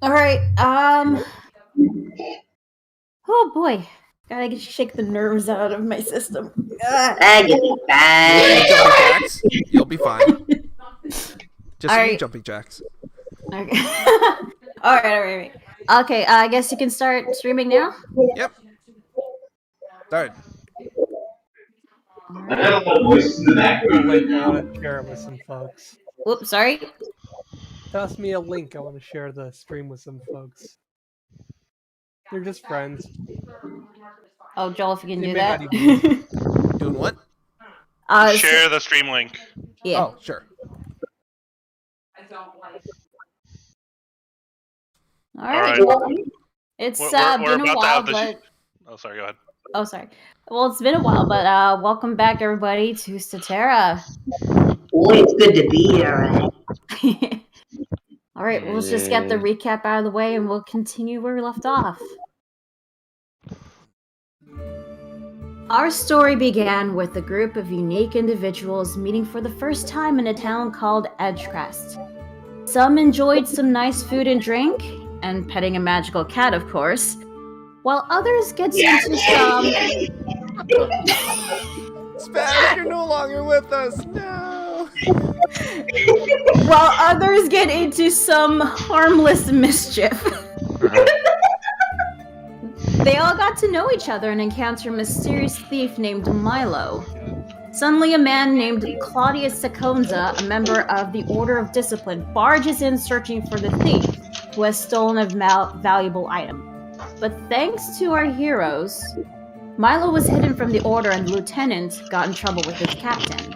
All right. Oh boy, gotta shake the nerves out of my system. You'll be Bag. jumping jacks. You'll be fine. Just All so you right. jumping jacks. Okay. all right. Okay. I guess you can start streaming now. Yep. Start. All I right. got a lot of voices in the back. A link. I want to share it with some folks. Oops. Sorry. Toss me a link. I want to share the stream with some folks. They're just friends. Oh, Joel, if you can They do may that. not even Doing what? Share the stream link. Yeah. Oh, sure. All right. right. Well, it's We're been a about to while, have the. but Oh, sorry. Go ahead. oh, sorry. Well, it's been a while, but welcome back, everybody, to Statera. Boy, it's good to be here. All right, we'll just get the recap out of the way, and we'll continue where we left off. Our story began with a group of unique individuals meeting for the first time in a town called Edgecrest. Some enjoyed some nice food and drink, and petting a magical cat, of course, while others get into some... Spaz, you're no longer with us. No. while others get into some harmless mischief. They all got to know each other and encounter a mysterious thief named Milo. Suddenly, a man named Claudius Seconza, a member of the Order of Discipline, barges in searching for the thief, who has stolen a valuable item. But thanks to our heroes, Milo was hidden from the Order and the lieutenant got in trouble with his captain.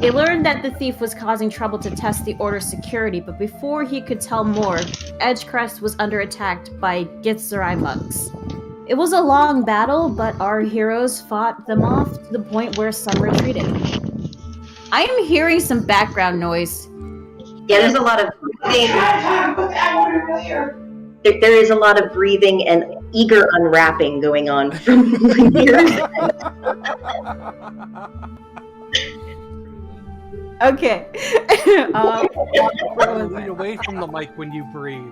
They learned that the thief was causing trouble to test the Order's security, but before he could tell more, Edgecrest was under attack by Githzerai monks. It was a long battle, but our heroes fought them off to the point where some retreated. I am hearing some background noise. Yeah, there's a lot of breathing. There is a lot of breathing and eager unwrapping going on from here. Okay. lean away from the mic when you breathe.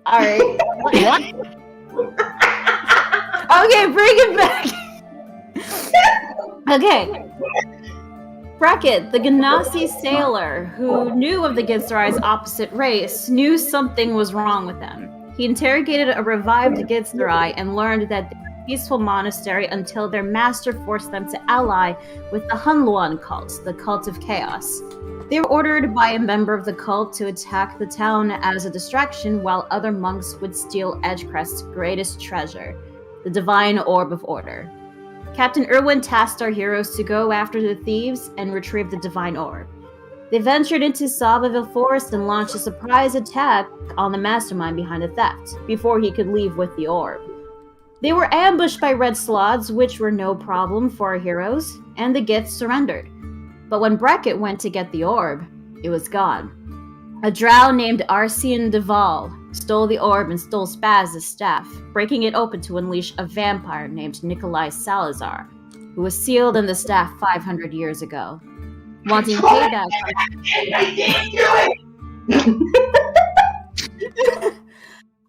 All right. What? Okay, bring it back. Okay. Brackett, the Ganassi sailor, who knew of the Githzerai's opposite race, knew something was wrong with them. He interrogated a revived Githzerai and learned that they were a peaceful monastery until their master forced them to ally with the Hunluan cult, the cult of chaos. They were ordered by a member of the cult to attack the town as a distraction, while other monks would steal Edgecrest's greatest treasure, the Divine Orb of Order. Captain Irwin tasked our heroes to go after the thieves and retrieve the Divine Orb. They ventured into Sabaville Forest and launched a surprise attack on the mastermind behind the theft, before he could leave with the orb. They were ambushed by red sloths, which were no problem for our heroes, and the Gith surrendered. But when Brackett went to get the orb, it was gone. A drow named Arcian Deval stole the orb and stole Spaz's staff, breaking it open to unleash a vampire named Nikolai Salazar, who was sealed in the staff 500 years ago. Wanting payback...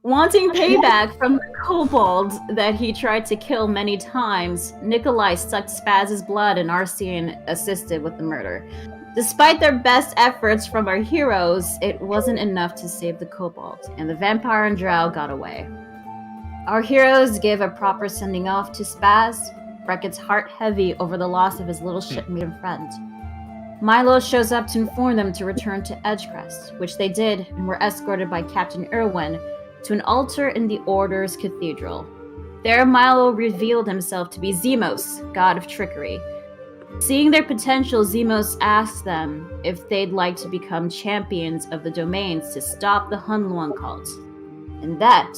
Wanting payback from the kobold that he tried to kill many times, Nikolai sucked Spaz's blood and Arcian assisted with the murder. Despite their best efforts from our heroes, it wasn't enough to save the kobold, and the vampire and drow got away. Our heroes give a proper sending off to Spaz, Brackett's heart heavy over the loss of his little shipmate friend. Milo shows up to inform them to return to Edgecrest, which they did and were escorted by Captain Irwin to an altar in the Order's cathedral. There, Milo revealed himself to be Zemos, god of trickery. Seeing their potential, Zemos asked them if they'd like to become champions of the domains to stop the Hunluan cult. And that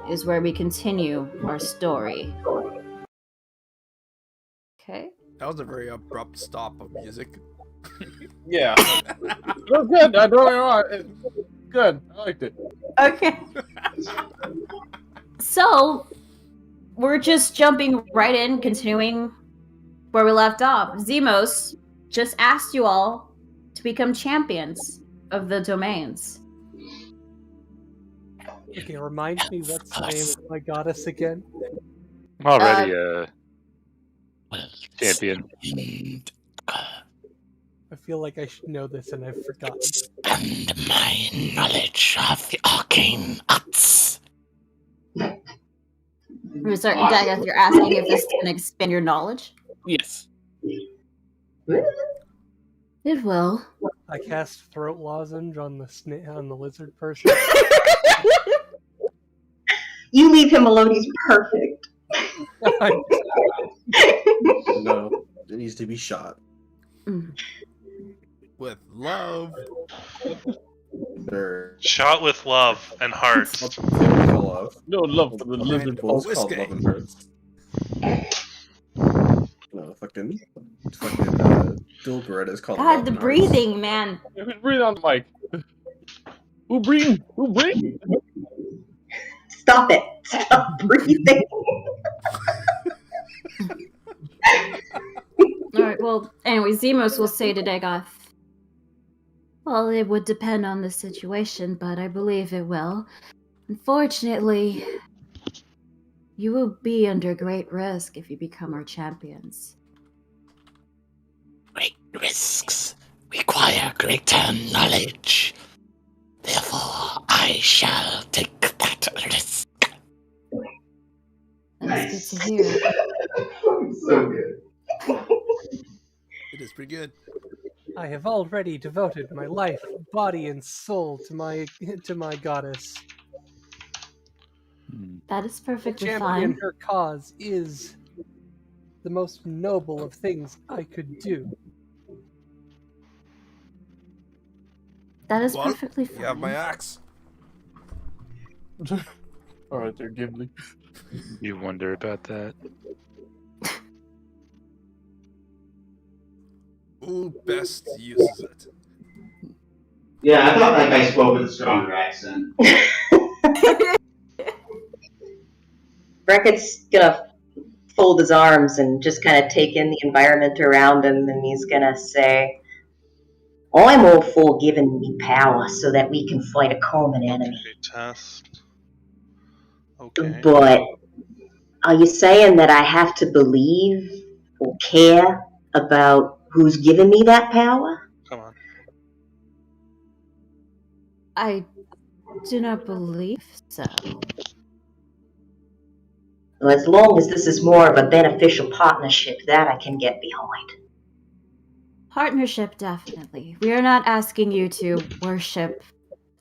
is where we continue our story. Okay. That was a very abrupt stop of music. Yeah. Oh, good. I don't know. Good. I liked it. Okay. So, we're just jumping right in, continuing where we left off. Zemos just asked you all to become champions of the domains. Okay, remind me what's the name of my goddess again? Already champion. I feel like I should know this and I've forgotten. Expand my knowledge of the arcane arts. Sorry, Dagoth, you're asking if this can expand your knowledge? Yes. It will. I cast throat lozenge on the lizard person. You leave him alone, he's perfect. No, it needs to be shot. With love. Sure. Shot with love and hearts. Love. No love for the lizard It's folk. called Whiskey. Love and Hurts. No, fucking Dilbert is called Love God, the and Hearts. breathing, man. Breathe on the mic. Who breathe? Who breathe? Stop it. Stop breathing. Alright, well, anyway, Zemos will say to Dagoth, well, it would depend on the situation, but I believe it will. Unfortunately, you will be under great risk if you become our champions. Great risks require greater knowledge. Therefore, I shall take that risk. That's good to hear. So good. It is pretty good. I have already devoted my life, body, and soul to my goddess. That is To perfectly champion fine. her cause is the most noble of things I could do. That is Well, perfectly fine. You have my axe. Alright, there, Ghibli. You wonder about that. Who best uses it? Yeah, I thought like I spoke with a stronger accent. Brackett's gonna fold his arms and just kind of take in the environment around him, and he's gonna say, I'm all for giving me power so that we can fight a common enemy. Test. Okay. But are you saying that I have to believe or care about who's giving me that power? Come on. I do not believe so. Well, as long as this is more of a beneficial partnership, that I can get behind. Partnership, definitely. We are not asking you to worship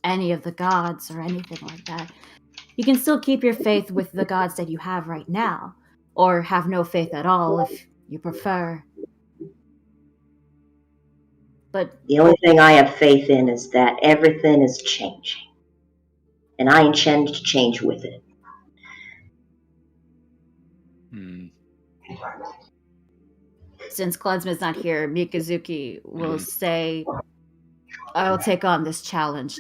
any of the gods or anything like that. You can still keep your faith with the gods that you have right now, or have no faith at all if you prefer. But The only thing I have faith in is that everything is changing. And I intend to change with it. since Klezma's not here, Mikazuki will say, I'll take on this challenge.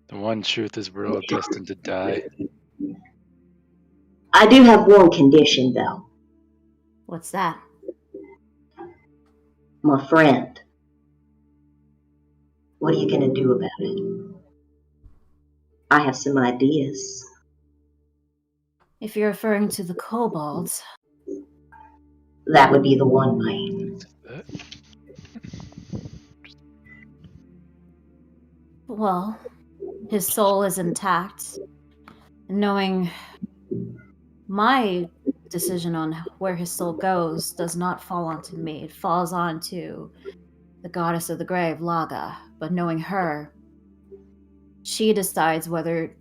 The one truth is we're all destined to die. I do have one condition, though. What's that? My friend. What are you going to do about it? I have some ideas. If you're referring to the kobolds. That would be the one way. Well, his soul is intact. Knowing my decision on where his soul goes does not fall onto me. It falls onto the goddess of the grave, Laga. But knowing her, she decides whether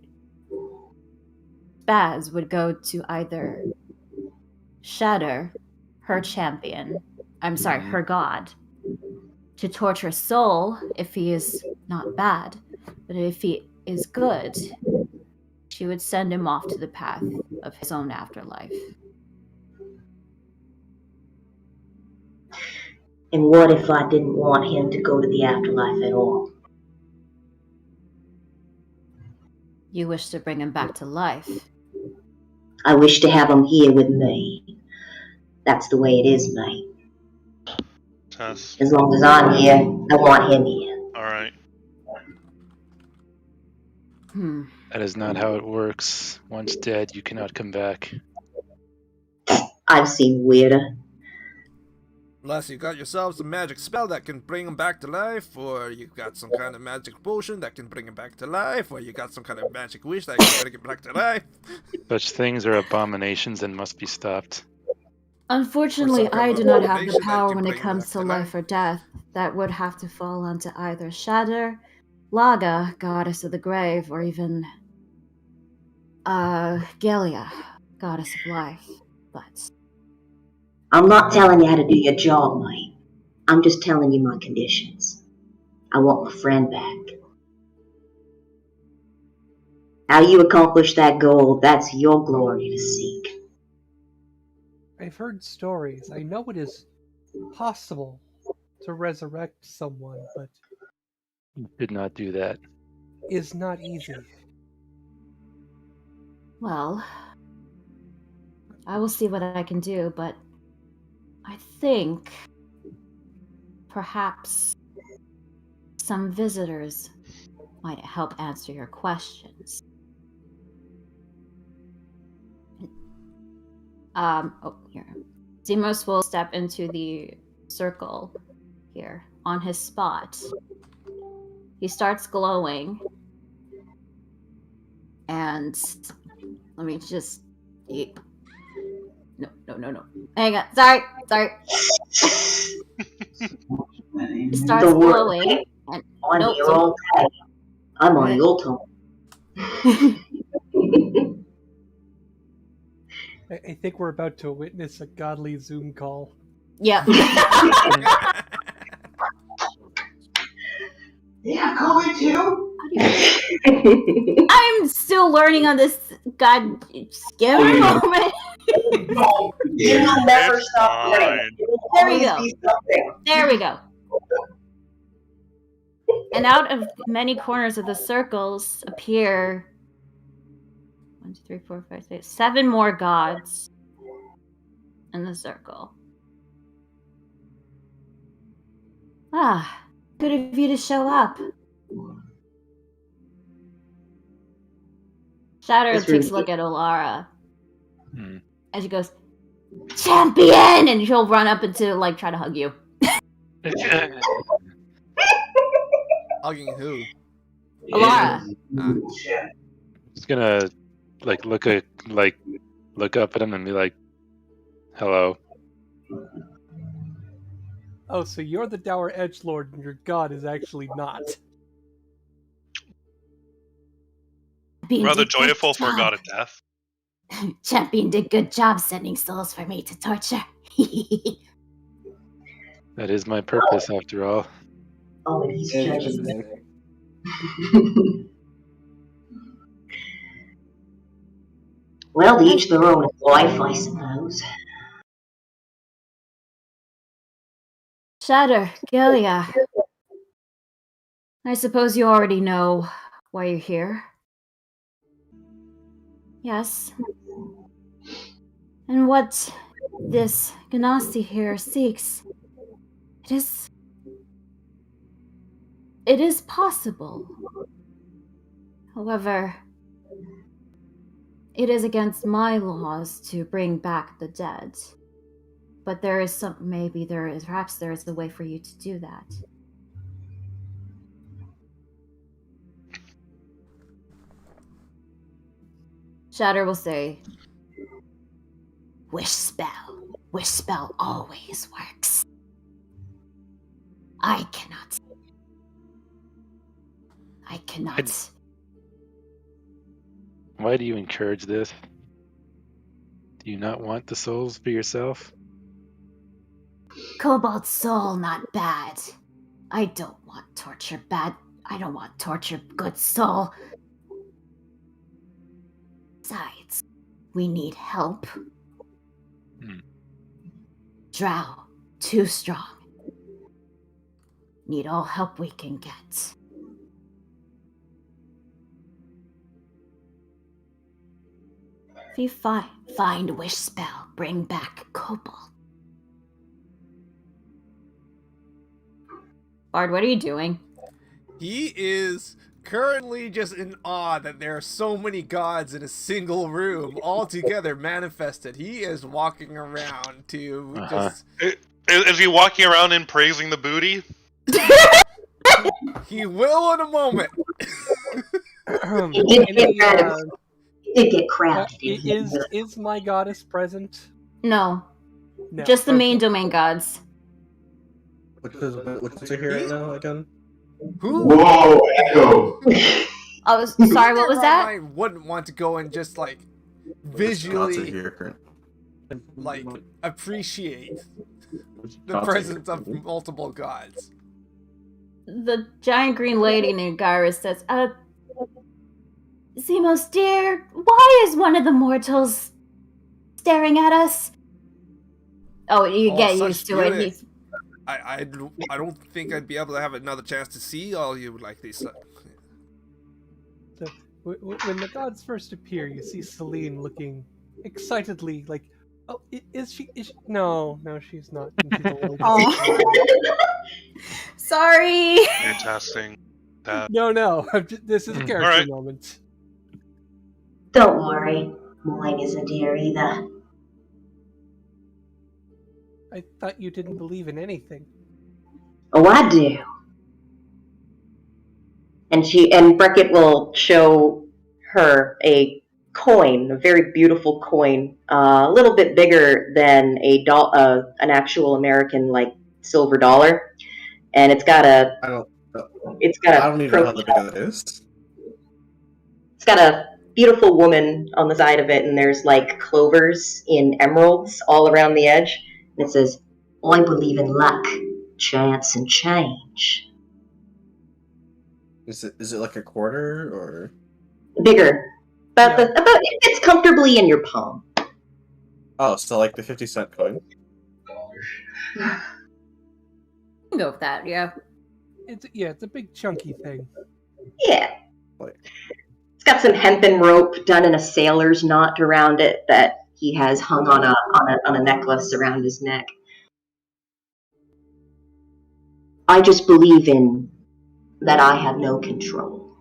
Spaz would go to either Shatter, her champion, her god, to torture his soul if he is not bad, but if he is good, she would send him off to the path of his own afterlife. And what if I didn't want him to go to the afterlife at all? You wish to bring him back to life. I wish to have him here with me. That's the way it is, mate. Test. As long as I'm here, I want him here. Alright. That is not how it works. Once dead, you cannot come back. I've seen weirder. Unless you got yourself some magic spell that can bring him back to life, or you got some kind of magic potion that can bring him back to life, or you got some kind of magic wish that can bring him back to life. Such things are abominations and must be stopped. Unfortunately, Or some kind I of do not have motivation the that power can when it bring him comes back to to life life. or death. That would have to fall onto either Shatter, Laga, goddess of the grave, or even Gelia, goddess of life. But I'm not telling you how to do your job, mate. I'm just telling you my conditions. I want my friend back. How you accomplish that goal, that's your glory to seek. I've heard stories. I know it is possible to resurrect someone, but You did not do that. is not easy. well, I will see what I can do, but I think perhaps some visitors might help answer your questions. Here. Zemos will step into the circle here on his spot. He starts glowing, and let me just. No. Hang on. Sorry. He starts Don't worry. glowing. And, I'm nope, here all day. I'm on your time. I think we're about to witness a godly Zoom call. Yep. Yeah, coming too. I'm still learning on this god skim moment. You will never stop fine. learning. It will There we always go. be something. There we go. And out of many corners of the circles appear 1, 2, 3, 4, 5, 6, 7 more gods in the circle. Ah, good of you to show up. Shatter It's takes really a look at Olara Hmm. and she goes, "Champion!" And she'll run up and to try to hug you. Hugging who? Olara. Just gonna look up at him and be like, "Hello." Oh, so you're the Dour Edgelord and your god is actually not. Rather joyful for a god of death. Champion did good job sending souls for me to torture. That is my purpose, after all. Oh, and he's judging me. Interesting. Well, to each their own in life, I suppose. Shatter, Gelia. I suppose you already know why you're here. Yes. And what this Ganassi here seeks, it is possible. However, it is against my laws to bring back the dead. But perhaps there is a way for you to do that. Shatter will say, Wish spell always works. I cannot. Why do you encourage this? Do you not want the souls for yourself? Cobalt soul, not bad. I don't want torture bad. I don't want torture good soul. Besides, we need help. Drow, too strong. Need all help we can get. If you find wish spell, bring back Cobalt. Bard, what are you doing? He is currently just in awe that there are so many gods in a single room, all together manifested. He is walking around to just... Is he walking around and praising the booty? He will in a moment. He did get crowded. Is my goddess present? No. No. Just the main domain gods. Which is here right now again? Who? Whoa, Echo! Oh, sorry, what was that? I wouldn't want to go and just, like, Which gods are visually, here? like, appreciate Which the gods are presence here? of multiple gods. The giant green lady named Gyra says, Zemos, dear, why is one of the mortals staring at us? Oh, you get such used to it. beauty. He's... I don't think I'd be able to have another chance to see all you like these. So, when the gods first appear, you see Celine looking excitedly like, oh, is she? No, she's not. She's a little Sorry. Fantastic. No. This is a character Alright. moment. Don't worry, mine isn't here either. I thought you didn't believe in anything. Oh, I do. And Beckett will show her a coin, a very beautiful coin, a little bit bigger than an actual American like silver dollar, and it's got a. I don't a even know how big that is. It's got a beautiful woman on the side of it, and there's like clovers in emeralds all around the edge. And it says, "I believe in luck, chance, and change." Is it like a quarter or Bigger, about it fits comfortably in your palm. oh, so like the 50-cent coin? Go with that, yeah. It's a big chunky thing. Yeah. Like, It's got some hempen rope done in a sailor's knot around it that he has hung on a necklace around his neck. I just believe in that I have no control.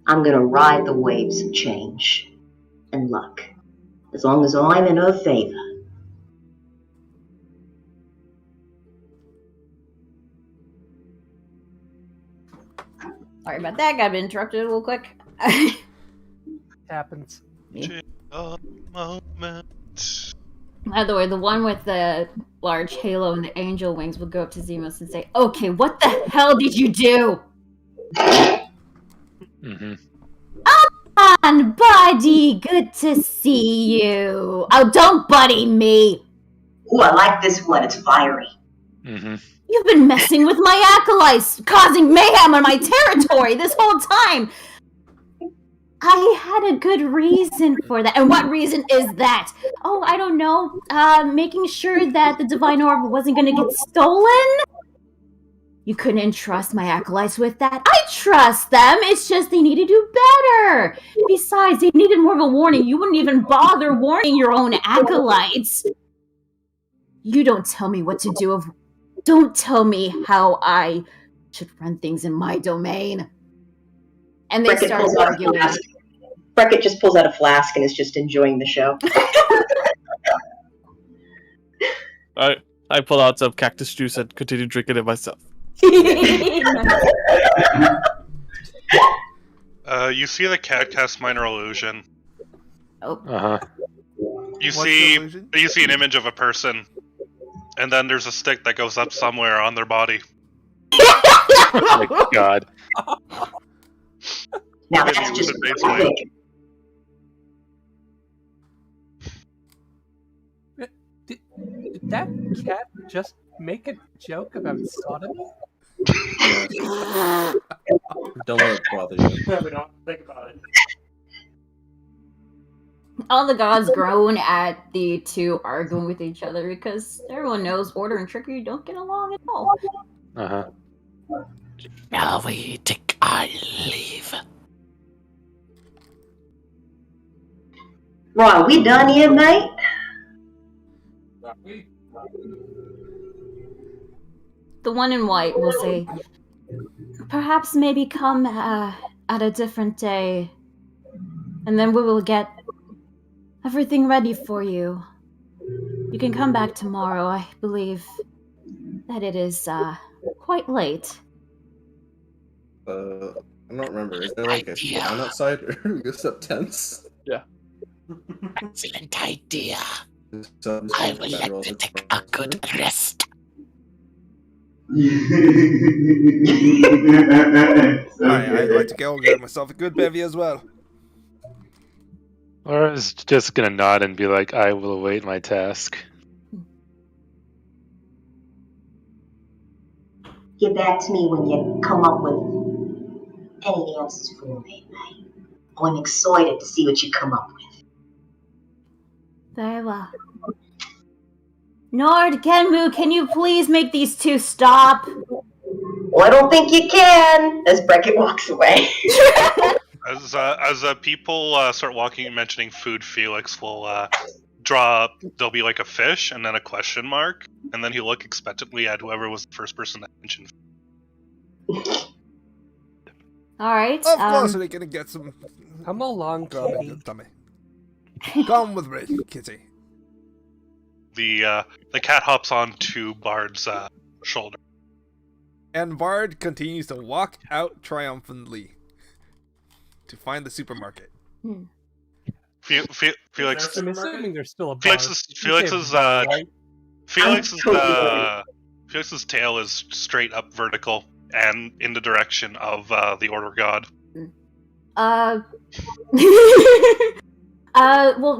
I'm gonna ride the waves of change and luck, as long as I'm in her favor. Sorry about that. Got interrupted real quick. Happens. Moment. By the way, the one with the large halo and the angel wings would go up to Zemos and say, "Okay, what the hell did you do?" Mm-hmm. Come on, buddy. Good to see you. Oh, don't buddy me. Ooh, I like this one. It's fiery. Mm-hmm. You've been messing with my acolytes, causing mayhem on my territory this whole time. I had a good reason for that. And what reason is that? Oh, I don't know. Making sure that the divine orb wasn't going to get stolen? You couldn't entrust my acolytes with that. I trust them. It's just they need to do better. Besides, they needed more of a warning. You wouldn't even bother warning your own acolytes. You don't tell me what to do. Don't tell me how I should run things in my domain. And they start arguing. Beckett just pulls out a flask and is just enjoying the show. I pull out some cactus juice and continue drinking it myself. You see the cat cast minor illusion. Oh. Uh-huh. You What's see the illusion? you see an image of a person, and then there's a stick that goes up somewhere on their body. Oh my god. Now Maybe that's it just was basically- quick. Did that cat just make a joke about sodomy? Don't let it bother you. Probably not. Think about it. All the gods groan at the two arguing with each other because everyone knows order and trickery don't get along at all. Uh-huh. Shall we take our leave? Right, are we done here, mate? The one in white will say, perhaps maybe come at a different day, and then we will get everything ready for you. You can come back tomorrow. I believe that it is quite late. I don't remember. Is there like a town outside, or we go set tents? Yeah. Excellent idea. So, I will let you take a good rest. I'd like to go get myself a good bevy as well. Laura's just gonna nod and be like, I will await my task. Get back to me when you come up with any answers for me, mate. I'm excited to see what you come up with. Very well. Nord, Kenmu, can you please make these two stop? Well, I don't think you can, as Beckett walks away. As people start walking and mentioning food, Felix will draw. There'll be like a fish and then a question mark, and then he'll look expectantly at whoever was the first person to mention. All right. Of course, they're gonna get some. Come along, Kitty. Tummy. Come with me, Kitty. The cat hops onto Bard's shoulder. And Bard continues to walk out triumphantly to find the supermarket. Felix. I'm assuming there's still a bar. Felix's tail is straight up vertical and in the direction of the Order God. Well,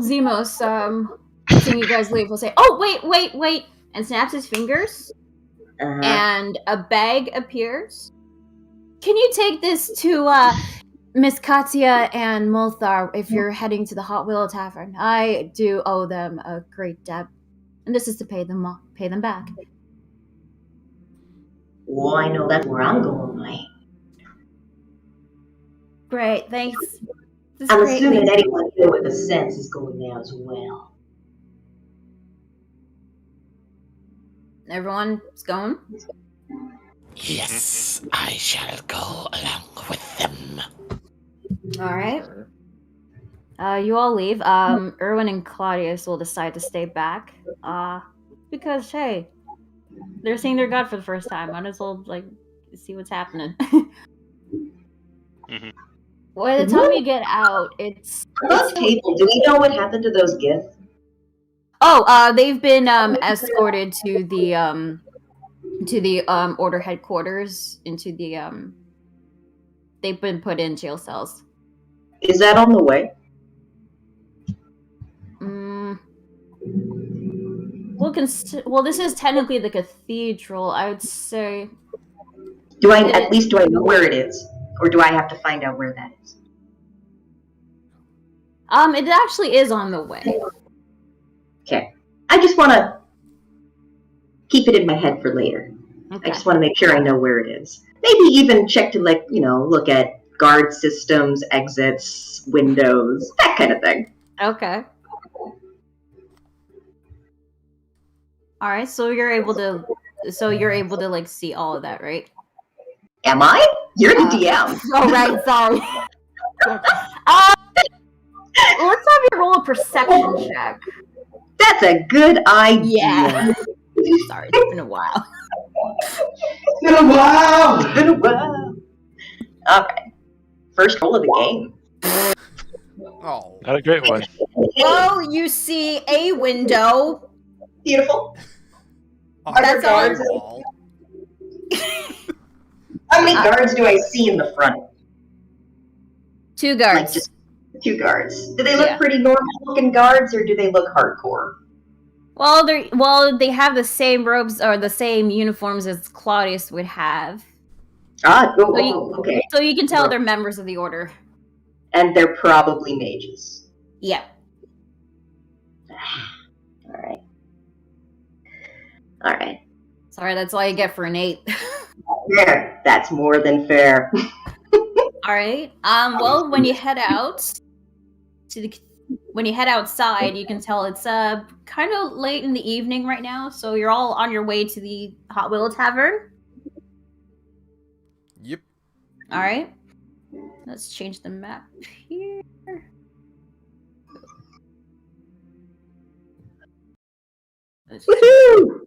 Zemos, seeing you guys leave, will say, "Oh, wait," and snaps his fingers, and a bag appears. Can you take this to Miss Katya and Multhar if you're heading to the Hot Willow Tavern? I do owe them a great debt, and this is to pay them back. Well, I know that's where I'm going, mate. Great, thanks. I'm assuming anyone here with a sense is going there as well. Everyone's going? Yes, I shall go along with them. Alright. You all leave. Erwin and Claudius will decide to stay back. Because, hey, they're seeing their god for the first time. Might as well, see what's happening. By the time you get out, it's... Those people, do we know what happened to those gifts? Oh, they've been escorted to the order headquarters, into the they've been put in jail cells. Is that on the way? Well, this is technically the cathedral, I would say. Do I know where it is? Or do I have to find out where that is? It actually is on the way. Okay. I just want to keep it in my head for later. Okay. I just want to make sure I know where it is. Maybe even check to, look at guard systems, exits, windows, that kind of thing. Okay. Alright, so you're able to see all of that, right? Am I? You're the DM. Oh, right, sorry. Let's have you roll a perception check. That's a good idea. Yeah. Sorry, it's been a while. It's been a while. Okay. First roll of the game. Oh. Not a great one. Well, you see a window. Beautiful. That's all. How many guards do I see in the front? 2 guards. Just 2 guards. Do they look pretty normal looking guards, or do they look hardcore? Well, they have the same robes or the same uniforms as Claudius would have. Okay. So you can tell they're members of the order. And they're probably mages. Yep. All right. Sorry, that's all you get for an 8. Fair. That's more than fair. All right. Well, when you head outside, you can tell it's kind of late in the evening right now. So you're all on your way to the Hot Willow Tavern. Yep. All right. Let's change the map here. Woohoo!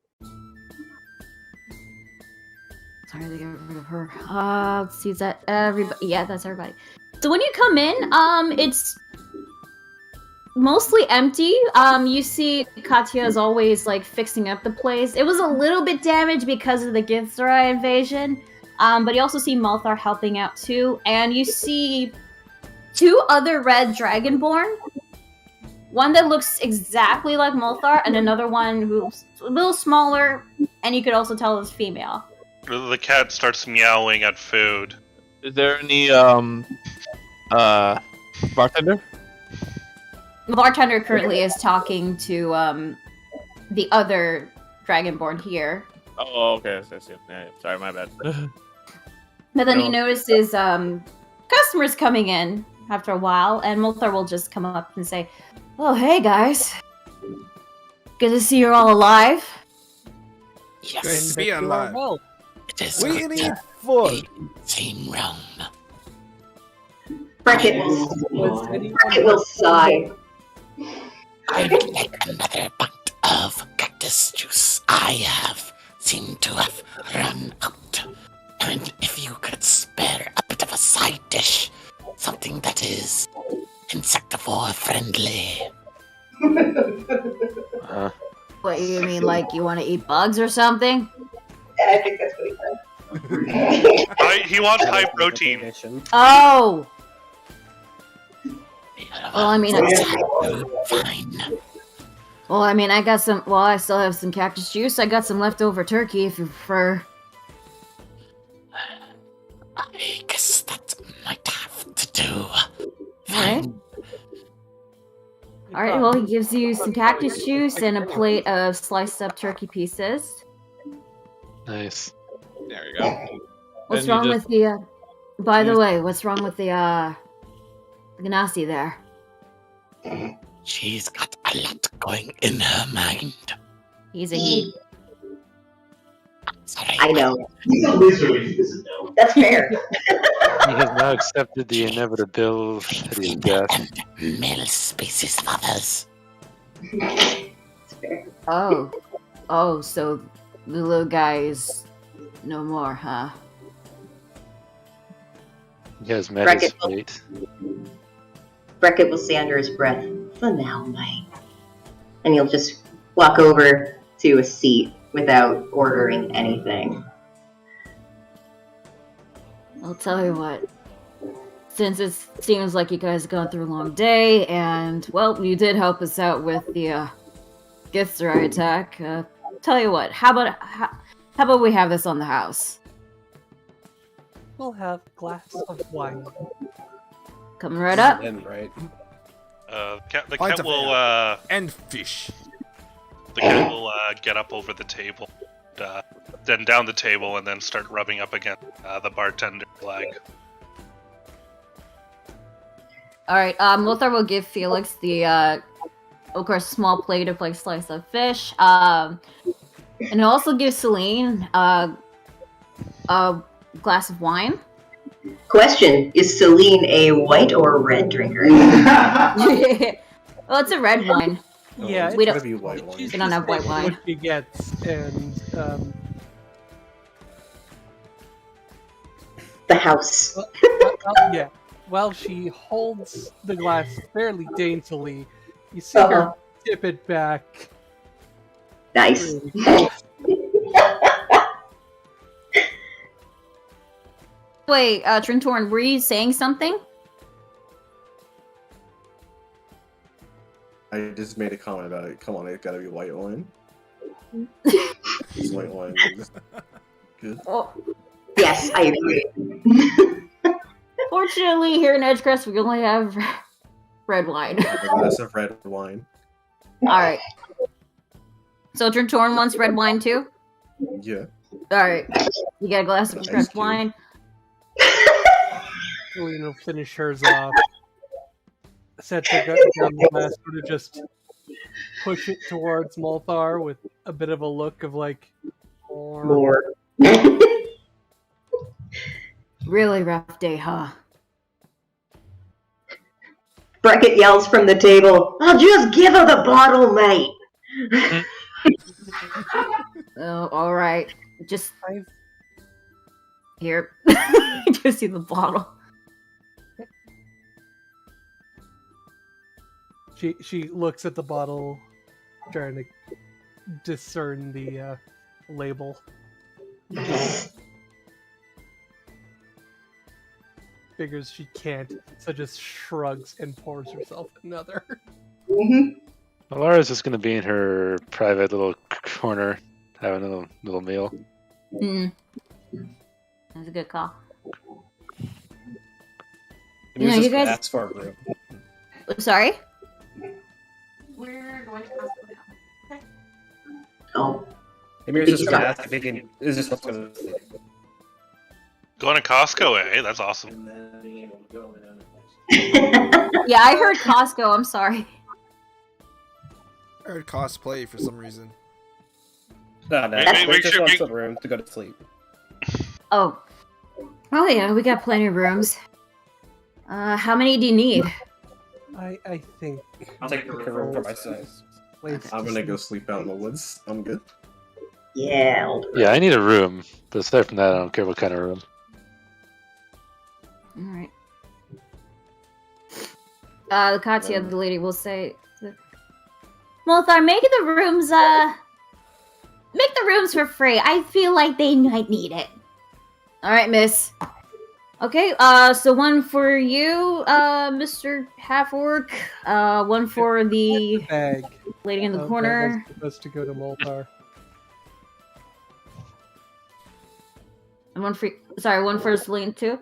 Sorry to get rid of her. Let's see, is that everybody? Yeah, that's everybody. So when you come in, it's mostly empty. You see Katya is always like fixing up the place. It was a little bit damaged because of the Githzerai invasion. But you also see Malthar helping out too, and you see 2 other red dragonborn. One that looks exactly like Malthar, and another one who's a little smaller, and you could also tell is female. The cat starts meowing at food. Is there any bartender? The bartender currently is talking to the other dragonborn here. Oh, okay. Yeah, sorry, my bad. But then he notices customers coming in after a while, and Molthar will just come up and say, "Oh, hey guys. Good to see you're all alive." Yes, Be alive. it is We good need to food. be in the same realm. Bracket will sigh. I would like another bite of cactus juice. I have seemed to have run out. And if you could spare a bit of a side dish, something that is insectivore friendly. What, you mean like you want to eat bugs or something? I think that's what he said. He wants high protein. Oh! Well, I mean, Fine. well, I mean, I got some. Well, I still have some cactus juice. I got some leftover turkey, if you prefer. I guess that might have to do. Alright. Alright, well, he gives you some cactus juice and a plate of sliced up turkey pieces. Nice. There you go. What's Then you wrong just- with the, by the way, what's wrong with the, Ganassi there? She's got a lot going in her mind. He's a he. Sorry. I know. know. That's fair. He has now accepted the inevitability of death. And male species of others. That's fair. Oh. Oh, so the little guy is no more, huh? He has met his Bracket. fate. Bracket will say under his breath, "For now, mate." And he'll just walk over to a seat without ordering anything. I'll tell you what. Since it seems like you guys have gone through a long day, and, well, you did help us out with the, Githzerai attack, tell you what, how about we have this on the house? We'll have a glass of wine. Coming right up. Then, right? The cat Pint of will And fish. the cat will get up over the table, then down the table, and then start rubbing up against the bartender's leg. Alright, Lothar will give Felix the, of course, small plate of, like, sliced up fish, and he'll also give Celine, a glass of wine. Question, is Celine a white or red drinker? Well, it's a red wine. Yeah, We it's don't- Be white wine. she's We don't have just white taking wine. What she gets, and The house. yeah. While she holds the glass fairly daintily, you see her tip it back. Nice. really Wait, Trintorn, were you saying something? I just made a comment about it. Come on, it's gotta be white wine. Just white wine is good. Oh, Yes, I agree. fortunately, here in Edgecrest, we only have red wine. A glass of red wine. Alright. So Trintorn wants red wine too? Yeah. Alright. You get a glass of Ice red cube. wine. Celine will finish hers off. Set her down the glass, sort of just push it towards Molthar with a bit of a look of like, More. Really rough day, huh? Brackett yells from the table, I'll just give her the bottle, mate. Oh, all right. Just here. Just see the bottle. She looks at the bottle, trying to discern the label. Figures she can't, so just shrugs and pours herself another. Laura's just going to be in her private little corner, having a little meal. That's a good call. Maybe You just guys. ask for a room. Sorry. We're going to Costco now. Okay. Oh. Maybe you're just gonna ask if he can. Is this what's gonna? Going to Costco, eh? That's awesome. Yeah, I heard Costco. I'm sorry. I heard cosplay for some reason. No, Make just sure- wants make- a room to go to sleep. Oh. Oh yeah, we got plenty of rooms. How many do you need? I think I'll take a room for my size. I'm gonna go sleep out in the woods. I'm good. Yeah. Yeah, I need a room, but aside from that, I don't care what kind of room. Alright. Katya, the lady, will say, Molthar, make the rooms for free. I feel like they might need it. Alright, miss. Okay, so one for you, Mr. Half-Orc. One for the bag. lady in the That corner. was supposed to go to Moltar. And one for Celine too?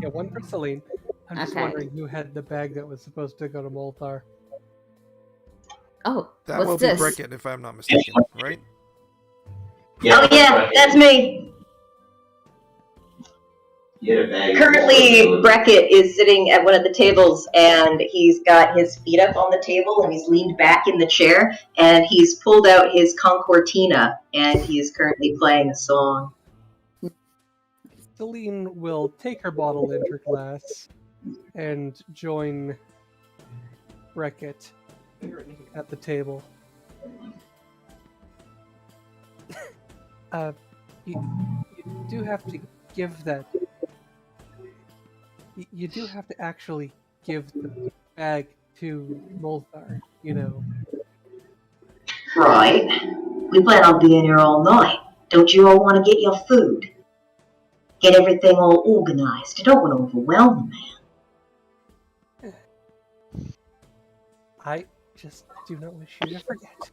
Yeah, one for Celine. I'm just Okay. wondering who had the bag that was supposed to go to Moltar. Oh, That what's will this? be Brickett, if I'm not mistaken, right? Oh yeah, that's me. Currently, Brackett is sitting at one of the tables, and he's got his feet up on the table, and he's leaned back in the chair, and he's pulled out his concertina, and he is currently playing a song. Celine will take her bottle and her glass and join Brackett at the table. You do have to give that. You do have to actually give the bag to Molthar, you know. Right. We plan on being here all night. Don't you all want to get your food? Get everything all organized. I don't want to overwhelm the man. I just do not wish you to forget.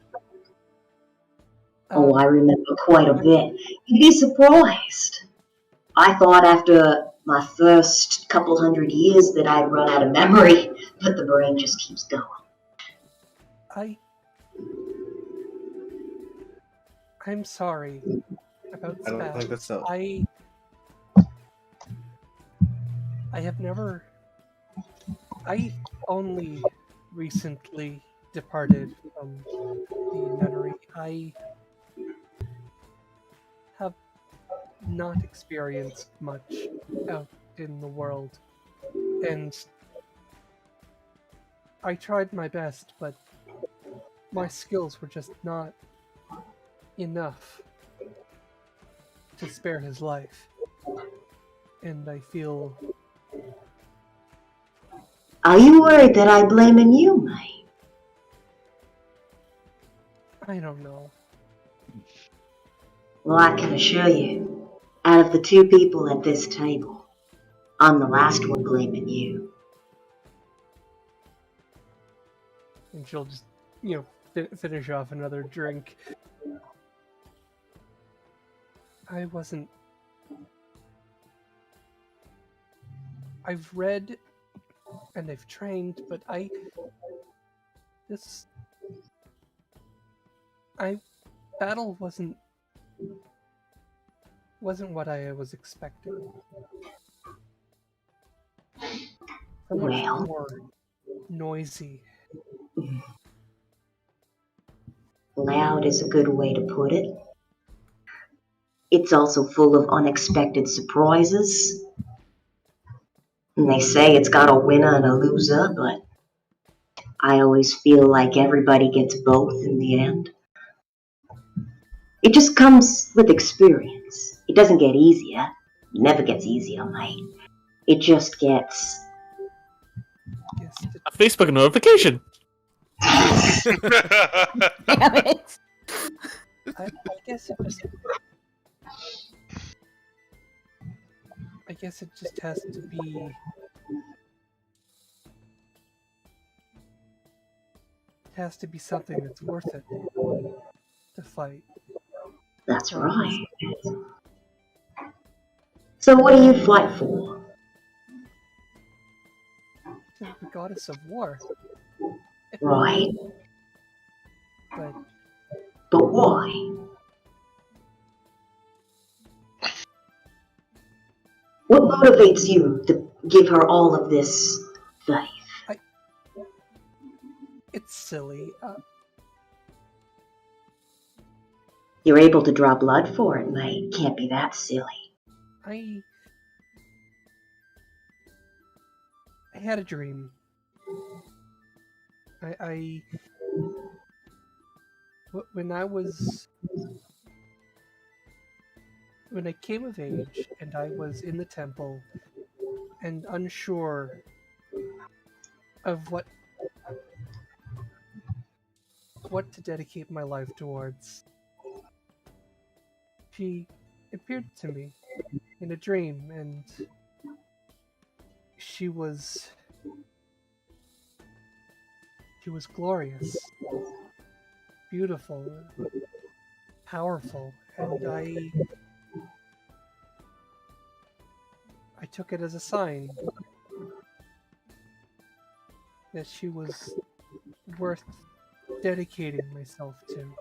Oh, I remember quite a bit. You'd be surprised. I thought after my first couple 100 years that I'd run out of memory, but the brain just keeps going. I'm sorry about I don't Spaz. think that's so. I have never. I only recently departed from the nunnery. I have not experienced much out in the world, and I tried my best, but my skills were just not enough to spare his life. And I feel... Are you worried that I'm blaming you, mate? I don't know. Well, I can assure you, out of the two people at this table, I'm the last one blaming you. And she'll just, finish off another drink. I wasn't... I've read and I've trained, but battle wasn't what I was expecting. So much more noisy. Loud is a good way to put it. it's also full of unexpected surprises. And they say it's got a winner and a loser, but I always feel like everybody gets both in the end. It just comes with experience. It doesn't get easier. It never gets easier, mate. It just gets... A Facebook notification. Damn it. I guess it just has to be. It has to be something that's worth it to fight. That's right. So what do you fight for? The goddess of war. Right. But why? What motivates you to give her all of this faith? It's silly. You're able to draw blood for it, mate. Can't be that silly. I had a dream. When I came of age and I was in the temple and unsure of what to dedicate my life towards, she appeared to me in a dream, and she was glorious, beautiful, powerful, and I took it as a sign that she was worth dedicating myself to.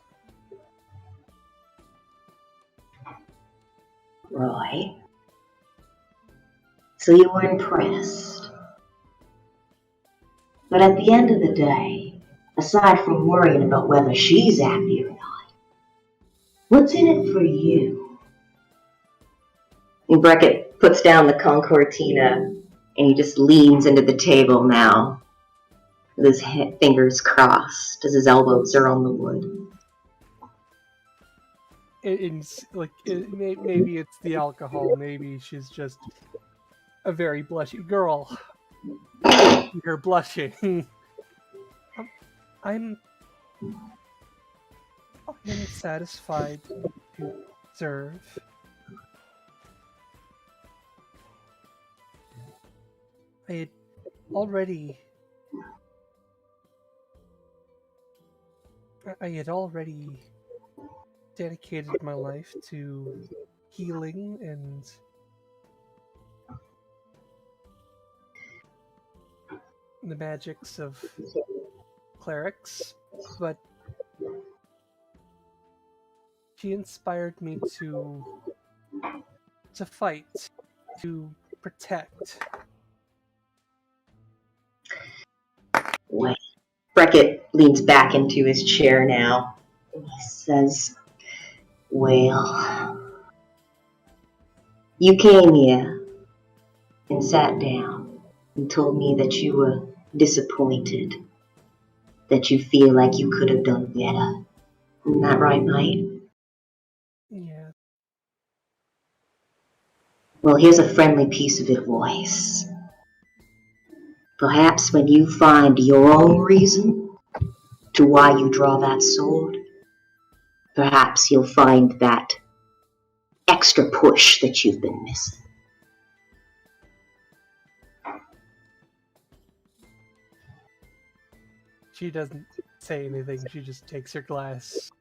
Right. So you were impressed. But at the end of the day, aside from worrying about whether she's happy or not, what's in it for you? And Beckett puts down the concertina and he just leans into the table now with his fingers crossed as his elbows are on the wood. Maybe it's the alcohol. Maybe she's just a very blushy girl. You're blushing. I'm satisfied to serve. I had already dedicated my life to healing and the magics of clerics, but she inspired me to fight, to protect. Wait. Beckett leans back into his chair now. He says, well, you came here and sat down and told me that you were disappointed, that you feel like you could have done better. Isn't that right, mate? Yeah. Well, here's a friendly piece of advice. Perhaps when you find your own reason to why you draw that sword, perhaps you'll find that extra push that you've been missing. She doesn't say anything. She just takes her glass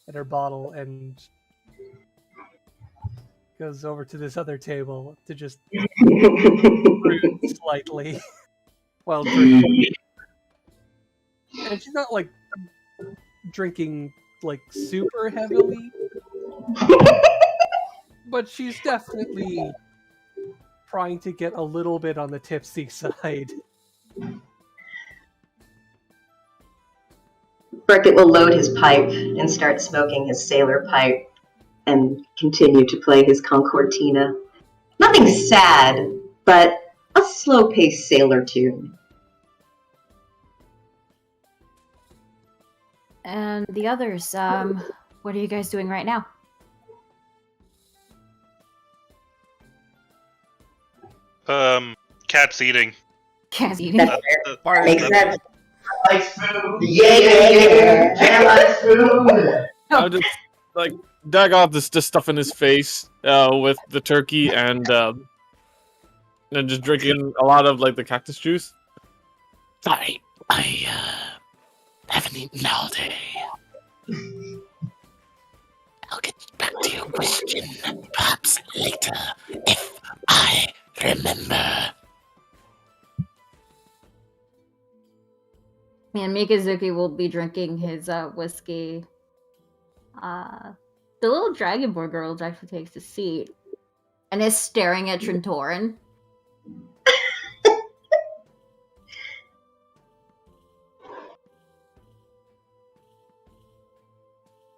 and her bottle and goes over to this other table to just brood slightly while drinking. And she's not like drinking like super heavily, but she's definitely trying to get a little bit on the tipsy side. Beckett will load his pipe and start smoking his sailor pipe and continue to play his concertina. Nothing sad, but a slow-paced sailor tune. And the others, what are you guys doing right now? Cat's eating. Cat's eating. That's fair. Makes sense. Likes food. Yeah. Jan likes food. I'll just like dug off this stuff in his face with the turkey and just drinking a lot of like the cactus juice. Sorry, I haven't eaten all day. I'll get back to your question perhaps later if I remember. And Mikazuki will be drinking his whiskey. The little Dragonborn girl actually takes a seat and is staring at Trentoran.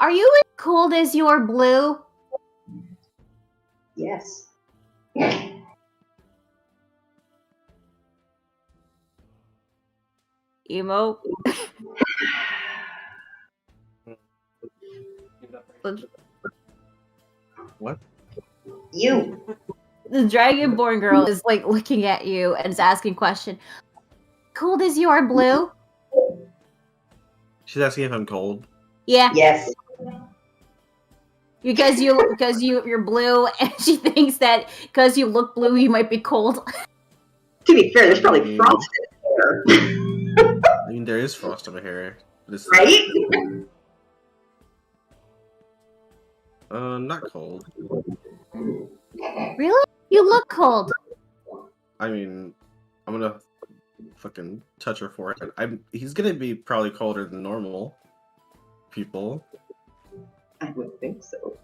Are you as cold as you're blue? Yes. Emo. What? You. The Dragonborn girl is like looking at you and is asking question. Cold as you are, blue? She's asking if I'm cold. Yeah. Yes. Because you're blue, and she thinks that because you look blue, you might be cold. To be fair, there's probably frost in there. I mean, there is frost on my hair. Right? Not cold. Really? You look cold. I mean, I'm gonna fucking touch her forehead. He's gonna be probably colder than normal people. I would think so.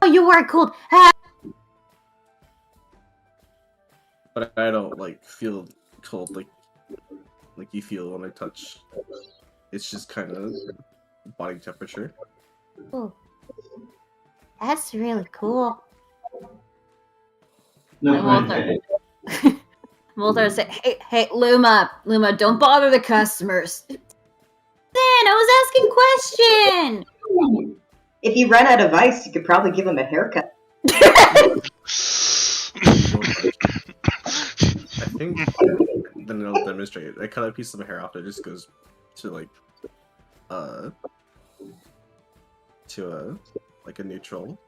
Oh, you are cold. Ah! But I don't like feel cold like you feel when I touch. It's just kind of body temperature. Oh. That's really cool. No Walter. Walter said, hey, Luma, don't bother the customers. Then I was asking question. If you run out of ice, you could probably give him a haircut. I think then it'll demonstrate. I cut a piece of my hair off. It just goes to like a neutral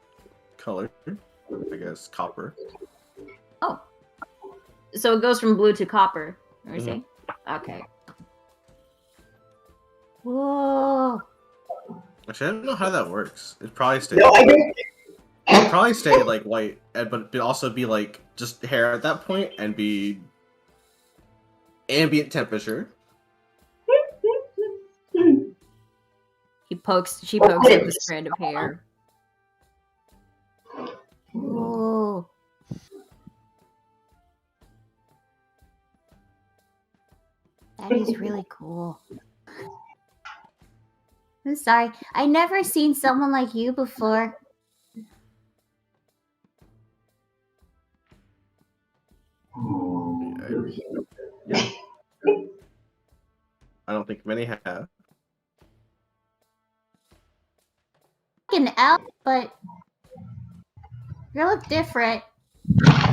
color. I guess copper. Oh. So it goes from blue to copper. Are you Mhm. saying? Okay. Whoa. Actually, I don't know how that works. It'd probably stay. No, I don't. It'd probably stay like white, but also be like just hair at that point and be ambient temperature. She pokes at the strand of hair. Whoa. That is really cool. I'm sorry. I never seen someone like you before. Yeah. I don't think many have. An elf, but you look different.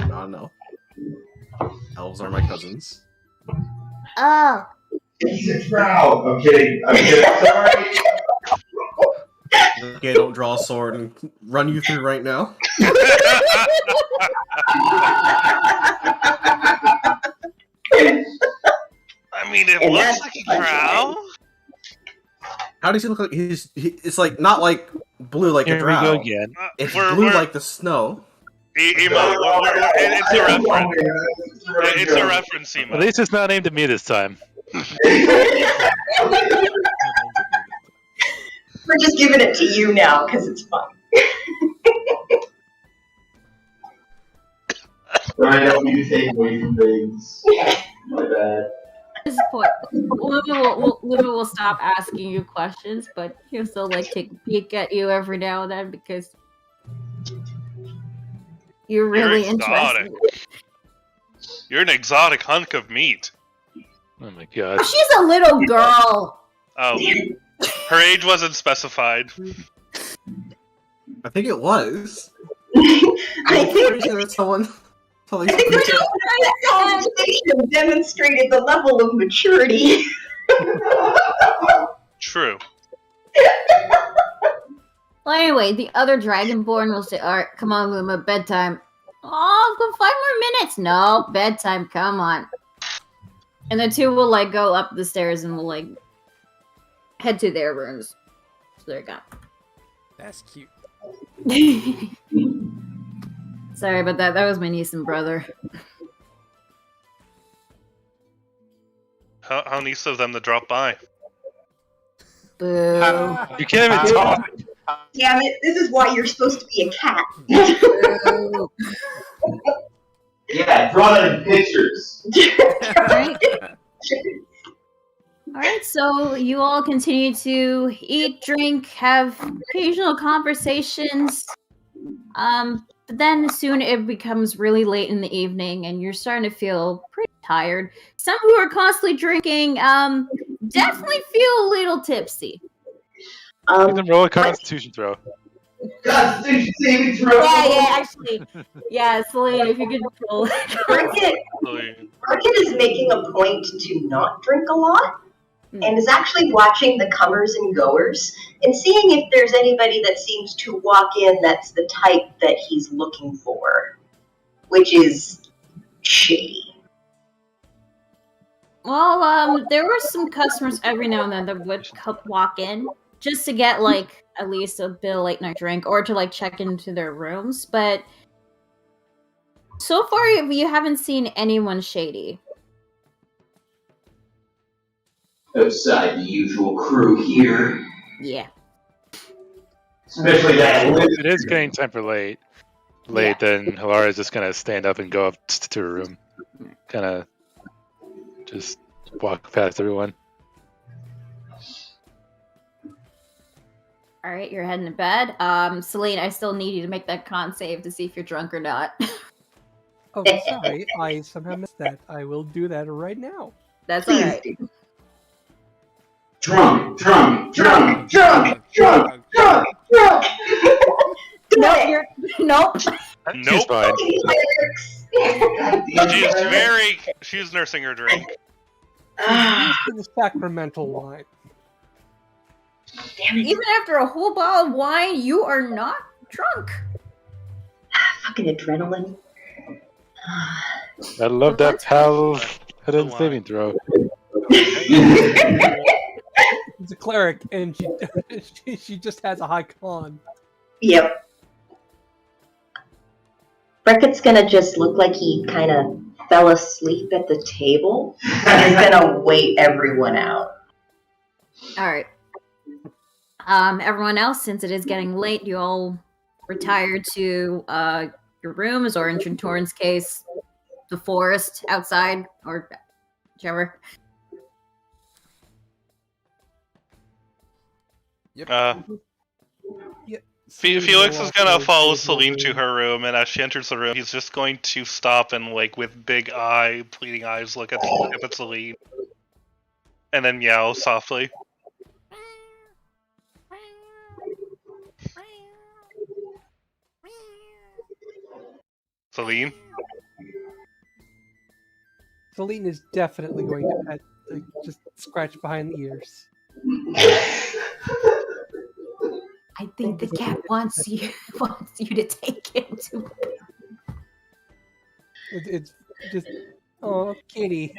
No. Elves are my cousins. Oh. He's a trout. I'm kidding. Sorry. Okay, don't draw a sword and run you through right now. I mean, it looks like a drow. How does he look like? It's like not like blue like a drow. Here we go again. It's We're- blue we're- like the snow. Emo, it's a reference. It's a reference, Emo. At least it's not aimed at me this time. We're just giving it to you now because it's fun. Ryan, help me to take away from things. My bad. At this point, Luna will stop asking you questions, but he'll still like take a peek at you every now and then because You're really exotic. interested. You're an exotic hunk of meat. Oh my god. She's a little girl. Oh, her age wasn't specified. I think it was. I think someone. I think the conversation demonstrated the level of maturity. True. Well, anyway, the other Dragonborn will say, "Alright, come on, Luma, bedtime." Oh, I've got 5 more minutes. No, bedtime, come on. And the two will, like, go up the stairs and will, like, head to their rooms. So there you go. That's cute. Sorry about that. That was my niece and brother. How nice of them to drop by. Boo. You can't even talk. Damn it, this is why you're supposed to be a cat. Boo. Yeah, draw that in pictures. Alright, so you all continue to eat, drink, have occasional conversations. But then soon it becomes really late in the evening and you're starting to feel pretty tired. Some who are constantly drinking, definitely feel a little tipsy. You can roll a constitution throw. Constitution saving throw. Yeah, actually. Yeah, Celine, if you could roll. Rocket is making a point to not drink a lot and is actually watching the comers and goers and seeing if there's anybody that seems to walk in that's the type that he's looking for, which is shady. Well, there were some customers every now and then that would walk in just to get, like, at least a bit of late night drink or to, like, check into their rooms, but so far you haven't seen anyone shady. Outside the usual crew here. Yeah. Especially that. If it is getting time for late, then Hilara is just gonna stand up and go up to her room. Kind of just walk past everyone. Alright, you're heading to bed. Celine, I still need you to make that con save to see if you're drunk or not. Oh, sorry. I somehow missed that. I will do that right now. That's alright. Drunk. Nope, nope. She's fine. She's nursing her drink. The sacramental wine. Even after a whole bottle of wine, you are not drunk. Fucking adrenaline. I love that paladin saving throw. She's a cleric, and she just has a high con. Yep. Brickett's gonna just look like he kind of fell asleep at the table, and is gonna wait everyone out. Alright. Everyone else, since it is getting late, you all retire to your rooms, or in Trentoran's case, the forest outside, or whichever. Yep. Felix is gonna follow Celine to her room, and as she enters the room, he's just going to stop and, like, with pleading eyes, look at Celine, and then meow softly. Celine? Celine is definitely going to just scratch behind the ears. I think the cat wants you to take him to. It's just, oh, kitty.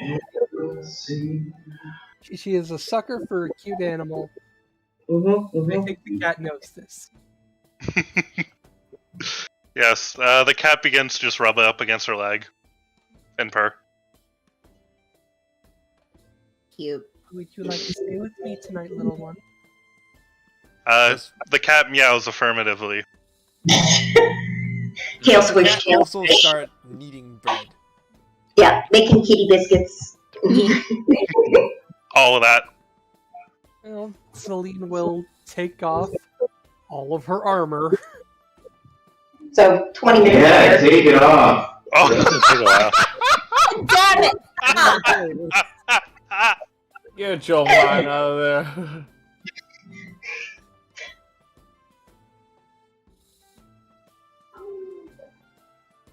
She is a sucker for a cute animal. I think the cat knows this. Yes, the cat begins to just rub up against her leg and purr. Cute. Would you like to stay with me tonight, little one? The cat meows affirmatively. Tail squish, tail also squish. start kneading bread. Yeah, making kitty biscuits. All of that. Well, Celine will take off all of her armor So 20 minutes Yeah, later. take it off. Oh. Yeah, it's gonna take a while. Damn it! Get your mind out of there.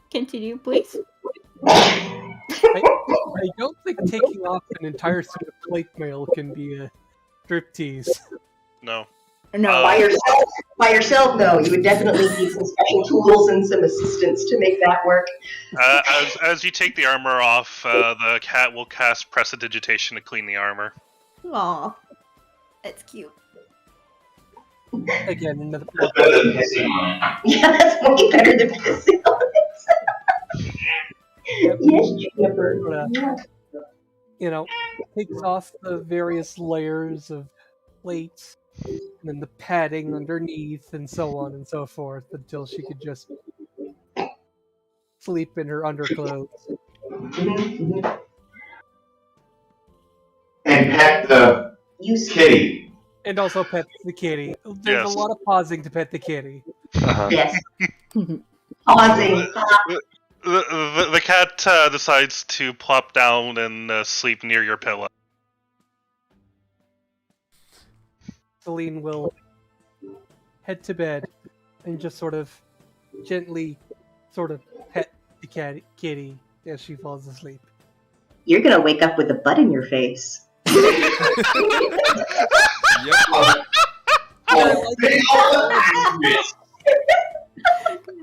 Continue, please. I don't think taking off an entire suit of plate mail can be a striptease. No. No. By yourself, though, you would definitely need some special tools and some assistance to make that work. As you take the armor off, the cat will cast prestidigitation to clean the armor. Aw. That's cute. Again, another. That's better than pissing on it. Yeah, that's way better than pissing on it. Yes, Juniper. You know, takes off the various layers of plates, and then the padding underneath, and so on and so forth, until she could just sleep in her underclothes. And pet the kitty. And also pet the kitty. There's a lot of pausing to pet the kitty. Yes. Pausing. The cat decides to plop down and sleep near your pillow. Celine will head to bed and just sort of gently pet the kitty as she falls asleep. You're gonna wake up with a butt in your face.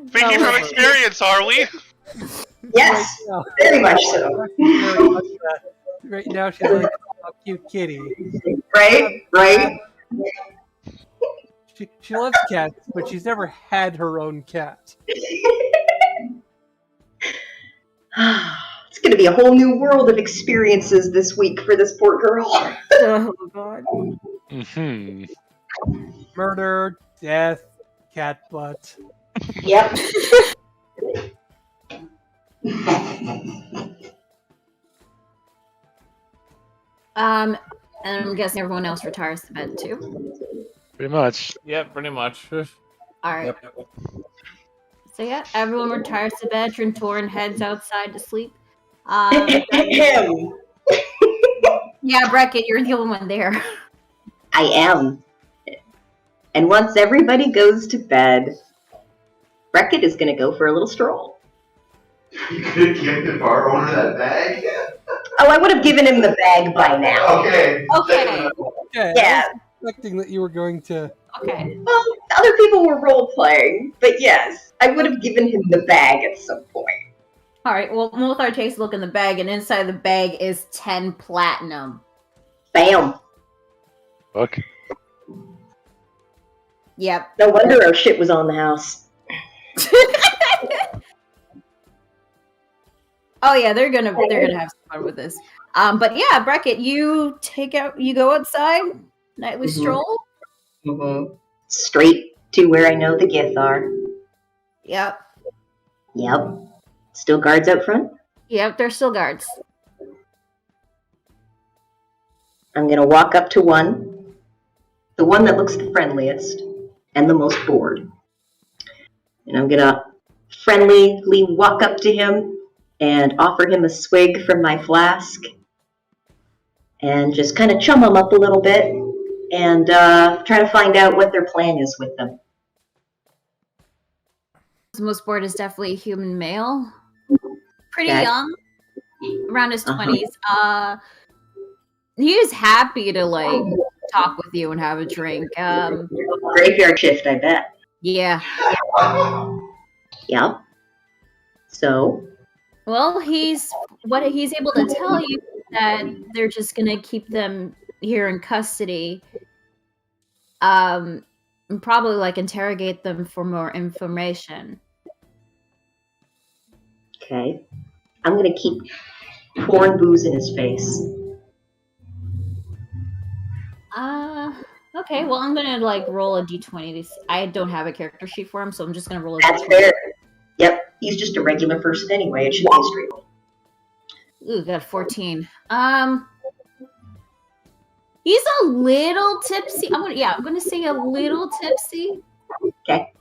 Speaking from experience, are we? Yes, very much so. Right now she's like, oh, cute kitty. Right? She loves cats, but she's never had her own cat. It's gonna be a whole new world of experiences this week for this poor girl. Oh, God. Mm-hmm. Murder, death, cat butt. Yep. And I'm guessing everyone else retires to bed too. Pretty much. Yeah, pretty much. Alright. So yeah, everyone retires to bed. Trintorin heads outside to sleep. Yeah, Brackett, you're the only one there. I am. And once everybody goes to bed, Brackett is gonna go for a little stroll. You could have given the bar owner that bag? Oh, I would have given him the bag by now. Okay. Okay. Yeah. I was expecting that you were going to. Okay. Well, other people were role playing, but yes, I would have given him the bag at some point. Alright, well, Mothar takes a look in the bag, and inside the bag is 10 platinum. Bam. Fuck. Yep. No wonder our shit was on the house. Oh yeah, they're gonna have some fun with this. But yeah, Brackett, you go outside, nightly stroll. Mm-hmm. Straight to where I know the Gith are. Yep. Yep. Still guards out front? Yep, they're still guards. I'm gonna walk up to one. The one that looks the friendliest and the most bored. And I'm gonna friendlyly walk up to him and offer him a swig from my flask. And just kind of chum him up a little bit and try to find out what their plan is with them. The most bored is definitely a human male. Pretty Okay. young, around his 20s. He is happy to talk with you and have a drink. Graveyard shift, I bet. Yeah. Yep. So? Well, he's able to tell you that they're just gonna keep them here in custody. And probably interrogate them for more information. Okay. I'm gonna keep pouring booze in his face. Okay, well, I'm gonna roll a d20. I don't have a character sheet for him, so I'm just gonna roll a That's d20. fair. Yep, he's just a regular person anyway. It should be a straight roll. Ooh, got a 14. He's a little tipsy. I'm gonna say a little tipsy. Okay.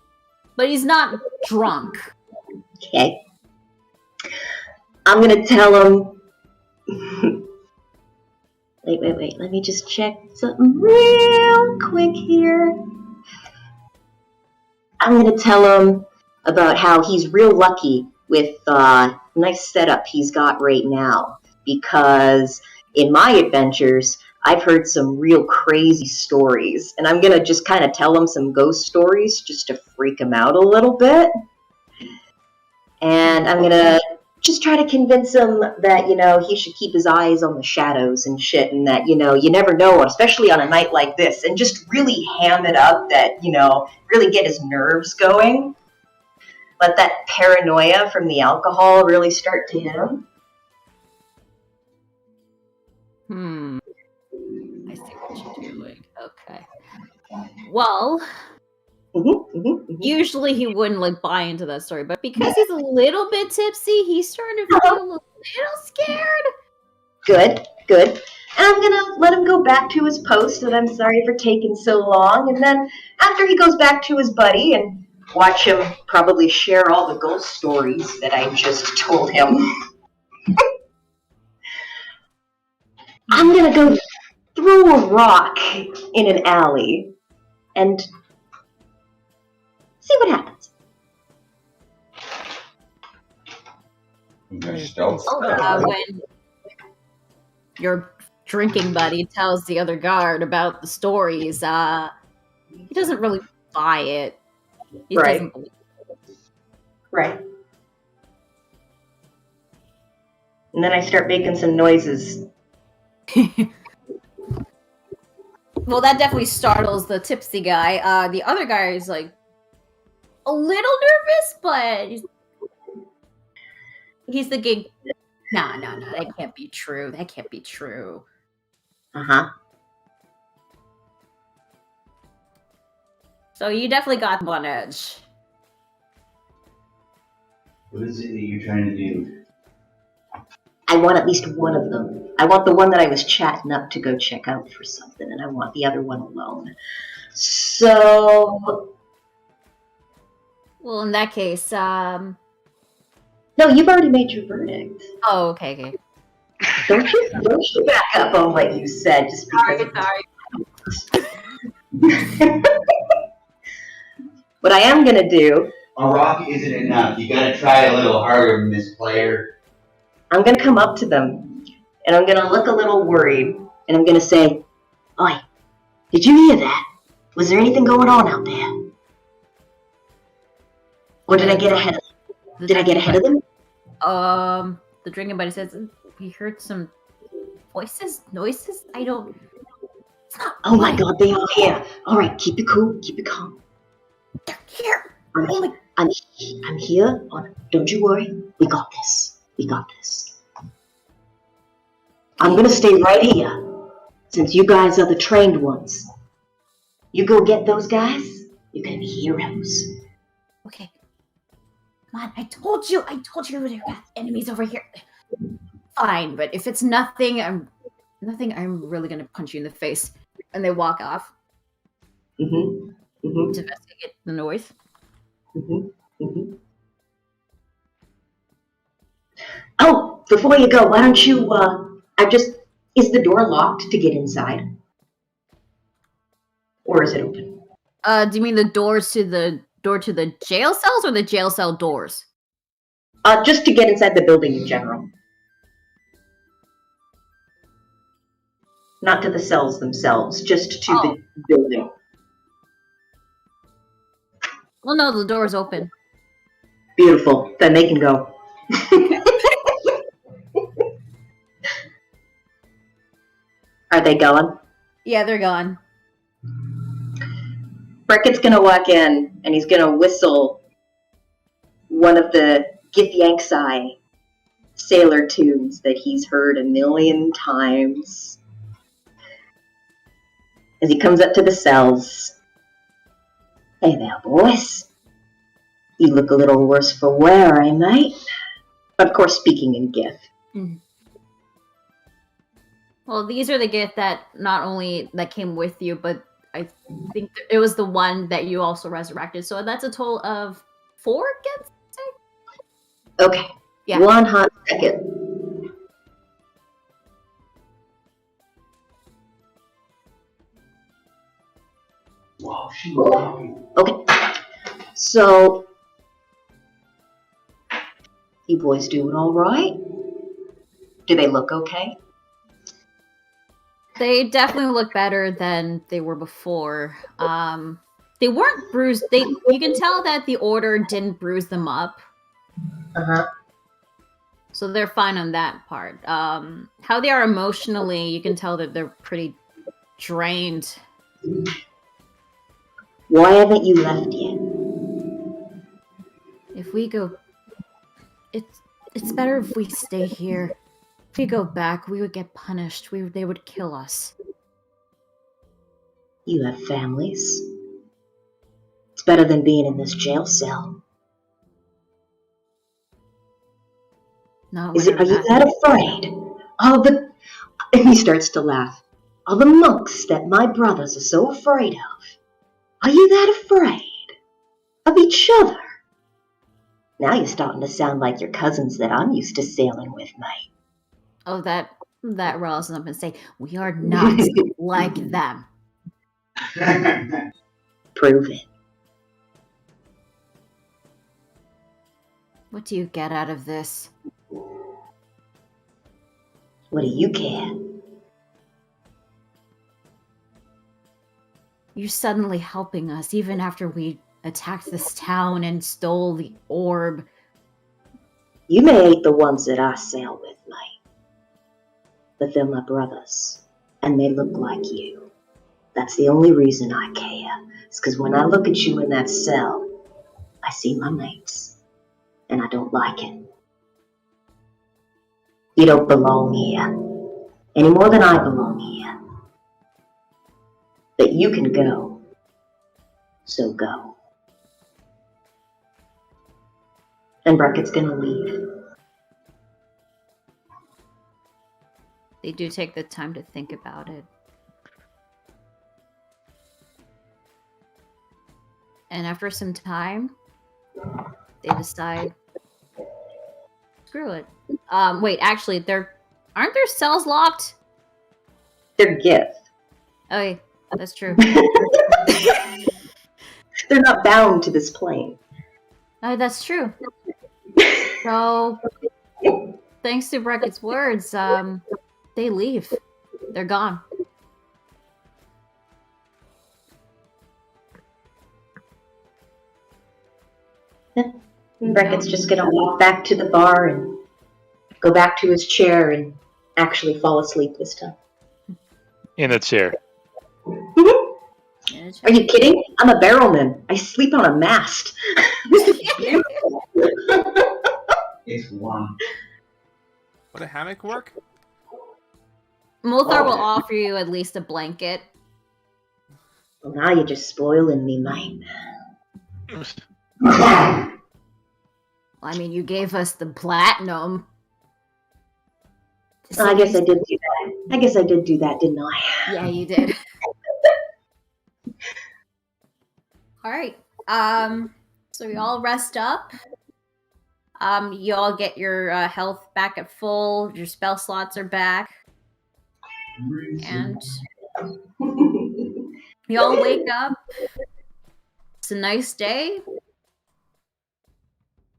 but he's not drunk. Okay. I'm gonna tell him. Wait. Let me just check something real quick here. I'm gonna tell him about how he's real lucky with nice setup he's got right now. Because in my adventures, I've heard some real crazy stories. And I'm gonna just kind of tell him some ghost stories just to freak him out a little bit. And I'm gonna just try to convince him that, he should keep his eyes on the shadows and shit, and that, you never know, especially on a night like this, and just really ham it up that, really get his nerves going. Let that paranoia from the alcohol really start to hit him. I see what you're doing. Okay. Well, usually he wouldn't buy into that story, but because he's a little bit tipsy, he's starting to feel a little scared. Good. And I'm gonna let him go back to his post, and I'm sorry for taking so long. And then after he goes back to his buddy and watch him probably share all the ghost stories that I just told him, I'm gonna go throw a rock in an alley and see what happens. When your drinking buddy tells the other guard about the stories, he doesn't really buy it. He doesn't believe it. Right. And then I start making some noises. Well, that definitely startles the tipsy guy. The other guy is a little nervous, but he's thinking, no, that can't be true. That can't be true. Uh-huh. So you definitely got them on edge. What is it that you're trying to do? I want at least one of them. I want the one that I was chatting up to go check out for something, and I want the other one alone. So... Well, in that case, No, you've already made your verdict. Oh, okay. Don't you back up on what you said just because... Sorry. What I am gonna do... A rock isn't enough. You gotta try a little harder, Miss Player. I'm gonna come up to them, and I'm gonna look a little worried, and I'm gonna say, "Oi, did you hear that? Was there anything going on out there? Or did I get ahead of them? Did I get ahead of them?" The drinking buddy says, we heard some noises? I don't... Oh my god, they are here. Alright, keep it cool, keep it calm. They're here! I'm here. Don't you worry. We got this. I'm gonna stay right here, since you guys are the trained ones. You go get those guys, you're gonna be heroes. Okay. Come on, I told you there got enemies over here. Fine, but if it's nothing, I'm really gonna punch you in the face. And they walk off. To investigate the noise. Oh, before you go, why don't you, is the door locked to get inside? Or is it open? Do you mean the door to the jail cells or the jail cell doors? Just to get inside the building in general. Not to the cells themselves, just to the building. Well, no, the door's open. Beautiful. Then they can go. Are they going? Yeah, they're gone. Brickett's gonna walk in, and he's gonna whistle one of the Githyanksai sailor tunes that he's heard a million times. As he comes up to the cells. Hey there, boys. You look a little worse for wear, eh, mate? Of course, speaking in Gith. Well, these are the Gith that not only that came with you, but I think it was the one that you also resurrected. So that's a total of 4 kids. Okay. Yeah. 1 hot second. Wow, she Okay. So, you boys doing all right? Do they look okay? They definitely look better than they were before. They weren't bruised. You can tell that the order didn't bruise them up. Uh-huh. So they're fine on that part. How they are emotionally, you can tell that they're pretty drained. Why haven't you left yet? If we go, it's better if we stay here. If we go back, we would get punished. They would kill us. You have families. It's better than being in this jail cell. Not Are you that afraid? And he starts to laugh. All the monks that my brothers are so afraid of. Are you that afraid of each other? Now you're starting to sound like your cousins that I'm used to sailing with, mate. Oh, that riles up and say, we are not like them. Prove it. What do you get out of this? What do you care? You're suddenly helping us, even after we attacked this town and stole the orb. You may hate the ones that I sail with, mate. But they're my brothers, and they look like you. That's the only reason I care. It's because when I look at you in that cell, I see my mates, and I don't like it. You don't belong here, any more than I belong here. But you can go, so go. And Brackett's gonna leave. They do take the time to think about it. And after some time, they decide, screw it. Wait, actually, aren't their cells locked? They're gifts. Oh, yeah, that's true. They're not bound to this plane. Oh, that's true. So, thanks to Brackett's words, they leave. They're gone. Brackett's just gonna walk back to the bar and go back to his chair and actually fall asleep this time. In a chair. Are you kidding? I'm a barrelman. I sleep on a mast. It's one. Would a hammock work? Molthar will offer you at least a blanket. Well, now you're just spoiling me, mate. I mean, you gave us the platinum. Well, I guess I did do that. I guess I did do that, didn't I? Yeah, you did. All right. So you all rest up. You all get your health back at full. Your spell slots are back. And you all wake up. It's a nice day.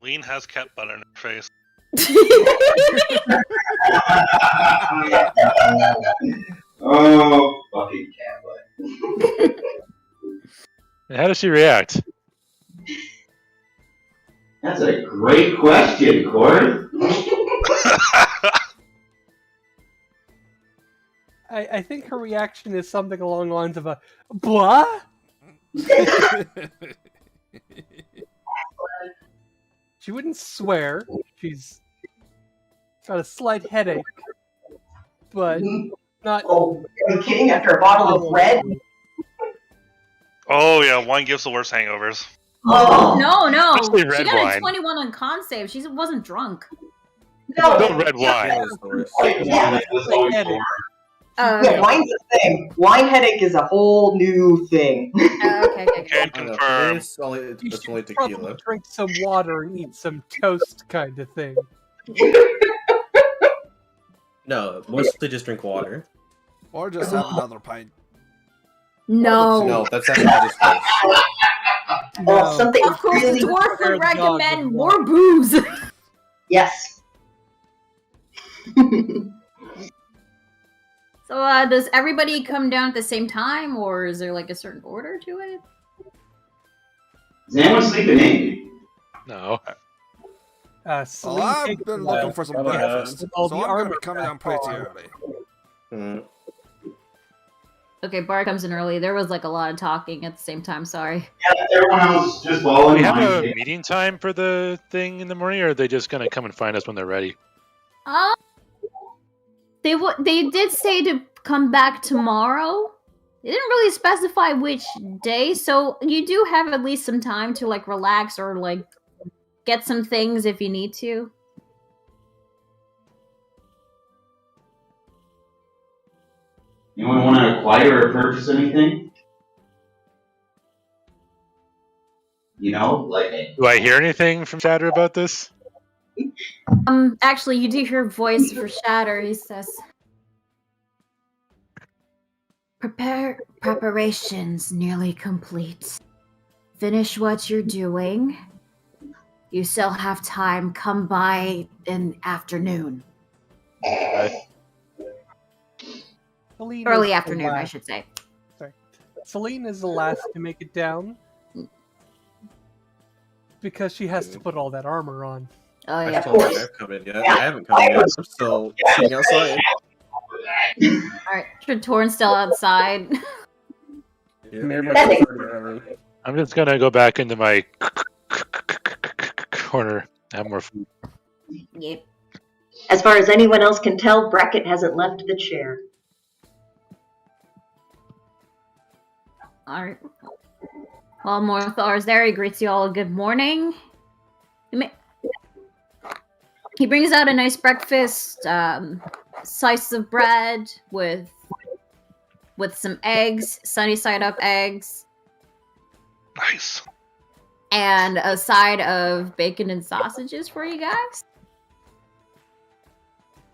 Lean has cat butter in her face. Oh, fucking cat butt. And how does she react? That's a great question, Corey. I think her reaction is something along the lines of a blah. She wouldn't swear. She's got a slight headache, but not. Oh, are you kidding? After a bottle of red? Oh yeah, wine gives the worst hangovers. Oh No. Especially She red got wine. a 21 on con save. She wasn't drunk. no! No red wine. Yeah, that's always Headache. Yeah, wine's a thing. Wine headache is a whole new thing. Okay. Can confirm. It's only You tequila. should probably drink some water and eat some toast, kind of thing. No, mostly just drink water. Or just have another pint. No. No, that's actually just worse. Oh, something Of course, really the dwarf Fair would dog recommend would more booze. Yes. So, does everybody come down at the same time, or is there like a certain order to it? Is anyone sleeping in? No. Well, Celine I've takes been the- looking for some breakfast, with all so the I'm gonna armor be coming down pretty back early. Okay, Bart comes in early. There was like a lot of talking at the same time. Sorry. Yeah, everyone else just Do following we have mine. a meeting time for the thing in the morning, or are they just gonna come and find us when they're ready? They did say to come back tomorrow. They didn't really specify which day, so you do have at least some time to like relax or like get some things if you need to. Anyone want to acquire or purchase anything? You know, like Do I hear anything from Statera about this? Actually, you do hear a voice for Shatter. He says, Preparations nearly complete. Finish what you're doing. You still have time. Come by in afternoon. Celine Early is the afternoon, I last- should say. Sorry. Celine is the last to make it down. Because she has to put all that armor on. Oh, I yeah. still haven't come in yet. I haven't come in yet. I'm still sitting outside. Alright, Torn's still outside. I'm just gonna go back into my corner. Have more food. Yep. As far as anyone else can tell, Brackett hasn't left the chair. Alright. Well, Morthar's there. He greets you all good morning. He brings out a nice breakfast, slice of bread with some eggs, sunny side up eggs. Nice. And a side of bacon and sausages for you guys.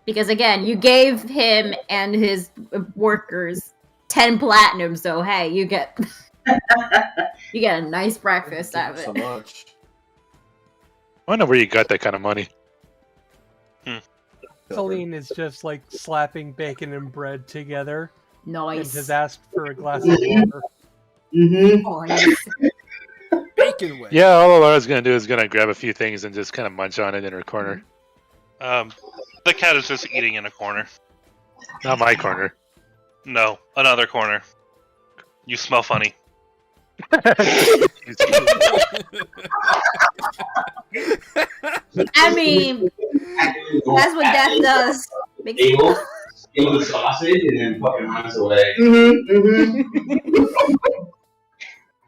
Because again, you gave him and his workers 10 platinum, so hey, you get you get a nice breakfast out of it. So much. I wonder where you got that kind of money. Celine is just like slapping bacon and bread together. Nice. And has asked for a glass of water. Bacon way. Yeah, all Laura's gonna do is gonna grab a few things and just kind of munch on it in her corner. The cat is just eating in a corner. Not my corner. No, another corner. You smell funny. I mean, that's what death does. Makes Able, steal the sausage and then fucking runs away.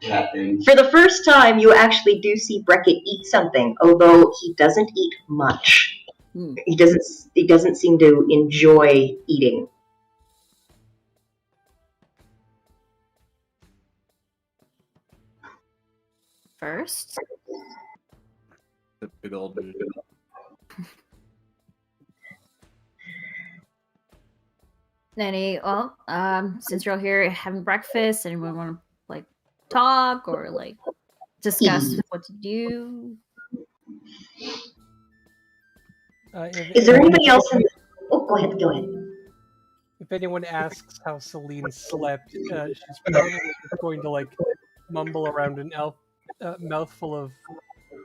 That thing. For the first time, you actually do see Brackett eat something, although he doesn't eat much. He doesn't seem to enjoy eating. First. The big old dude. Since you're all here having breakfast, anyone want to like talk or like discuss what to do? Is there anybody else in? Oh, go ahead. Go ahead. If anyone asks how Celine slept, she's probably just going to like mumble around an mouthful of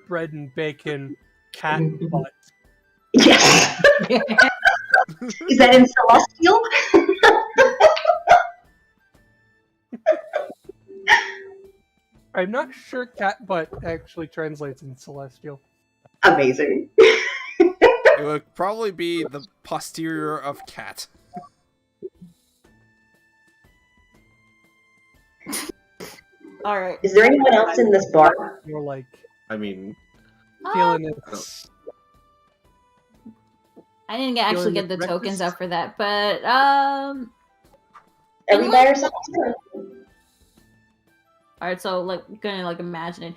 bread and bacon, cat butt. Yes. Is that in Celestial? I'm not sure cat butt actually translates in Celestial. Amazing. It would probably be the posterior of cat. All right. Is there anyone else in this bar? You're like, I mean, feeling it. I didn't actually get the tokens out for that, but Everybody herself. Alright, so like gonna like imagine it.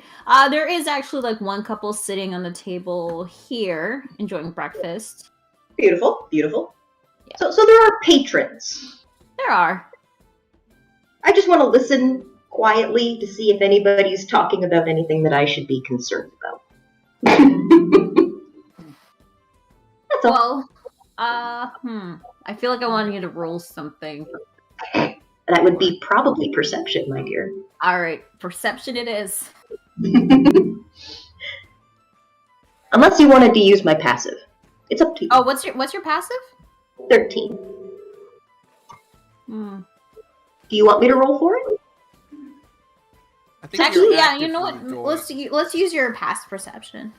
There is actually like one couple sitting on the table here, enjoying breakfast. Beautiful, beautiful. Yeah. So there are patrons. There are. I just want to listen quietly to see if anybody's talking about anything that I should be concerned about. That's all. Well, I feel like I want you to roll something. That would be probably perception, my dear. Alright, perception it is. Unless you wanted to use my passive. It's up to you. Oh, what's your passive? 13. Hmm. Do you want me to roll for it? Actually, yeah, you know what? Let's use your past perception.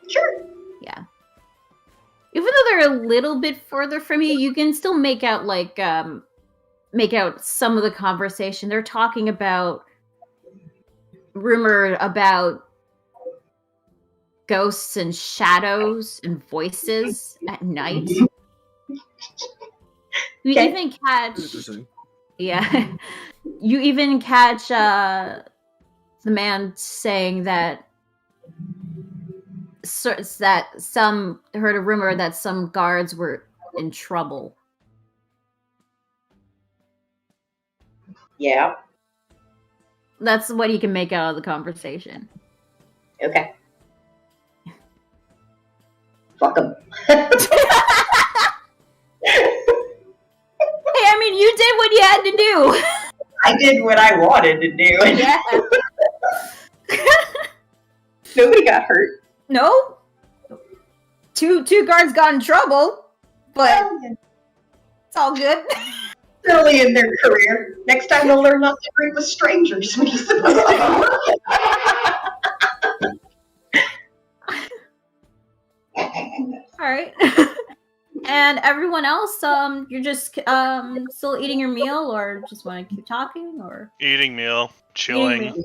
Sure. Yeah. Even though they're a little bit further from you, you can still make out some of the conversation. They're talking about rumor about ghosts and shadows and voices at night. You even catch you even catch the man saying that some heard a rumor that some guards were in trouble. Yeah. That's what you can make out of the conversation. Okay. Fuck them. Hey, I mean, you did what you had to do. I did what I wanted to do. Yeah. Nobody got hurt. No. Two guards got in trouble, but it's all good. Early in their career. Next time they'll learn not to drink with strangers. What are you supposed to do? Alright. And everyone else, you're just still eating your meal, or just want to keep talking, or Eating meal, chilling.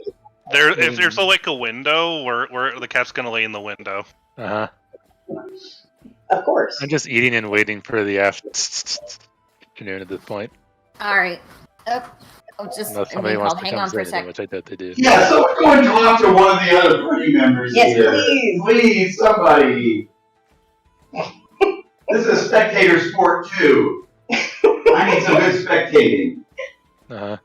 There's like a window where the cat's gonna lay in the window. Uh-huh. Of course. I'm just eating and waiting for the afternoon at this point. Alright. Unless somebody wants to hang come on for a say sec. anything, which I doubt they do. Yeah, someone go and talk to one of the other party members Yes, here. please. Please, somebody. This is a spectator sport, too. I need some good spectating. Uh-huh.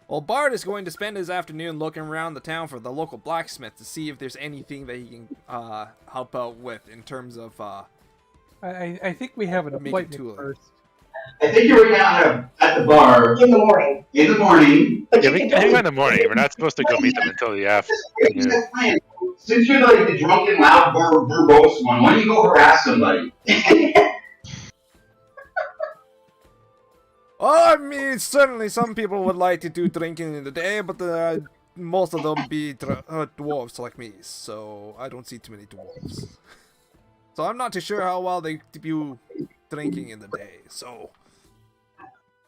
Well, Bard is going to spend his afternoon looking around the town for the local blacksmith to see if there's anything that he can help out with in terms of I think we have an Make it appointment tooling. first. I think you're right now at the bar In the morning. in the morning. But Yeah, you we can can hang go. out in the morning. We're not supposed to go meet them until the afternoon. Since you're like the drunken, loud, verbose one, why don't you go harass somebody? Oh, I mean, certainly some people would like to do drinking in the day, but most of them be dwarves like me, so I don't see too many dwarves. So I'm not too sure how well they do drinking in the day, so...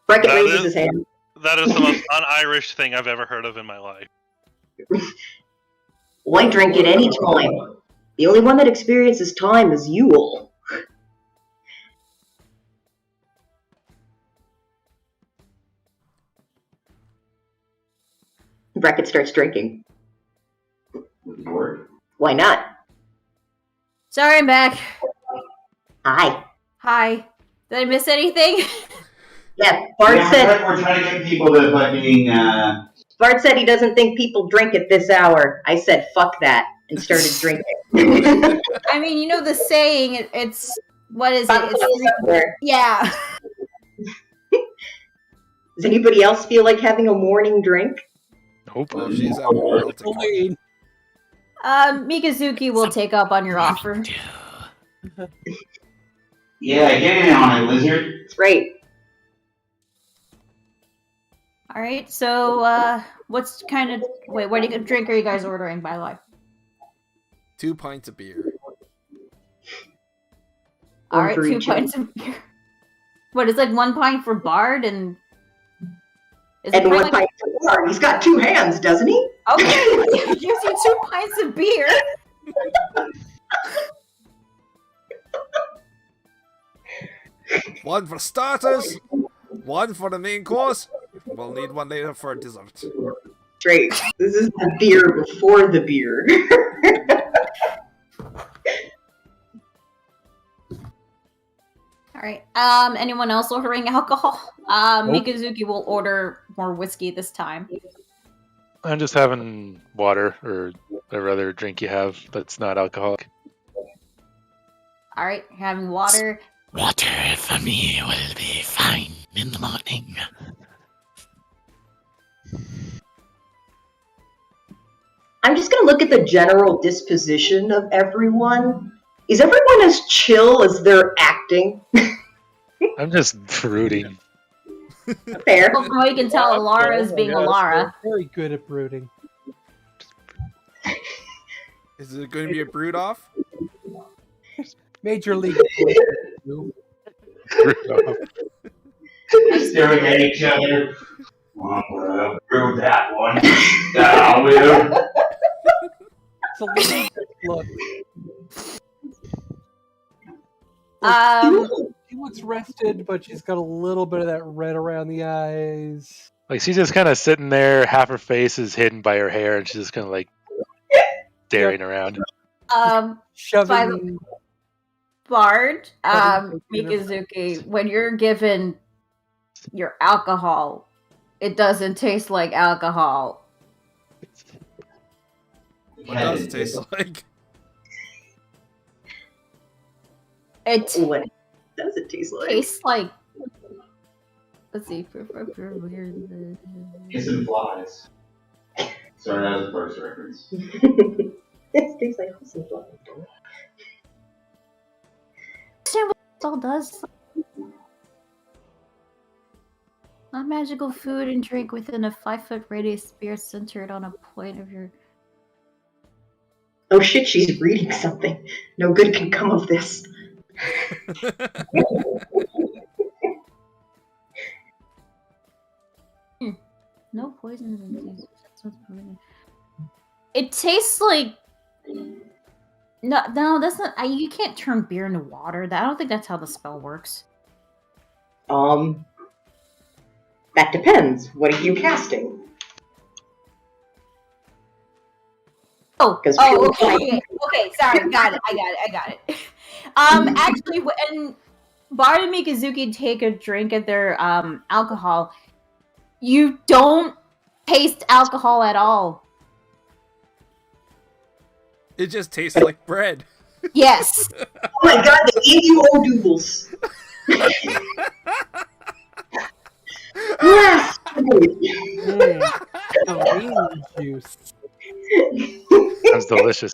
Bracket That raises is- his hand. That is the most un-Irish thing I've ever heard of in my life. Well, I drink at any time. The only one that experiences time is Yule. Bracket starts drinking. Why not? Sorry, I'm back. Hi. Hi. Did I miss anything? Yeah, Bart said We're trying to get people to fucking, Bart said he doesn't think people drink at this hour. I said fuck that and started drinking. I mean, you know the saying, it's... What is it? It's yeah. Does anybody else feel like having a morning drink? Nope. Well, she's out. I'll take it. Mikazuki will take up on your offer. yeah, get in on it, lizard. It's right. Alright, so, what's kind of... Wait, what drink are you guys ordering, by the way? 2 pints of beer. Alright, for 2 each pints of beer. What, it's like 1 pint for Bard and... Is And it one like... pint for Bart. He's got 2 hands, doesn't he? Okay, gives you 2 pints of beer. One for starters, one for the main course. We'll need one later for dessert. Great. This is the beer before the beer. All right. Anyone else ordering alcohol? Mikazuki will order more whiskey this time. I'm just having water or whatever other drink you have that's not alcoholic. All right, having water. Water for me will be fine in the morning. I'm just gonna look at the general disposition of everyone. Is everyone as chill as they're acting? I'm just brooding. Fair. Well, from what you can tell, Alara is being Alara. Very good at brooding. Is it going to be a brood off? Major league. Staring at each other. Well, prove that one. I will. It's a little look. She looks rested, but she's got a little bit of that red around the eyes. Like she's just kind of sitting there, half her face is hidden by her hair, and she's just kind of like staring around. Shoving. Bard, Mikazuki, when you're given your alcohol, it doesn't taste like alcohol. What does it taste like? What does it taste like? Tastes like. Let's see. Kissing flies. Sorry, that was a first reference. It tastes like kissing flies. Understand what this all does? Not magical food and drink within a 5-foot radius spear centered on a point of your. Oh shit, she's reading something. No good can come of this. No poison. It tastes like. No, that's not. You can't turn beer into water. I don't think that's how the spell works. That depends. What are you casting? Okay. Sorry, got it. I got it. Actually, when Bard and Mikazuki take a drink at their alcohol, you don't taste alcohol at all. It just tastes like bread. Yes. Oh my god, they gave you O'Doodles. Yes. Orange juice. Sounds delicious.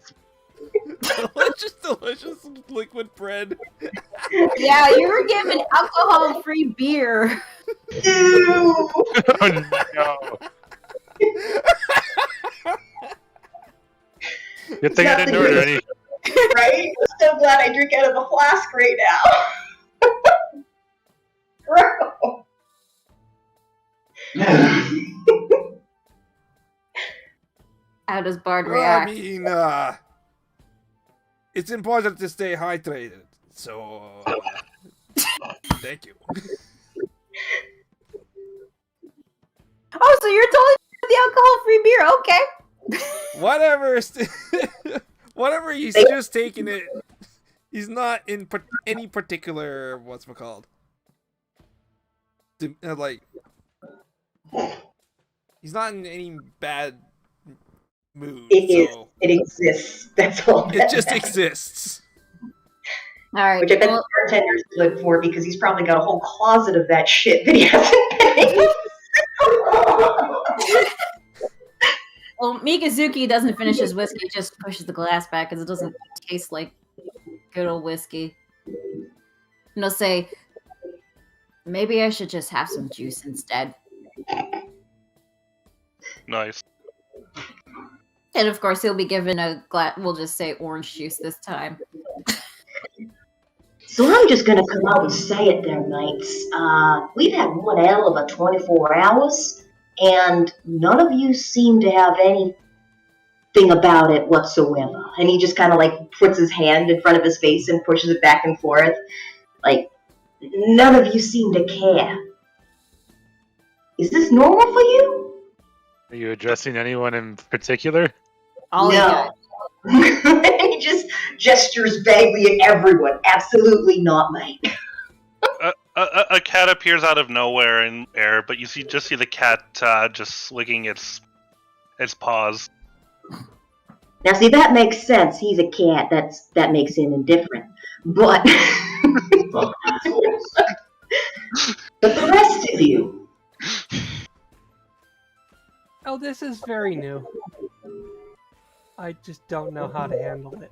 delicious liquid bread. Yeah, you were given alcohol-free beer. Ew. Oh no. Good thing I didn't order any. Right? I'm so glad I drink out of a flask right now. Gross. How does Bard I react? mean, it's important to stay hydrated, so thank you. Oh, so you're totally the alcohol-free beer? Okay. Whatever. Whatever. He's just taking it. He's not in any particular what's-it-called. Like, he's not in any bad mood. It exists. That's all. It just exists. All right. Which I bet the bartender's good for because he's probably got a whole closet of that shit that he hasn't paid. Well, Mikazuki doesn't finish his whiskey, just pushes the glass back because it doesn't taste like good old whiskey. And he'll say, maybe I should just have some juice instead. Nice. And of course, he'll be given a glass, we'll just say orange juice this time. So I'm just gonna come out and say it there, mates. We've had one hell of a 24 hours, and none of you seem to have anything about it whatsoever. And he just kind of like puts his hand in front of his face and pushes it back and forth. Like, None of you seem to care. Is this normal for you? Are you addressing anyone in particular? All No. He just gestures vaguely at everyone. Absolutely not, mate. A cat appears out of nowhere in air, but you just see the cat just licking its paws. Now, see, that makes sense. He's a cat. That makes him indifferent. But but the rest of you, Oh, this is very new. I just don't know how to handle it.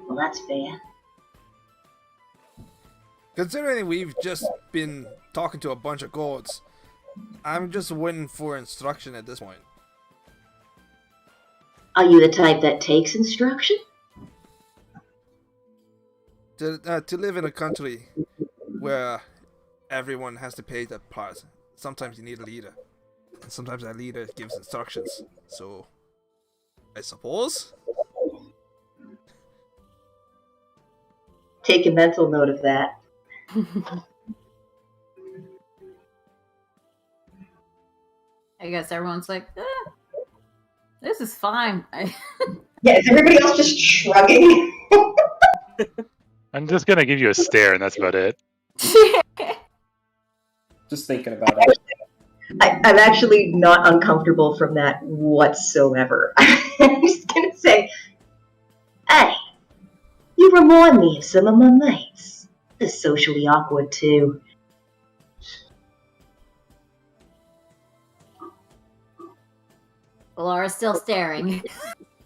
well, that's fair. Considering we've just been talking to a bunch of gods, I'm just waiting for instruction at this point. Are you the type that takes instruction? To live in a country where everyone has to pay their part, sometimes you need a leader. And sometimes that leader gives instructions. So, I suppose? Take a mental note of that. I guess everyone's like, this is fine. Yeah, is everybody else just shrugging? I'm just gonna give you a stare, and that's about it. Just thinking about it. I'm actually not uncomfortable from that whatsoever. I'm just gonna say, hey, you remind me of some of my mates. They're socially awkward too. Laura's still staring.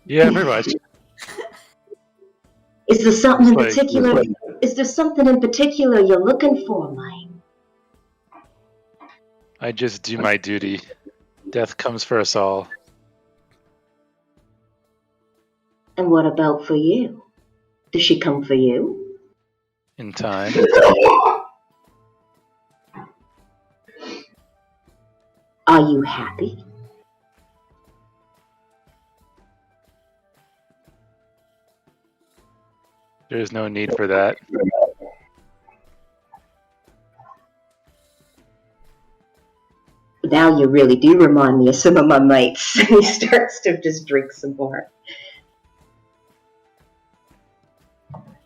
Yeah, pretty much. Is there something in It's like- particular? Is there something in particular you're looking for, mate? I just do my duty. Death comes for us all. And what about for you? Does she come for you? In time. Are you happy? There's no need for that. Now you really do remind me of some of my mates. He starts to just drink some more.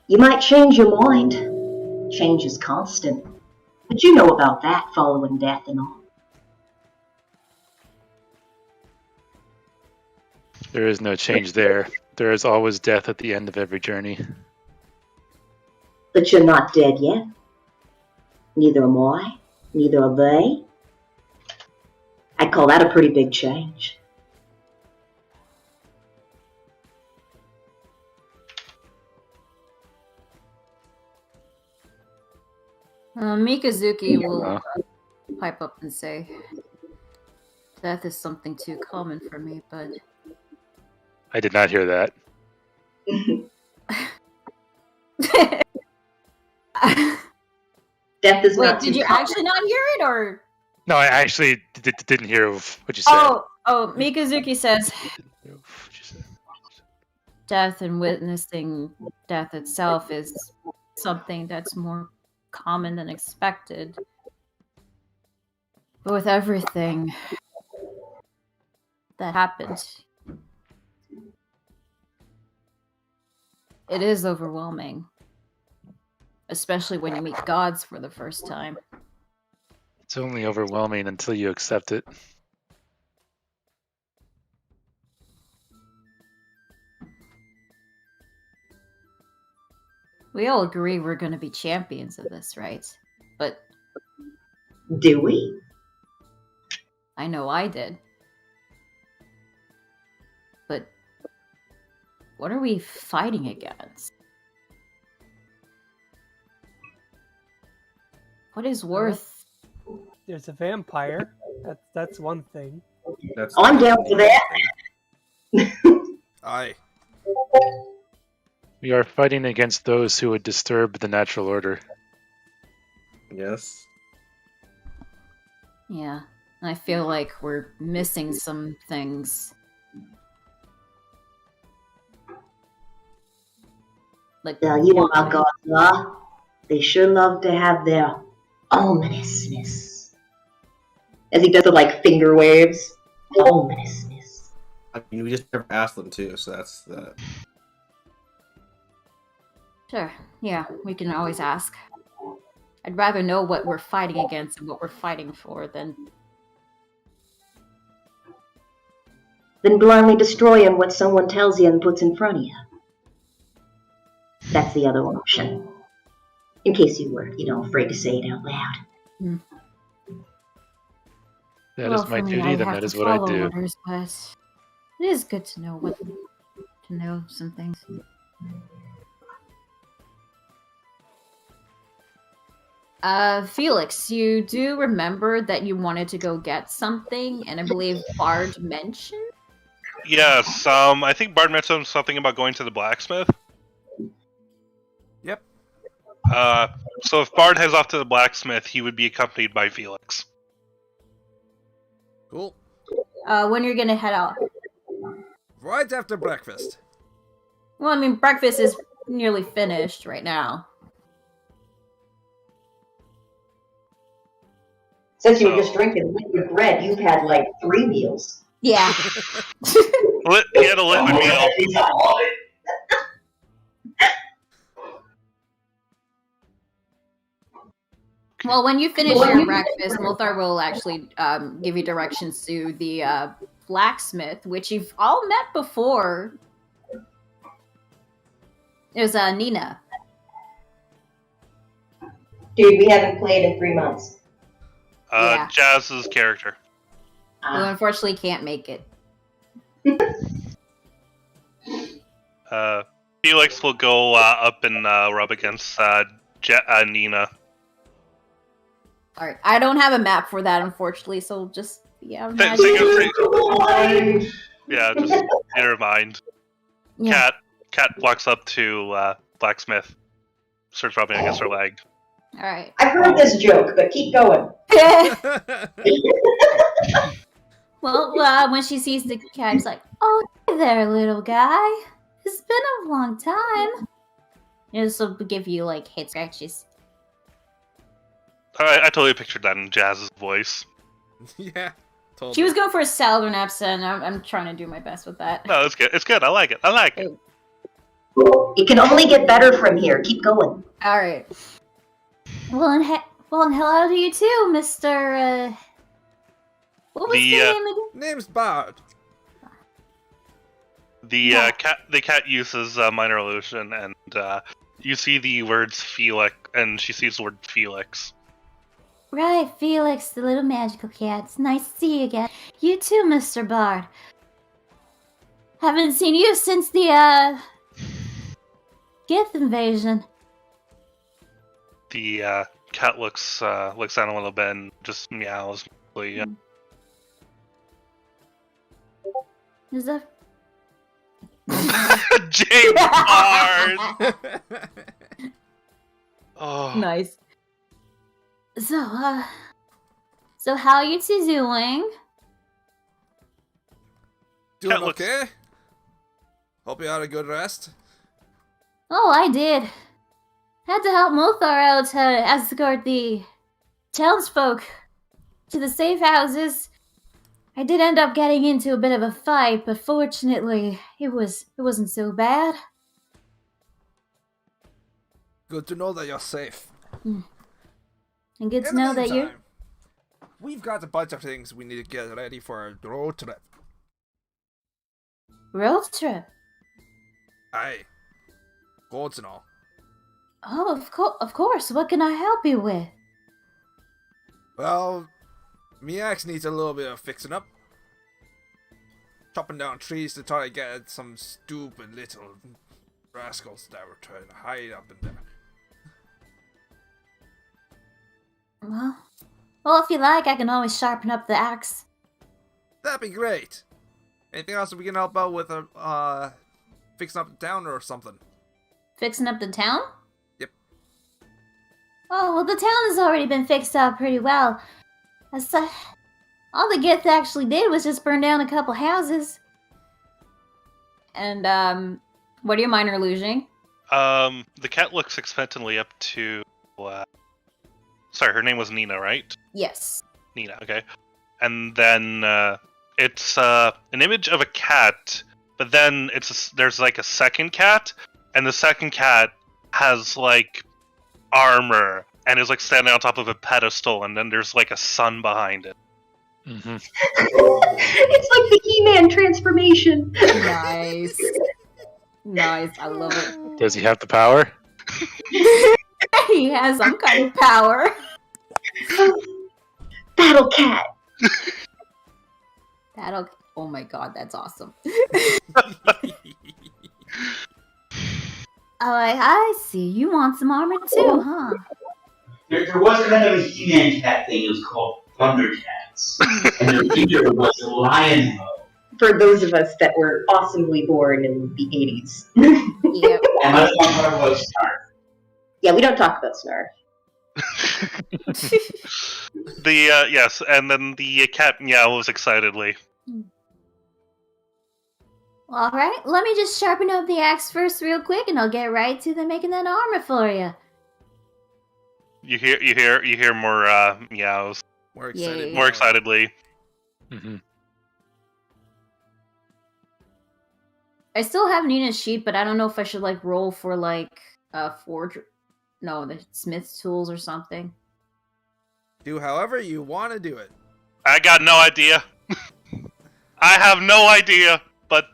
You might change your mind. Change is constant. But you know about that, following death and all. There is no change there. There is always death at the end of every journey. But you're not dead yet. Neither am I. Neither are they. I call that a pretty big change. Mikazuki will pipe up and say, death is something too common for me, but... I did not hear that. Death is Wait, not did too you common. actually not hear it, or...? No, I actually didn't hear what you said. Oh, Mikazuki says, death and witnessing death itself is something that's more common than expected. But with everything that happened, it is overwhelming. Especially when you meet gods for the first time. It's only overwhelming until you accept it. We all agree we're going to be champions of this, right? But... Do we? I know I did. But... what are we fighting against? What is worth... There's a vampire. That's one thing. I'm down for that. Aye. We are fighting against those who would disturb the natural order. Yes. Yeah, I feel like we're missing some things. Like, You know how gods are. They sure love to have their ominousness. As he does the, like, finger waves. Ominousness. I mean, we just never asked them to, so that's that. Sure. Yeah, we can always ask. I'd rather know what we're fighting against and what we're fighting for than... Then blindly destroying what someone tells you and puts in front of you. That's the other option. In case you were, afraid to say it out loud. That well, is my for me, duty, I'd then have that to is what I follow do. Orders, but it is good to know some things. Felix, you do remember that you wanted to go get something, and I believe Bard mentioned? Yes, I think Bard mentioned something about going to the blacksmith. Yep. So if Bard heads off to the blacksmith, he would be accompanied by Felix. Cool. When you're gonna head out? Right after breakfast. Well, I mean, breakfast is nearly finished right now. Since you were just drinking liquid bread, you've had like 3 meals. Yeah. He had a liquid meal. Well, when you finish your breakfast, Lothar will actually give you directions to the blacksmith, which you've all met before. It was Nina. Dude, we haven't played in 3 months. Yeah. Jazz's character. Who unfortunately can't make it. Felix will go up and rub against Nina. Alright, I don't have a map for that, unfortunately, so just, yeah. Yeah, just never mind. Yeah. Cat walks up to blacksmith, starts rubbing against her leg. Alright. I've heard this joke, but keep going. Well, when she sees the cat, she's like, "Oh, hey there, little guy. It's been a long time." And this will give you, like, head scratches. I totally pictured that in Jazz's voice. Yeah, totally. She was going for a southern accent. I'm trying to do my best with that. No, it's good. It's good. I like it. It can only get better from here. Keep going. Alright. Well, and hello to you too, Mr. What was your name again? Name's Bard. The cat uses minor illusion, and you see the words Felix, and she sees the word Felix. Right, Felix, the little magical cat. It's nice to see you again. You too, Mr. Bard. Haven't seen you since the, Gith invasion. The cat looks down a little bit and just meows. Yeah. Is that... James Bard! Oh. Nice. So how are you two doing? Doing okay? Hope you had a good rest. Oh, I did. Had to help Mothar out to escort the townsfolk to the safe houses. I did end up getting into a bit of a fight, but fortunately, it wasn't so bad. Good to know that you're safe. And good to In the know that you're... meantime, we've got a bunch of things we need to get ready for our road trip. Road trip? Aye. Goats and all. Oh, of course. What can I help you with? Well, me axe needs a little bit of fixing up. Chopping down trees to try to get at some stupid little rascals that were trying to hide up in there. Well, if you like, I can always sharpen up the axe. That'd be great. Anything else we can help out with, fixing up the town or something? Fixing up the town? Yep. Oh, well, the town has already been fixed up pretty well. All the Gith actually did was just burn down a couple houses. And, what are your minor illusioning? The cat looks expectantly up to sorry, her name was Nina, right? Yes. Nina, okay. And then it's an image of a cat, but then there's like a second cat, and the second cat has like armor and is like standing on top of a pedestal, and then there's like a sun behind it. Mm-hmm. It's like the He-Man transformation. Nice. Nice. I love it. Does he have the power? He has some kind of power. Battle Cat. Oh my god, that's awesome. Oh, I see. You want some armor too, huh? There was kind of a He-Man cat thing. It was called Thundercats, and their leader was Lion Mode. For those of us that were awesomely born in the 80s. Yep. And let's not talk about Snarf. Yeah, we don't talk about Snarf. Yes, and then the cat meows excitedly. All right, let me just sharpen up the axe first real quick, and I'll get right to making that armor for you. You hear more meows. More excited. More excitedly. Mm-hmm. I still have Nina's sheet, but I don't know if I should like roll for like the smith's tools or something. Do however you want to do it. I got no idea. I have no idea, but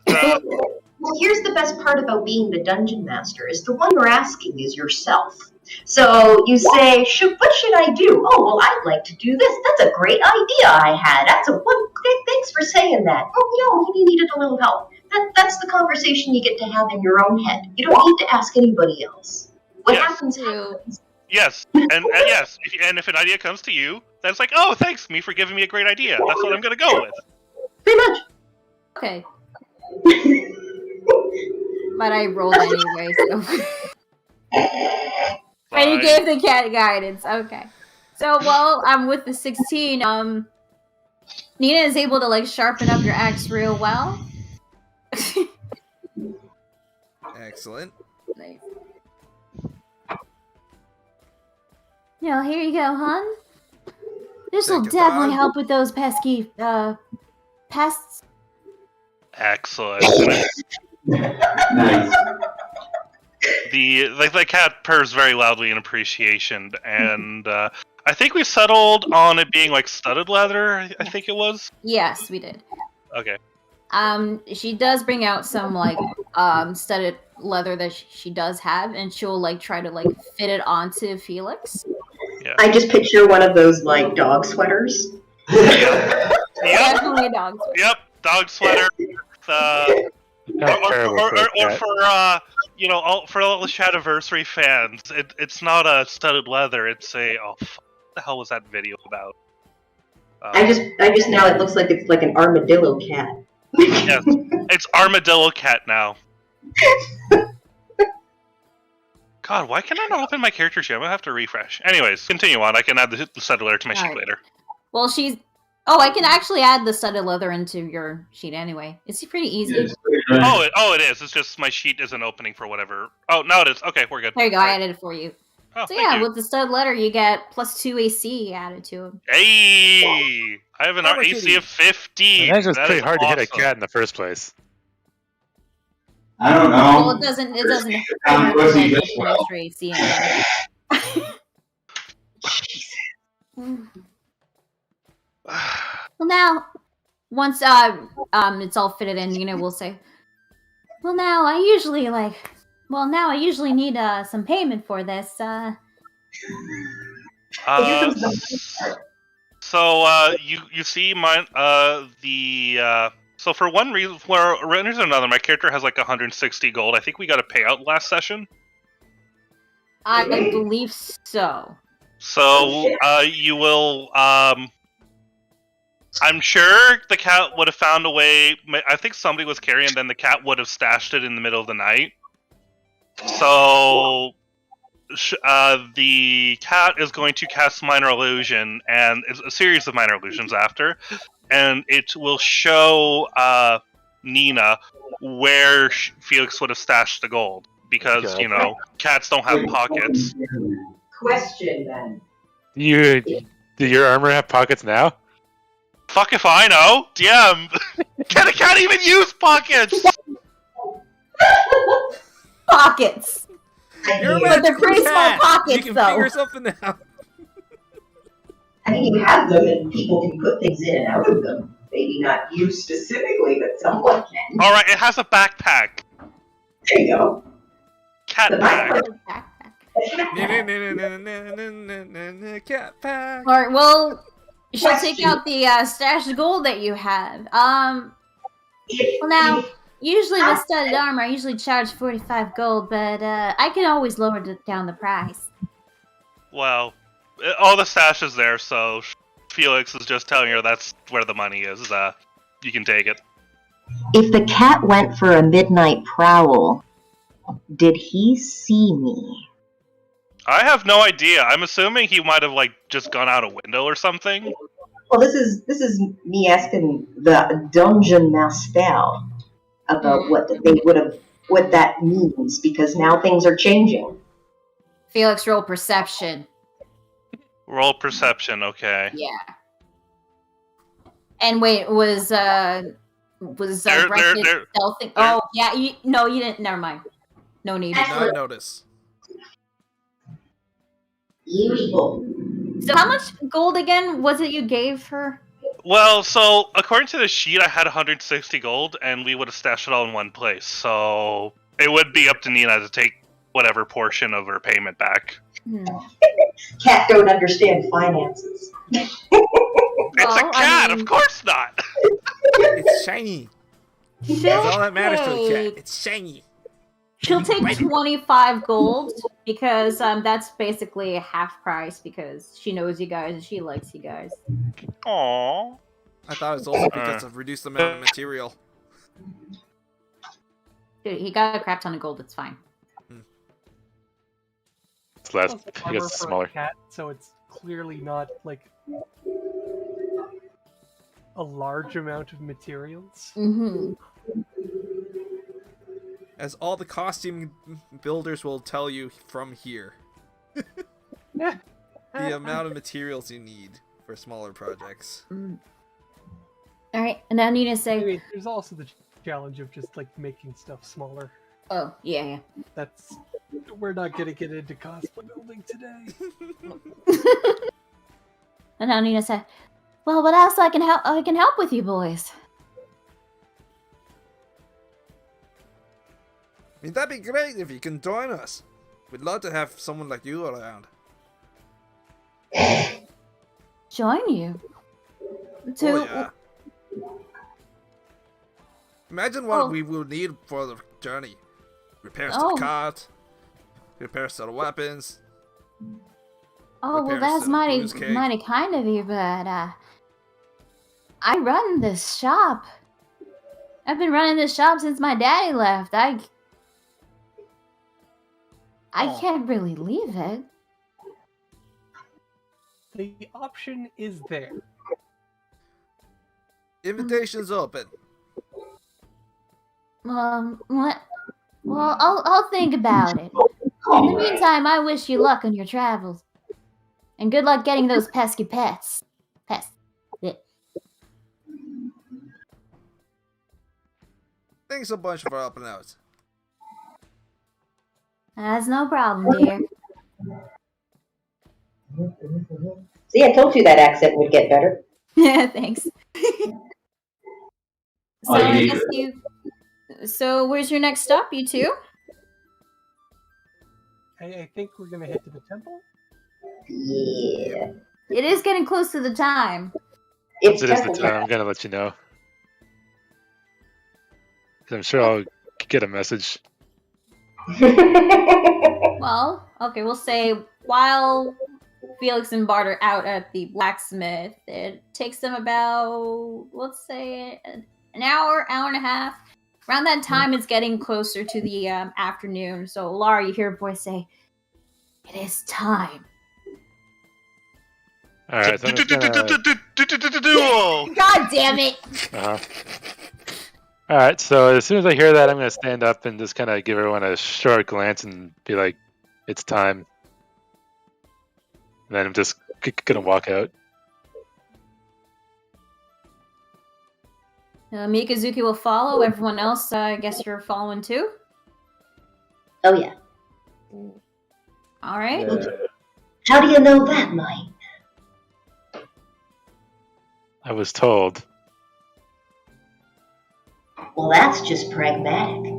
Well, here's the best part about being the dungeon master, is the one you're asking is yourself. So you say, what should I do? Oh, well, I'd like to do this. That's a great idea I had. Thanks for saying that. Oh, no, maybe you needed a little help. That's the conversation you get to have in your own head. You don't need to ask anybody else. What happens happens. yes, and yes, if an idea comes to you, then it's like, oh, thanks me for giving me a great idea. That's what I'm gonna go with. Pretty much. Okay. But I rolled anyway, so. And you gave the cat guidance. Okay. So while I'm with the 16, Nina is able to like sharpen up your axe real well. Excellent. Nice. Yeah, here you go, hon. This will Thank you, definitely Dad. help with those pesky pests. Excellent. Nice. The cat purrs very loudly in appreciation, and I think we settled on it being like studded leather. I think it was. Yes, we did. Okay. She does bring out some like studded leather that she does have, and she'll like try to like fit it onto Felix. Yeah. I just picture one of those like dog sweaters. Yep. Definitely a dog sweater. Yep. Dog sweater. Or for for all the Shadiversary fans, it's not a studded leather. It's what the hell was that video about? I just now it looks like it's like an armadillo cat. Yes, it's Armadillo Cat now. God, why can I not open my character sheet? I'm gonna have to refresh. Anyways, continue on. I can add the studded leather to my sheet later. Well, I can actually add the studded leather into your sheet anyway. It's pretty easy. It is. It's just my sheet isn't opening for whatever. Oh, now it is. Okay, we're good. There you go. I added it for you. Oh, So thank yeah, you. with the studded letter, you get +2 AC added to him. Hey! I have an Armor AC Kitty. of 50. Imagine it's That pretty is hard to hit a awesome. cat in the first place. I don't Well, know. it doesn't Down have pussy like just an well. extra AC in there. Well, now, once it's all fitted in, Nina will say, now I usually need some payment for this. So you see mine so for one reason or another, my character has like 160 gold. I think we got a payout last session. I believe so. So you will I'm sure the cat would have found a way. I think somebody was carrying, then the cat would have stashed it in the middle of the night. So the cat is going to cast Minor Illusion, and it's a series of Minor Illusions after, and it will show Nina where Felix would have stashed the gold, because, Okay. cats don't have pockets. Question then. Do your armor have pockets now? Fuck if I know. DM. Can't even use pockets. Pockets. You're a But they're magical pretty small cat. pockets, You can though. figure something out. I mean, you have them, and people can put things in and out of them. Maybe not you specifically, but someone can. All right, it has a backpack. There you go. Cat The pack. Cat pack. Alright, well, she'll take out the stash of gold that you have. Well, now, usually with studded armor, I usually charge 45 gold, but I can always lower down the price. Well, all the stash is there, so Felix is just telling her that's where the money is. You can take it. If the cat went for a midnight prowl, did he see me? I have no idea. I'm assuming he might have just gone out a window or something. Well, this is me asking the dungeon master about what that means, because now things are changing. Felix, roll perception. Roll perception, okay. Yeah. And wait, was Bracken stealthing? Oh, yeah, you didn't. Never mind. No need. Did not notice. So how much gold again was it you gave her? Well, so according to the sheet, I had 160 gold, and we would have stashed it all in one place. So it would be up to Nina to take whatever portion of her payment back. Cat don't understand finances. It's a cat, of course not. It's shiny. That's all that matters to the cat. It's shiny. She'll take 25 gold because that's basically half price because she knows you guys and she likes you guys. Aww. I thought it was also because of reduced amount of material. Dude, he got a crap ton of gold. It's fine. It's less. Armor I guess it's for a smaller. cat, so it's clearly not like a large amount of materials. Mm-hmm. As all the costume builders will tell you from here. The amount of materials you need for smaller projects. Alright, and now I need to say... Maybe there's also the challenge of just like making stuff smaller. Oh, yeah. We're not gonna get into cosplay building today. And now Nina said, well, what else I can help with you boys? I mean, that'd be great if you can join us. We'd love to have someone like you around. Join you? Oh, yeah. Imagine what we will need for the journey. Repairs to the cart, repairs to the weapons. Oh, well, that's mighty kind of you, but I run this shop. I've been running this shop since my daddy left. I can't really leave it. The option is there. Invitation's open. What? Well, I'll think about it. In the meantime, I wish you luck on your travels. And good luck getting those pesky pets. Yeah. Thanks a bunch for helping out. That's no problem, dear. See, I told you that accent would get better. Yeah, thanks. So where's your next stop, you two? I think we're gonna head to the temple. Yeah. It is getting close to the time. Once it is the time, I'm gonna let you know. 'Cause I'm sure I'll get a message. Well, okay, we'll say while Felix and Bart are out at the blacksmith, it takes them about, let's say, an hour and a half. Around that time, it's getting closer to the afternoon. So, Laura, you hear a voice say, "It is time." All right. So I'm just gonna... God damn it! All right. So as soon as I hear that, I'm gonna stand up and just kind of give everyone a short glance and be like, "It's time." And then I'm just gonna walk out. Mikazuki will follow. Everyone else, I guess you're following too? Oh, yeah. Alright. Yeah. How do you know that, Mike? I was told. Well, that's just pragmatic.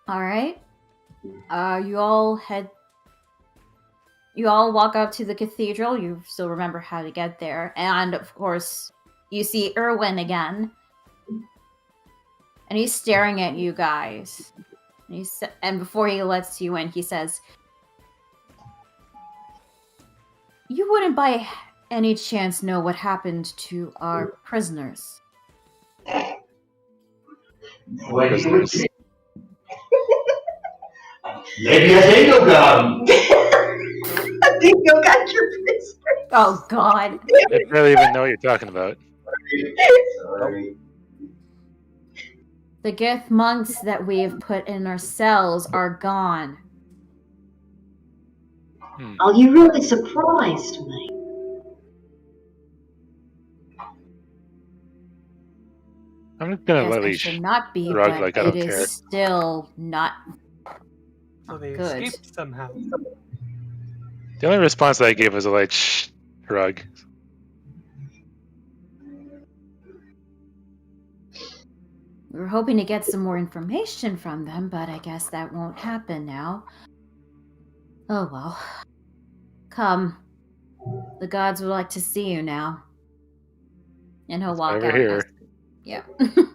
Alright. You all walk up to the cathedral. You still remember how to get there. And, of course, you see Erwin again. And he's staring at you guys. And before he lets you in, he says, "You wouldn't by any chance know what happened to our prisoners?" What do you say? Maybe a dingo got him. A dingo got your prisoner. Oh, God. I barely even know what you're talking about. Sorry. The Gith monks that we have put in our cells are gone. Are you really surprised, Mike? I'm just gonna Yes, let I you should not be, shrug but like I it don't is care. still not So they good. escaped somehow. The only response that I gave was a light shrug. We were hoping to get some more information from them, but I guess that won't happen now. Oh well. Come. The gods would like to see you now. And he'll walk Over out. here. Yeah. And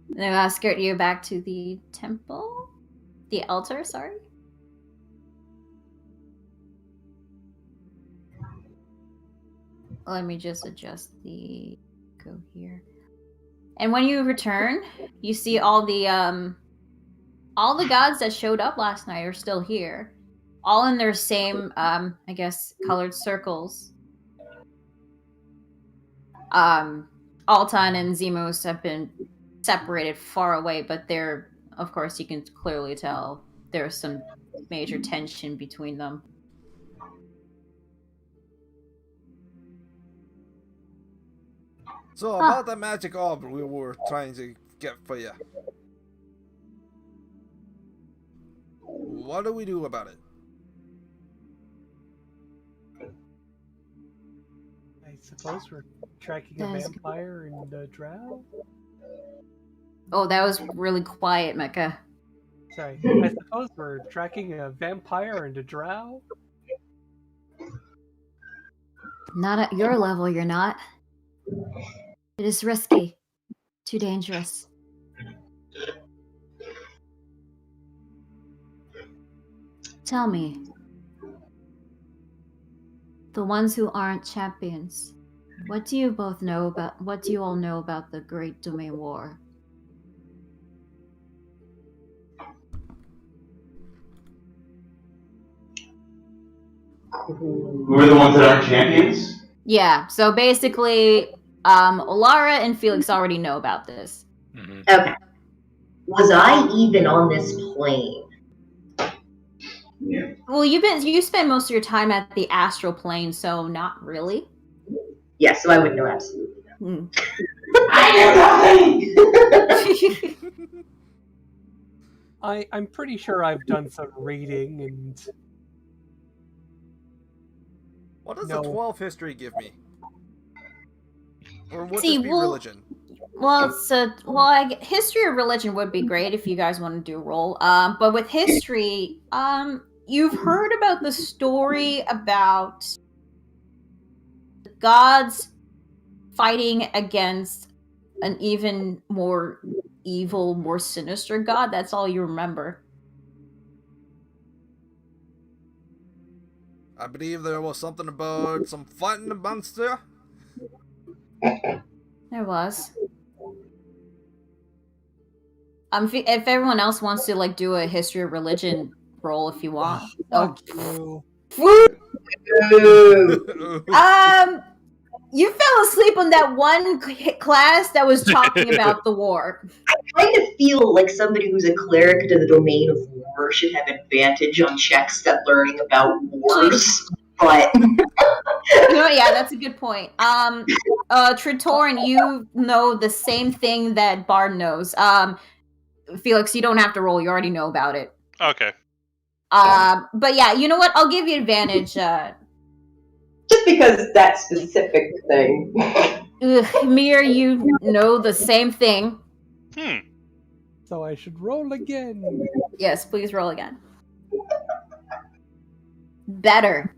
they'll escort you back to the temple? The altar, sorry? Let me just adjust the... Go here. And when you return, you see all the gods that showed up last night are still here. All in their same, I guess, colored circles. Altan and Zemos have been separated far away, but they're, of course, you can clearly tell there's some major tension between them. So, about the magic orb we were trying to get for you. What do we do about it? I suppose we're tracking a vampire and a drow? Oh, that was really quiet, Mecca. Sorry, I suppose we're tracking a vampire and a drow? Not at your level, you're not. It is risky. Too dangerous. Tell me. The ones who aren't champions, what do you all know about the Great Domain War? Who are the ones that aren't champions? Yeah, so basically, Olara and Felix already know about this. Mm-hmm. Okay. Was I even on this plane? Yeah. Well, you spent most of your time at the astral plane, so not really. Yeah, so I would know absolutely. Hmm. I knew nothing! I'm pretty sure I've done some reading and... What does No. the 12 history give me? Or would See, this be well- religion? Well, history or religion would be great if you guys want to do a roll. But with history, you've heard about the story about the gods fighting against an even more evil, more sinister god. That's all you remember. I believe there was something about some fighting amongst there. There was. If everyone else wants to like do a history or religion roll, if you want. You fell asleep on that one class that was talking about the war. kind of feel like somebody who's a cleric to the domain of war should have advantage on checks that learning about wars, but... You know what? Yeah, that's a good point. Tritorin, you know the same thing that Bard knows. Felix, you don't have to roll. You already know about it. Okay. But yeah, you know what? I'll give you advantage. Just because that specific thing. Mir, you know the same thing. So I should roll again. Yes, please roll again. Better.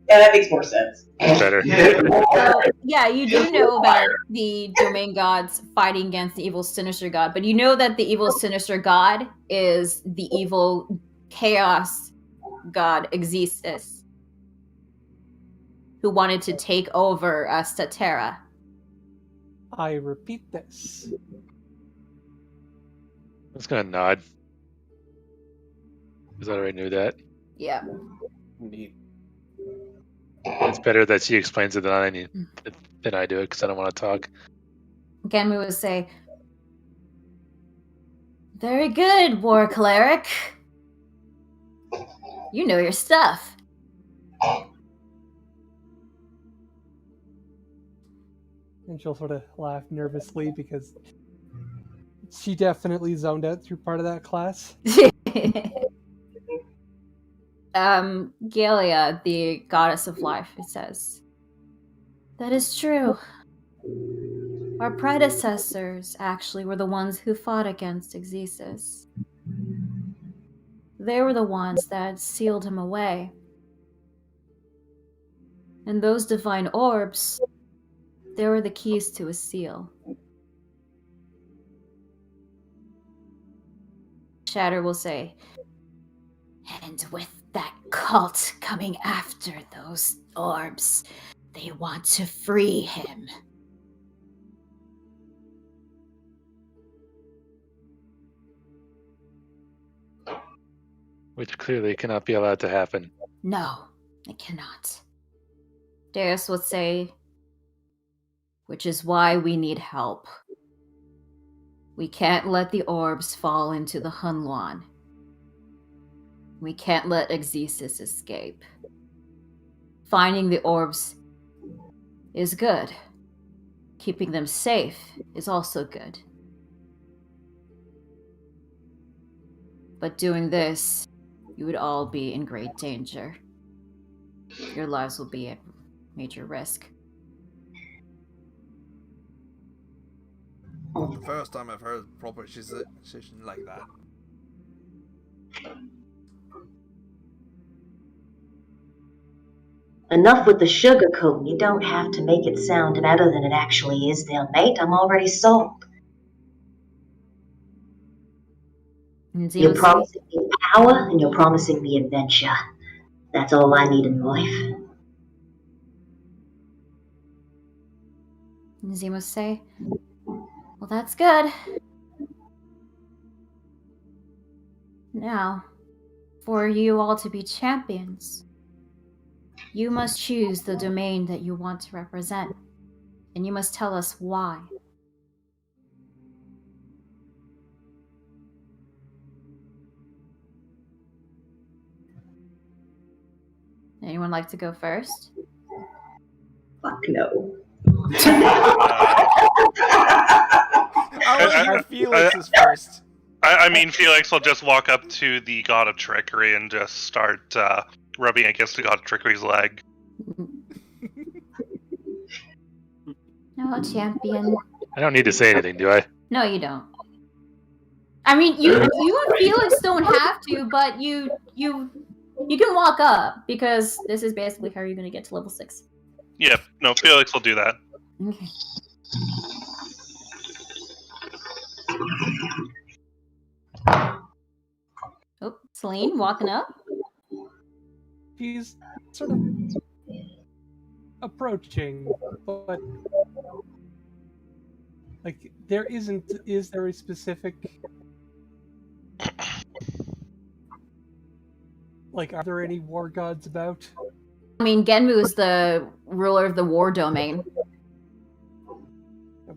Yeah, that makes more sense. Better. So, yeah, you do know about the domain gods fighting against the evil sinister god, but you know that the evil sinister god is the evil chaos god Exesis, who wanted to take over Statera. I repeat this. I'm just gonna nod. Because I already knew that. Yeah. Neat. It's better that she explains it than I do it, because I don't want to talk. Genmu would say, "Very good, war cleric. You know your stuff." And she'll sort of laugh nervously because she definitely zoned out through part of that class. Galia, the goddess of life, it says, "That is true. Our predecessors actually were the ones who fought against Exesis. They were the ones that sealed him away. And those divine orbs, they were the keys to his seal." Shatter will say, "And with that cult coming after those orbs, they want to free him." Which clearly cannot be allowed to happen. No, it cannot. Darius would say, "Which is why we need help. We can't let the orbs fall into the Hunluan. We can't let Exesis escape. Finding the orbs is good. Keeping them safe is also good. But doing this, you would all be in great danger. Your lives will be at major risk." Not the first time I've heard proper decision like that. Enough with the sugarcoating. You don't have to make it sound better than it actually is there, mate. I'm already sold. You're promising me power, and you're promising me adventure. That's all I need in life. Zemo say, "Well, that's good. Now, for you all to be champions, you must choose the domain that you want to represent, and you must tell us why." Anyone like to go first? Fuck no. I want to hear Felix's first. I mean, Felix will just walk up to the god of trickery and just start rubbing against the god of trickery's leg. No, champion. I don't need to say anything, do I? No, you don't. I mean, you and Felix don't have to, but you can walk up, because this is basically how you're going to get to level 6. Yeah, no, Felix will do that. Okay. Oh, Celine walking up. She's sort of approaching, but like is there a specific, like, are there any war gods about? I mean, Genmu is the ruler of the war domain.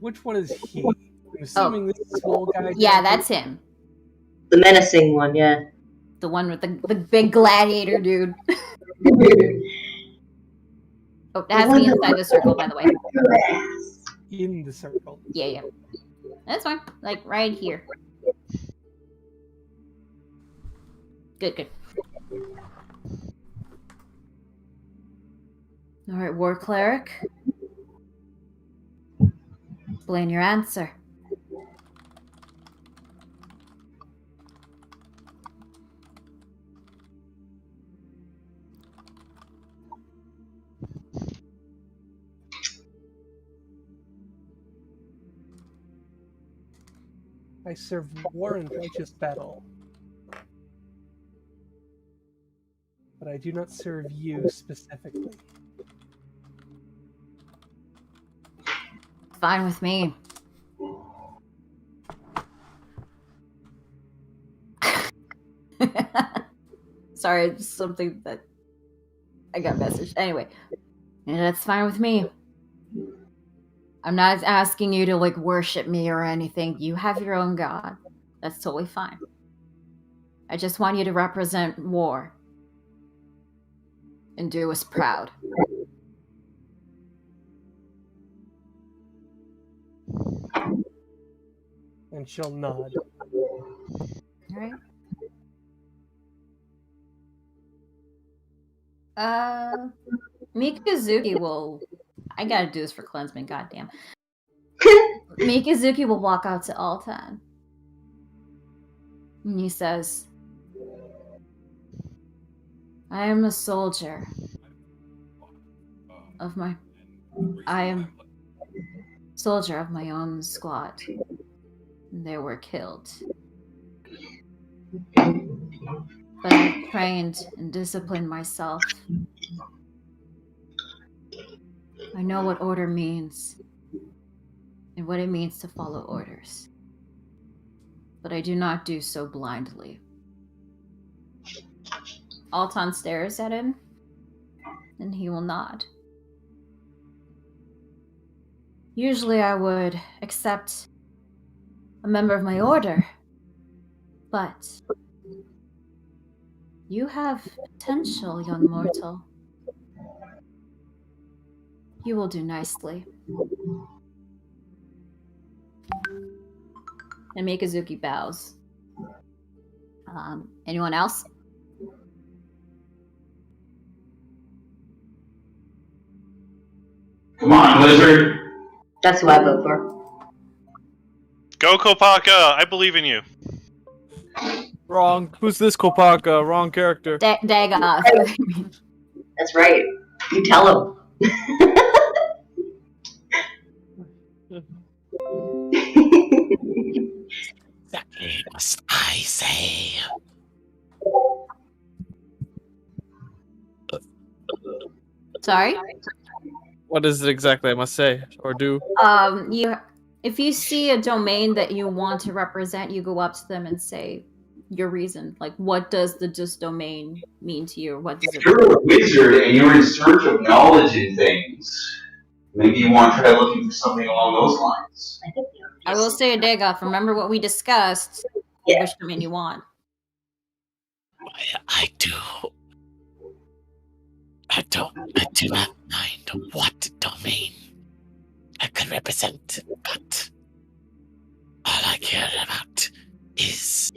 Which one is he? I'm assuming this swole guy. Yeah, that's him. The menacing one, yeah. The one with the big gladiator dude. Oh, it has to be inside the circle, by the way. In the circle. Yeah. That's fine. Like, right here. Good. Alright, War Cleric. Explain your answer. I serve war and righteous battle. But I do not serve you specifically. Fine with me. Sorry, it's something that I got messaged. Anyway, yeah, that's fine with me. I'm not asking you to like worship me or anything. You have your own god. That's totally fine. I just want you to represent war and do us proud. And she'll nod. Alright. Mikazuki will... I gotta do this for Cleansman, goddamn. Mikazuki will walk out to Altan. And he says, I am a soldier of my... I am soldier of my own squad. They were killed. But I trained and disciplined myself. I know what order means and what it means to follow orders. But I do not do so blindly. Altan stares at him, and he will nod. Usually I would accept a member of my order, but you have potential, young mortal. You will do nicely. And Mikazuki bows. Anyone else? Come on, Lizard. That's who I vote for. Go Kopaka! I believe in you. Wrong. Who's this Kopaka? Wrong character. Dagoth. That's right. You tell him. Exactly must I say. Sorry? What is it exactly I must say or do? If you see a domain that you want to represent, you go up to them and say your reason. Like, what does the just domain mean to you? What does If it you're a wizard and you're in search of knowledge in things, maybe you want to try looking for something along those lines. I will say, Dagoth, remember what we discussed. Yeah. Which domain you want. I do not mind what domain I can represent, but all I care about is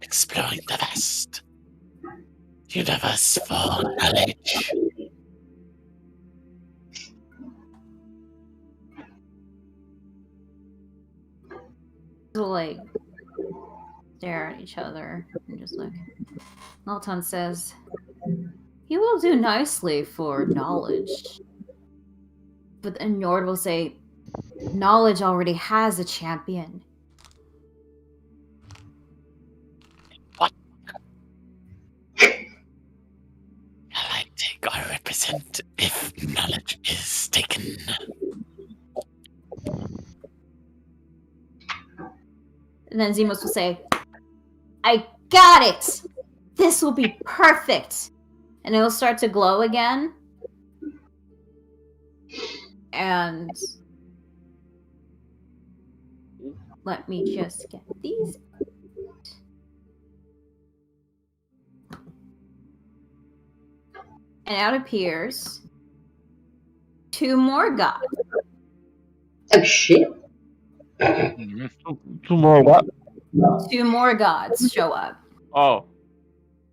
exploring the vast universe for knowledge. So, like, stare at each other and just like... Altan says, you will do nicely for knowledge. But then Nord will say, knowledge already has a champion. What? I take or represent if knowledge is taken. And then Zemos will say, I got it! This will be perfect! And it'll start to glow again. And Let me just get these. And out appears 2 more gods. Oh shit! Two more what? 2 more gods show up. Oh.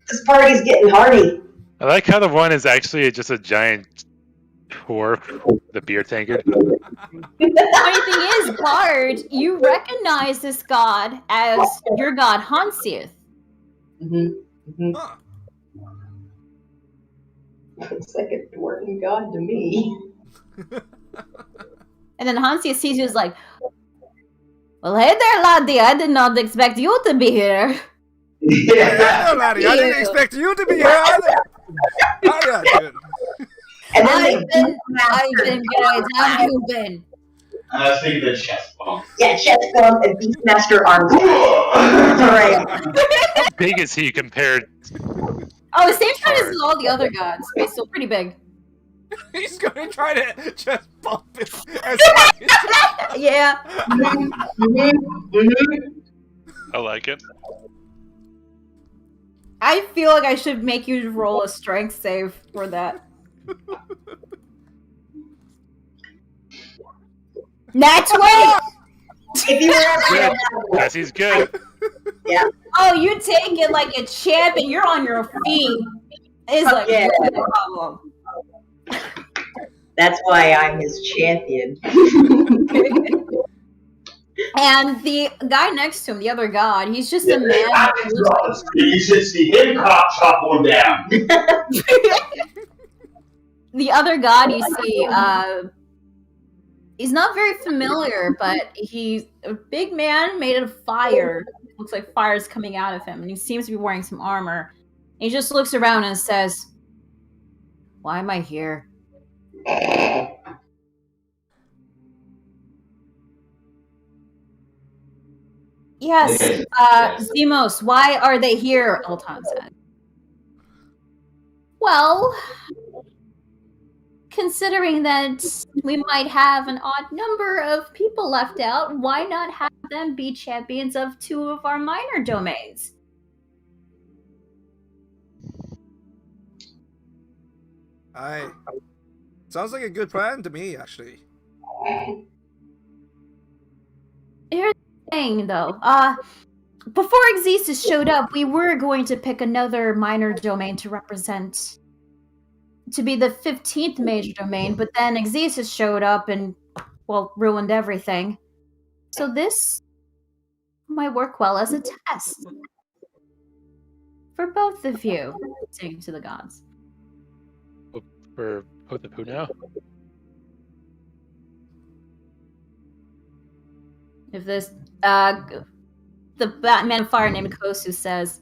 This party's getting hearty. I like how the one is actually just a giant dwarf, the beer tankard. The funny thing is, Bard, you recognize this god as your god Hansieth. Huh. Looks like a dwarven god to me. And then Hansieth sees you as like, well, hey there, laddie, I did not expect you to be here. Yeah, no, laddie, I didn't expect you to be here either. How you doing? And then I've been great. How have you been? I was thinking the chest bump. Yeah, chest bump and Beastmaster arms. Alright. How big is he compared? Oh, the same size as all the other gods. He's still pretty big. He's gonna try to just bump it. Yeah. I like it. I feel like I should make you roll a strength save for that. Nat 20! If you were ever Yes, he's good. yeah. Oh, you take it like a champ and you're on your feet. It's like, Yeah. no problem. That's why I'm his champion. And the guy next to him, the other god, he's just a man. You should see him chop one down. The other god you see, he's not very familiar, but he's a big man made of fire. Looks like fire's coming out of him, and he seems to be wearing some armor. He just looks around and says, "Why am I here?" Yes, Zemos, why are they here? Altan said. Well, considering that we might have an odd number of people left out, why not have them be champions of 2 of our minor domains? Sounds like a good plan to me, actually. Here's the thing, though. Before Exesis showed up, we were going to pick another minor domain to represent, to be the 15th major domain, but then Exesis showed up and, well, ruined everything. So this might work well as a test. For both of you, saying to the gods. For Poke the Poo now? If this, the Batman of Fire named Kosu says,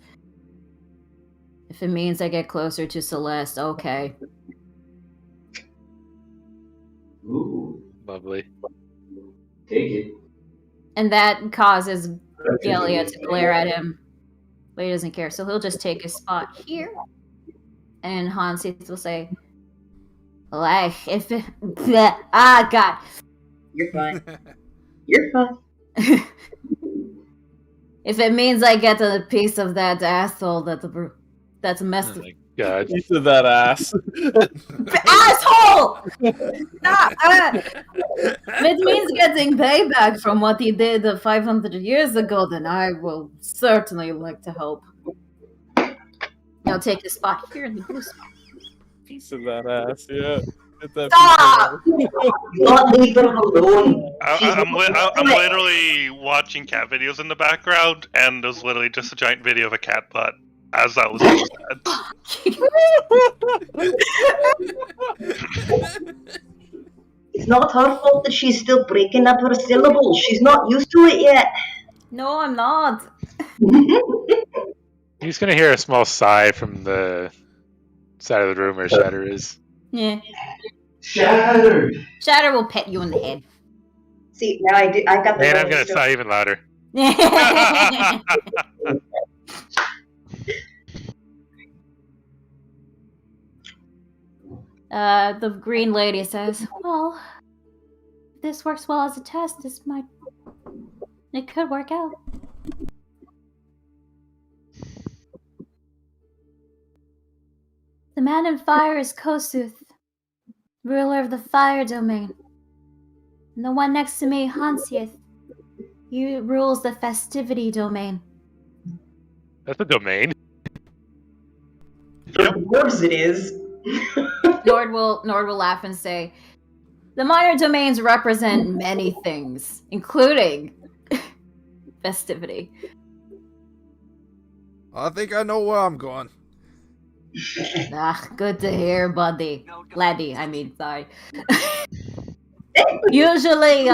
if it means I get closer to Celeste, okay. Ooh, Lovely. take it. And that causes Galia to glare at him, but he doesn't care, so he'll just take his spot here. And Hansieth will say, like, if it... God. You're fine. You're fine. If it means I get a piece of that asshole that's messed up. God. Piece of that ass. Asshole! If it means getting payback from what he did 500 years ago, then I will certainly like to help. Now take the spot here in the blue spot. Piece of that ass, yeah. Get that Stop! Not leave them alone. I'm literally watching cat videos in the background, and there's literally just a giant video of a cat butt as that was being said. It's not her fault that she's still breaking up her syllables. She's not used to it yet. No, I'm not. He's gonna hear a small sigh from the side of the room where Shatter is. Yeah. Shatter! Shatter will pet you in the head. See, now I got the. And I'm gonna sigh even louder. The green lady says, well, if this works well as a test, this might It could work out. The man in fire is Kosuth, ruler of the fire domain. And the one next to me, Hansieth, he rules the festivity domain. That's a domain. For dwarves it is. Nord will laugh and say, the minor domains represent many things, including festivity. I think I know where I'm going. Ah, good to hear, buddy. Laddie, I mean, sorry. Usually,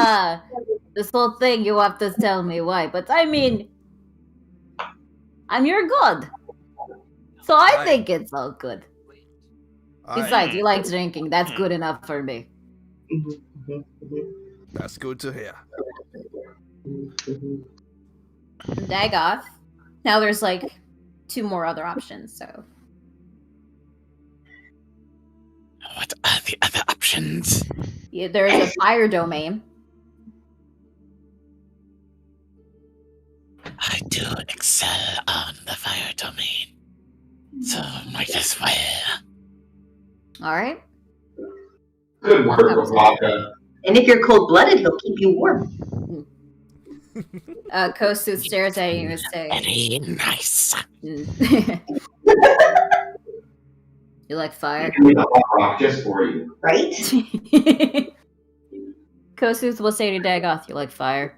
this whole thing you have to tell me why, but I mean, I'm your god. So I think it's all good. Besides, you like drinking. That's good enough for me. That's good to hear. Dagoth. Now there's like 2 more other options, so. What are the other options? Yeah, there's a fire domain. I do excel on the fire domain, so might as well. Alright. Good work, Waka. And if you're cold-blooded, he'll keep you warm. Kosu stares at you and says, Very nice. You like fire? I can make a hot rock just for you. Right? Kosu will say to Dagoth, you like fire?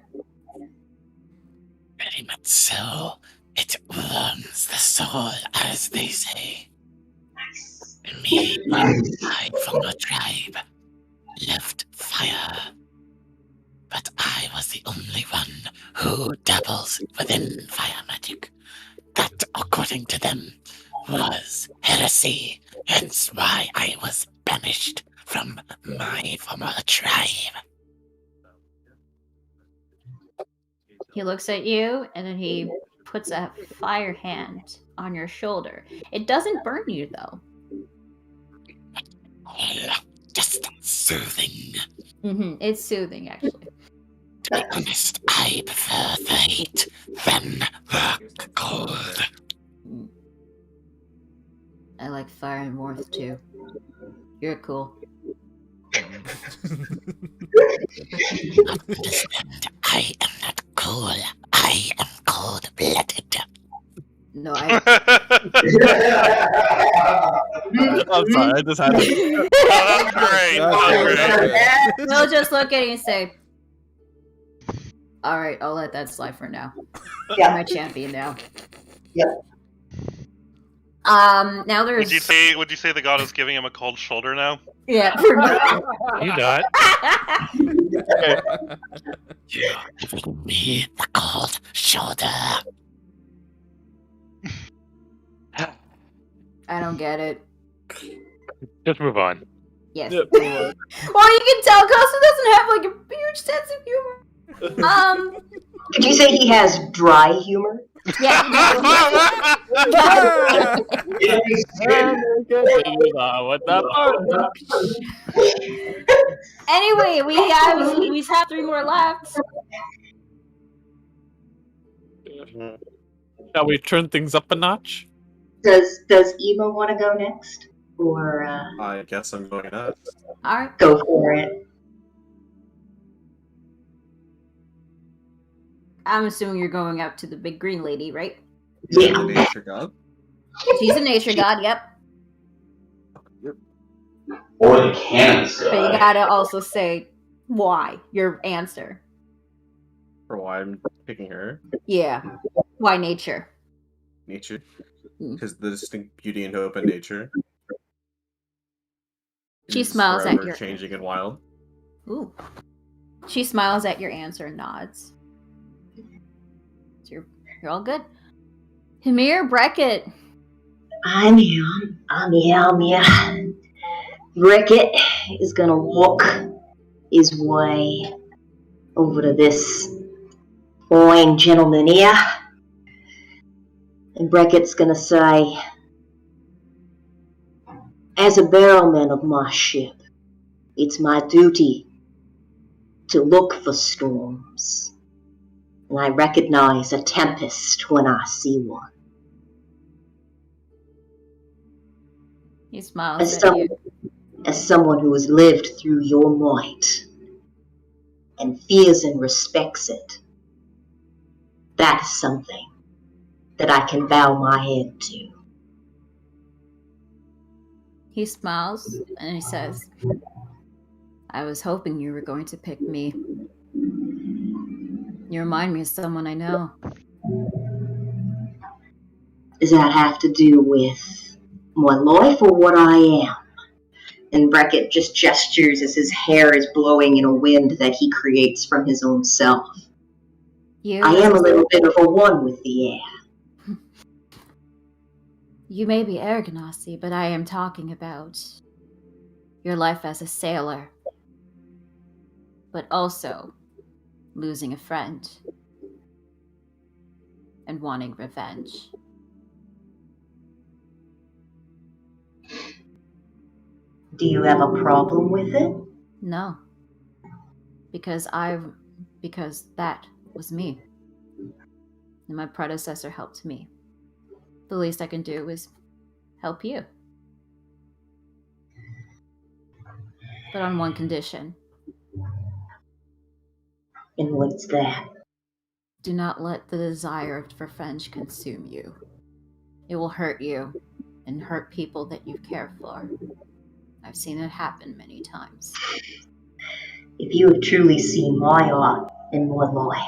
Very much so. It warms the soul, as they say. Me, I from a tribe, loved fire. But I was the only one who dabbles within fire magic. That, according to them, was heresy, hence why I was banished from my former tribe. He looks at you, and then he puts a fire hand on your shoulder. It doesn't burn you, though. Just soothing. It's soothing, actually. To be honest, I prefer the heat than the cold. I like fire and warmth, too. You're cool. Understand, I am not cool. I am cold-blooded. No, I... I'm sorry, I just had to... That's great. That's great. He'll just look at you and say, alright, I'll let that slide for now. Yeah. I'm my champion now. Yep. Now there's... Would you say the god is giving him a cold shoulder now? Yeah, pretty much. You not. You're giving me the cold shoulder. I don't get it. Just move on. Yes. Yep. Well, you can tell Costa doesn't have like a huge sense of humor. Did you say he has dry humor? Yeah. Anyway, we have 3 more left. Shall we turn things up a notch? Does Eva want to go next? Or I guess I'm going next. Alright. Go for it. I'm assuming you're going out to the big green lady, right? Yeah. The nature god. She's a nature god, yep. Or the cannons But you gotta also say why, your answer. For why I'm picking her. Yeah. Why nature? Nature. Because the distinct beauty and hope in nature. She is smiles at forever your changing and wild. Ooh. She smiles at your answer and nods. So you're all good. Himir, Brackett. I'm here. Rickett is gonna walk his way over to this fine gentleman here. And Brackett's gonna say, as a barrowman of my ship, it's my duty to look for storms and I recognize a tempest when I see one. He smiles at you. As someone who has lived through your might and fears and respects it, that is something that I can bow my head to. He smiles and he says, I was hoping you were going to pick me. You remind me of someone I know. Does that have to do with my life or what I am? And Beckett just gestures as his hair is blowing in a wind that he creates from his own self. I am a little bit of a one with the air. You may be Air Ganassi, but I am talking about your life as a sailor, but also losing a friend and wanting revenge. Do you have a problem with it? No. Because that was me. And my predecessor helped me. The least I can do is help you. But on one condition. And what's that? Do not let the desire for revenge consume you. It will hurt you and hurt people that you care for. I've seen it happen many times. If you have truly seen my art in my life,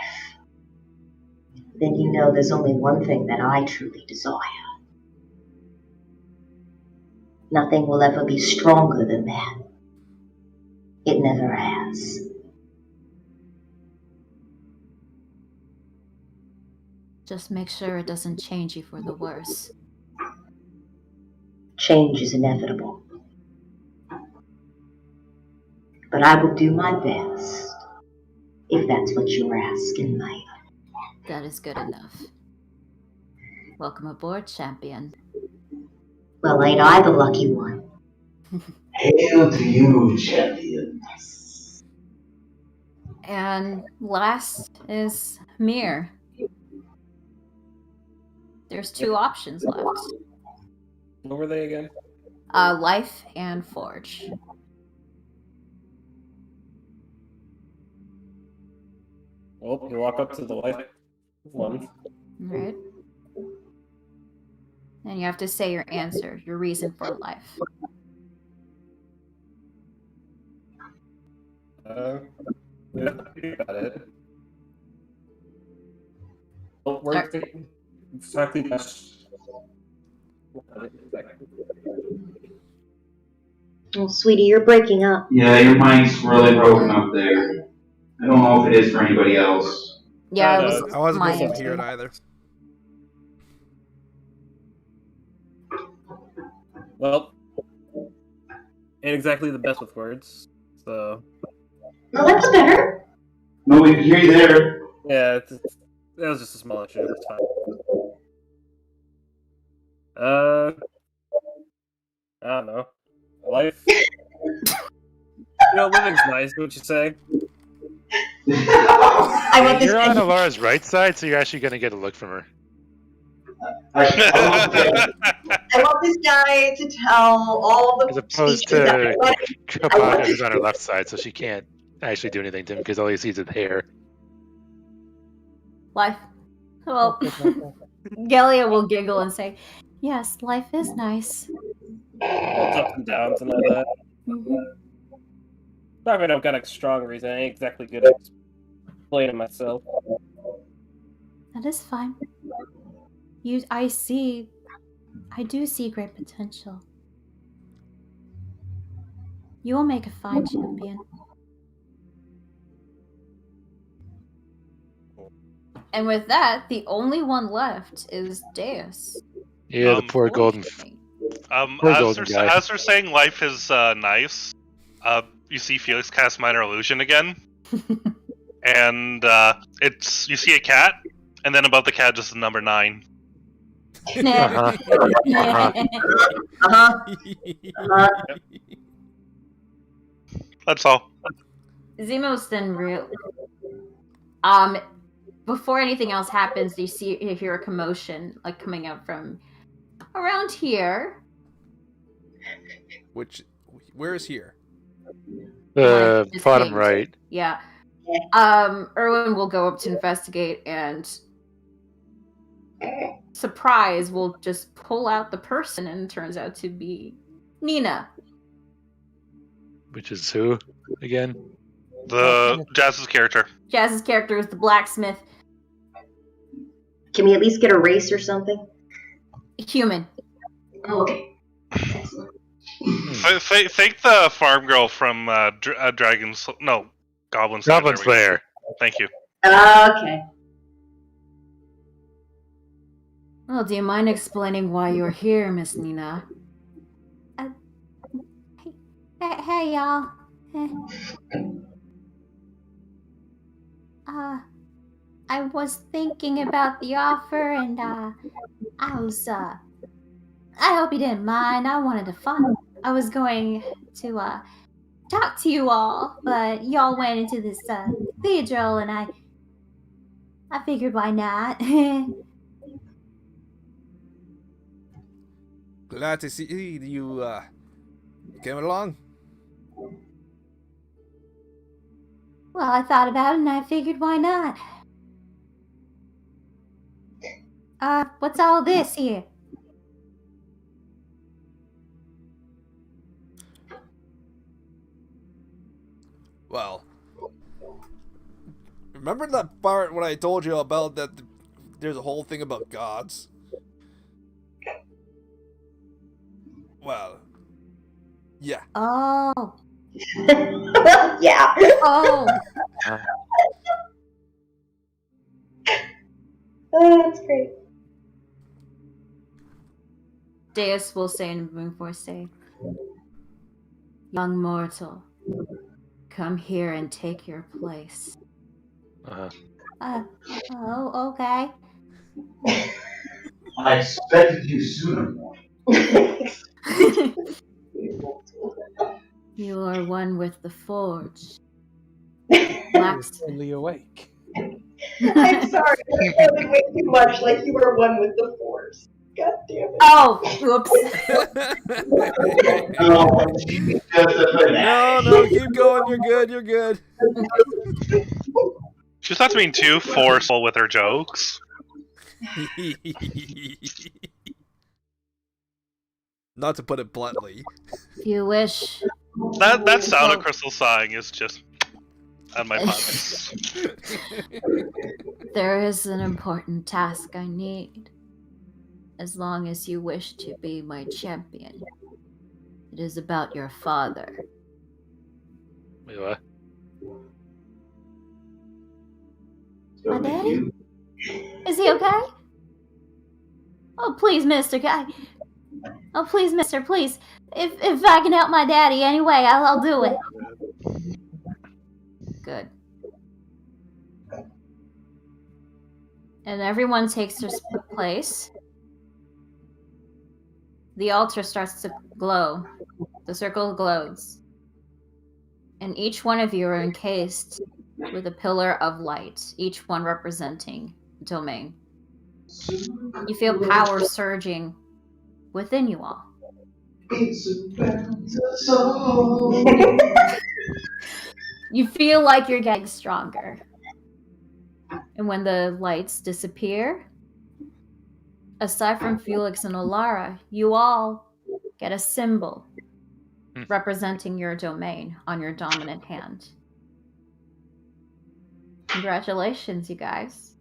then you know there's only one thing that I truly desire. Nothing will ever be stronger than that. It never has. Just make sure it doesn't change you for the worse. Change is inevitable. But I will do my best, if that's what you're asking me. That is good enough. Welcome aboard, champion. Well, ain't I the lucky one? Hail to you, champion. And last is Mir. There's two options left. What were they again? Life and Forge. Well, you walk up to the life one. Alright. And you have to say your answer, your reason for life. Yeah, you got it. Well, we're exactly best. Oh, sweetie, you're breaking up. Yeah, your mic's really broken up there. I don't know if it is for anybody else. Yeah, I wasn't my able to hear it answer. either. Well, ain't exactly the best with words, so. No, that's better. No, we can hear you there. Yeah, that was just a small issue. It's fine. I don't know. Life. Living's nice. What you say? I want this You're on guy. Alara's right side, so you're actually going to get a look from her. I want this guy to tell all the As opposed speeches that to I want. Kopaka, who's on her left side, so she can't actually do anything to him because all he sees is hair. Life. Well, Gelia will giggle and say, yes, life is nice. It's ups and downs and all that. I mean, I've got a strong reason. I ain't exactly good at explaining myself. That is fine. I do see great potential. You will make a fine champion. And with that, the only one left is Deus. Yeah, the poor golden poor golden guy. As they're saying life is nice, you see Felix cast Minor Illusion again. And you see a cat, and then above the cat just the number 9. That's all. Zemo's then real. before anything else happens, you hear a commotion like coming up from around here. Where is here? The Just bottom pinged. right. Yeah. Erwin will go up to investigate and surprise will just pull out the person and it turns out to be Nina. Which is who again? The Jazz's character. Jazz's character is the blacksmith. Can we at least get a race or something? Human. Oh, okay. Thank the farm girl from Dragon's... No, Goblin Slayer. Goblin Slayer. Thank you. Okay. Well, do you mind explaining why you're here, Miss Nina? Hey, y'all. I was thinking about the offer, and I hope you didn't mind. I wanted to fun. I was going to talk to you all, but y'all went into this cathedral, and I figured why not. Glad to see you came along. Well, I thought about it, and I figured why not. What's all this here? Well, remember that part when I told you about that there's a whole thing about gods? Well, yeah. Oh. Yeah. Oh. Oh, that's great. Deus will say in Moving Force, say, young mortal, come here and take your place. Oh, okay. I expected you sooner. You are one with the forge. He's only awake. I'm sorry, I was way too much like you were one with the Force. God damn it. Oh, whoops. No, keep going. You're good. She's not being too forceful with her jokes. Not to put it bluntly. If you wish. That sound of Crystal sighing is just on my buttons. There is an important task I need. As long as you wish to be my champion. It is about your father. Wait, what? My daddy? Is he okay? Oh, please, mister. Oh, please, mister, please. If I can help my daddy anyway, I'll do it. Good. And everyone takes their place. The altar starts to glow. The circle glows. And each one of you are encased with a pillar of light, each one representing a domain. You feel power surging within you all. You feel like you're getting stronger. And when the lights disappear, aside from Felix and Olara, you all get a symbol representing your domain on your dominant hand. Congratulations, you guys.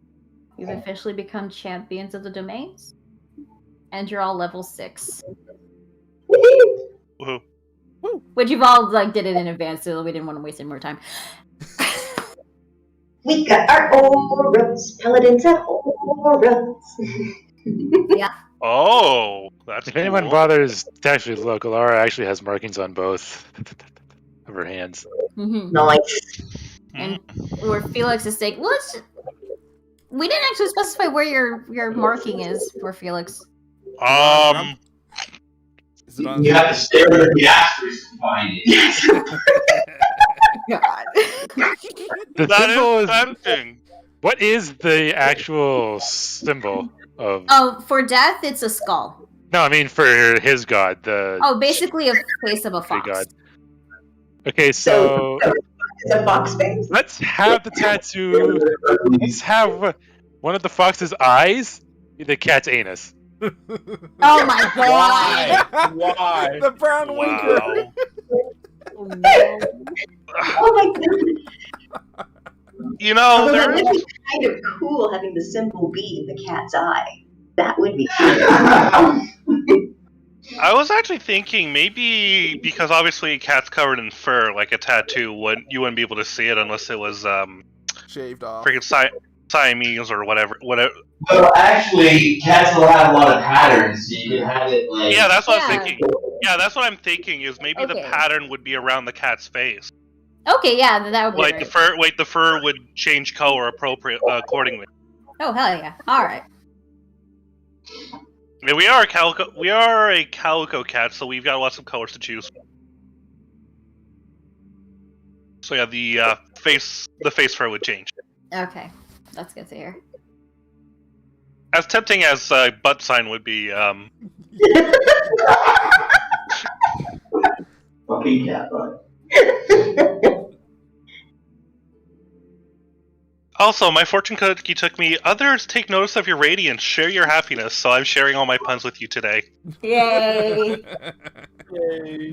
You've officially become champions of the domains. And you're all level 6. Woohoo. Which you've all did it in advance, so we didn't want to waste any more time. We got our auras, paladins have auras. Yeah. Oh, that's If anyone bothers to actually look, Alara actually has markings on both of her hands. Mm-hmm. Nice. And where Felix is saying, we didn't actually specify where your marking is for Felix. You have to stare at the asterisk to find it. God. The That symbol is is tempting. What is the actual symbol of? Oh, for death, it's a skull. No, I mean for his god, the Oh, basically a face of a tree fox. god. Okay, so It's a fox face. let's have the tattoo. Let's have one of the fox's eyes be the cat's anus. Oh my god! Why? The brown winker. Wow. Oh no. Oh my god. You know, Although that there would be kind of cool having the symbol be the cat's eye. That would be cool. I was actually thinking maybe because obviously cat's covered in fur, like a tattoo, you wouldn't be able to see it unless it was Shaved off. freaking Siamese or whatever. Well, actually, cats will have a lot of patterns, so you can have it like. Yeah, that's what Yeah. I'm thinking. Yeah, that's what I'm thinking. Is maybe the Okay. pattern would be around the cat's face. Okay, yeah, that would be Like great. the fur would change color accordingly. Oh hell yeah! All right. I mean, we are a calico cat, so we've got lots of colors to choose. So yeah, the face fur would change. Okay, that's good to hear. As tempting as butt sign would be, Fucking cat butt. Also, my fortune cookie took me. Others take notice of your radiance. Share your happiness. So I'm sharing all my puns with you today. Yay!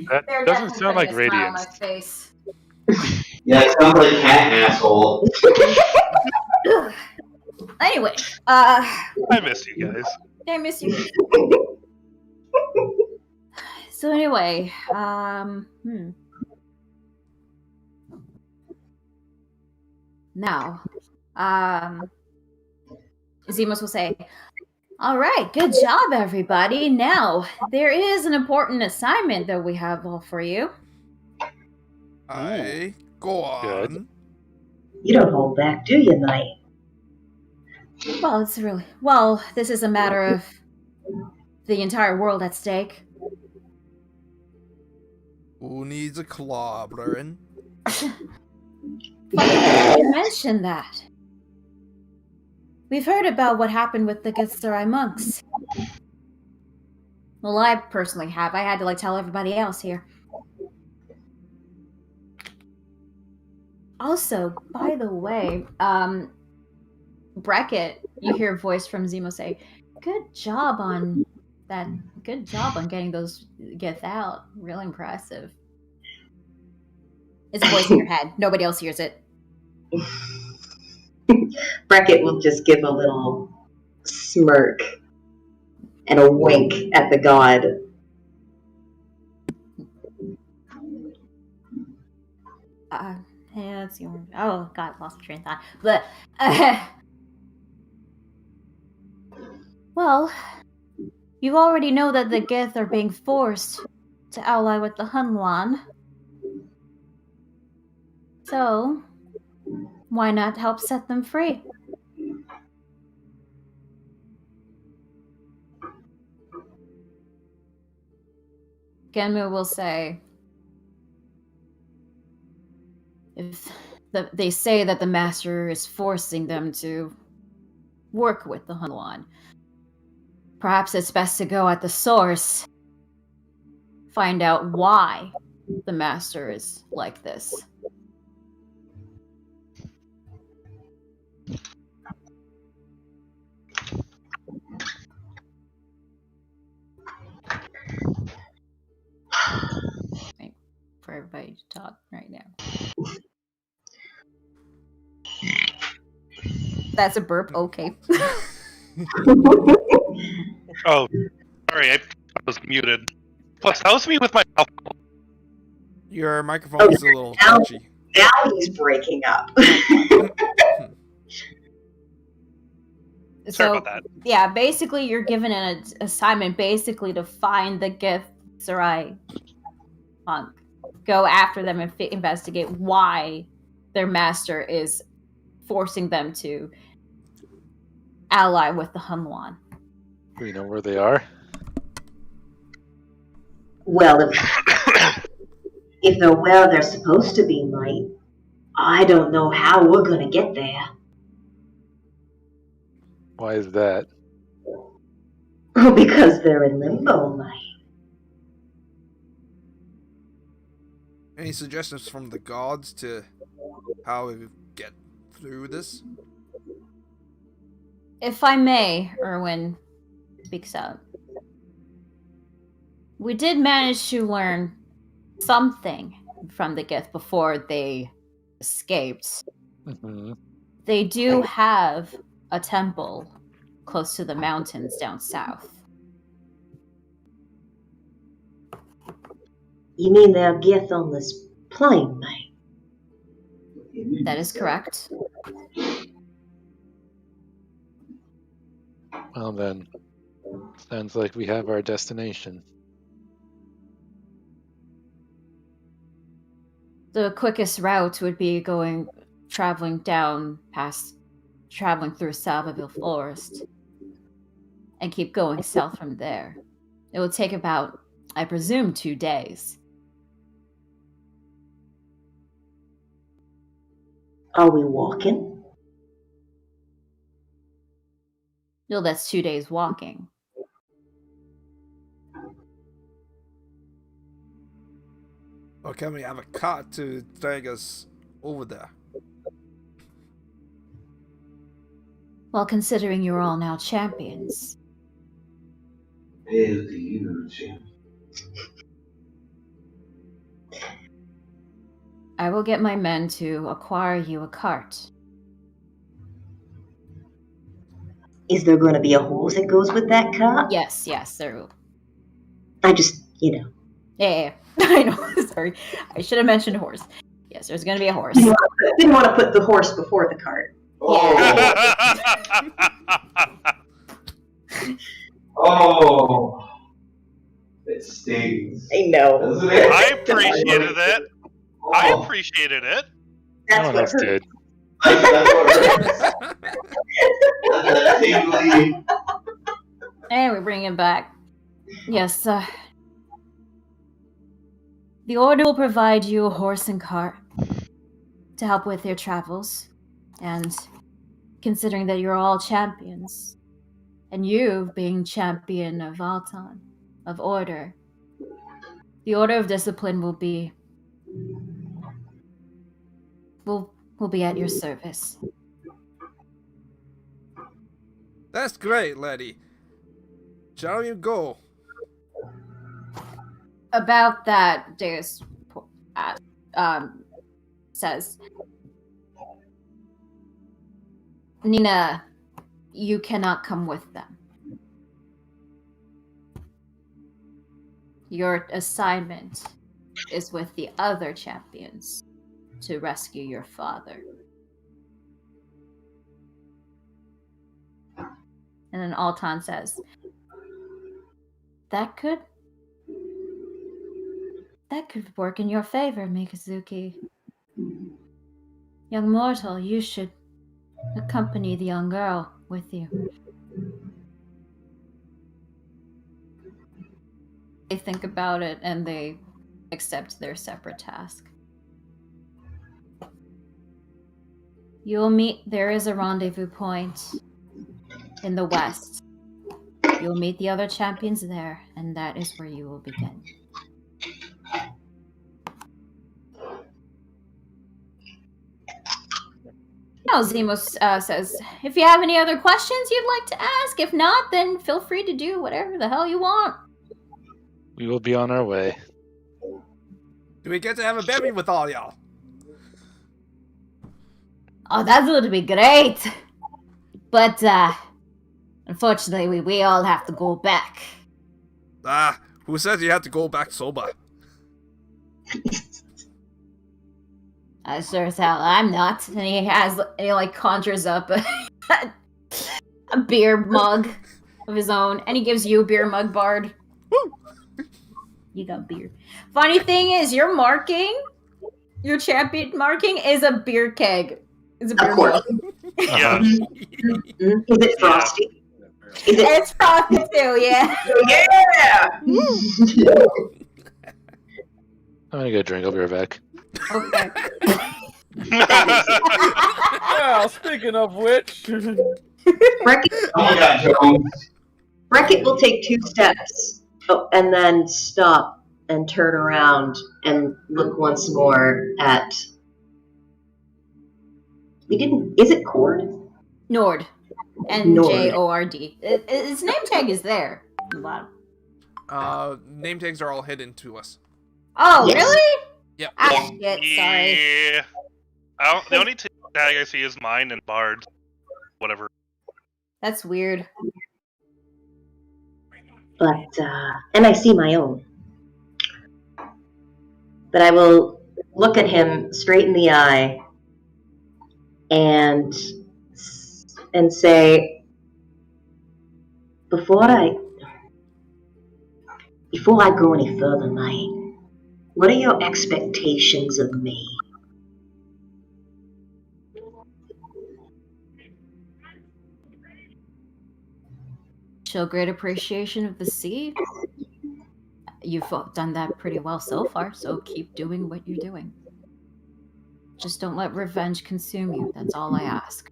That They're doesn't definitely sound like putting a smile on radiance. my face. Yeah, it sounds like cat asshole. Anyway, I miss you guys. I miss you. So anyway, Now, Zemos will say, "All right, good job, everybody. Now, there is an important assignment that we have all for you." Aye. Go on. Good. You don't hold back, do you, knight? Well, this is a matter of the entire world at stake. Who needs a clobbering? You mentioned that. We've heard about what happened with the Githzerai monks. Well, I personally have. I had to tell everybody else here. Also, by the way, Brackett, you hear a voice from Zemo say, "Good job on that. Good job on getting those gith out. Real impressive." It's a voice in your head. Nobody else hears it. Brackett will just give a little smirk and a wink at the god. Yeah, let's see. Oh, God, lost my train of thought. But, well, you already know that the Gith are being forced to ally with the Hunlan. So, why not help set them free? Genmu will say, they say that the master is forcing them to work with the Hunlan. Perhaps it's best to go at the source, find out why the master is like this. Wait for everybody to talk right now. That's a burp. Okay. Oh, sorry, I was muted. Plus, that was me with my mouth. Your microphone is a little touchy. Now he's breaking up. Sorry about that. Yeah, basically you're given an assignment basically to find the Githzerai monk. Go after them and investigate why their master is forcing them to ally with the Hunlan. Do we know where they are? Well, if they're where they're supposed to be, Knight, I don't know how we're gonna get there. Why is that? Oh, because they're in limbo, Mike. Any suggestions from the gods to how we get through this? If I may, Erwin speaks out. We did manage to learn something from the Gith before they escaped. Mm-hmm. They do have a temple close to the mountains down south. You mean they'll get on this plane, mate? That is correct. Well then, sounds like we have our destination. The quickest route would be traveling through Salvaville Forest and keep going south from there. It will take about, I presume, 2 days. Are we walking? No, that's 2 days walking. Or can we have a cart to drag us over there? Well, considering you're all now champions. I will get my men to acquire you a cart. Is there going to be a horse that goes with that cart? Yes, there will. I just, Yeah. I know, sorry. I should have mentioned horse. Yes, there's going to be a horse. Didn't want to put the horse before the cart. Oh, it stings. I know. Doesn't it? I appreciated it. I appreciated it. That's No one what else hurt. did. That's what hurts. Tingly. And we bring him back. Yes, the Order will provide you a horse and cart to help with your travels. And considering that you're all champions, and you being champion of Alton, of Order, the Order of Discipline will be at your service. That's great, laddie. Shall we go? About that, Deus says, Nina, you cannot come with them. Your assignment is with the other champions to rescue your father. And then Alton says, That could work in your favor, Mikazuki. Young mortal, you should accompany the young girl with you. They think about it and they accept their separate task. There is a rendezvous point in the west. You'll meet the other champions there, and that is where you will begin. Now, Zemos says, if you have any other questions you'd like to ask, if not, then feel free to do whatever the hell you want. We will be on our way. Do we get to have a baby with all y'all? Oh, that would be great. But, unfortunately, we all have to go back. Who says you have to go back sober? I sure as hell I'm not. And he conjures up a beer mug of his own, and he gives you a beer mug, Bard. Woo! You got beer. Funny thing is, your champion marking is a beer keg. It's a beer mug. Yeah. Is it frosty? It's frosty too, yeah. Yeah! I'm gonna go drink. I'll be right back. Okay. Well, speaking of which, Brackett, Oh my god, Jones. Brackett will take 2 steps and then stop and turn around and look once more at. We didn't. Is it Cord? Nord. Nord. NJORD. His name tag is there on the bottom. Name tags are all hidden to us. Oh, Yes. really? Yep. Ah, shit, sorry. Yeah. The only tag I see is mine and Bard. Whatever. That's weird. But, and I see my own. But I will look at him straight in the eye and say, before I go any further, mate, what are your expectations of me? Show great appreciation of the sea. You've done that pretty well so far, so keep doing what you're doing. Just don't let revenge consume you. That's all I ask.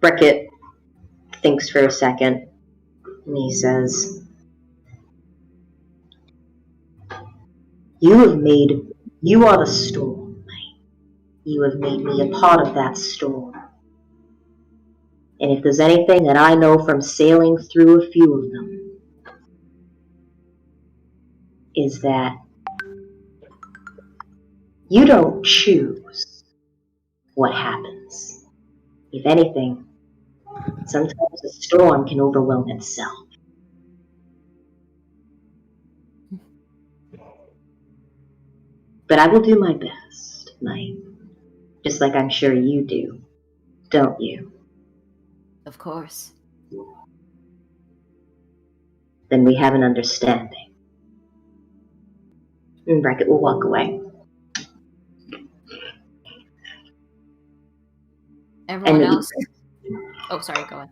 Brackett thinks for a second, and he says, you are the storm, mate. You have made me a part of that storm. And if there's anything that I know from sailing through a few of them, is that you don't choose what happens. If anything, sometimes a storm can overwhelm itself. But I will do my best, mate. Just like I'm sure you do, don't you? Of course. Then we have an understanding. And Brackett will walk away. Everyone else? Oh, sorry, go ahead.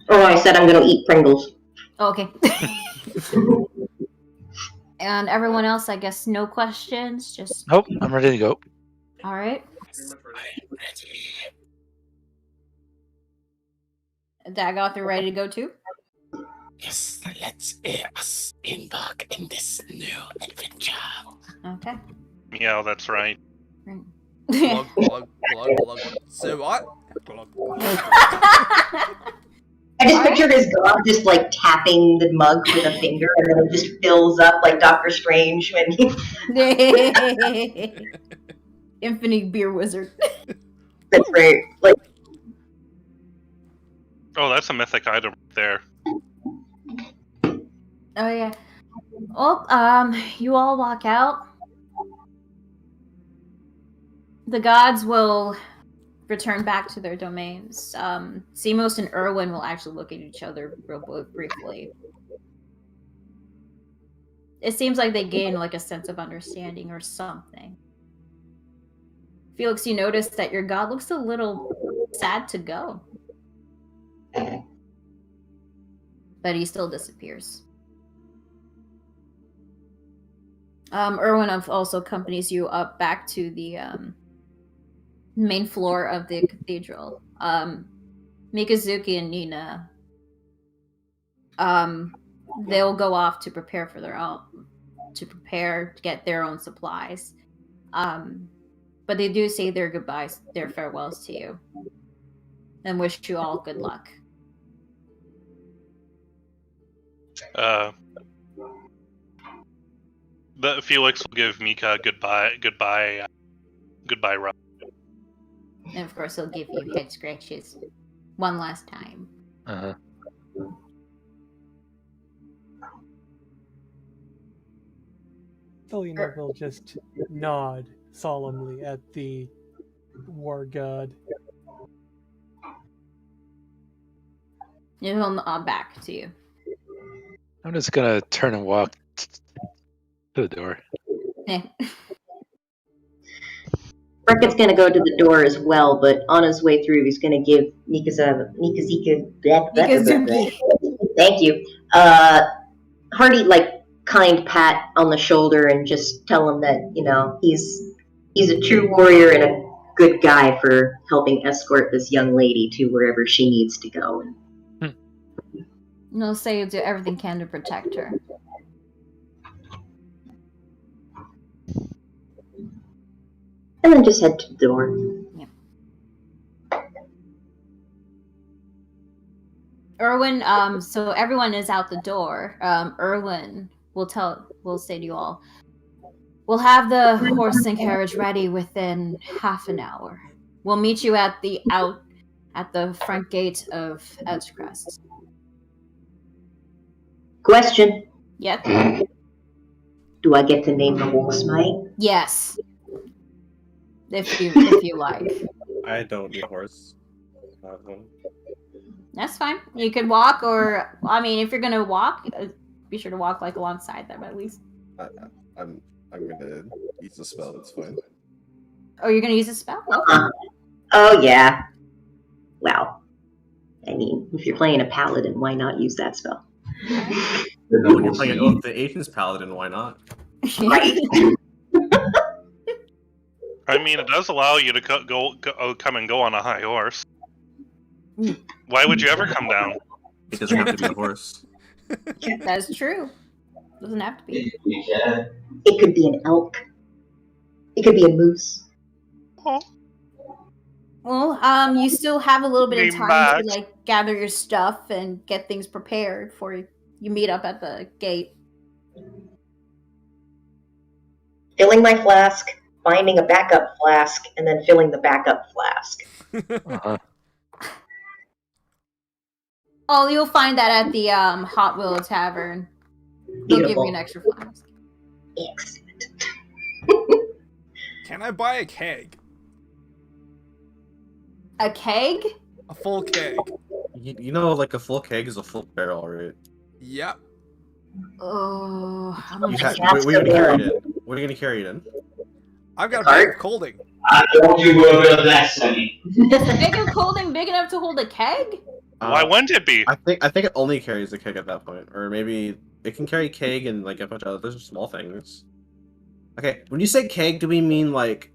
Oh, I said I'm going to eat Pringles. Oh, okay. And everyone else, I guess, no questions? Just. Nope, I'm ready to go. All right. Dagoth, you're ready to go too? Yes, let's us embark in this new adventure. Okay. Yeah, that's right. Glug, glug, glug, glug. So what? Glug, glug. I just pictured his dog just like tapping the mug with a finger, and then it just fills up like Doctor Strange when he. Infinite beer wizard. That's right. Like. Oh, that's a mythic item right there. Oh yeah. Well, you all walk out. The gods will return back to their domains. Seamos and Erwin will actually look at each other real briefly. It seems like they gain like a sense of understanding or something. Felix, you notice that your god looks a little sad to go. But he still disappears. Erwin also accompanies you up back to the main floor of the cathedral. Mikazuki and Nina, they'll go off to prepare for to get their own supplies. But they do say their goodbyes, their farewells to you, and wish you all good luck. The Felix will give Mika goodbye, Rob. And of course, he'll give you head scratches one last time. Uh-huh. Selena will just nod solemnly at the war god. And he'll nod back to you. I'm just gonna turn and walk to the door. Yeah. Brackett's gonna go to the door as well, but on his way through, he's gonna give Mikazuki. Thank you. Hardy, like, kind pat on the shoulder and just tell him that, you know, he's a true warrior and a good guy for helping escort this young lady to wherever she needs to go. And he'll say he'll do everything he can to protect her. And then just head to the door. Yep. Erwin, so everyone is out the door. Erwin will say to you all, we'll have the horse and carriage ready within half an hour. We'll meet you at the front gate of Edgecrest. Question. Yep. Do I get to name the horse, mate? Yes. If you like. I don't need a horse. That's fine. You could walk, or I mean, if you're gonna walk, be sure to walk like alongside them at least. I'm gonna use the spell. It's fine. Oh, you're gonna use a spell? Okay. Oh yeah. Well, I mean, if you're playing a paladin, why not use that spell? When you're playing Oath of the Ancients paladin, why not? Right. I mean, it does allow you to come and go on a high horse. Why would you ever come down? It doesn't have to be a horse. That's true. Doesn't have to be. It could be an elk. It could be a moose. Oh. Well, you still have a little bit of Name time bags. to like gather your stuff and get things prepared for you meet up at the gate. Filling my flask, finding a backup flask, and then filling the backup flask. Oh, you'll find that at the Hot Willow Tavern. They'll give you an extra flask. Excellent. Can I buy a keg? A keg? A full keg. You know, like a full keg is a full barrel, right? Yep. Oh, how You much ha- is what are you gonna carry it in? What are you gonna carry it in? I've got a bag of colding. I told you a bit of that, Sonny. Big of holding big enough to hold a keg? Why wouldn't it be? I think it only carries the keg at that point, or maybe it can carry keg and like a bunch of other small things. Okay, when you say keg, do we mean like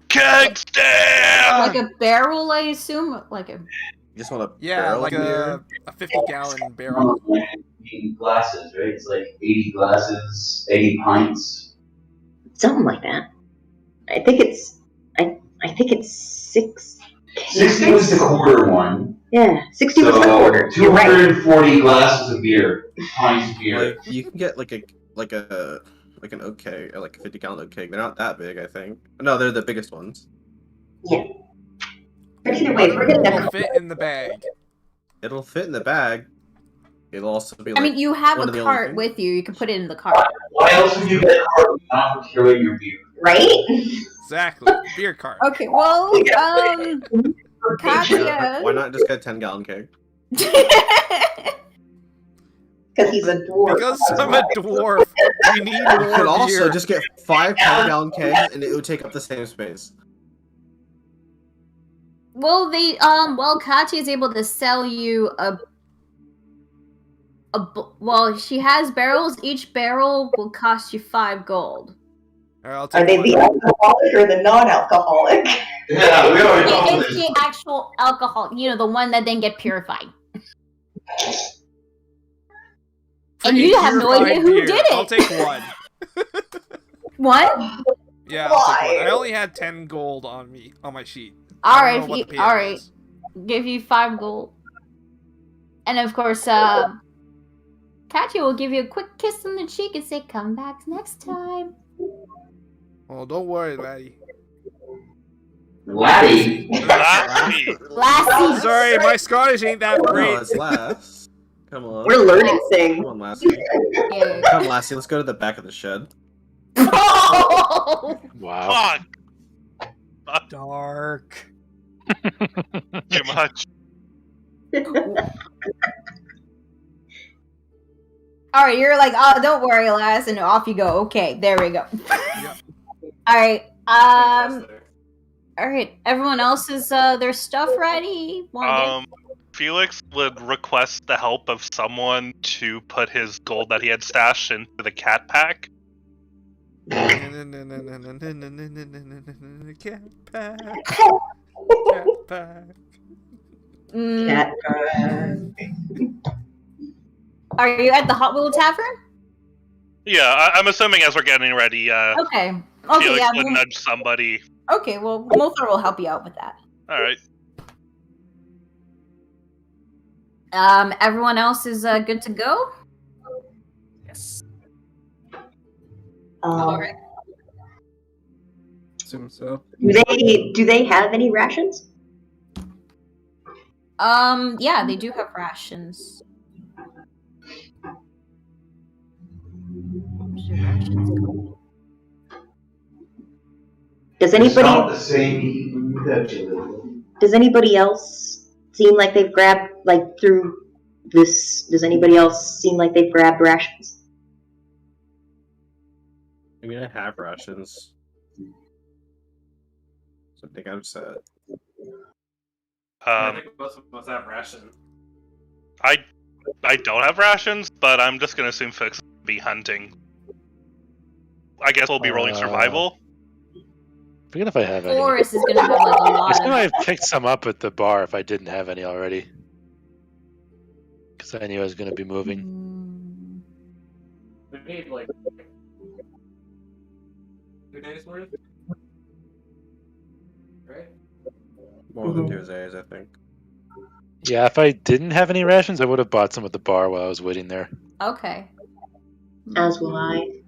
keg stand? Like a barrel, I assume? Like a... You just want a Yeah, barrel like beer? a 50-gallon barrel. 80 glasses, right? It's like 80 glasses, 80 pints. Something like that. I think it's 6. 60 was the quarter one. Yeah, 60 was the quarter. You're right. 240 glasses of beer, pints of beer. Like you can get like an oak keg, or like a 50-gallon oak keg. They're not that big, I think. No, they're the biggest ones. Yeah. But either way, if we're getting It'll a fit in the bag. It'll fit in the bag. It'll also be. Like, I mean, you have one a of the only cart things. with you. You can put it in the cart. Why else would you get a cart not for carrying your beer? right? Exactly. Beer cart. Okay, well, Katya. Why not just get a 10-gallon keg? Because he's a dwarf. Because I'm a dwarf, we need You more could also beer. just get 5 10-gallon kegs, and it would take up the same space. Well, Katya is able to sell you well, she has barrels. Each barrel will cost you 5 gold. Alright, I'll Are take they one. the alcoholic or the non-alcoholic? Yeah, we already talked It's the actual alcohol, the one that then get purified. And you have no idea who Beer. did it. I'll take one. What? Yeah, I'll take one. I only had 10 gold on me, on my sheet. All I don't right, know what the all payout right. is. Give you 5 gold. And of course, Katya will give you a quick kiss on the cheek and say, "Come back next time." Oh, don't worry, laddie. Laddie. Lassie. Sorry, my Scottish ain't that No, great. it's Lass. Come on. We're learning things. Come on, Lassie. Yeah. Come, Lassie. Let's go to the back of the shed. Wow. Fuck. Dark. Too much. All right, you're like, "Oh, don't worry, lass," and off you go. Okay, there we go. Yep. All right. All right. Everyone else is their stuff ready. If Felix would request the help of someone to put his gold that he had stashed into the cat pack. Cat pack. Cat pack. Cat. Are you at the Hot Wheel Tavern? Yeah, I'm assuming as we're getting ready, Okay. Felix Yeah. would nudge somebody. Okay. Well, Mothra will help you out with that. All right. Everyone else is good to go. Yes. All right. Assume so. Do they have any rations? Yeah, they do have rations. Where's your rations go? Does It's not anybody the same vegetable. does anybody else seem like they've grabbed through this? Does anybody else seem like they've grabbed rations? I mean, I have rations. So I think I'm set. I think most of us have rations. I don't have rations, but I'm just gonna assume Felix will be hunting. I guess we'll be rolling survival. Forget if I have any. Forrest is gonna have like a I lot assume of. I picked some up at the bar if I didn't have any already. Because I knew I was going to be moving. We need like 2 days worth, right? More than 2 days, I think. Yeah, if I didn't have any rations, I would have bought some at the bar while I was waiting there. Okay. As will I.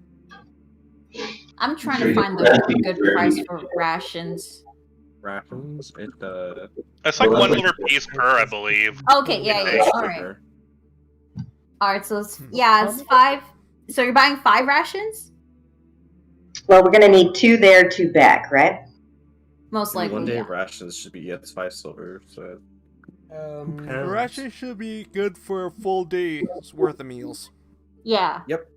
I'm trying to find the good price for rations. Rations? It's like $1 piece per, I believe. Okay, yeah. All right. All right, so it's 5. So you're buying 5 rations? Well, we're gonna need 2 there, 2 back, right? Most likely. 1 day Yeah. of rations should be it's 5 silver. So Rations should be good for a full day's worth of meals. Yeah. Yep.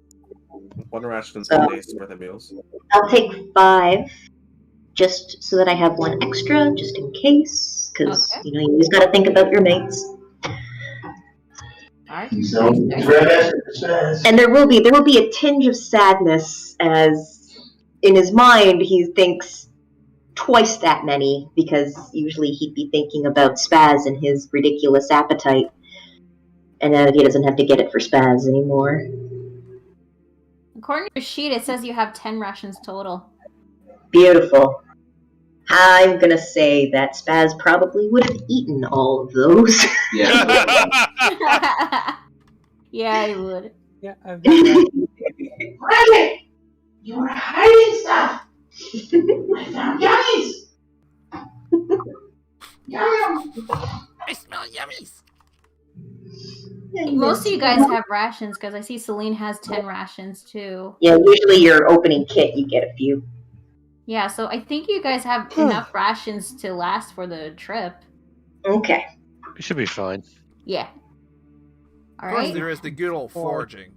1 ration is 1 day's worth of meals. I'll take 5, just so that I have 1 extra, just in case. Because you always got to think about your mates. Alright. And there will be a tinge of sadness as in his mind he thinks twice that many, because usually he'd be thinking about Spaz and his ridiculous appetite, and now he doesn't have to get it for Spaz anymore. According to your sheet, it says you have 10 rations total. Beautiful. I'm gonna say that Spaz probably would have eaten all of those. Yeah, he would. Yeah, I've got that. Rabbit! You were hiding stuff! I found yummies! Yum! I smell yummies! Most of you guys have rations, because I see Celine has 10 rations, too. Yeah, usually your opening kit, you get a few. Yeah, so I think you guys have enough rations to last for the trip. Okay. We should be fine. Yeah. Of course, there is the good old foraging.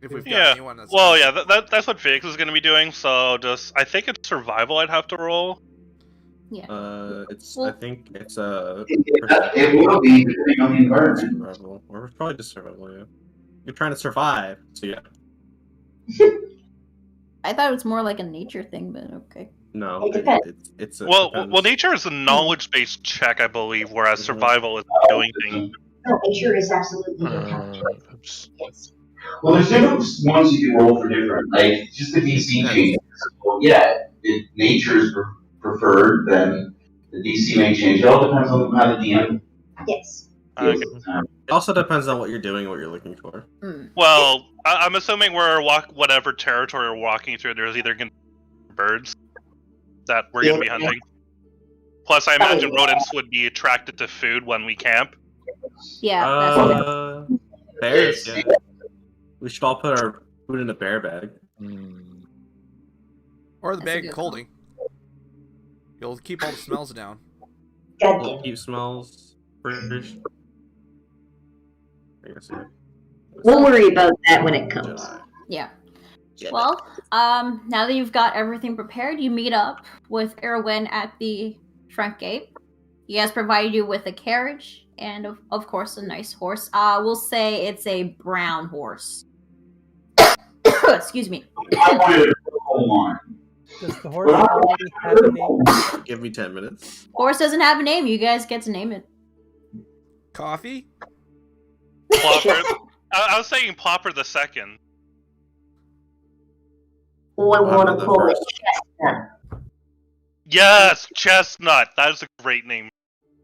If we've got Yeah. anyone that's Well, yeah, that's what Felix is going to be doing. So I think it's survival I'd have to roll. Yeah. I think it's It will be depending on the environment. survival, or it's probably just survival. Yeah, you're trying to survive, so yeah. I thought it was more like a nature thing, but okay. No, It depends. it's Well, depends. nature is a knowledge-based check, I believe, whereas survival is doing things. No, nature is absolutely Oops. yes. Well, there's different ones you can roll for different, like, just the DC changes. Well, yeah, if nature is preferred, then the DC may change. It all depends on how the DM Yes. feels at the time. It also depends on what you're doing and what you're looking for. Well, I'm assuming we're whatever territory we're walking through, there's either going to be birds that we're going to be hunting. Plus, I imagine rodents would be attracted to food when we camp. Yeah, Bears. Yeah. We should all put our food in a bear bag. Or the That's a bag good of holding. You'll keep all the smells down. God Keep smells fresh. I guess, yeah. We'll worry about that when it comes. Yeah. Well, now that you've got everything prepared, you meet up with Erwin at the front gate. He has provided you with a carriage and, of course, a nice horse. We'll say it's a brown horse. Excuse me. I wanted a purple one. Does the horse already have a name? Give me 10 minutes. Horse doesn't have a name. You guys get to name it. Coffee? Plopper. I was saying Plopper the second. Oh, I want the to call it first. Chestnut. Yes, Chestnut. That is a great name.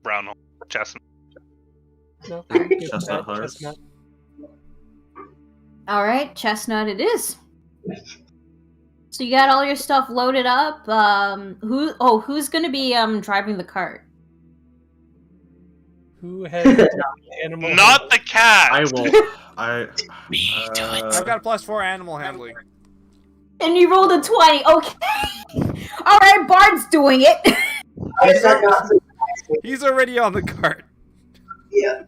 Brown Chestnut. No, give Chestnut that horse. chestnut. All right, Chestnut it is. So you got all your stuff loaded up. Who's gonna be driving the cart? Who has the animal? Not the cat. I will. Me do it. I've got +4 animal handling. And you rolled a 20. Okay. All right, Bard's doing it. He's already on the cart. Yeah.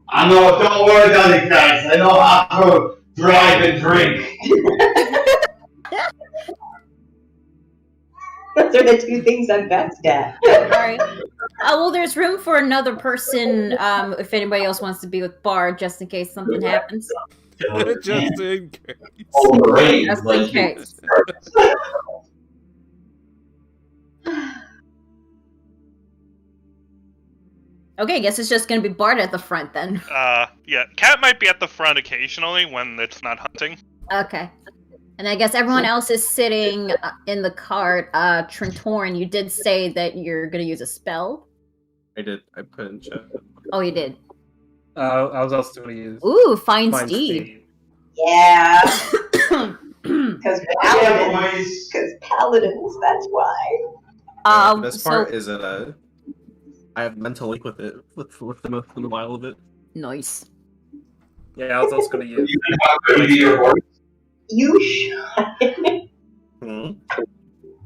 I know, don't worry about it, guys. I know how to drive and drink. Those are the two things I'm best at. Alright. Well, there's room for another person if anybody else wants to be with Bard, just in case something happens. Just in case. Oh, the rain. Just in Like, case. Okay, I guess it's just gonna be Bard at the front then. Yeah. Cat might be at the front occasionally when it's not hunting. Okay. And I guess everyone else is sitting in the cart. Trentorin, you did say that you're gonna use a spell. I did. I put in chat. Oh, you did. I was also going to use. Ooh, find Find Steed. Yeah. Because Yeah, paladins. Because paladins, that's why. The best part is that I have mental link with it, with the while of it. Nice. Yeah, I was also going to use. You can have baby your horse. You should.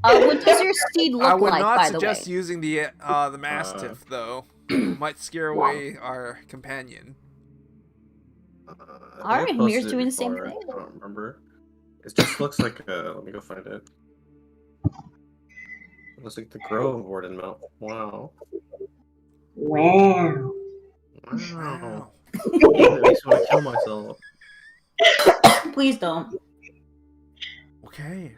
What does your steed I look would like, not by the way? suggest using the Mastiff, though. Might scare away our companion. Alright, Mir's doing the same thing. thing. I don't remember. It just looks like let me go find it. It looks like the Grove Warden mount. Wow. Wow. Wow. It makes me want to kill myself. Please don't. Okay.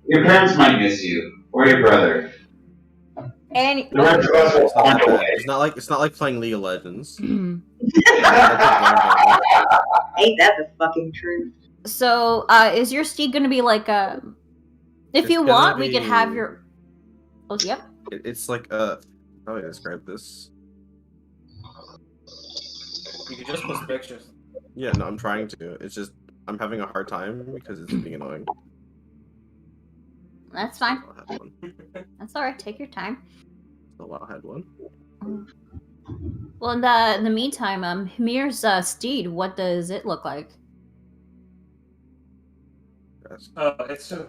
Your parents might miss you, or your brother. And The rest of us will find a way. It's not like playing League of Legends. Ain't that the fucking truth? So, is your steed gonna be like a? If It's you gonna want, we could be- have your. Oh, yep. It's like how do I describe this? You can just post pictures. Yeah, no, I'm trying to. It's just I'm having a hard time because it's being annoying. That's fine. I had one. That's all right. Take your time. Oh, wow, I had one. Well, in the meantime, Mir's steed. What does it look like? It's a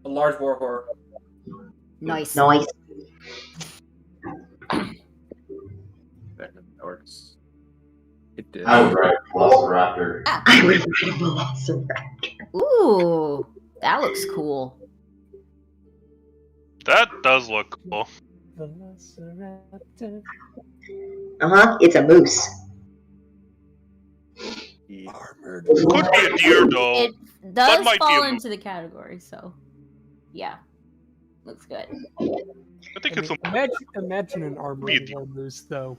large warhorse. Nice. Nice. That works. It did. I would ride a Velociraptor. I would ride a Velociraptor. Ooh, that looks cool. That does look cool. Velociraptor. It's a moose. Armored. Could be a deer though. It does might be fall a into the category, so yeah, looks good. I think it's a Imagine an armored Maybe. war moose, though.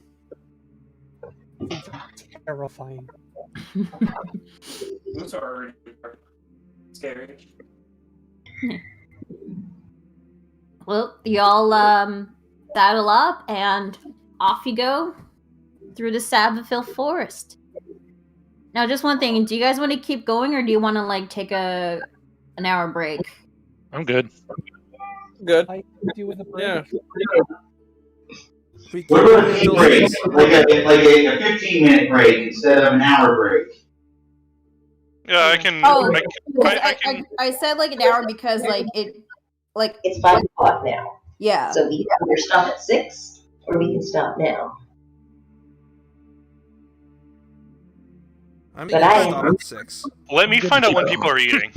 It's terrifying. Those are already scary. Well, y'all saddle up and off you go through the Sabbathville forest. Now, just one thing: do you guys want to keep going, or do you want to like take an hour break? I'm good. Good. I could do with a break. Yeah. We What about a keep- break? Like a 15-minute break instead of an hour break. Yeah, I can. Oh, I can. I said like an hour because It's 5 o'clock now. yeah. So we can either stop at 6 or we can stop now. I'm But gonna I- stop at 6. Let me find out when people are eating.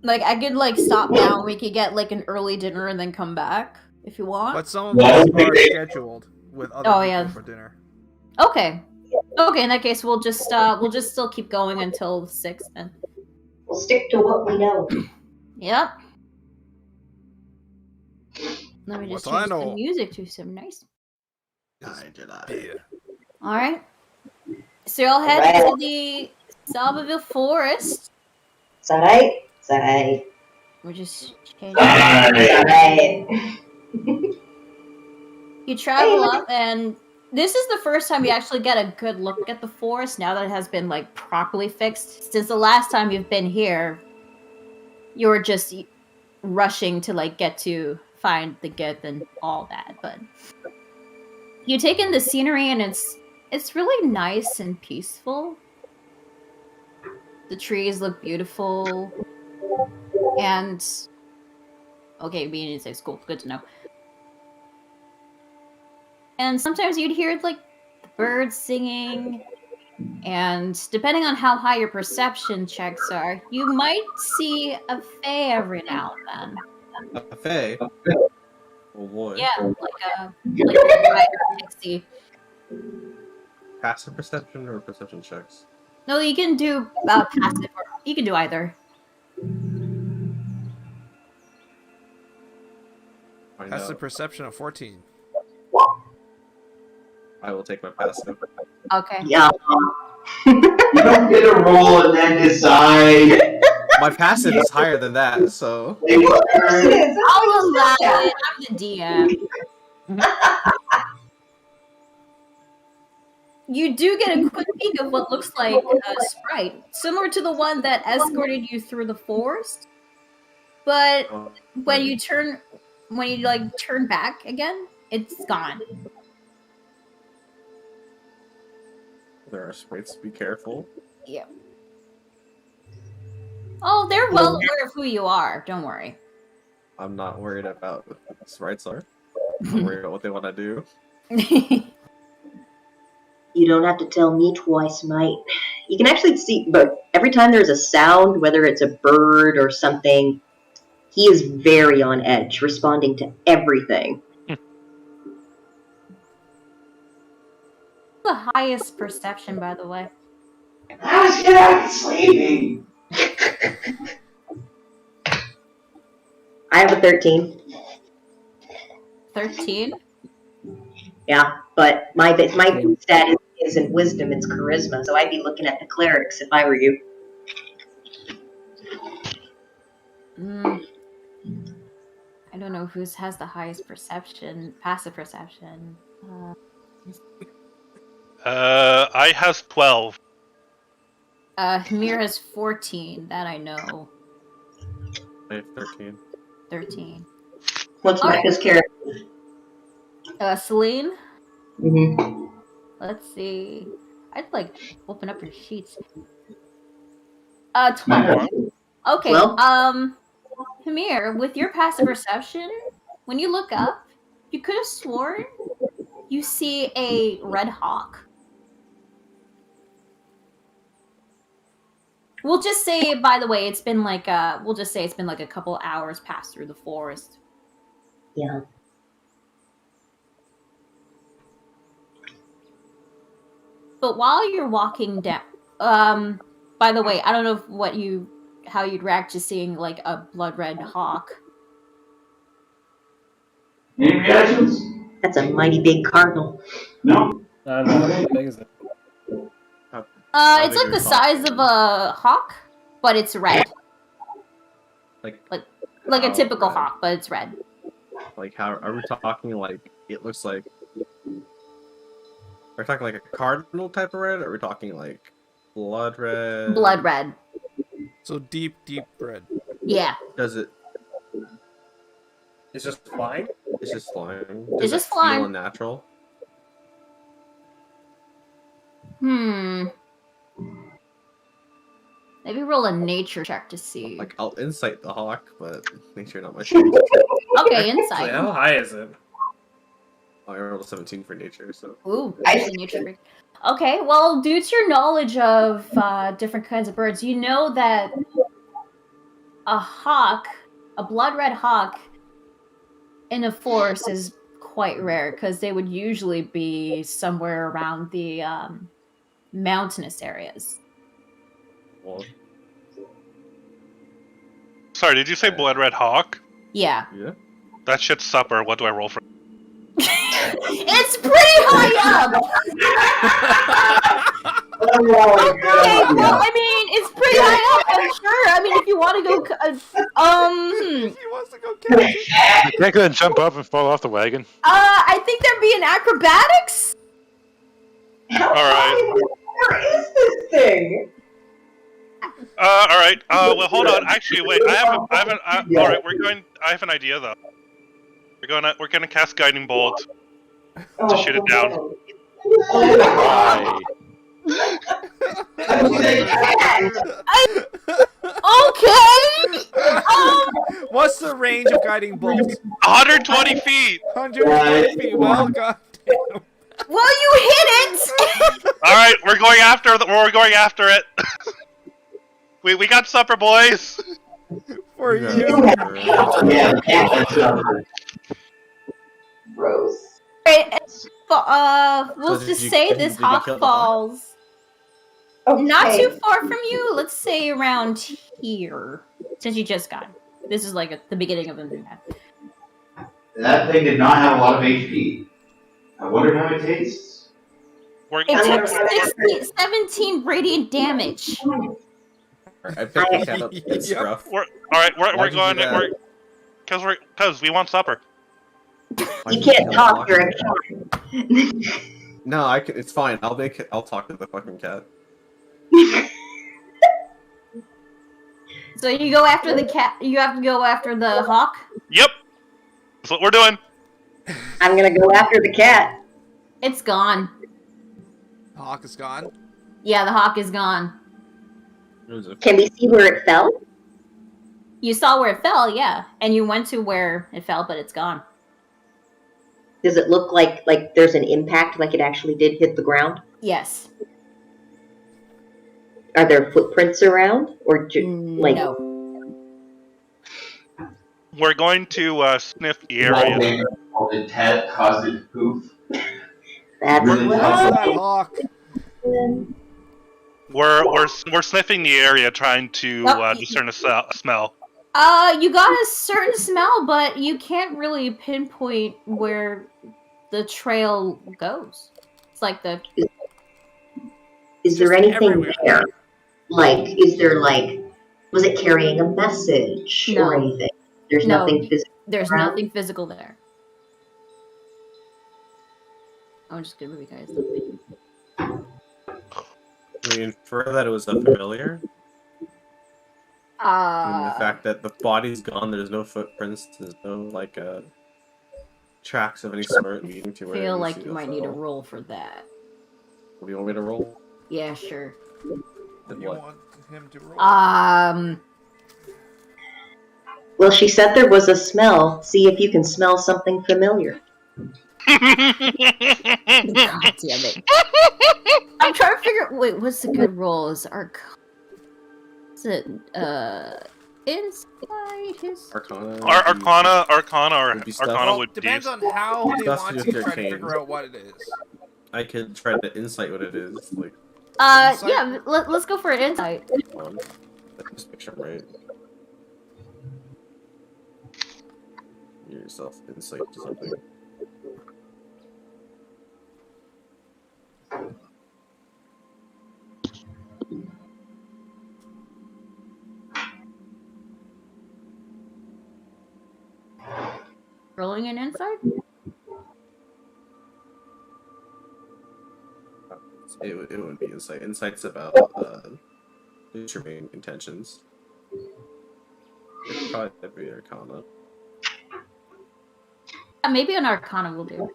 Like, I could, like, stop now and we could get, like, an early dinner and then come back, if you want. But some of us are scheduled with other people yeah. for dinner. Okay. Okay, in that case, we'll just still keep going until 6 then. We'll stick to what we know. Yep. Let me just What I change the know. music to some nice. Beer. Alright. So y'all head Right. into the Salvaville Forest. Is that right? Is that right? We're just changing. Is that right? You travel up, and this is the first time you actually get a good look at the forest now that it has been, like, properly fixed. Since the last time you've been here, you were just rushing to, like, get to find the Gith and all that, but you take in the scenery, and it's really nice and peaceful. The trees look beautiful, and okay, being inside school, good to know. And sometimes you'd hear, like, the birds singing, and depending on how high your perception checks are, you might see a fae every now and then. A fae? Oh boy. Yeah, like a rider pixie. Passive perception or perception checks? No, you can do passive, or you can do either. Passive perception of 14. I will take my passive. Okay. Yeah. You don't get a roll and then decide. My passive is higher than that, so. I'll allow it. I'm the DM. You do get a quick peek of what looks like a sprite, similar to the one that escorted you through the forest. But when you turn back again, it's gone. There are sprites, be careful. Yeah. Oh, they're well aware of who you are. Don't worry. I'm not worried about what the sprites are. I'm worried about what they want to do. You don't have to tell me twice, mate. You can actually see, but every time there's a sound, whether it's a bird or something, he is very on edge, responding to everything. The highest perception, by the way. I was getting sleeping. I have a 13. 13? Yeah, but my stat isn't wisdom, it's charisma, so I'd be looking at the clerics if I were you. I don't know who has the highest perception, passive perception. I has 12. Hamir has 14, that I know. I have 13. 13. What's Micah's character? Celine? Mm-hmm. Let's see. I'd like open up your sheets. 12. Okay, 12? Hamir, with your passive perception, when you look up, you could have sworn you see a red hawk. We'll just say, by the way, it's been like a couple hours passed through the forest. Yeah. But while you're walking down, by the way, I don't know how you'd react to seeing like a blood red hawk. Any reactions? That's a mighty big cardinal. No. How big is it? It's like the size of a hawk, but it's red. Like a typical hawk, but it's red. Like, how are we talking? Like, it looks like. Are we talking like a cardinal type of red? Or are we talking like blood red? Blood red. So deep red. Yeah. Does it? It's just flying? It's just flying. It's Does just it flying. feel unnatural? Maybe roll a nature check to see. Like, I'll insight the hawk, but nature not my strength. Okay, insight. How high is it? I rolled a 17 for nature, so. Ooh, actually nature freak. Okay, well, due to your knowledge of different kinds of birds, you know that a hawk, a blood red hawk, in a forest is quite rare because they would usually be somewhere around the mountainous areas. Well, Sorry, did you say Blood Red Hawk? Yeah. yeah. That shit's supper. What do I roll for? It's pretty high up! Oh, Okay, God. well, I mean, it's pretty high up, I'm sure. I mean, if you want to go... He wants to go catch it. I can't go and jump up and fall off the wagon. I think there'd be an acrobatics? How All right. Where is this thing? All right. Well, hold on. Actually, wait. I have all right. I have an idea though. We're gonna cast Guiding Bolt to shoot it down. Why? Okay! What's the range of guiding bolts? 120 feet. 120 feet. Well, goddamn. Well, you hit it! All right, we're going after it. we got supper, boys. For Yeah. you. Yeah, that's Gross. We'll So just did you- say did this you hawk kill the hawk? falls not too far from you. Let's say around here. Since you just got. This is like the beginning of the new map. That thing did not have a lot of HP. I wonder how it tastes. We're, It took 17 radiant damage. I picked the cat up. It's Yep. rough. all right. We're Why'd you going. do that? Because we want supper. You can't talk during time. No, I can. It's fine. I'll talk to the fucking cat. So you go after the cat. You have to go after the hawk. Yep. That's what we're doing. I'm gonna go after the cat. It's gone. Hawk is gone. Yeah, the hawk is gone. Can we see where it fell? You saw where it fell, yeah, and you went to where it fell, but it's gone. Does it look like there's an impact, like it actually did hit the ground? Yes. Are there footprints around, or like? No. We're going to sniff the area. The tat caused it to poof. That's Really Where's what. that hawk? We're sniffing the area, trying to discern a smell. You got a certain smell, but you can't really pinpoint where the trail goes. It's like the. Is there Just anything everywhere. there? Like, was it carrying a message or No. anything? There's No. nothing physical. There's around? nothing physical there. I'm just gonna move you guys a little bit. We infer that it was a familiar. And the fact that the body's gone, there's no footprints, there's no tracks of any sort leading to I where. feel you like see you the might need a fell. roll for that. What do you want me to roll? Yeah, sure. Then You what? want him to roll? Well, she said there was a smell. See if you can smell something familiar. God damn it. I'm trying to figure. Wait, what's a good roll? Is Is it insight? Arcana. Arcana Would be stuff. Arcana Well, would depends be. on how they Stuff want to to do with try to arcane. figure out what it is. I could try to insight what it is. Like, Insight? Yeah, let's go for an insight. just make sure I'm right. Give yourself insight to something. Rolling an insight? It wouldn't be insight. Insight's about what's your main intentions. It'd probably be Arcana. Maybe an arcana will do.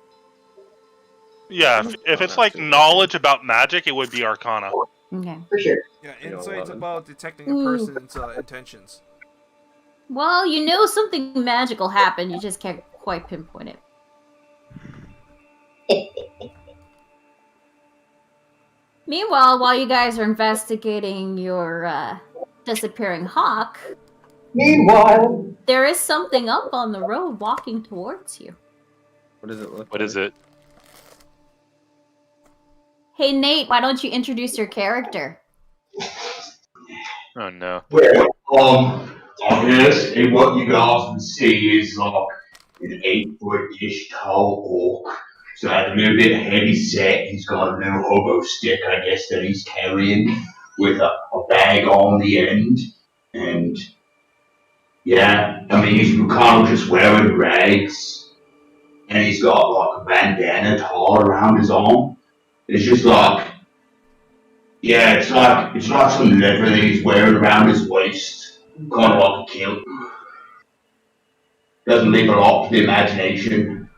Yeah, if it's like knowledge about magic, it would be Arcana. Okay. For sure. Yeah, You know, insight's 11. about detecting a person's intentions. Well, you know something magical happened, you just can't quite pinpoint it. Meanwhile, while you guys are investigating your disappearing hawk, Meanwhile, There is something up on the road walking towards you. What does it look What is it? Hey Nate, why don't you introduce your character? Oh no. Well, I guess what you guys can see is like an 8-foot-ish tall orc. So a little bit heavy set. He's got a little hobo stick, I guess, that he's carrying with a bag on the end. And yeah, I mean, he's kind of just wearing rags. And he's got like a bandana tied around his arm. It's just like, yeah, it's like some leather that he's wearing around his waist. Kind of like a kilt. Doesn't leave a lot to the imagination.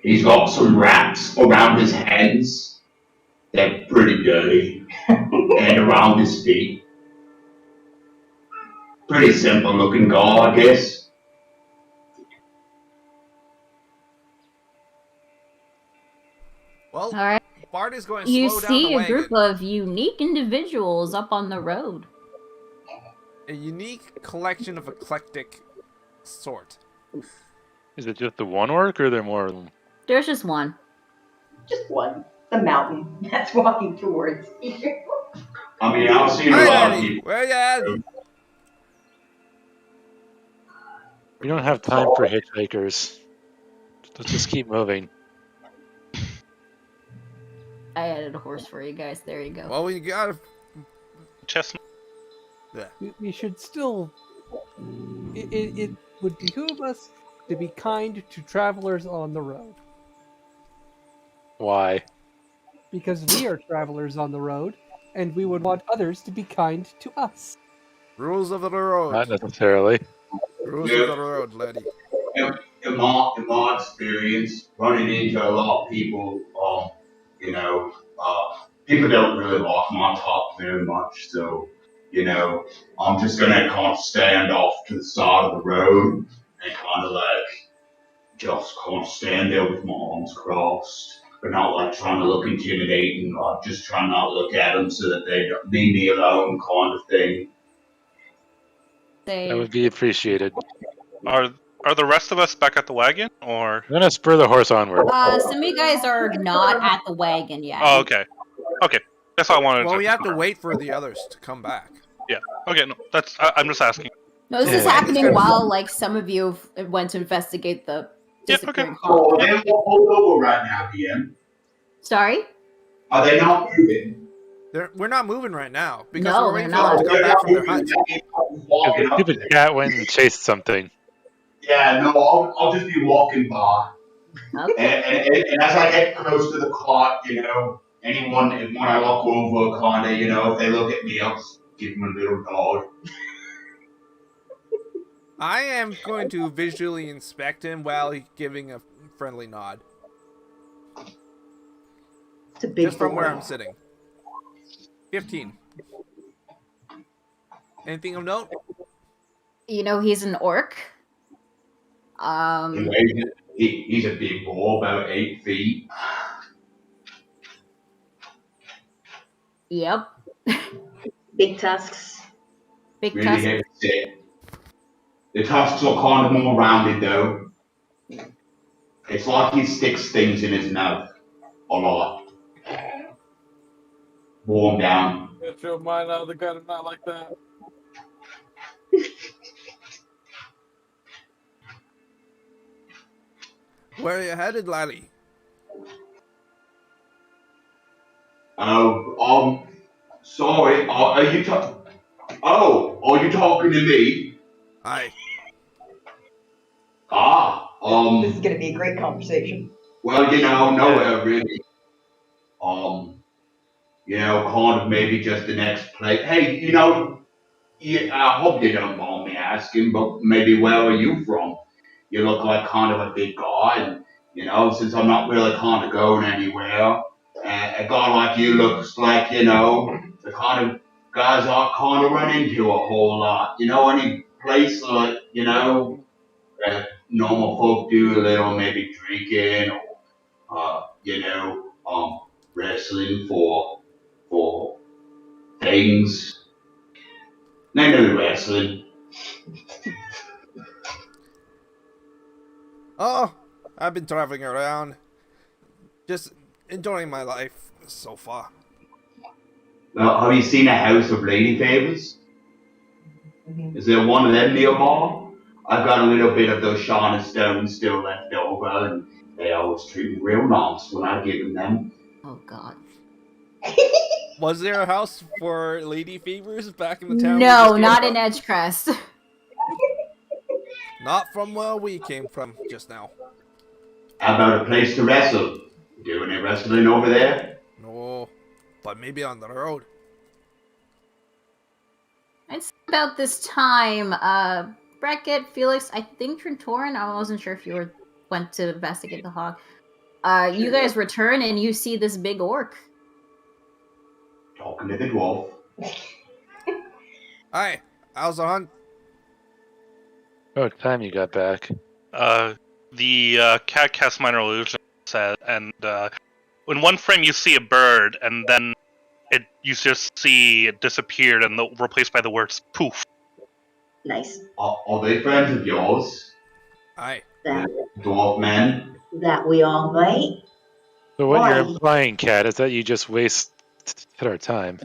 He's got some wraps around his hands. They're pretty dirty. And around his feet. Pretty simple looking guy, I guess. Well, All right. Bart is going to You slow down see the a wagon. group of unique individuals up on the road. A unique collection of eclectic sort. Is it just the one orc, or are there more of them? There's just one. just one. The mountain that's walking towards you. I mean, I've seen a Hey, lot of Eddie, people. where you at? We don't have time for hitchhikers. Let's just keep moving. I added a horse for you guys. There you go. Well, we gotta. Chestnut. We should still. It would behoove us to be kind to travelers on the road. Why? Because we are travelers on the road, and we would want others to be kind to us. Rules of the road. Not necessarily. Rules of the road, lady. In my experience, running into a lot of people, people don't really like my talk very much, so, I'm just gonna kind of stand off to the side of the road and kind of just kind of stand there with my arms crossed, but not like trying to look intimidating, like just trying not to look at them so that they don't leave me alone kind of thing. That would be appreciated. Are the rest of us back at the wagon, or? I'm gonna spur the horse onward. Some of you guys are not at the wagon yet. Oh, okay. Okay, that's all I wanted. Well, we have to wait for the others to come back. Yeah. Okay. No, I'm just asking. No, this is happening while, like, some of you went to investigate the disappearing Oh, they're all over right now, DM. Sorry? Are they not moving? We're not moving right now because No, we're waiting they're for them to not. come back from their hunt. The stupid cat went and chased something. Yeah, no, I'll just be walking by. Okay. And as I get close to the cart, when I look over, kind of, if they look at me, I'll just give them a little nod. I am going to visually inspect him while he's giving a friendly nod. It's a big Just from boy. where I'm sitting. 15. Anything of note? You know he's an orc. He's a big boy, about 8 feet. Yep. Big tusks. Big Really tusks. heavy set. The tusks are kind of more rounded, though. It's like he sticks things in his mouth a lot. Warm down. Get your mind out of the gutter, not like that. Where are you headed, laddie? Oh, sorry. Are you talking to me? Hi. This is gonna be a great conversation. Well, nowhere really. Kind of maybe just the next place. Hey, I hope you don't mind me asking, but maybe where are you from? You look like kind of a big guy, and, since I'm not really kind of going anywhere, a guy like you looks like, the kind of guys I kind of run into a whole lot. Any place like, that normal folk do a little maybe drinking or, wrestling for things. They know wrestling. Oh, I've been traveling around, just enjoying my life so far. Well, have you seen a house of lady favors? Is there one of them nearby? I've got a little bit of those Shauna stones still left over, and they always treat me real nice when I give them. Oh God. Was there a house for lady favors back in the town? we No, just came not from? in Edgecrest. Not from where we came from just now. How about a place to wrestle? Doing any wrestling over there? No, but maybe on the road. It's about this time. Bracket, Felix, I think Trentoran. I wasn't sure if you went to investigate the hog. You guys return and you see this big orc. Talking to the dwarf. Hi, how's the hunt? What time you got back? The cat casts minor illusion set, and in one frame you see a bird, and then you just see it disappeared and replaced by the words "poof." Nice. Are they friends of yours? Aye. Dwarf men? That we all might. So what you're Why? implying, Cat, is that you just wasted our time.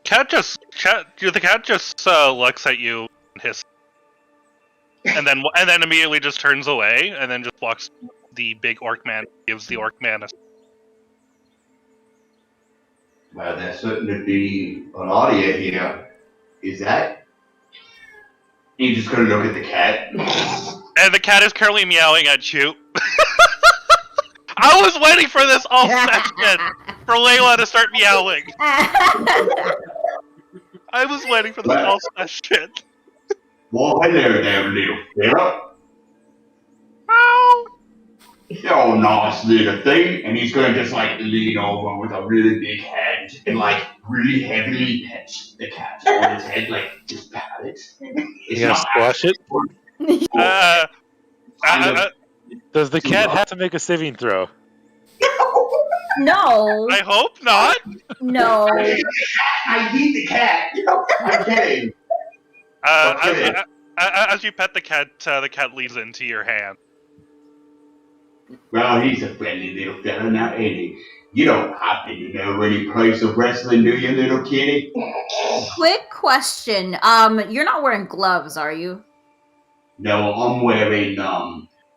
The cat just looks at you and hisses, and then immediately just turns away, and then just walks. The big orc man gives the orc man a. Well, there's certainly be a lot of you here. Is that? You just gonna look at the cat? And the cat is currently meowing at you. I was waiting for this all session for Layla to start meowing. I was waiting for this all session. Well, hello there, little fella. Meow. Oh, nice little thing. And he's gonna just like lean over with a really big hand and like really heavily pet the cat on its head, like just pat it. It's You gonna not squash it? Does the cat have to make a saving throw? No. I hope not. No. I need the cat. I'm kidding. As you pet the cat leans into your hand. Well, he's a friendly little fella now, ain't he? You don't happen to know any place of wrestling, do you, little kitty? Quick question. You're not wearing gloves, are you? No, I'm wearing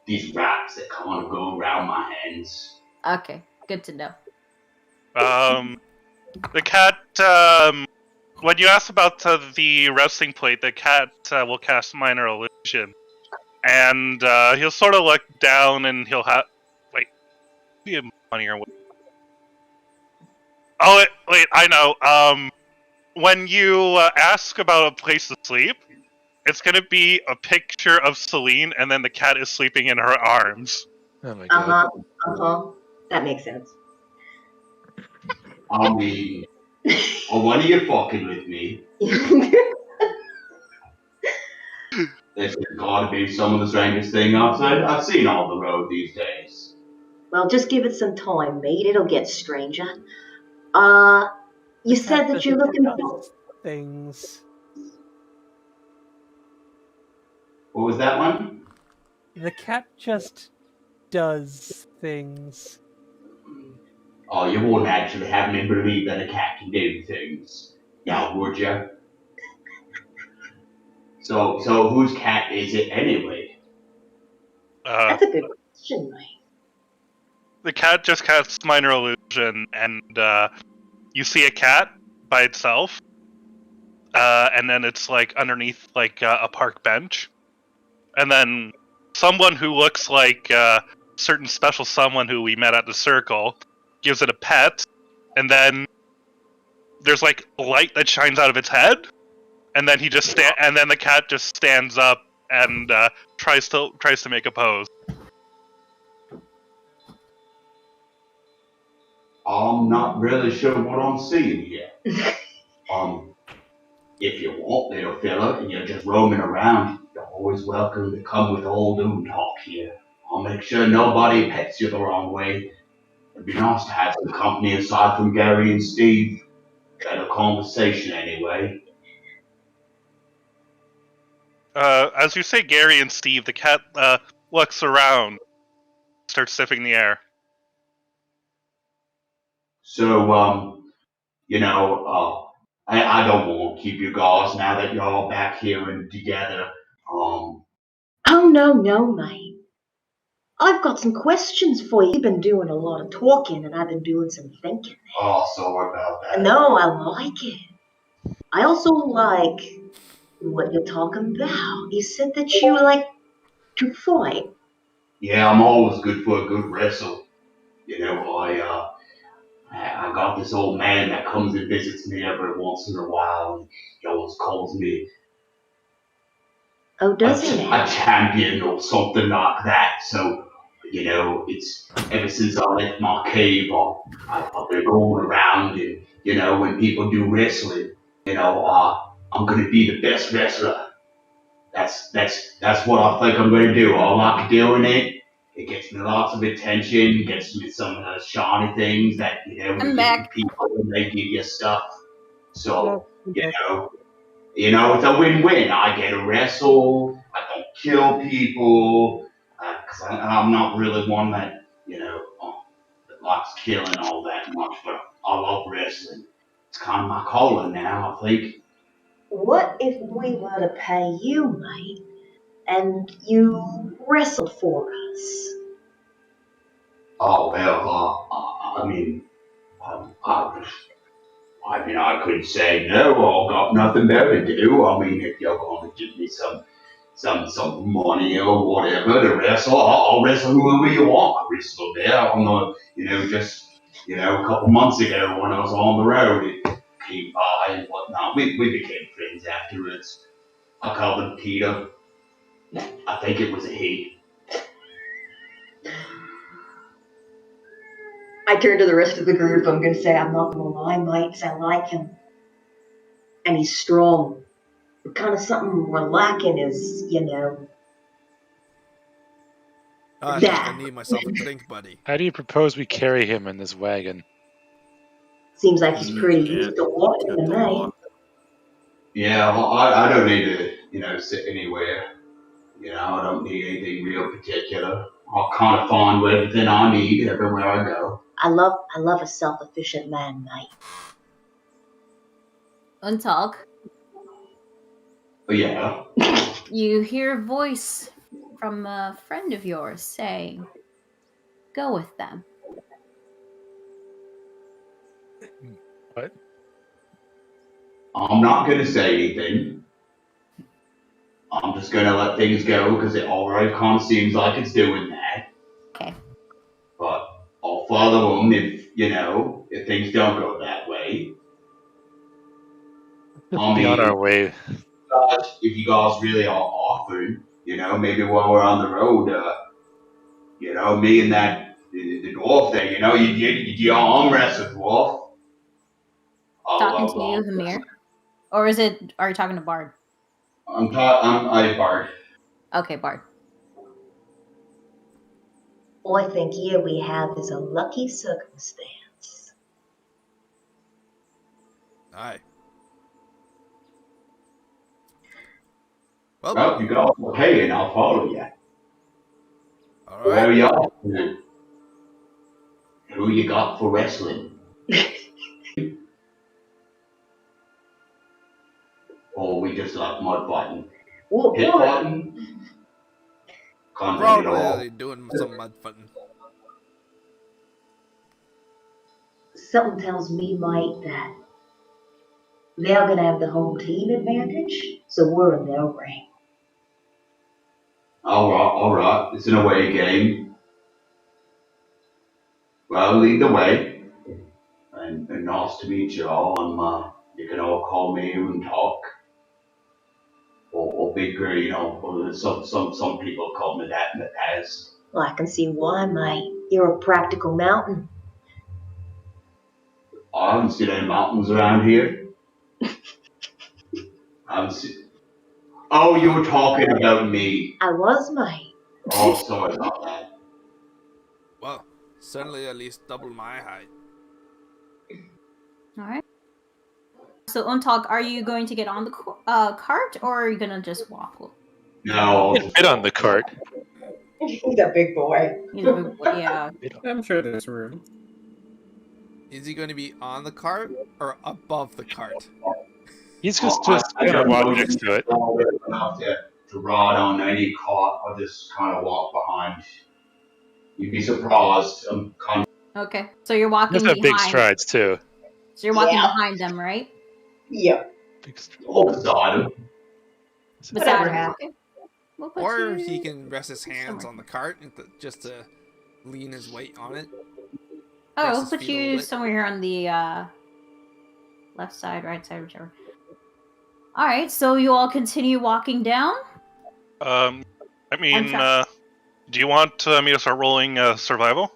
these wraps that kind of go around my hands. Okay, good to know. The cat. When you ask about the wrestling plate, the cat will cast minor illusion, and he'll sort of look down, and he'll have be money or what? Oh wait, I know. When you ask about a place to sleep, it's gonna be a picture of Celine, and then the cat is sleeping in her arms. Oh my god. That makes sense. I mean, when are you fucking with me? This has got to be some of the strangest thing I've seen on the road these days. Well, just give it some time, mate. It'll get stranger. You said that you're looking for things. What was that one? The cat just does things. Oh, you wouldn't actually have me believe that a cat can do things, now would you? So whose cat is it anyway? That's a good question, mate. The cat just casts minor illusion, and you see a cat by itself, and then it's like underneath like a park bench, and then someone who looks like certain special someone who we met at the circle gives it a pet, and then there's like light that shines out of its head, and then and then the cat just stands up and tries to make a pose. I'm not really sure what I'm seeing here. If you want, little fella, and you're just roaming around, you're always welcome to come with old Doom talk here. I'll make sure nobody pets you the wrong way. It'd be nice to have some company aside from Gary and Steve. Better conversation anyway. As you say Gary and Steve, the cat looks around, starts sniffing the air. So, I don't want to keep you guys now that you're all back here and together. Oh, no, mate. I've got some questions for you. You've been doing a lot of talking, and I've been doing some thinking. Oh, sorry about that. No, I like it. I also like what you're talking about. You said that you like to fight. Yeah, I'm always good for a good wrestle. I got this old man that comes and visits me every once in a while, and he always calls me Oh, does he now? a champion or something like that. So, it's ever since I left my cave, I've been going around and, when people do wrestling, I'm gonna be the best wrestler. That's what I think I'm gonna do. I like doing it. It gets me lots of attention, gets me some of those shiny things that, I'm you give back. to people when they give you stuff. So, Yeah, it's a win-win. I get to wrestle. I don't kill people because I'm not really one that that likes killing all that much. But I love wrestling. It's kind of my calling now. I think. What if we were to pay you, mate, and you wrestled for us? Oh well. I could say no. I've got nothing better to do. I mean, if you're going to give me some money or whatever to wrestle, I'll wrestle whoever you want. I wrestled there on just a couple months ago when I was on the road. It came by and whatnot. We became friends afterwards. I called him Peter. I think it was a he. I turn to the rest of the group. I'm going to say, I'm not going to lie, mate, 'cause I like him. And he's strong. But kind of something we're lacking is, I think I need myself a drink, buddy. How do you propose we carry him in this wagon? Seems like he's pretty used to walking to me. Yeah, well, I don't need to sit anywhere. I don't need anything real particular. I'll kind of find everything I need everywhere I go. I love a self-efficient man, mate. Untalk. But yeah. You hear a voice from a friend of yours saying, "Go with them." What? I'm not going to say anything. I'm just going to let things go because it already kind of seems like it's doing that. Okay. But I'll follow them if things don't go that way. Just be on our way. If you guys really are offering, maybe while we're on the road, me and the dwarf there, you arm wrestle dwarf. Talking to you, Hamir? Or are you talking to Bard? I'm Bard. Okay, Bard. All I think here we have is a lucky circumstance. Aye. Well, you got okay, and I'll follow you. All Where right. are y'all? Who you got for wrestling? Or we just like mud fighting? Pit fighting? Probably doing some mud fighting. Something tells me, mate, that they're going to have the home team advantage, so we're in their ring. All right. It's an away game. Well, lead the way. And nice to meet you all. You can all call me and talk. Or Big Gray, or some people have called me that in the past. Well, I can see why, mate. You're a practical mountain. I haven't seen any mountains around here. Oh, you were talking about me. I was, mate. Oh, sorry about that. Well, certainly at least double my height. All right. So Untalk, are you going to get on the cart, or are you gonna just walk? No. Get on the cart. He's a big boy. He's a big boy, yeah. I'm sure there's room. Is he going to be on the cart or above the cart? He's just I gonna don't walk know next to it. enough to ride on any cart. I'll just kind of walk behind. You'd be surprised. I'm kind of. Okay, so you're He walking does have behind. big strides too. So you're walking Yeah. behind them, right? Yep. Big strides. All beside him. Whatever Beside him. happens. Okay. We'll put Or you he can rest his hands somewhere. on the cart and just to lean his weight on it. Oh, Rest we'll his put feet a little you bit. somewhere here on the left side, right side, whichever. All right, so you all continue walking down. I mean, try- do you want me to start rolling survival?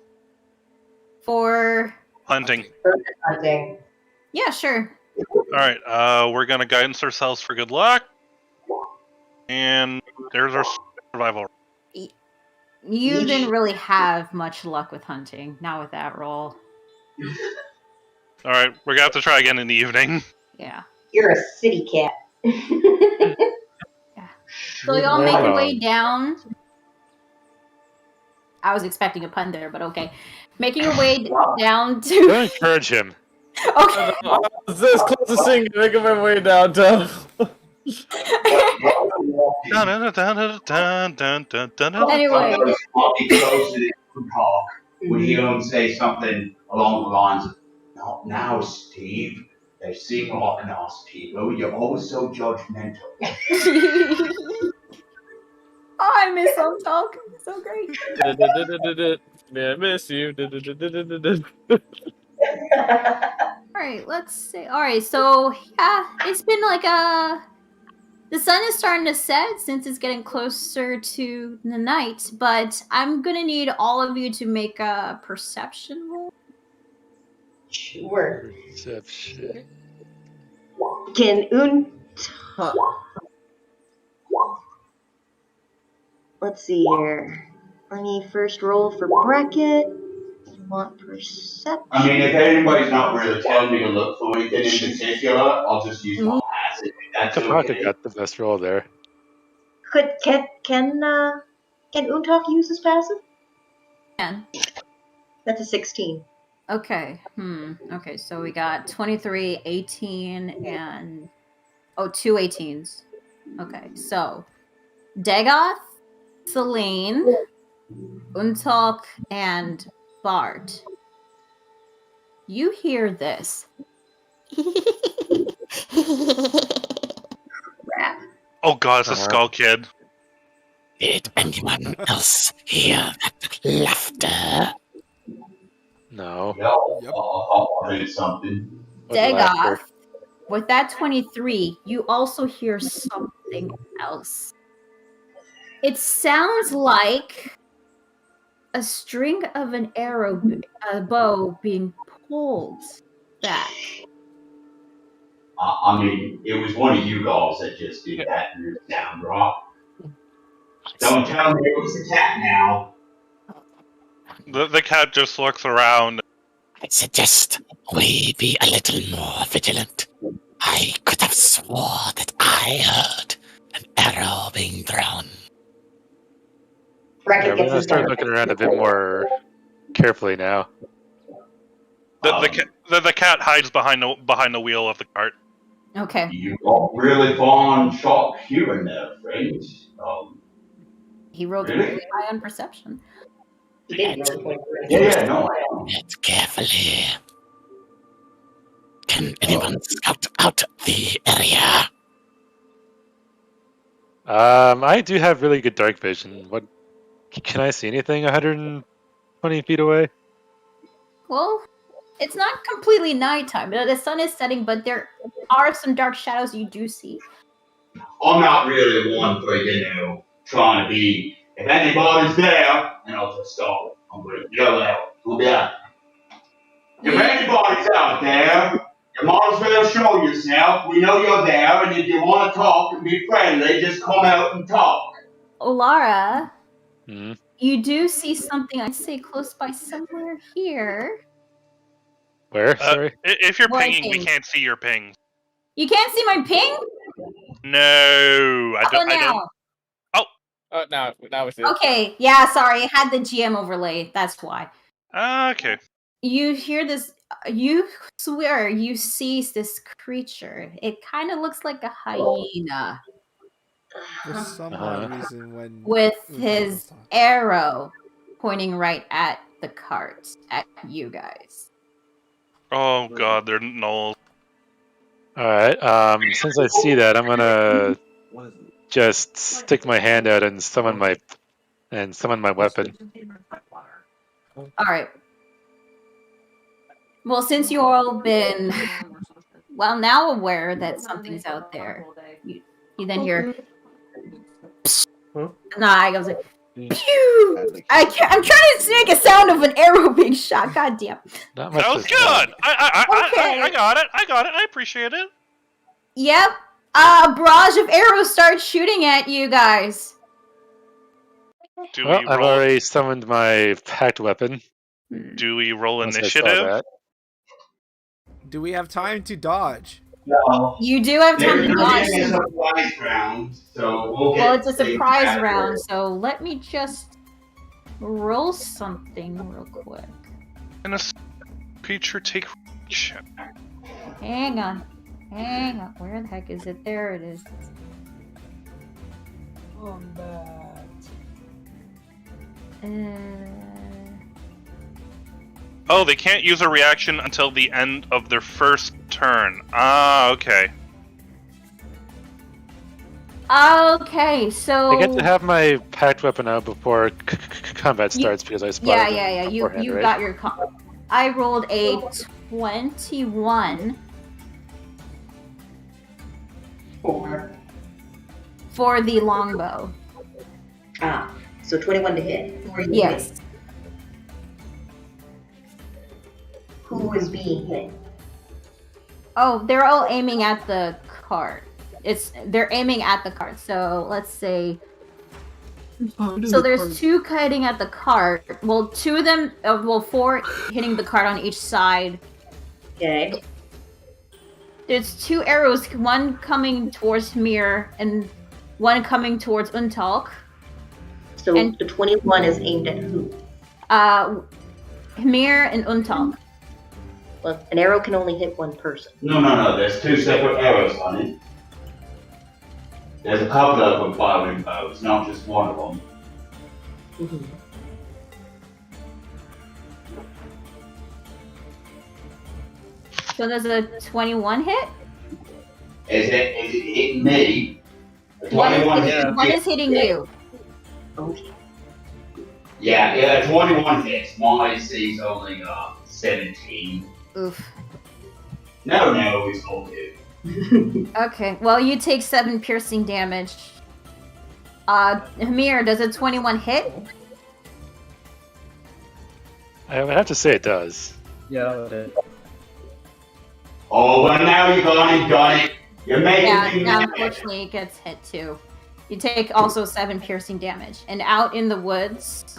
For Hunting. Perfect hunting. yeah, sure. Alright, we're gonna guidance ourselves for good luck. And there's our survival. You didn't really have much luck with hunting, not with that roll. Alright, we're gonna have to try again in the evening. Yeah. You're a city cat. So y'all make your way Wow. down. I was expecting a pun there, but okay. Making your way down Don't to. encourage him. Okay. It's as close as thing to making my way downtown. Anyway. Would hear him say something along the lines of, "Not now, Steve. They seem like nice people. You're always so judgmental." Oh, I miss Untalk. So great. Yeah, I miss you. Alright, let's see. Alright, so yeah, it's been like the sun is starting to set since it's getting closer to the night, but I'm gonna need all of you to make a perception roll. Sure. Perception. Can let's see here. Let me first roll for bracket. I want perception. I mean, if anybody's not really telling me to look for anything in particular, I'll just use my passive. That's Kapaka okay. got the best roll there. Can Untalk use his passive? Can. That's a 16. Okay. Okay, so we got 23, 18, and two 18s. Okay, so Dagoth, Celine, Untalk, and Bart. You hear this. Crap. Oh god, it's a skull kid. Did anyone else hear that laughter? No. Yep. I heard something. Dagoth, with that 23, you also hear something else. It sounds like a string of an arrow, a bow being pulled back. I mean, it was one of you guys that just did that in your sound, right? Don't tell me it was a cat now. The cat just looks around. I suggest we be a little more vigilant. I could have swore that I heard an arrow being thrown. Yeah, we're gonna start looking around a bit more carefully now. The cat hides behind the wheel of the cart. Okay. You got really fine sharp hearing there, friend. He rolled Really? really high on perception. Yeah, no. Yet carefully. Can anyone scout out the area? I do have really good dark vision. What can I see anything 120 feet away? Well, it's not completely nighttime. The sun is setting, but there are some dark shadows you do see. I'm not really one for, trying to be. If anybody's there, and I'll just stop. I'm going to yell out. We'll be like, if anybody's out there, you might as well show yourself. We know you're there, and if you want to talk and be friendly, just come out and talk. Lara, you do see something, I'd say, close by somewhere here. Where? Sorry? If you're What pinging, we thing? can't see your ping. You can't see my ping? No, I How don't. about I don't. now? Now we see it. Okay, yeah, sorry, it had the GM overlay. That's why. Okay. You hear this. You swear you see this creature. It kind of looks like a hyena For some odd reason, when with when his was talking- arrow pointing right at the cart, at you guys. Oh god, they're gnolls. Alright, since I see that, I'm gonna just stick my hand out and summon my weapon. All right. Well, since you all been now aware that something's out there, you then hear. Nah, I was like, pew! I'm trying to make a sound of an arrow being shot. God damn. Not That much was to good. Okay. I got it. I got it. I appreciate it. Yep. A barrage of arrows starts shooting at you guys. Do Well, we I've roll? already summoned my packed weapon. Do we roll Unless I saw initiative? that. Do we have time to dodge? No. You do have time There's to gonna dodge. be a surprise round, so we'll get. Well, it's a things surprise after. round, so let me just roll something real quick. Can a creature take reach? Hang on. Hang on. Where the heck is it? There it is. Combat. Oh, they can't use a reaction until the end of their first turn. Ah, okay. Okay, so I get to have my packed weapon out before combat starts because I spotted yeah. them You beforehand, right? got your. I rolled a 21 for the longbow. Ah, so 21 to hit. Yes. Who is being hit? Oh, they're all aiming at the cart. They're aiming at the cart. So let's say. So there's two kiting at the cart. Well, two of them. Well, four hitting the cart on each side. Okay. There's two arrows. One coming towards Mir and one coming towards Untalk. So the 21 is aimed at who? Mir and Untalk. Well, an arrow can only hit one person. No. There's two separate arrows on it. There's a couple of them firing bows, not just one of them. Mm-hmm. So there's a 21 hit? Is it hitting me? The 21 hits. One is hitting you. Okay. Yeah, 21 hits. My AC's only 17. Oof. No, it's all good. Okay, well, you take 7 piercing damage. Hamir, does a 21 hit? I would have to say it does. Yeah, that did. Oh, well, now you've gone and done it. You're making me Yeah, mad. unfortunately, it gets hit too. You take also 7 piercing damage. And out in the woods...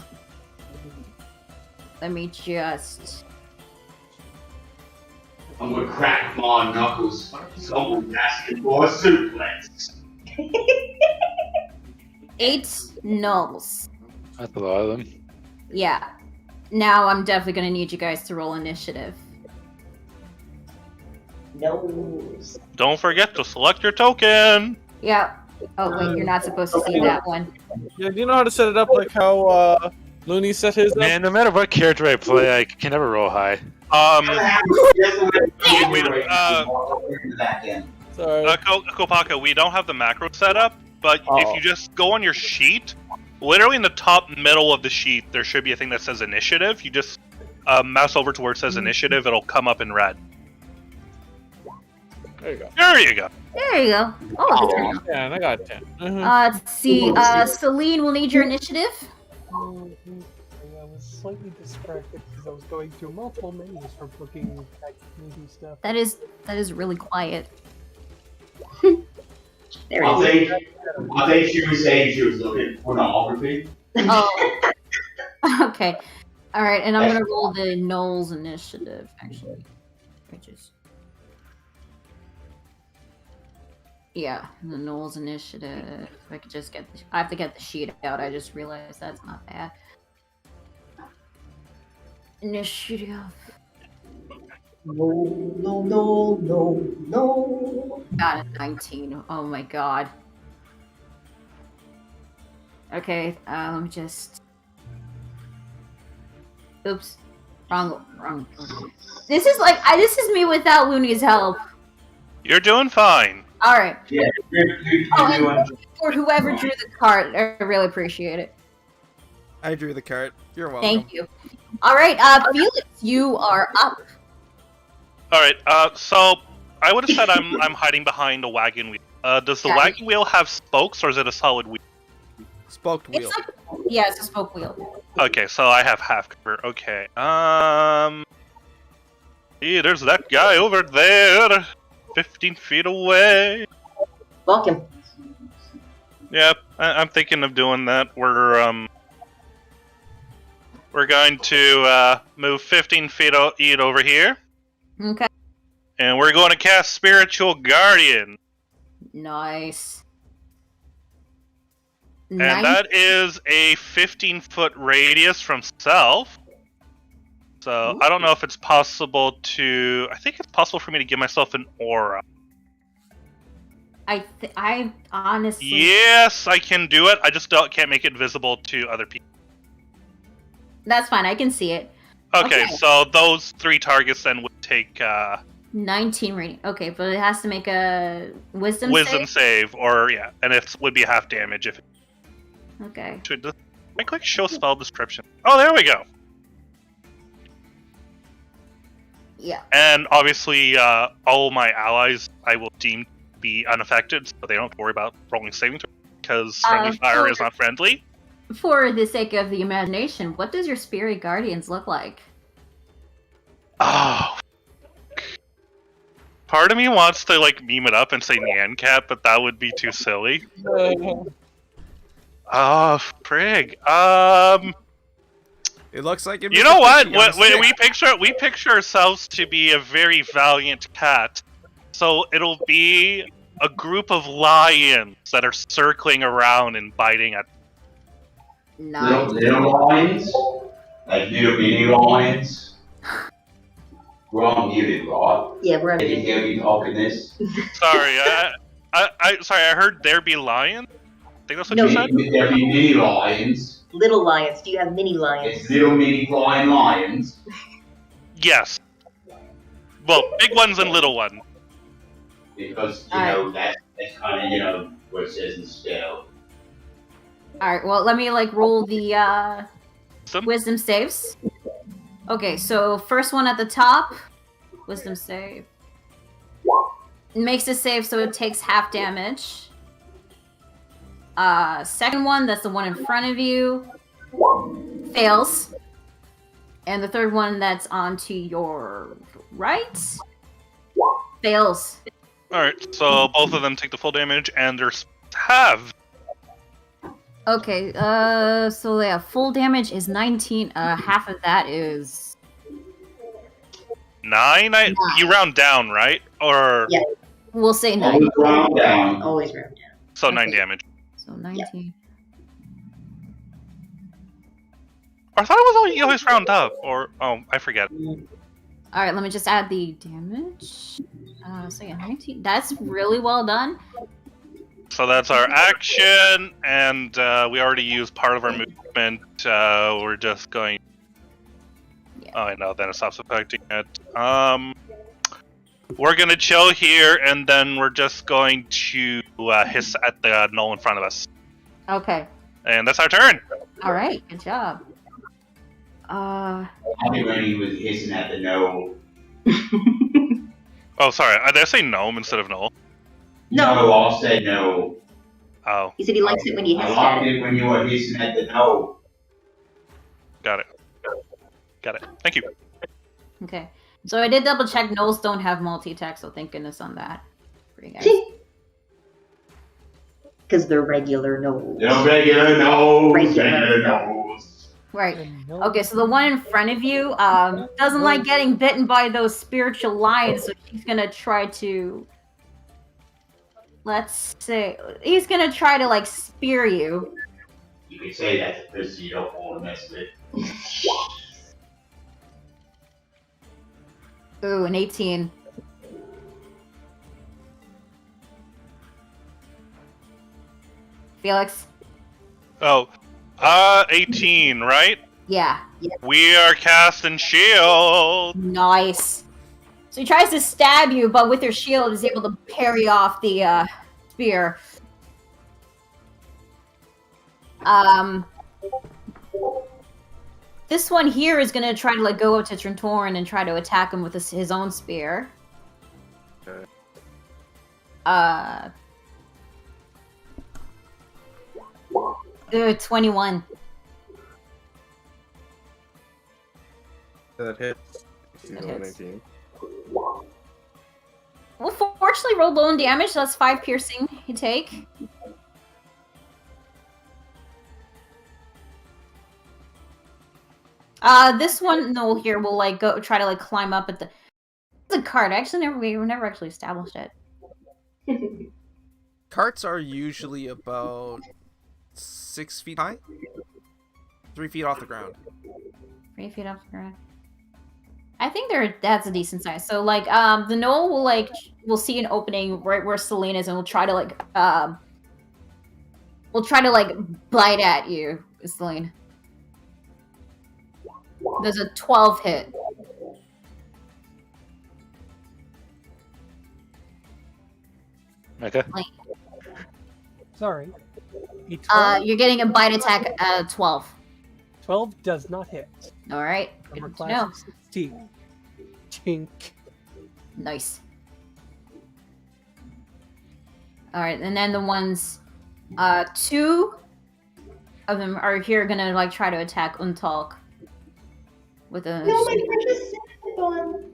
Let me just... I'm gonna crack my knuckles. Someone's asking for a suplex. 8 nulls. That's a lot of them. Yeah. Now I'm definitely gonna need you guys to roll initiative. No. Don't forget to select your token. Yeah. Oh wait, you're not supposed to see that one. Yeah, do you know how to set it up like how Looney set his up? Man, no matter what character I play, I can never roll high. Sorry. Kopaka, we don't have the macro set up, but if you just go on your sheet, literally in the top middle of the sheet, there should be a thing that says initiative. You just mouse over to where it says initiative, it'll come up in red. There you go. There you go. There you go. Oh, that's 10. I got 10. let's see. Celine will need your initiative. I was slightly distracted because I was going through multiple menus from looking at movie stuff. That is really quiet. There I it is. think she was saying she was looking at pornography. Oh. Okay. All right, and I'm gonna roll the Knowles initiative actually, which is Yeah, the Knowles initiative. If I could just get I have to get the sheet out. I just realized that's not bad. Initiative. No. Got it, 19. Oh my god. Okay, let me just... Oops. Wrong. This is like, this is me without Looney's help. You're doing fine. Alright. Yeah, you're Oh, doing. and for whoever drew the card, I really appreciate it. I drew the card. You're welcome. Thank you. Alright, Felix, you are up. Alright, so I would have said I'm hiding behind a wagon wheel. Does the wagon wheel have spokes, or is it a solid wheel? Spoked wheel. It's like, yeah, it's a spoke wheel. Okay, so I have half cover. Okay, see, there's that guy over there, 15 feet away. Fuck him. Yep, I'm thinking of doing that. We're going to move 15 feet over here. Okay. And we're going to cast Spiritual Guardian. Nice. And that is a 15-foot radius from self. So I don't know if it's possible to... I think it's possible for me to give myself an aura. I honestly... Yes, I can do it. I just can't make it visible to other people. That's fine, I can see it. Okay, so those 3 targets then would take... 19 rating. Okay, but it has to make a wisdom save, or yeah, and it would be half damage if. Okay. Should I click show spell description? Oh, there we go. Yeah. And obviously, all my allies I will deem to be unaffected, so they don't worry about rolling saving throws because friendly fire is not friendly. For the sake of the imagination, what does your spirit guardians look like? Oh. Part of me wants to like meme it up and say Nyan Cat, but that would be too silly. Oh, frig. It looks like it. You know what? We picture ourselves to be a very valiant cat, so it'll be a group of lions that are circling around and biting at. Nice. Little lions, like little mini lions. We're all muted, right? Yeah, we're on They can hear me talking this. Sorry, I heard there be lions. I think that's what you said. There be mini lions. Little lions. Do you have mini lions? It's little mini flying lions. Yes. Well, big ones and little ones. Because, you know, that's kind of, you know, what it says in the spell. Alright, well, let me, like, roll the, wisdom saves. Okay, so first one at the top, wisdom save. It makes a save, so it takes half damage. Second one, that's the one in front of you, fails. And the third one that's on to your right, fails. Alright, so both of them take the full damage, and they're halved. Okay, so yeah, full damage is 19, half of that is... 9? You round down, right? Or... Yeah. We'll say 9. Always round down. Always round down. So Okay. 9 damage. So 19. Yeah. I thought it was always round up, or... Oh, I forget. Alright, let me just add the damage. So yeah, 19. That's really well done. So that's our action, and we already used part of our movement. We're just going... Yeah. Oh, I know, then it stops affecting it. We're gonna chill here, and then we're just going to hiss at the knoll in front of us. Okay. And that's our turn! Alright, good job. I'll be ready with hissing at the no. Oh, sorry, did I say gnome instead of knoll? No, I'll say no. Oh. He said he likes it when you I hiss liked at it. it when you were hissing at the no. Got it. Got it. Thank you. Okay. So I did double check. Gnolls don't have multi-attack, so thank goodness on that. For you guys. Because they're regular gnolls. No regular no. Regular Regular no's. Right. Okay, so the one in front of you doesn't like getting bitten by those spiritual lions, so she's gonna try to let's see. He's gonna try to like spear you. You could say that's a pussy you don't want to mess with. Ooh, an 18. Felix? Oh, 18, right? Yeah. We are casting shield. Nice. So he tries to stab you, but with your shield, is able to parry off the spear. This one here is gonna try to like go up to Trentoran and try to attack him with his own spear. Okay. 21. That hits. That hits. 19. Well, fortunately, roll low in damage, so that's 5 piercing you take. This one, no, here will like go try to like climb up at the. It's a cart. Actually, we never actually established it. Carts are usually about 6 feet high, 3 feet off the ground. 3 feet off the ground. I think that's a decent size. So like, the gnoll will see an opening right where Celine is, and will try to bite at you, Celine. There's a 12 hit. Okay. Sorry. A 12? You're getting a bite attack at 12. 12 does not hit. All right. Armor Good to class know. of 16. Tink. Nice. All right, and then the ones, 2 of them are here gonna like try to attack Untalk with a. No, my precious one.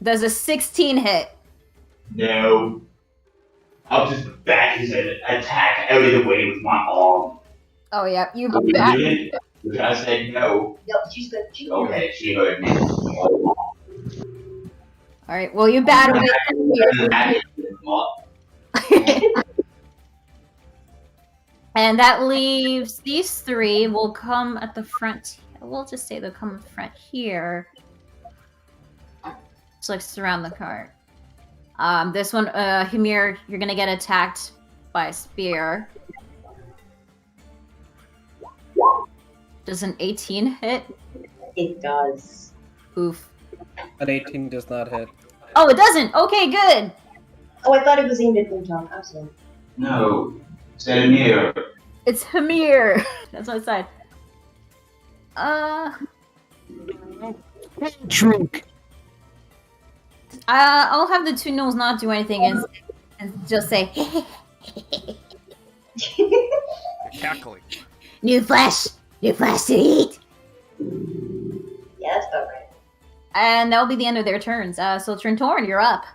There's a 16 hit. No. I'll just back his attack out of the way with my arm. Oh yeah, you Are we back. doing it? Because I said no. Yep, she's good. Okay, she heard me. All right, well you battled it. And that leaves these 3 will come at the front. We'll just say they'll come at the front here. So like surround the cart. This one, Hymir, you're gonna get attacked by a spear. Does an 18 hit? It does. Oof. An 18 does not hit. Oh, it doesn't. Okay, good. Oh, I thought it was aimed at Boomtown. I'm sorry. No. Statera. It's Hymir. That's my side. Drink. I'll have the 2 gnolls not do anything and just say, Cackling. new flesh to eat. Yeah, that's about right. And that'll be the end of their turns. So Trentoran, you're up.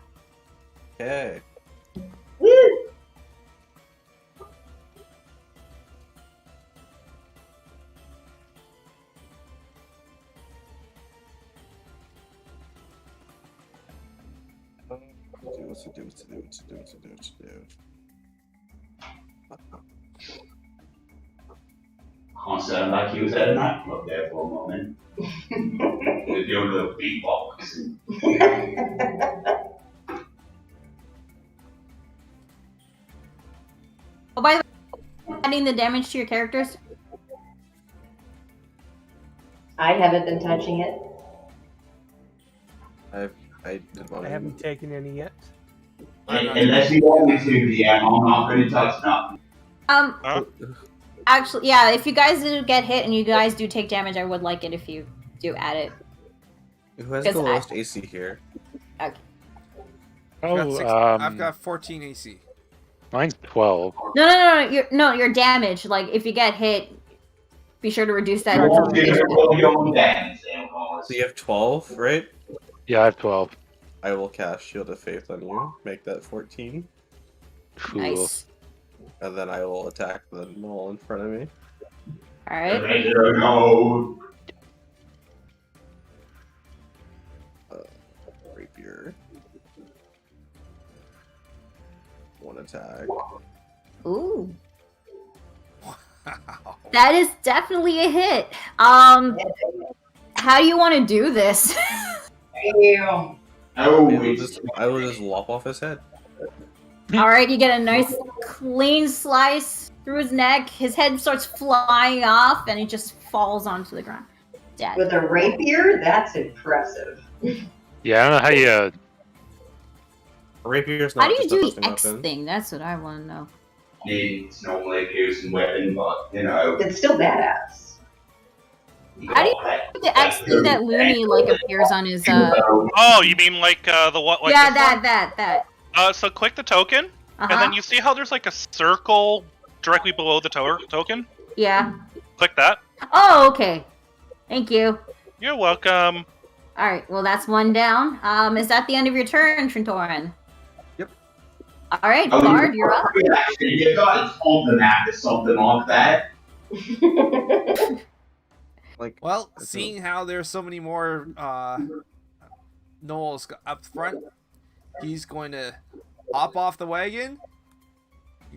Okay. Woo! What's to do? Can't sound like he was at a nightclub there for a moment. With your little beatbox. Oh, by the way, adding the damage to your characters. I haven't been touching it. I did one. I haven't taken any yet. Unless you want me to, yeah, I'm not going to touch nothing. Actually, yeah, if you guys do get hit and you guys do take damage, I would like it if you do add it. Who has Because the lowest AC here? Okay. I've got 14 AC. Mine's 12. No, your damage. Like, if you get hit, be sure to reduce that. So you have 12, right? Yeah, I have 12. I will cast Shield of Faith on you. Make that 14. Cool. Nice. And then I will attack the gnoll in front of me. Alright. Rapier. 1 attack. Ooh. That is definitely a hit. How do you want to do this? Damn. I will just lop off his head. Alright, you get a nice clean slice through his neck. His head starts flying off and he just falls onto the ground. Dead. With a rapier? That's impressive. Yeah, I don't know how you. Rapier's How not do you just a do busting the X weapon. thing? That's what I want to know. It's normally a piercing weapon, but you know. It's still badass. How do you do the X thing that Looney like appears on his Oh, you mean like the what? Like yeah, this that. one? So click the token, and then you see how there's like a circle directly below the token. Yeah. Click that. Oh, okay. Thank you. You're welcome. Alright, well that's one down. Is that the end of your turn, Trintorin? Yep. Alright, Bard, you're up. You got on the map or something like that. Well, seeing how there's so many more Knolls up front, he's going to hop off the wagon,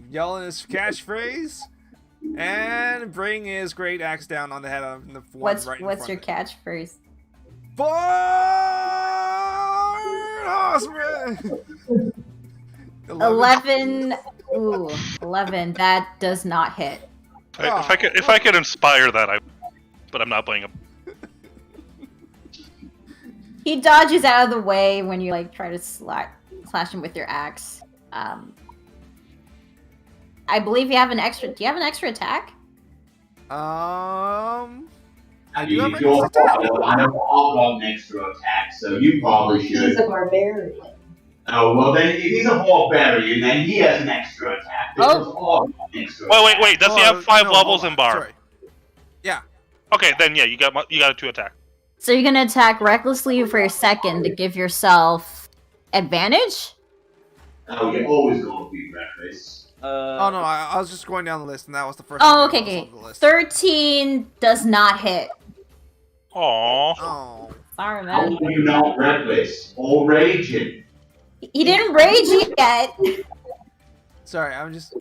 yell in his catchphrase, and bring his great axe down on the head of the one right in What's front your of it. catchphrase? Horseman! 11. Ooh, 11. That does not hit. If I could inspire that, but I'm not playing him. He dodges out of the way when you like try to slash him with your axe. I believe you have an extra. Do you have an extra attack? I do have an extra attack. I have an extra attack, so you probably should. He's a barbarian. Oh, well then, if he's a barbarian, then he has an extra attack. Wait. Does he have 5 levels in bar? Sorry. Yeah. Okay, then yeah, you got a 2 attack. So you're gonna attack recklessly for a second to give yourself advantage? Oh, you're always going to be reckless. Oh no, I was just going down the list, and that was the first. Oh, thing okay, that was on the list. 13 does not hit. Aww. Oh. Sorry, How man. are you not reckless or raging? He didn't rage yet. Sorry, I'm just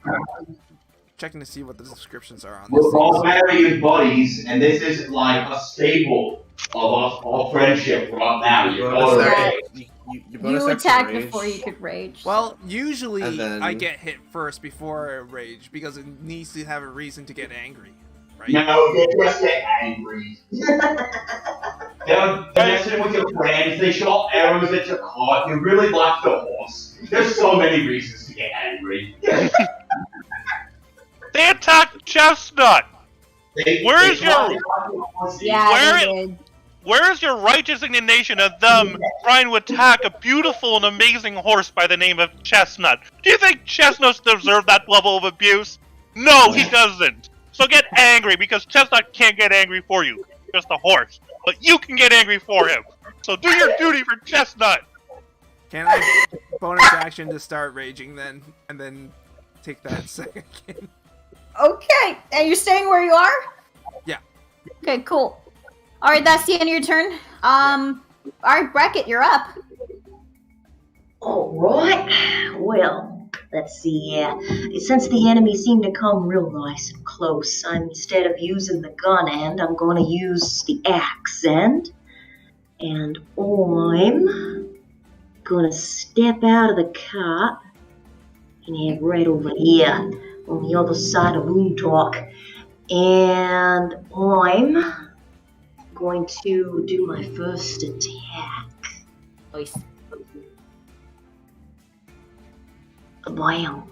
checking to see what the descriptions are on We're this. barbarian buddies, and this is like a staple of our friendship right now. You gotta rage. You attacked before you could rage. Well, usually And then- I get hit first before I rage because it needs to have a reason to get angry, right? No, they just get angry. They're messing with your friends, they shot arrows at your cart, you really like the horse. There's so many reasons to get angry. They attacked Chestnut. Where is your Where is your righteous indignation of them trying to attack a beautiful and amazing horse by the name of Chestnut? Do you think Chestnuts deserve that level of abuse? No, he doesn't. So get angry, because Chestnut can't get angry for you. Just a horse. But you can get angry for him. So do your duty for Chestnut. Can I bonus action to start raging then, and then take that second? Okay, and you're staying where you are? Yeah. Okay, cool. Alright, that's the end of your turn. Alright, Bracket, you're up. Alright. Well, let's see. Since the enemy seemed to come real nice and close, instead of using the gun end, I'm going to use the axe end. And I'm going to step out of the cart and head right over here on the other side of Loontalk. And I'm going to do my first attack. Nice. Bam.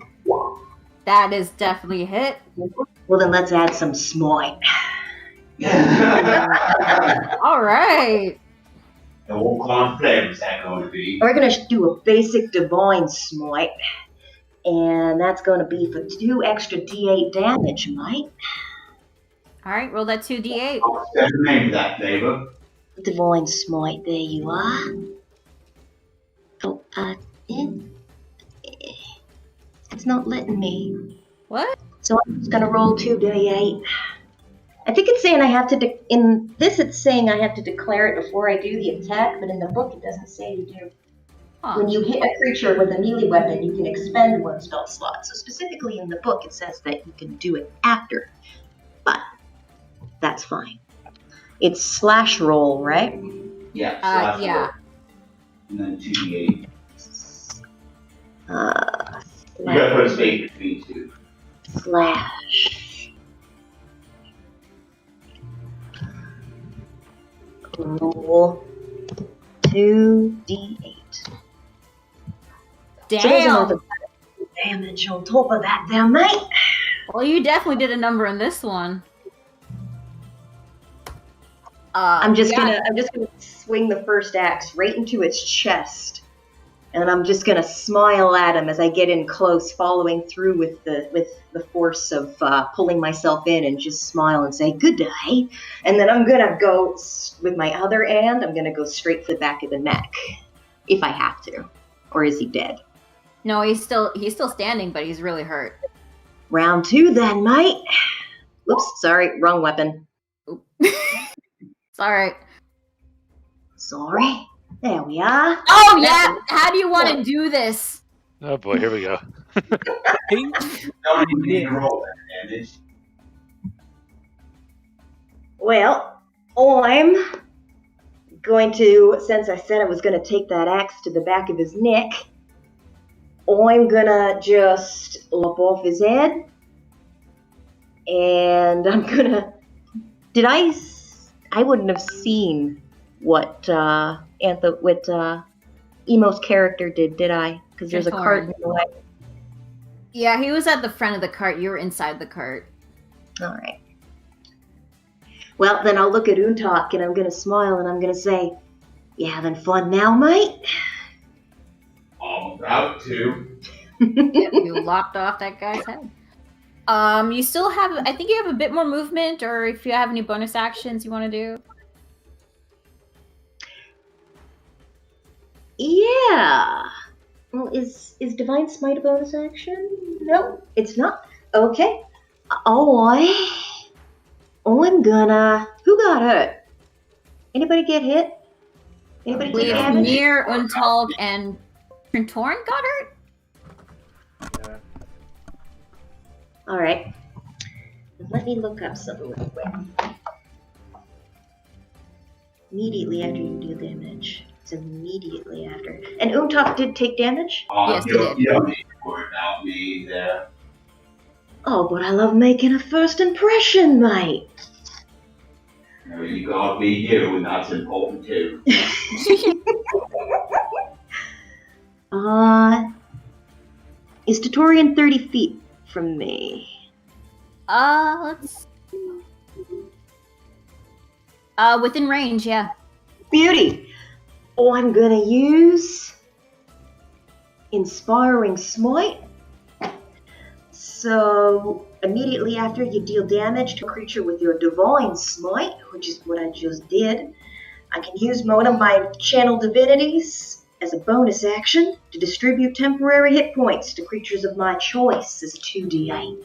That is definitely a hit. Well, then let's add some smite. Alright. And what kind of flavor is that going to be? We're going to do a basic divine smite. And that's going to be for 2 extra d8 damage, mate. Alright, roll that 2d8. What's the name of that flavor? Divine smite, there you are. Oh, it's not letting me. What? So I'm just going to roll 2d8. I think it's saying I have to, in this it's saying I have to declare it before I do the attack, but in the book it doesn't say you do. When you hit a creature with a melee weapon, you can expend one spell slot. So specifically in the book, it says that you can do it after, but that's fine. It's slash roll, right? Yeah. Yeah. Roll. And then 2d8. You Slash. gotta put a space between two. Slash. Roll 2d8. Damn. So there's another damage on top of that there, mate. Well, you definitely did a number in this one. I'm just gonna swing the first axe right into its chest, and I'm just gonna smile at him as I get in close, following through with the force of pulling myself in, and just smile and say good day. And then I'm gonna go with my other hand. I'm gonna go straight for the back of the neck, if I have to. Or is he dead? No, he's still standing, but he's really hurt. Round 2 then, mate. Whoops, sorry, wrong weapon. It's alright. Sorry. There we are. Oh yeah! How do you want to do this? Oh boy, here we go. No, you need to roll that damage. Well, I'm going to, since I said I was going to take that axe to the back of his neck, I'm going to just lop off his head, and I'm going to... I wouldn't have seen what Emo's character did I? Because there's a cart in the way. Yeah, he was at the front of the cart. You were inside the cart. Alright. Well, then I'll look at Untalk and I'm going to smile and I'm going to say, you having fun now, mate? I'm about to. You lopped off that guy's head. You still have, I think you have a bit more movement, or if you have any bonus actions you want to do. Yeah. Well, is Divine Smite a bonus action? No, it's not. Okay. I'm gonna... Who got hurt? Anybody get hit? Anybody We take have damage? Mir, Untalk, and Torn got hurt? Yeah. Alright. Let me look up something real quick. Immediately after you deal damage. It's immediately after. And Untalk did take damage? Yes, he you did. don't need to worry about me there. Oh, but I love making a first impression, mate. You gotta be you, and that's important too. Is Tatorian 30 feet from me? Let's... within range, yeah. Beauty! Oh, I'm gonna use Inspiring Smite. So, immediately after you deal damage to a creature with your Divine Smite, which is what I just did, I can use one of my Channel Divinities as a bonus action to distribute temporary hit points to creatures of my choice as 2d8.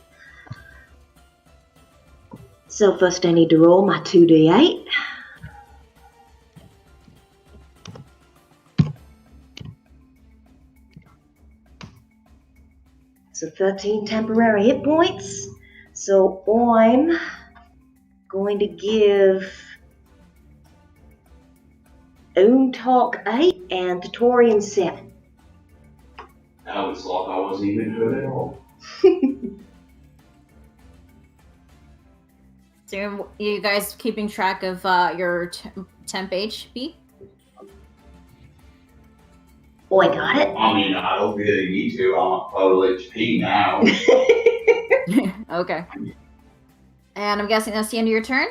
So first I need to roll my 2d8. So 13 temporary hit points. So I'm going to give Untalk 8 and Tatorian 7. That was like I wasn't even hurt at all. So you guys keeping track of your temp HP? Oh, I got it. I mean, I don't really need to. I'm at total HP now. Okay. And I'm guessing that's the end of your turn?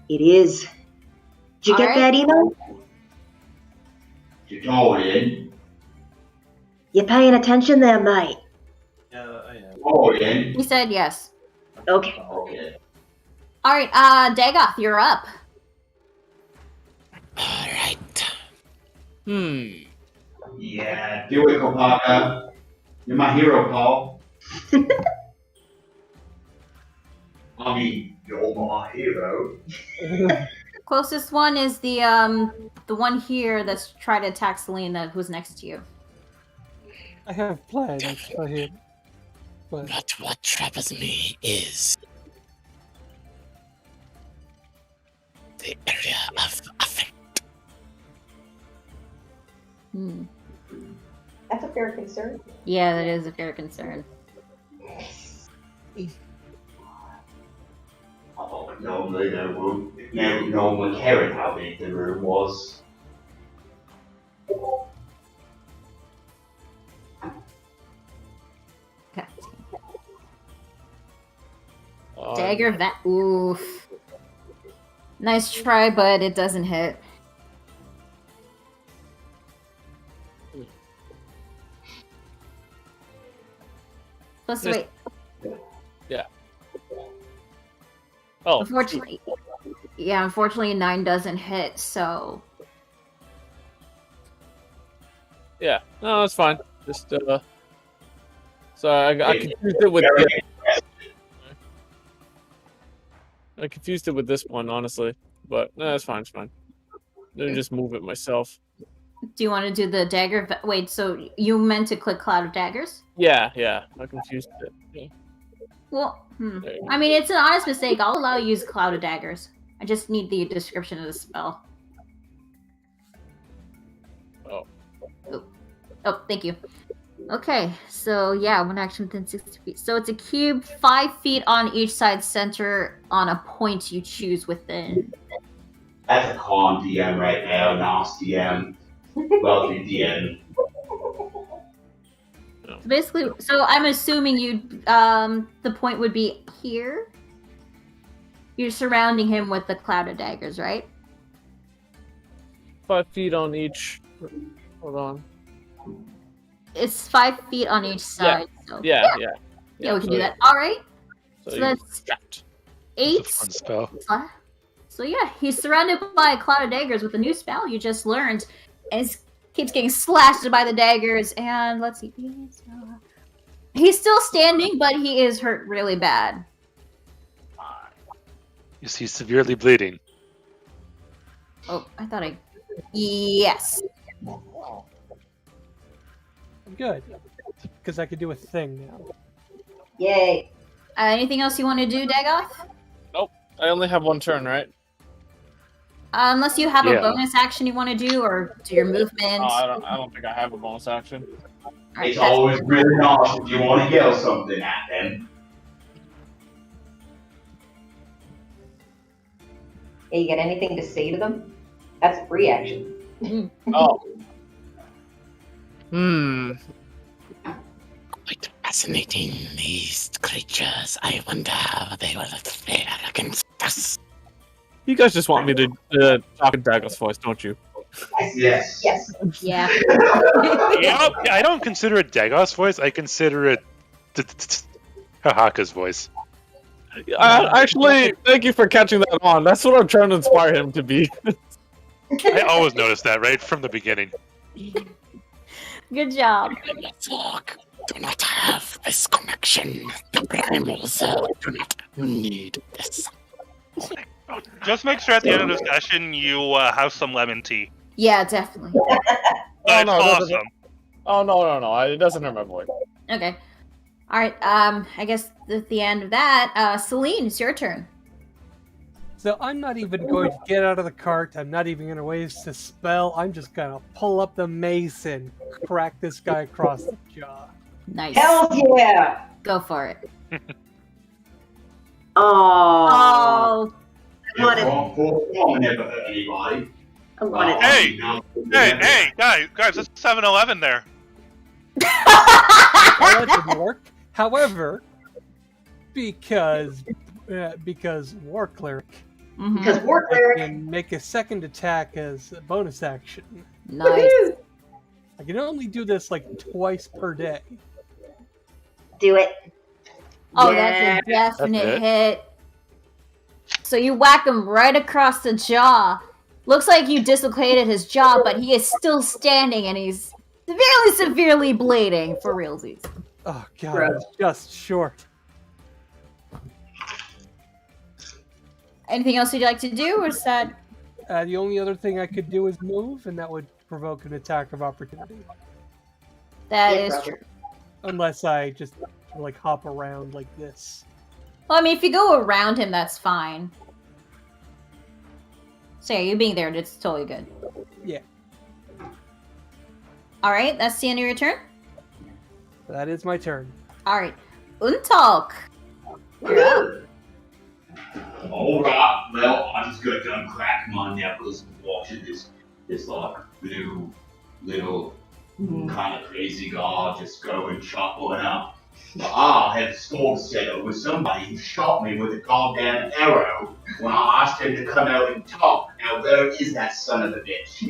It is. Did you get that email? Tatorian. You paying attention there, mate? Yeah, I am. Tatorian. He said yes. Okay. Okay. Alright, Dagoth, you're up. Alright. Yeah, do it, Kopaka. You're my hero, Paul. I mean, you're my hero. Closest one is the one here that's trying to attack Selena, who's next to you. I have plans for him. But what troubles me is the area of effect. That's a fair concern. Yeah, that is a fair concern. Normally they would never normally cared how big the room was. Okay. Dagger oof. Nice try, but it doesn't hit. Plus, wait. Yeah. Oh. Unfortunately, yeah. Unfortunately, 9 doesn't hit. So. Yeah. No, that's fine. Just So I confused it with. I confused it with this one, honestly, but no, that's fine. It's fine. Let me just move it myself. Do you want to do the dagger? Wait, so you meant to click Cloud of Daggers? Yeah. I confused it. Yeah. Well, I mean, it's an honest mistake. I'll allow you to use Cloud of Daggers. I just need the description of the spell. Oh, thank you. Okay, so yeah, one action within 60 feet. So it's a cube 5 feet on each side, center on a point you choose within. That's a calm DM right now, nice DM. Lovely DM. So basically, so I'm assuming you, the point would be here. You're surrounding him with the cloud of daggers, right? 5 feet on each. Hold on. It's 5 feet on each side. So. Yeah, we can do that. All right. So that's trapped. 8. Fun spell. So yeah, he's surrounded by a cloud of daggers with a new spell you just learned, and he keeps getting slashed by the daggers. And let's see, he's still standing, but he is hurt really bad. Is he severely bleeding? Oh, I thought I. Yes. good, because I could do a thing now. Yay. Anything else you want to do, Dagoth? Nope. I only have one turn, right? Unless you have a Yeah. bonus action you want to do, or do your movement. I don't think I have a bonus action. It's always really nice if you want to yell something at them. Hey, you got anything to say to them? That's a free action. Oh. Quite fascinating, these creatures. I wonder how they will fare against us. You guys just want me to talk in Dagoth's voice, don't you? Yes. Yes. Yeah. I don't consider it Dagoth's voice. I consider it Hahaka's voice. Actually, thank you for catching that on. That's what I'm trying to inspire him to be. I always noticed that right from the beginning. Good job. Talk. Do not have this connection. The primals do not need this. Just make sure at the end of the session you have some lemon tea. Yeah, definitely. That's no, awesome. Oh no! It doesn't hurt my voice. Okay. All right. I guess at the end of that, Celine, it's your turn. So I'm not even going to get out of the cart. I'm not even going to waste a spell. I'm just going to pull up the mace and crack this guy across the jaw. Nice. Hell yeah! Go for it. Oh. I never hurt anybody. I wanted. Hey, guys, that's 7-Eleven there. Well, that didn't work. However, because War Cleric, Because War Cleric can make a second attack as a bonus action. Nice. I can only do this like twice per day. Do it. Oh, Yeah. that's a definite That's hit. So you whack him right across the jaw. Looks like you dislocated his jaw, but he is still standing and he's severely, severely bleeding for realsies. Oh god, it's just short. Anything else you'd like to do, or is that The only other thing I could do is move, and that would provoke an attack of opportunity. That Yeah, is brother. true. Unless I just like hop around like this. Well, I mean, if you go around him, that's fine. So yeah, you being there, it's totally good. Yeah. All right, that's the end of your turn. That is my turn. All right, Untalk. You're up. Alright, well, I'm just gonna uncrack my knuckles and watching this like little kind of crazy guy just go and chop one up. But I had a score settled with somebody who shot me with a goddamn arrow when I asked him to come out and talk. Now where is that son of a bitch?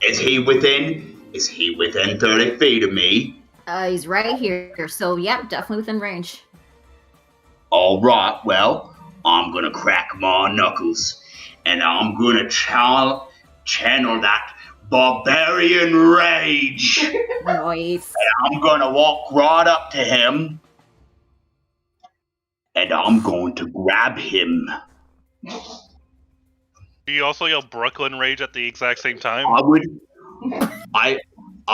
Is he within 30 feet of me? He's right here. So yep, definitely within range. Alright, well, I'm gonna crack my knuckles, and I'm gonna channel that barbarian rage. Nice. And I'm gonna walk right up to him, and I'm going to grab him. Do you also yell Brooklyn Rage at the exact same time? I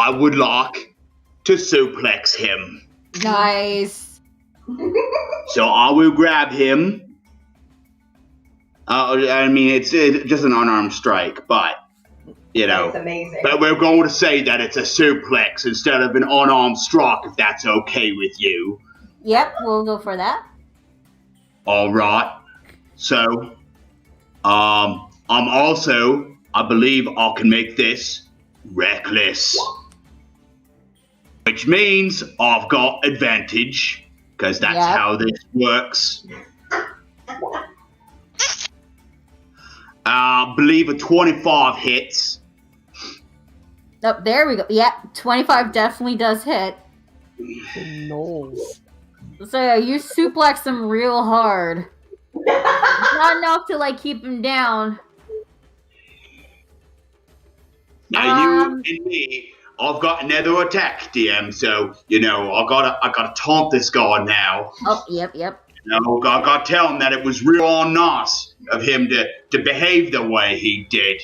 would like to suplex him. Nice. So I will grab him. I mean, it's just an unarmed strike, but, you know. That's amazing. But we're going to say that it's a suplex instead of an unarmed strike, if that's okay with you. Yep, we'll go for that. Alright. So, I'm also, I believe I can make this reckless. Which means I've got advantage. Because that's how this works. I believe a 25 hits. Oh, there we go. Yep, 25 definitely does hit. Knowles. So yeah, you suplex him real hard. Not enough to like keep him down. Now you and me, I've got another attack, DM. So you know, I gotta taunt this guy now. Oh, yep. You know, I gotta tell him that it was real nice of him to behave the way he did.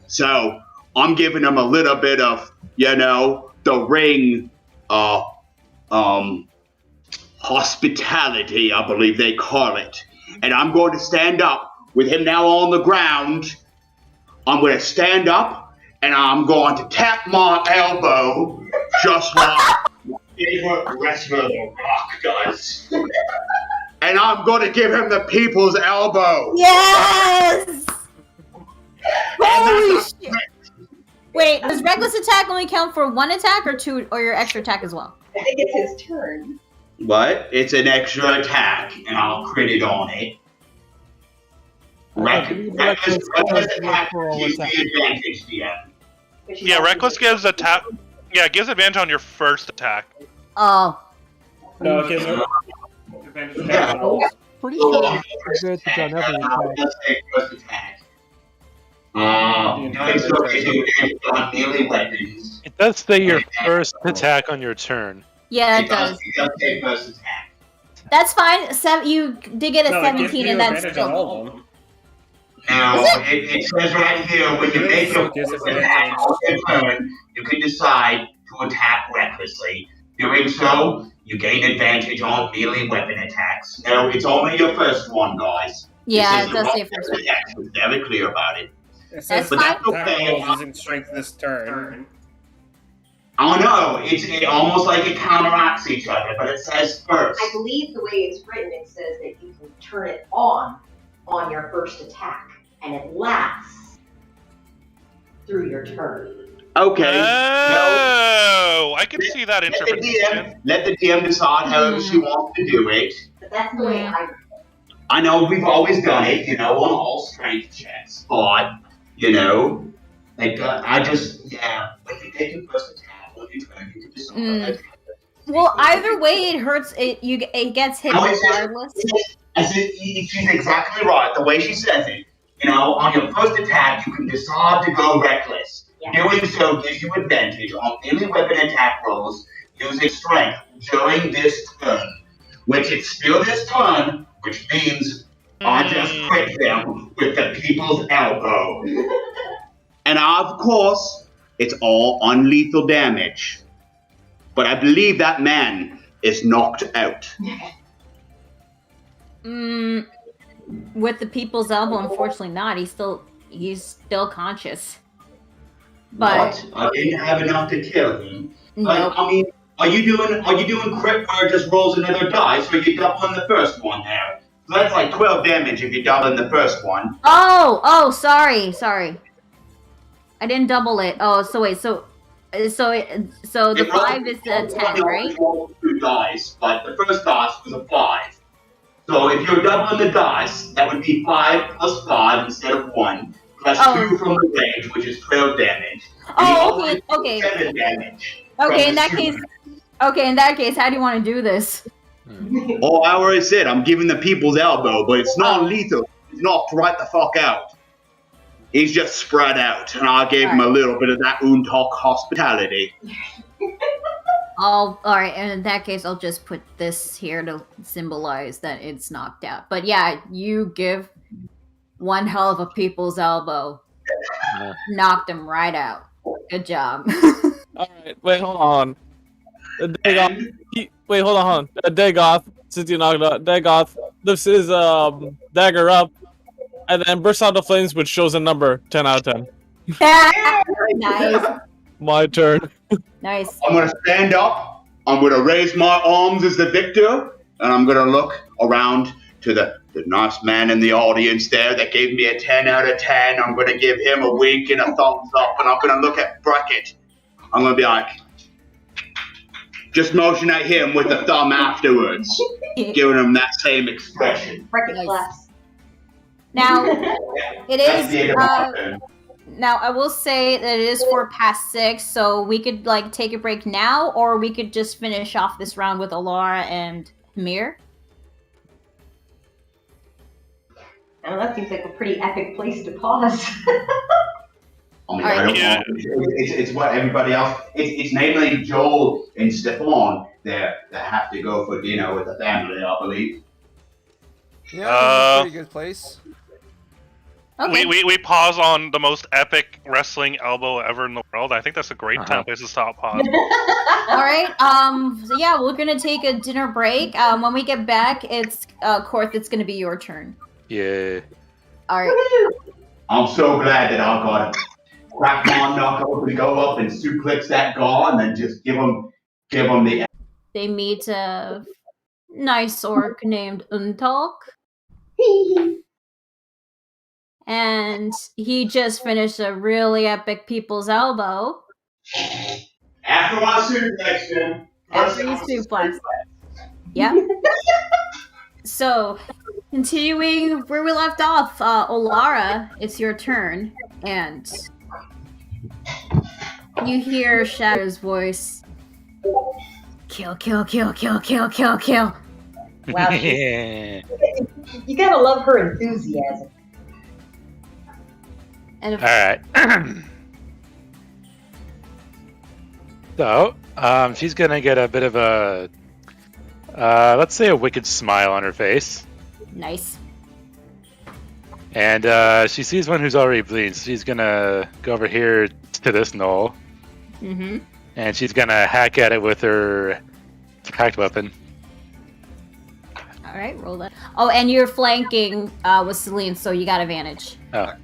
So I'm giving him a little bit of, you know, the ring, hospitality, I believe they call it. And I'm going to stand up with him now on the ground. I'm going to stand up. And I'm going to tap my elbow just like my favorite wrestler, The Rock, does. And I'm going to give him the people's elbow. Yes! Holy shit! Wait, does reckless attack only count for one attack or two, or your extra attack as well? I think it's his turn. What? It's an extra attack, and I'll crit it on it. Reckless attack gives me advantage, DM. Yeah, reckless gives attack. Yeah, it gives advantage on your first attack. Oh. No, it gives advantage attack. Pretty sure it's good to done every attack. Melee weapons. It does say your first attack on your turn. Yeah, it does. It does say first attack. That's fine. You did get a No, it gives 17, you and that's advantage on still. all of them. Now, it says right here, when you make your attack on your turn, you can decide to attack recklessly. Doing so, you gain advantage on melee weapon attacks. No, it's only your first one, guys. Yeah, This it does is say the first one that it's very clear about it. It says But that's attack okay. rolls using strength this turn. Oh no, it's almost like it counteracts each other, but it says first. I believe the way it's written, it says that you can turn it on your first attack, and it lasts through your turn. Okay. Oh, I can see that interpretation. Let the DM decide however she wants to do it. But that's the way I know we've always done it, you know, on all strength checks, but, you know, like, I just, when you take your first attack, when you try to decide. Well, either way, it hurts. It gets hit regardless. She's exactly right. The way she says it, you know, on your first attack, you can decide to go reckless. Yeah. Doing so gives you advantage on melee weapon attack rolls using strength during this turn, which it's still this turn, which means I just hit them with the people's elbow. And of course, it's all unlethal damage. But I believe that man is knocked out. With the people's elbow, unfortunately not. He's still conscious. But I didn't have enough to kill him. Nope. I mean, are you doing crit where it just rolls another dice, or are you doubling the first one there? So that's like 12 damage if you're doubling the first one. Oh, sorry. I didn't double it. Oh, so wait, so the 5 is a 10, right? Two dice, but the first dice was a 5. So if you're doubling the dice, that would be 5 plus 5 instead of 1. Plus 2 from the range, which is 12 damage. Okay. 7 damage. Okay, in that case, how do you want to do this? Oh, I already said I'm giving the people's elbow, but it's not lethal. It's knocked right the fuck out. He's just spread out, and I gave him a little bit of that Untalk hospitality. All right, and in that case, I'll just put this here to symbolize that it's knocked out. But yeah, you give one hell of a people's elbow. Knocked him right out. Good job. Alright, wait, hold on. Wait, hold on. Dagoth, since you knocked out, Dagoth lifts his dagger up and then bursts out the flames, which shows a number 10 out of 10. Nice. My turn. Nice. I'm gonna stand up, I'm gonna raise my arms as the victor, and I'm gonna look around to the nice man in the audience there that gave me a 10 out of 10. I'm gonna give him a wink and a thumbs up, and I'm gonna look at Brackett. I'm gonna be like, just motion at him with a thumb afterwards, giving him that same expression. Bracket class. Now, it is. Now, I will say that it is 6:04, so we could take a break now, or we could just finish off this round with Alara and Hamir. Oh, that seems like a pretty epic place to pause. I mean, I don't know. It's what everybody else. It's namely Joel and Stefan that have to go for dinner with the family, I believe. Yeah, that's a pretty good place. Okay. We pause on the most epic wrestling elbow ever in the world. I think that's a great time place to stop pause. All right. So yeah, we're gonna take a dinner break. When we get back, it's Korth. It's gonna be your turn. Yeah. All right. I'm so glad that I got crack my knuckles and go up and suplex that guy and then just give him the. They meet a nice orc named Untalk. And he just finished a really epic people's elbow. After my suplex, then. After you suplex. Yep. So, continuing where we left off, Olara, it's your turn, and you hear Shadow's voice. Kill, kill, kill, kill, kill, kill, kill. Wow. You gotta love her enthusiasm. And Alright. So, she's gonna get a bit of a, let's say a wicked smile on her face. Nice. And she sees one who's already bleeding, so she's gonna go over here to this knoll. Mm-hmm. And she's gonna hack at it with her hacked weapon. Alright, roll that. Oh, and you're flanking with Celine, so you got advantage. Oh.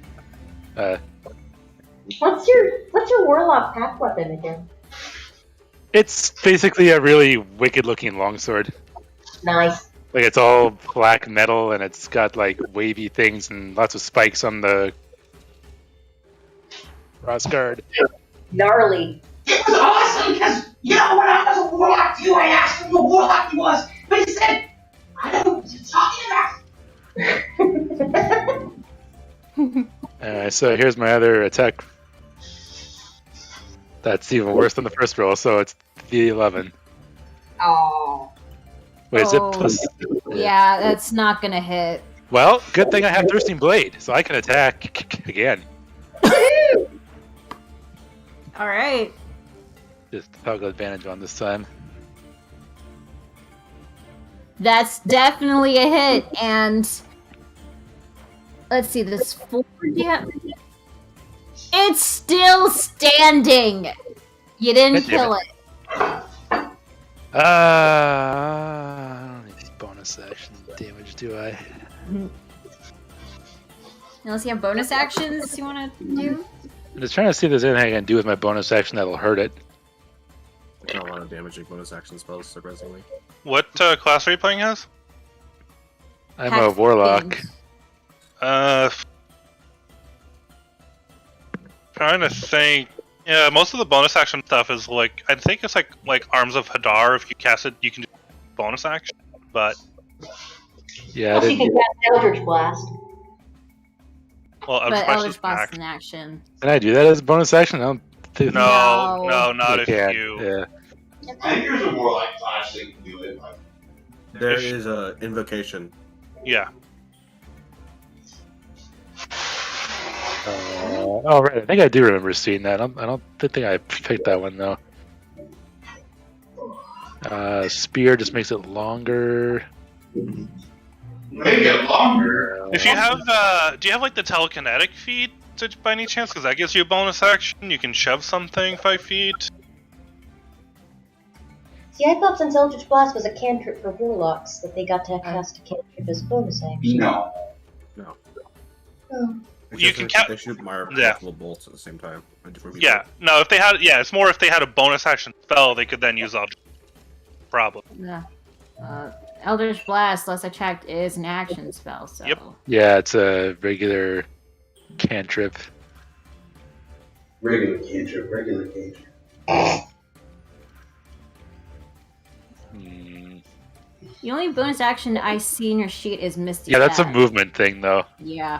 What's your warlock pack weapon again? It's basically a really wicked looking longsword. Nice. Like, it's all black metal, and it's got like wavy things and lots of spikes on the cross guard. Gnarly. It was awesome because, you know, when I was a warlock too, I asked him what warlock he was, but he said, I don't know what you're talking about. So here's my other attack. That's even worse than the first roll, so it's the 11. Oh. Wait, is it plus? Yeah, that's not gonna hit. Well, good thing I have Thirsting Blade, so I can attack again. Alright. Just toggle advantage on this time. That's definitely a hit, and let's see, this 4 damage. It's still standing! You didn't kill it. I don't need bonus action damage, do I? Unless you have bonus actions you want to do? I'm just trying to see if there's anything I can do with my bonus action that'll hurt it. Not a lot of damaging bonus action spells, surprisingly. What class are you playing as? I'm a warlock. Trying to think. Yeah, most of the bonus action stuff is like, I think it's like Arms of Hadar. If you cast it, you can do bonus action. But yeah, Plus, you can cast Eldritch Blast. well, But Eldritch Eldritch Blast Blast in action. Can I do that as a bonus action? I don't think No, not I if can't. you. Yeah. I think there's a warlock class that can do it. Like, There is a invocation. Yeah. Oh right, I think I do remember seeing that. I don't think I picked that one though. Spear just makes it longer. make it longer. If you have, do you have like the telekinetic feat by any chance? Because that gives you a bonus action. You can shove something 5 feet. See, I thought since Eldritch Blast was a cantrip for warlocks, that they got to cast a cantrip as bonus action. No. No. Oh. You can They shoot multiple bolts at the same time. Yeah. No, if they had, yeah, it's more if they had a bonus action spell, they could then use Eldritch. Problem. Yeah. Eldritch Blast, last I checked, is an action spell, so... Yep. Yeah, it's a regular cantrip. Regular cantrip, regular cantrip. The only bonus action I see in your sheet is Misty Yeah, that's a Step. movement thing though. Yeah.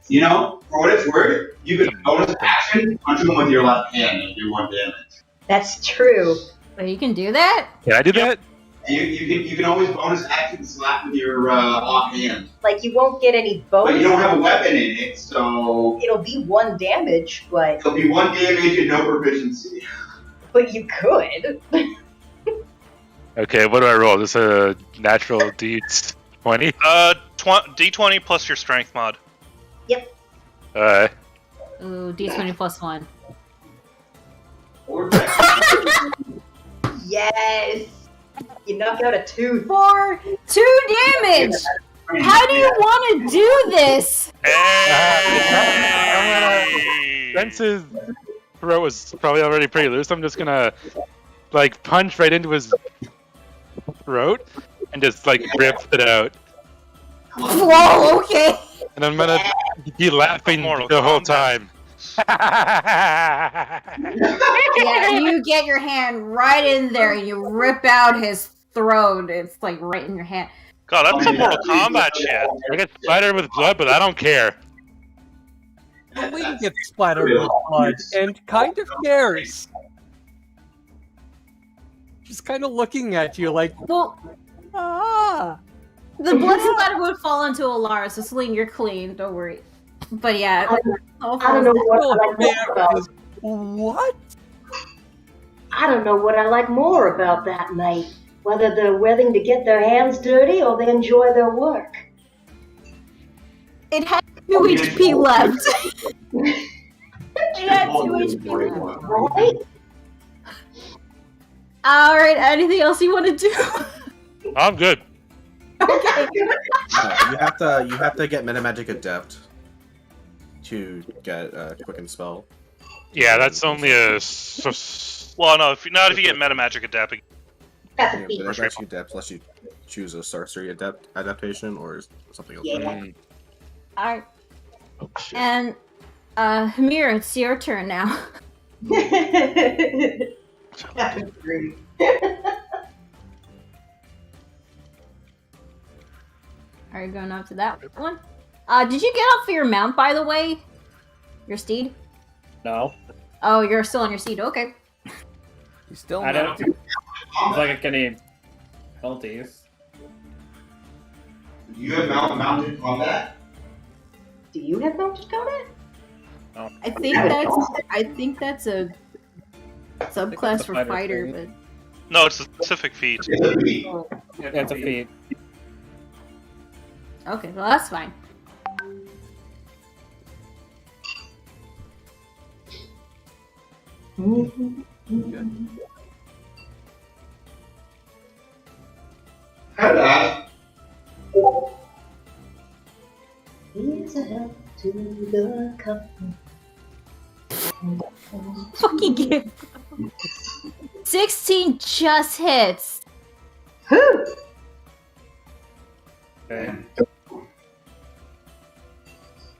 You know, for what it's worth, you can bonus action punch them with your left hand and do 1 damage. That's true. But you can do that? Can I do that? You can always bonus action slap with your offhand. Like, you won't get any bonus. But you don't have a weapon in it, so It'll be 1 damage, but it'll be 1 damage and no proficiency. but you could. Okay, what do I roll? This is a natural D20? D20 plus your strength mod. Yep. Alright. Ooh, D20 plus 1. Yes! You knock out a tooth. For 2 damage! How do you want to do this? Spence's throat was probably already pretty loose. I'm just gonna, like, punch right into his throat and just, like, rip it out. Whoa, okay. And I'm gonna be laughing the whole time. Yeah, you get your hand right in there and you rip out his throat. It's like right in your hand. God, that's some Mortal Kombat shit. I get splattered with blood, but I don't care. We get splattered with blood and kind of cares. Just kind of looking at you like, well, the blood splatter would fall into Alara, so Celine, you're clean. Don't worry. But yeah, I don't know what I like more about. What? I don't know what I like more about that night. Whether they're willing to get their hands dirty or they enjoy their work. It had 2 HP left. It had 2 HP left. Right? Alright, anything else you want to do? I'm good. Okay. You have to get Metamagic Adept to get Quicken Spell. Yeah, that's only a... Well, no, not if you get Metamagic Adept. That's Yeah, a feat. Metamagic Adept lets you choose a sorcery adaptation or something else. Yeah. Alright. And, Hamir, it's your turn now. That's great. Are you going up to that one? Did you get off of your mount, by the way? Your steed? No. Oh, you're still on your steed. Okay. He's still I don't. mounted. It's like any penalties. You have mounted combat? Do you have mounted combat? No. I think that's a subclass for fighter, but No, it's a specific feat. It's a feat. okay, well that's fine. Hello. Here's a help to the company. Fucking give. 16 just hits. Whew. Okay.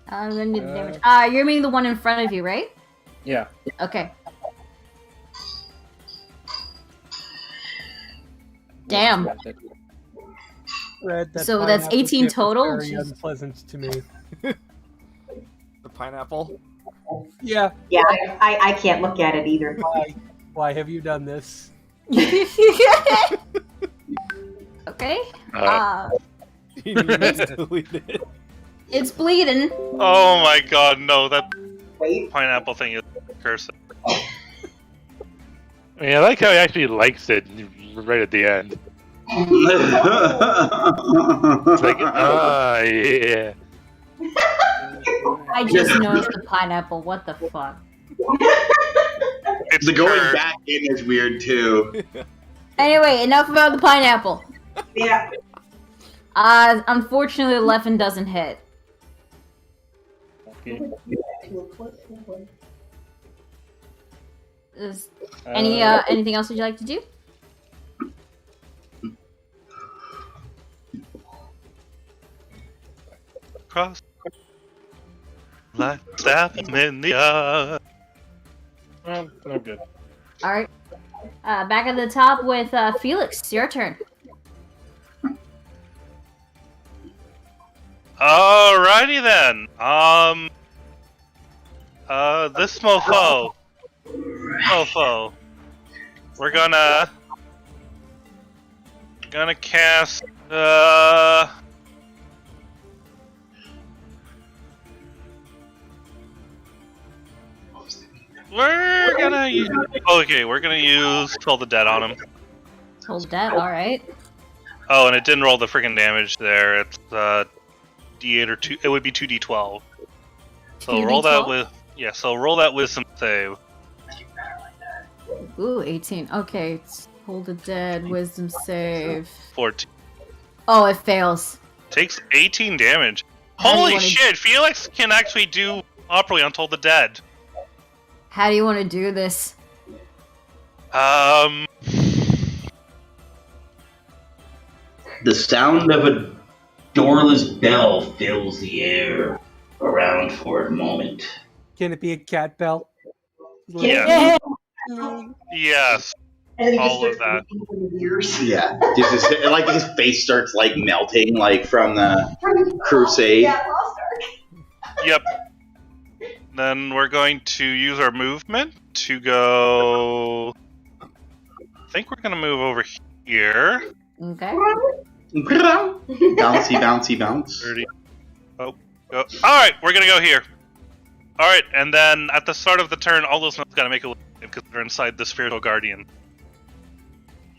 I'm gonna need the damage. You're meaning the one in front of you, right? Yeah. Okay. Damn. Red, that So that's pineapple 18 dip was total? Very Jeez. unpleasant to me. The pineapple. Yeah. Yeah, I can't look at it either. Why have you done this? Okay. You need to delete it. It's bleeding. Oh my god, no, that Wait. pineapple thing is cursing. I mean, I like how he actually likes it right at the end. It's like, yeah. I just noticed the pineapple. What the fuck? It's The going cur- back in is weird too. Anyway, enough about the pineapple. Yeah. Unfortunately, 11 doesn't hit. Is anything else would you like to do? Cross. Like stab him in the eye. No good. All right. Back at the top with Felix. Your turn. Alrighty then. This mofo. We're gonna cast, we're gonna use Toll the Dead on him. Hold that. All right. Oh, and it didn't roll the freaking damage there. It's D8 or 2. It would be 2D12. So roll that 2d12? with So roll that wisdom save. Ooh, 18. Okay. Hold the dead. Wisdom save. 14. Oh, it fails. Takes 18 damage. How do you Holy wanna- shit! Felix can actually do properly on Toll the Dead. How do you want to do this? The sound of a doorless bell fills the air around for a moment. Can it be a cat bell? Yes. Yes. And then he just All of starts that. looking for the ears. Yeah, just like his face starts like melting, like from the crusade. Yeah, Lost Ark. Yep. Then we're going to use our movement to go. I think we're going to move over here. Okay. Bouncy, bouncy, bounce. 30. Oh, go. Alright, we're going to go here. Alright, and then at the start of the turn, all those notes got to make a wisdom save because they're inside the Spiritual Guardian.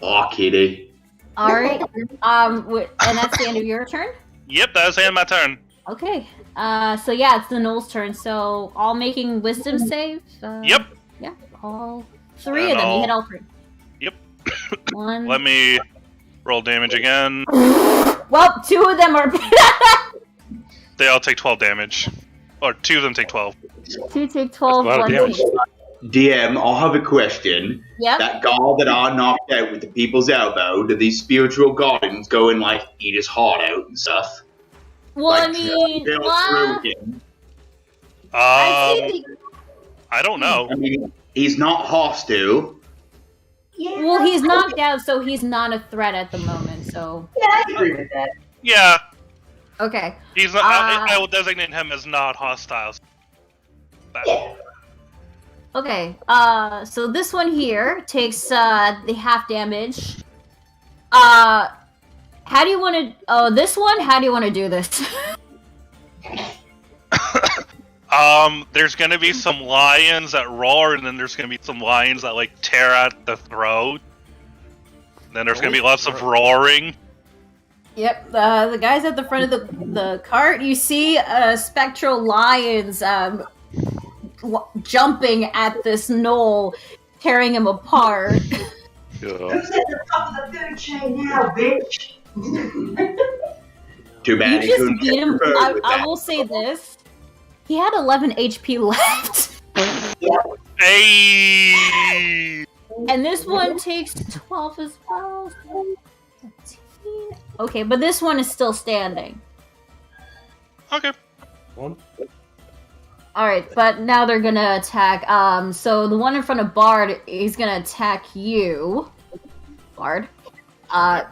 Aw, kitty. All right. And that's the end of your turn. Yep, that was the end of my turn. Okay. So yeah, it's the Knoll's turn. So all making wisdom save. Yep. Yeah. All three And of them. You all- hit all three. Yep. One. Let me roll damage again. Well, two of them are. They all take 12 damage. Or two of them take 12. Two take 12. That's a lot of One damage. take. DM, I'll have a question. Yep. That guy that I knocked out with the people's elbow, do these spiritual guardians go and like eat his heart out and stuff? Well, Like, I mean, they'll well, through him. I see the- I don't know. I mean, he's not hostile. Yeah. well, he's knocked out, so he's not a threat at the moment. So Yeah, I agree with that. Yeah, okay. he's not. I will designate him as not hostile. Yeah. Okay, so this one here takes, the half damage. How do you want to, this one? How do you want to do this? There's gonna be some lions that roar, and then there's gonna be some lions that, like, tear at the throat. Then there's gonna be lots of roaring. Yep, the guys at the front of the cart, you see, spectral lions, jumping at this knoll, tearing him apart. Who's at the top of the food chain now, bitch? Too bad You he just couldn't beat him. get prepared with I that. will say this: he had 11 HP left, Hey! and this one takes 12 as well. 17. Okay, but this one is still standing. Okay. One. All right, but now they're gonna attack. So the one in front of Bard is gonna attack you, Bard.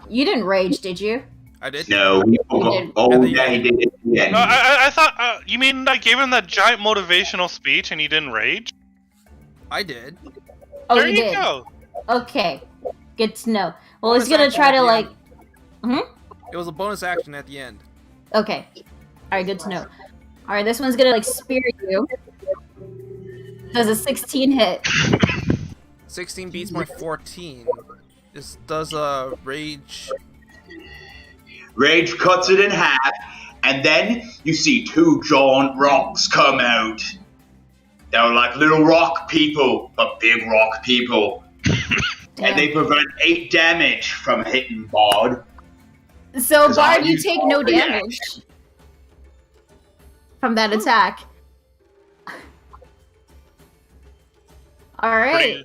You didn't rage, did you? I did. No, he forgot. Oh, yeah, he did it. Yeah. I thought you mean I gave him that giant motivational speech and he didn't rage? I did. Oh, There you you did. go. Okay, good to know. Well, he's Bonus gonna action try at to the like. end. It was a bonus action at the end. Okay. All right, good to know. All right, this one's gonna like spear you. Does a 16 hit? 16 beats my 14. This does rage. Rage cuts it in half, and then you see two giant rocks come out. They're like little rock people, but big rock people. And they prevent 8 damage from hitting Bard. So 'Cause Bard, I'll you use take all no the damage from that attack. All right.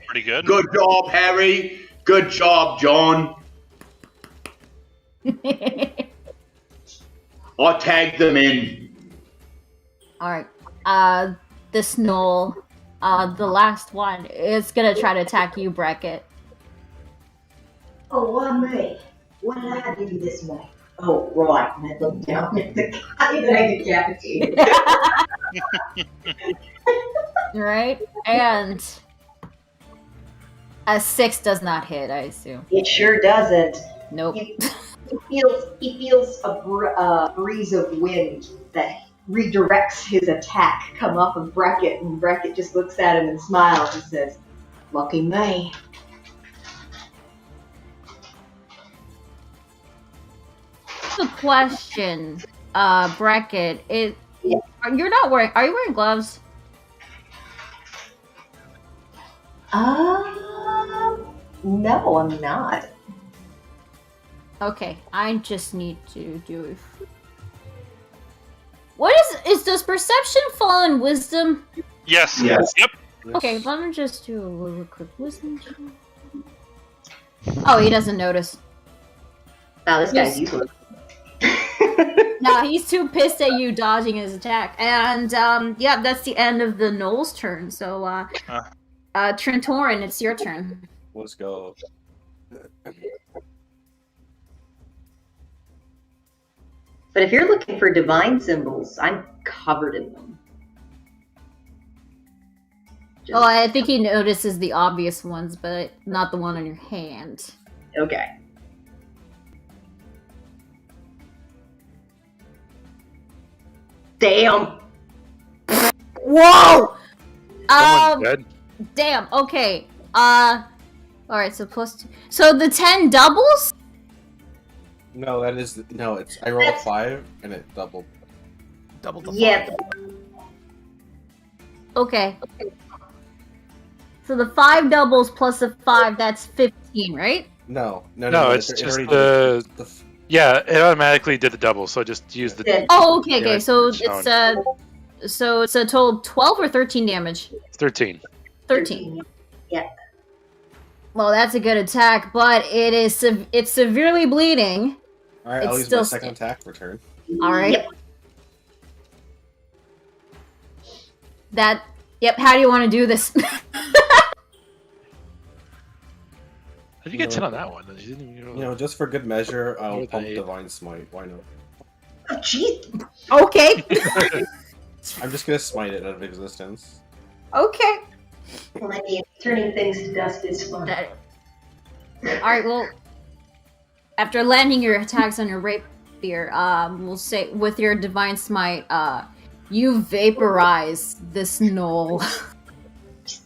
Pretty good. Good job, Harry. Good job, John. I tagged them in. All right. This knoll, the last one, is gonna try to attack you, Bracket. Oh, why me? What did I do this way? Oh, right. And I looked down at the guy that I decapitated. Right? And a 6 does not hit, I assume. It sure doesn't. Nope. He feels a breeze of wind that redirects his attack come off of Bracket, and Bracket just looks at him and smiles and says, "Lucky me." The question, Bracket, you're not wearing. Are you wearing gloves? No, I'm not. Okay, I just need to do it. What is does perception fall in wisdom? Yes. Yes. Yep. Okay, let me just do a little quick wisdom check. Oh, he doesn't notice. Oh, this guy's useless. No, he's too pissed at you dodging his attack. And yeah, that's the end of the Knoll's turn. So Trentoran, it's your turn. Let's go. But if you're looking for divine symbols, I'm covered in them. Oh, I think he notices the obvious ones, but not the one on your hand. Okay. Damn. Whoa! Someone's dead. Damn, okay. Alright, so plus 2. So the 10 doubles? No, that is no. It's I rolled a 5 and it doubled. Double the Yep. Okay. So the 5 doubles plus a 5, that's 15, right? No, It's it just already the. did Yeah, it automatically did the double, so just use the. Oh, okay, okay. Yeah, So it's it's shown. so it's a total 12 or 13 damage? 13. 13. Yeah. Well, that's a good attack, but it's severely bleeding. All right, I'll It's use still my second attack for turn. All right. Yep. How do you want to do this? How did you get 10 on that one? You didn't even You know, just for good measure, I'll More than pump 8. Divine Smite. Why not? Oh, jeez. Okay. I'm just gonna smite it out of existence. Okay. Well, I mean, turning things to dust is fun. All right. Well, after landing your attacks on your rapier, we'll say with your divine smite, you vaporize this knoll.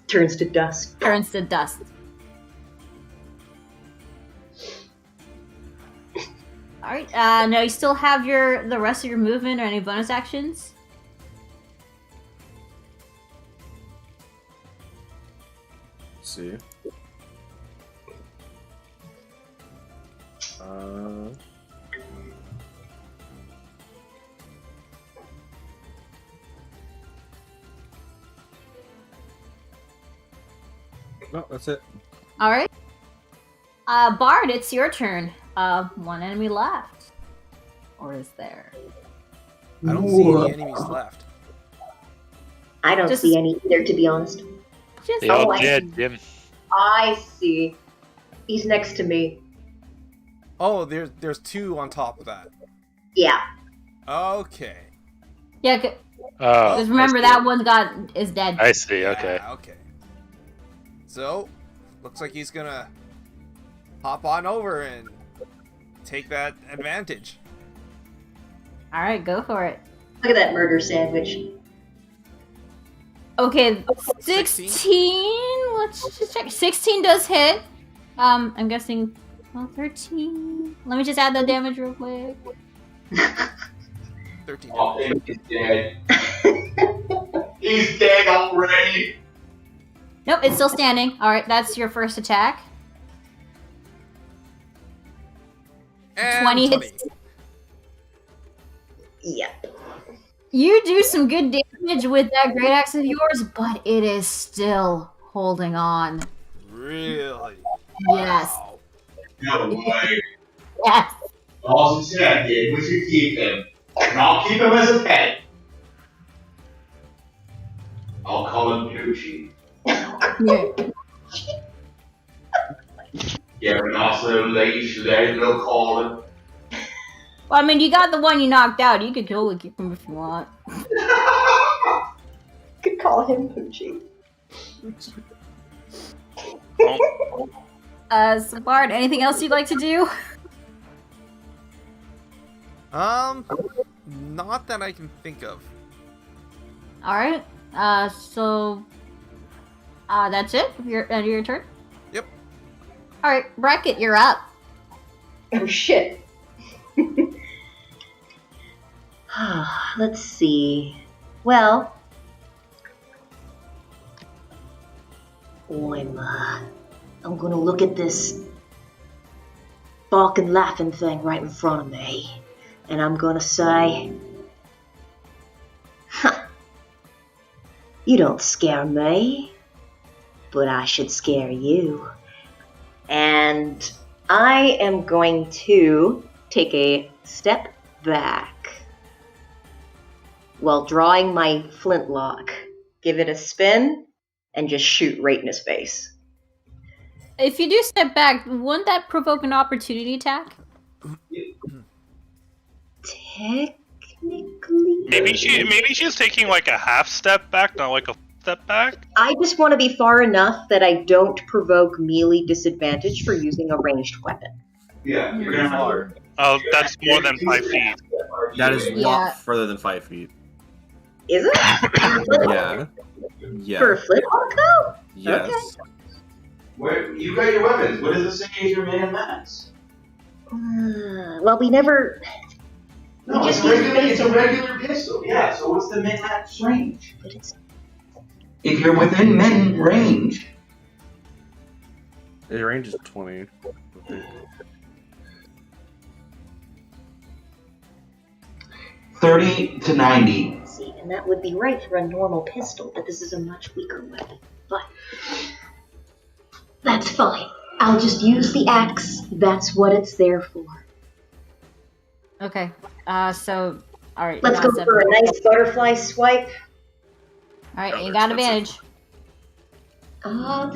Turns to dust. Turns to dust. All right. Now you still have the rest of your movement or any bonus actions? see. No, that's it. All right. Bard, it's your turn. One enemy left. Or is there? I don't see any enemies left. I don't see any either, to be honest. They all I dead, see. Jim. I see. He's next to me. Oh, there's two on top of that. Yeah. Okay. Yeah, because remember that one is dead. I see, okay. Yeah, okay. So, looks like he's gonna hop on over and take that advantage. Alright, go for it. Look at that murder sandwich. Okay, 16. Let's just check. 16 does hit. I'm guessing. Well, 13. Let me just add that damage real quick. 13. Oh, he's dead. He's dead already. Nope, it's still standing. Alright, that's your first attack. And 20 hits. Yeah. You do some good damage with that great axe of yours, but it is still holding on. Really? Yes. No way. Yes. All said, kid, we should keep him. And I'll keep him as a pet. I'll call him Gucci. Yeah, but also leash, there's no calling. Well, I mean, you got the one you knocked out. You could totally keep him if you want. Could call him Poochie. So Bard, anything else you'd like to do? Not that I can think of. Alright. So that's it? Your turn? Yep. Alright, Bracket, you're up. Oh shit. Let's see. Well, I'm gonna look at this barking, laughing thing right in front of me, and I'm gonna say, "Huh, you don't scare me, but I should scare you." And I am going to take a step back while drawing my flintlock, give it a spin, and just shoot right in his face. If you do step back, wouldn't that provoke an opportunity attack? Technically, Maybe she's taking like a half step back, not like a step back. I just want to be far enough that I don't provoke melee disadvantage for using a ranged weapon. Yeah, you're gonna have Oh, that's more than 5 feet. That is a Yeah. lot further than 5 feet. Is it? Yeah. Yeah. For a flintlock, though? Yes. Where you got your weapons? What does it say is your man max? Well, we never. No, we it's just it's a regular pistol. Yeah. So what's the min max range? But it's If you're within min range, The range is 20. 30 to 90. see, and that would be right for a normal pistol, but this is a much weaker weapon. But that's fine. I'll just use the axe. That's what it's there for. Okay. So, alright. Let's go for a nice butterfly swipe. Alright, you got advantage. I'm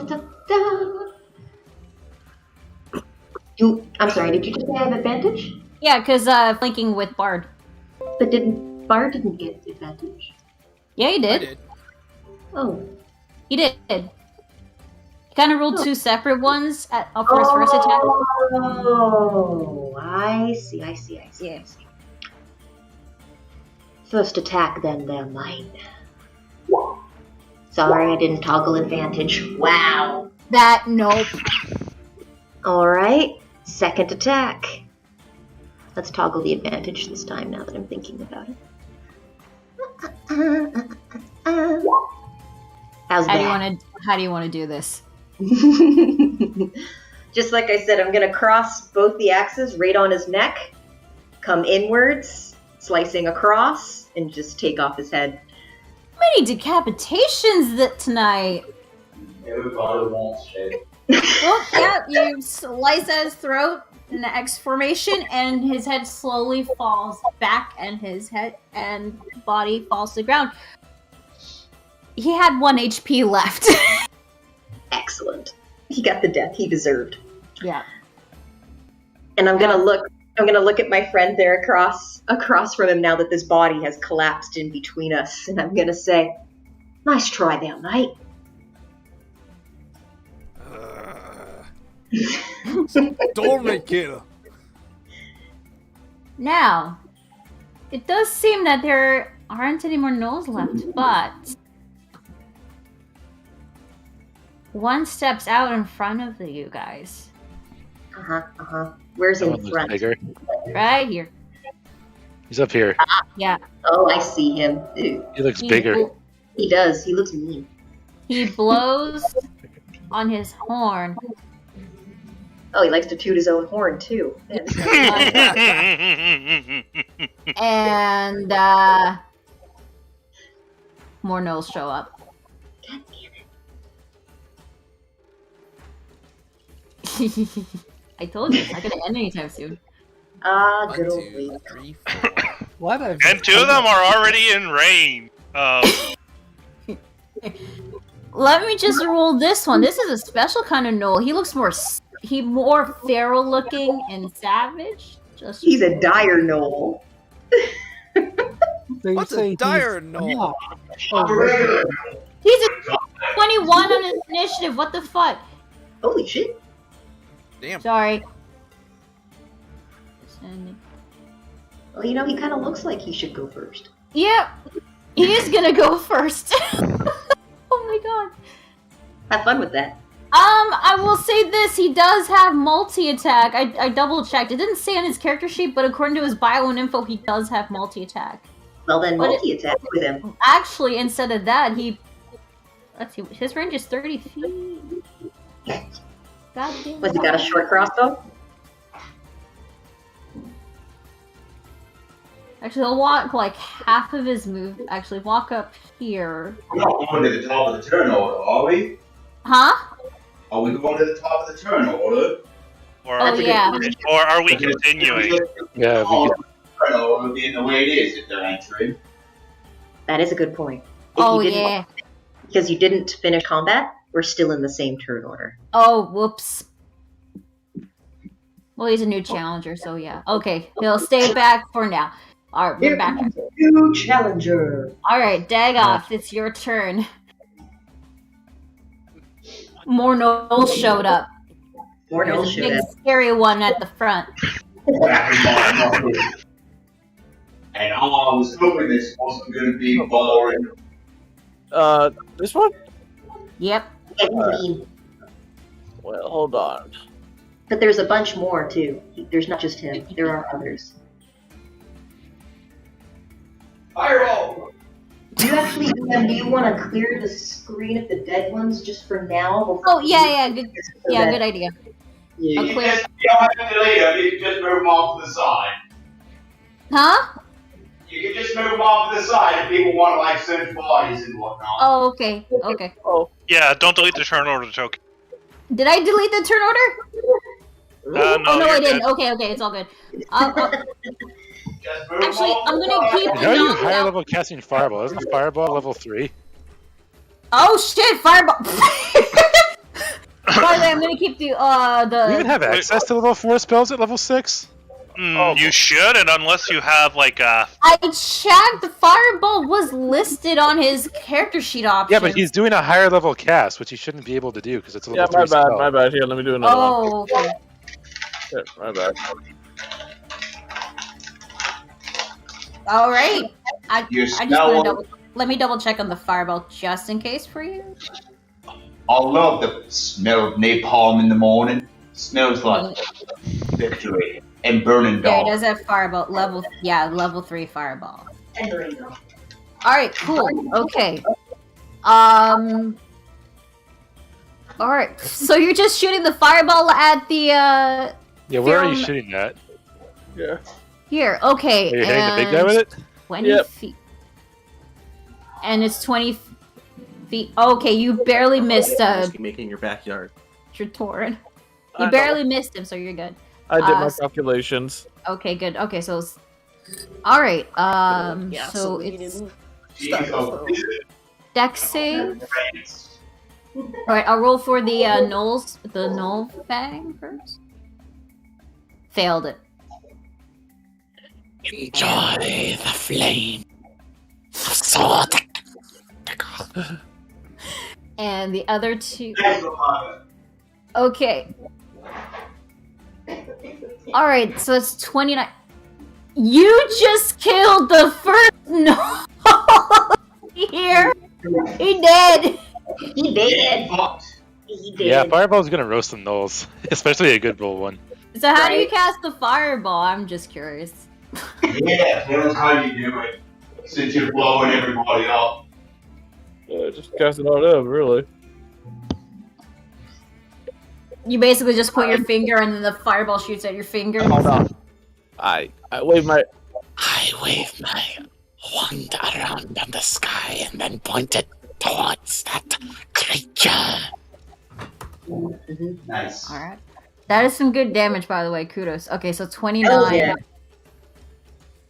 sorry, did you just say I have advantage? Yeah, because flanking with Bard. But Bard didn't get advantage. Yeah, he I did. did. Oh. He did. He kind of ruled two separate ones for his first attack. Oh, I see. Yeah. First attack, then they're mine. Sorry, I didn't toggle advantage. Wow. Nope. Alright, second attack. Let's toggle the advantage this time now that I'm thinking about it. How's How that? do you want to do this? Just like I said, I'm gonna cross both the axes right on his neck, come inwards, slicing across, and just take off his head. Many decapitations tonight. Everybody wants it. Well, yeah, you slice at his throat in the X formation, and his head slowly falls back, and his head and body falls to the ground. He had 1 HP left. Excellent. He got the death he deserved. Yeah. And I'm gonna look at my friend there across from him now that this body has collapsed in between us, and I'm gonna say, "Nice try there, mate." Don't make it. Now, it does seem that there aren't any more gnolls left, but one steps out in front of you guys. Where's That in one looks front? bigger. Right here. He's up here. Yeah. Oh, I see him. Ew. He looks bigger. He does. He looks mean. He blows on his horn. Oh, he likes to toot his own horn too. Man, this guy's And more gnolls show up. God damn it. I told you, it's not gonna end anytime soon. Ah, 1, good old 2, Wade. 3, 4. Why did And 2 of them are already in range. Let me just roll this one. This is a special kind of gnoll. He looks more feral looking and savage. He's a dire gnoll. So What's a dire gnoll? He's a 21 on his initiative. What the fuck? Holy shit. Damn. Sorry. Well, you know, he kind of looks like he should go first. Yeah, he is gonna go first. Oh my god. Have fun with that. I will say this, he does have multi-attack. I double-checked. It didn't say on his character sheet, but according to his bio and info, he does have multi-attack. Well, then But multi-attack with him. Actually, instead of that, let's see, his range is 30 feet. God damn. Was he got a short crossbow? Actually, he'll walk like half of his move. Actually, walk up here. We're not going to the top of the turn order, are we? Huh? Are we going to the top of the turn order? Or Oh, yeah. Or are we continuing? Yeah, we could. Turn order being the way it is if they're entering. That is a good point. If Oh, you didn't, yeah. Because you didn't finish combat, we're still in the same turn order. Oh, whoops. Well, he's a new challenger, so yeah. Okay, he'll stay back for now. Alright, we're back. New challenger. Alright, Dagoth, it's your turn. More gnolls showed up. More There's gnolls a showed big up. scary one at the front. And I was hoping this wasn't going to be boring. This one? Yep. Well, hold on. But there's a bunch more too. There's not just him. There are others. Fireball! Do you want to clear the screen of the dead ones just for now? before Oh, we- yeah, good. so Yeah, that- good idea. Yeah. I'll clear. You don't have to delete them, you can just move them off to the side. Huh? You can just move them off to the side if people want to, like, search bodies and whatnot. Oh, okay. Okay. Oh. Yeah, don't delete the turn order token. Did I delete the turn order? No, Oh, no, you're I didn't. good. Okay, it's all good. Just move them Actually, off I'm to the gonna side. keep How are you knocked higher out. level casting Fireball? Isn't a Fireball level 3? Oh shit, fireball! By the way, I'm gonna keep the Do you even have access to level 4 spells at level 6? You shouldn't unless you have like a. I checked. The fireball was listed on his character sheet option. Yeah, but he's doing a higher level cast, which he shouldn't be able to do because it's a level Yeah, 3 my bad, spell. my bad. Here, let me do another one. Oh, okay. Shit, my bad. All right. I You just smell want to one? let me double check on the fireball just in case for you. I love the smell of napalm in the morning. Smells like victory and burning There, it dog. does have fireball level. Yeah, level 3 fireball. And Ringo. All right, cool. Okay. All right. So you're just shooting the fireball at the Yeah, where are you Film- shooting that? Yeah. here. Okay. Are you hitting the big guy and with it? 20 Yep. feet. And it's 20 feet. Okay, you barely missed Just making your backyard. Tritorin. I You know. barely missed him, so you're good. I did my s- calculations. Okay, good. Okay, so all right. Yeah, So we it's needed- dex save. All right, I'll roll for the Knolls, the Knoll Fang first. Failed it. Enjoy the flame of sword. And the other two. Okay. All right, so it's 29. You just killed the first Knoll here. He did. He did. He did. Yeah, Fireball's gonna roast some gnolls, especially a good roll one. So how do you cast the fireball? I'm just curious. Yeah, that's how you do it. Since you're blowing everybody up. Just cast it on him, really. You basically just point your finger and then the fireball shoots at your finger. Hold on. I wave my. I wave my wand around on the sky and then point it towards that creature. Nice. All right. That is some good damage, by the way. Kudos. Okay, so 29. Hell yeah.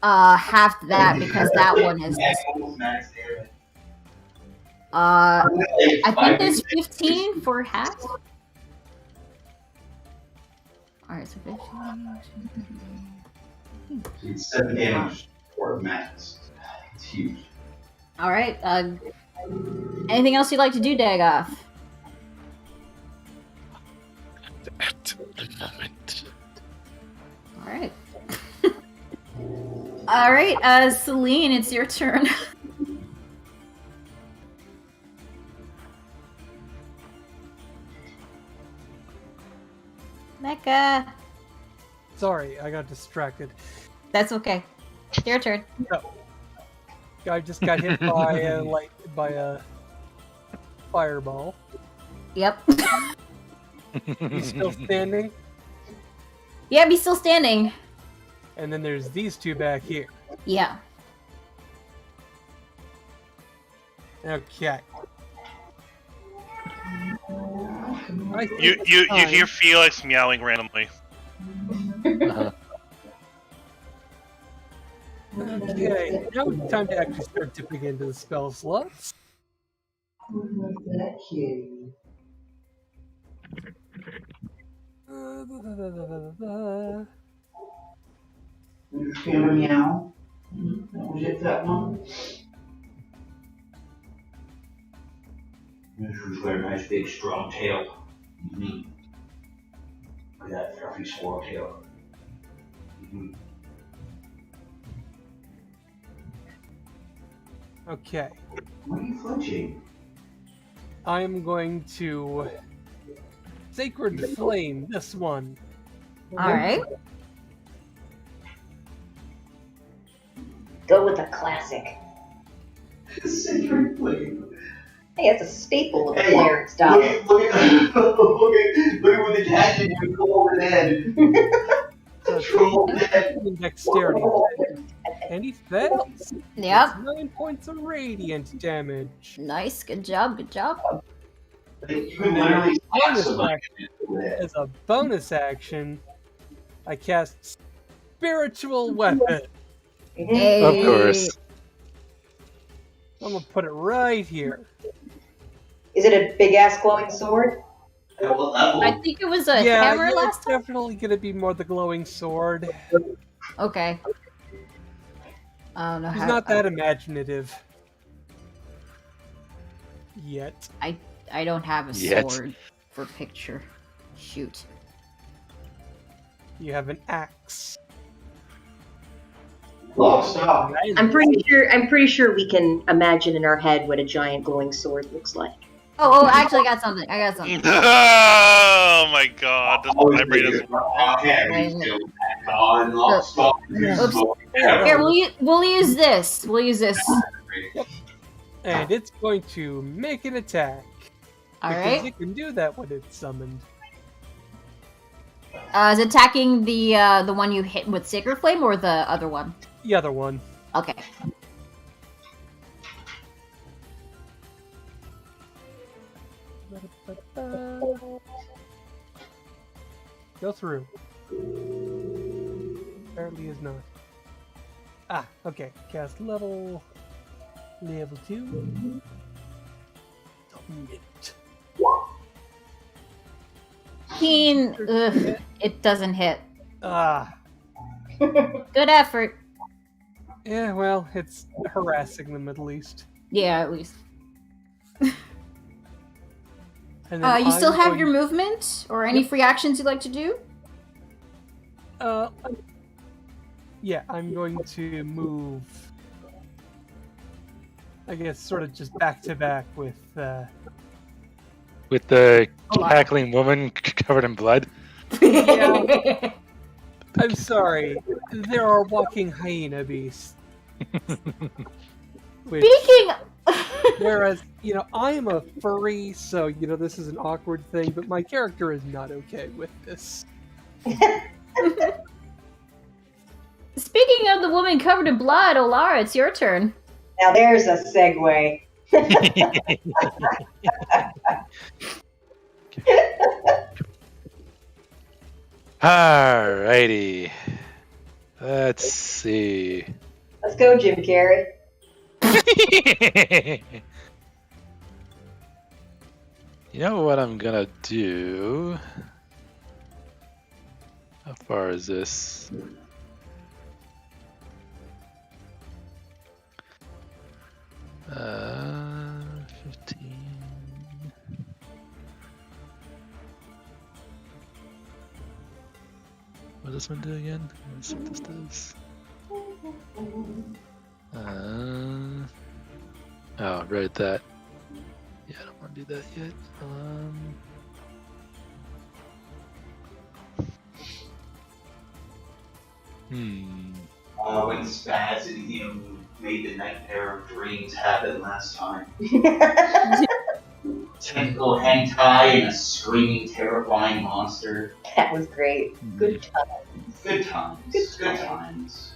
Half that because that one is. I think there's 15 for half. All right, so 15. It's 7 damage for max. It's huge. All right. Anything else you'd like to do, Dagoth? At the moment. All right. All right, Celine, it's your turn. Mecca. Sorry, I got distracted. That's okay. Your turn. No. Guy just got hit by a fireball. Yep. He's still standing. Yep, he's still standing. And then there's these two back here. Yeah. Okay. You hear Felix meowing randomly. Okay, now it's time to actually start dipping into the spell slots. Meow. Was it that one? This was got a nice big strong tail. Look at that fluffy swirl tail. Okay. Why are you flinching? I'm going to Sacred Flame this one. All right. Go with a classic. Sacred flame. Hey, it's a staple of the Hey, cleric style. look at what the cat did with Golden Head. Troll Head. Dexterity. And he fails. Yep. 9 points of radiant damage. Nice. Good job. Good job. You can literally slap Bonus somebody action. with it. As a bonus action, I cast Spiritual Weapon. Hey. Of course. I'm gonna put it right here. Is it a big ass glowing sword? At what level? I think it was a hammer yeah, last it's time. definitely gonna be more the glowing sword. Okay. I don't know He's how. not that imaginative. Yet. I don't have a Yet. sword for picture. Shoot. You have an axe. Lost out. I'm pretty sure we can imagine in our head what a giant glowing sword looks like. Oh, actually, I got something. I got something. Oh my god, this Always vibrator do. is Okay, Wait, we wait. still back on. Lost out. Oops. Here, we'll use this. We'll use this. And it's going to make an attack. All because right. you can do that when it's summoned. Is attacking the one you hit with Sacred Flame or the other one? The other one. Okay. Go through. Apparently is not. Ah, okay. Cast level 2. Submit. Keen. Ugh, it doesn't hit. Ah. Good effort. Yeah, well, it's harassing them at least. Yeah, at least. And then You still I'm have going- your movement or any free actions you'd like to do? Yeah, I'm going to move. I guess sort of just back to back with. With the cackling woman covered in blood. Yeah. I'm sorry. There are walking hyena beasts. Which, Speaking. whereas, I am a furry, so, this is an awkward thing, but my character is not okay with this. Speaking of the woman covered in blood, Olara, it's your turn. Now there's a segue. Alrighty. Let's see. Let's go, Jim Carrey. You know what I'm gonna do? How far is this? Uh, 15. What does this one do again? Let's see what this does. Oh, right, that. Yeah, I don't want to do that yet. When Spaz and him made the nightmare of dreams happen last time. Tentacle hentai and a screaming, terrifying monster. That was great. Good times. Good times. Good times.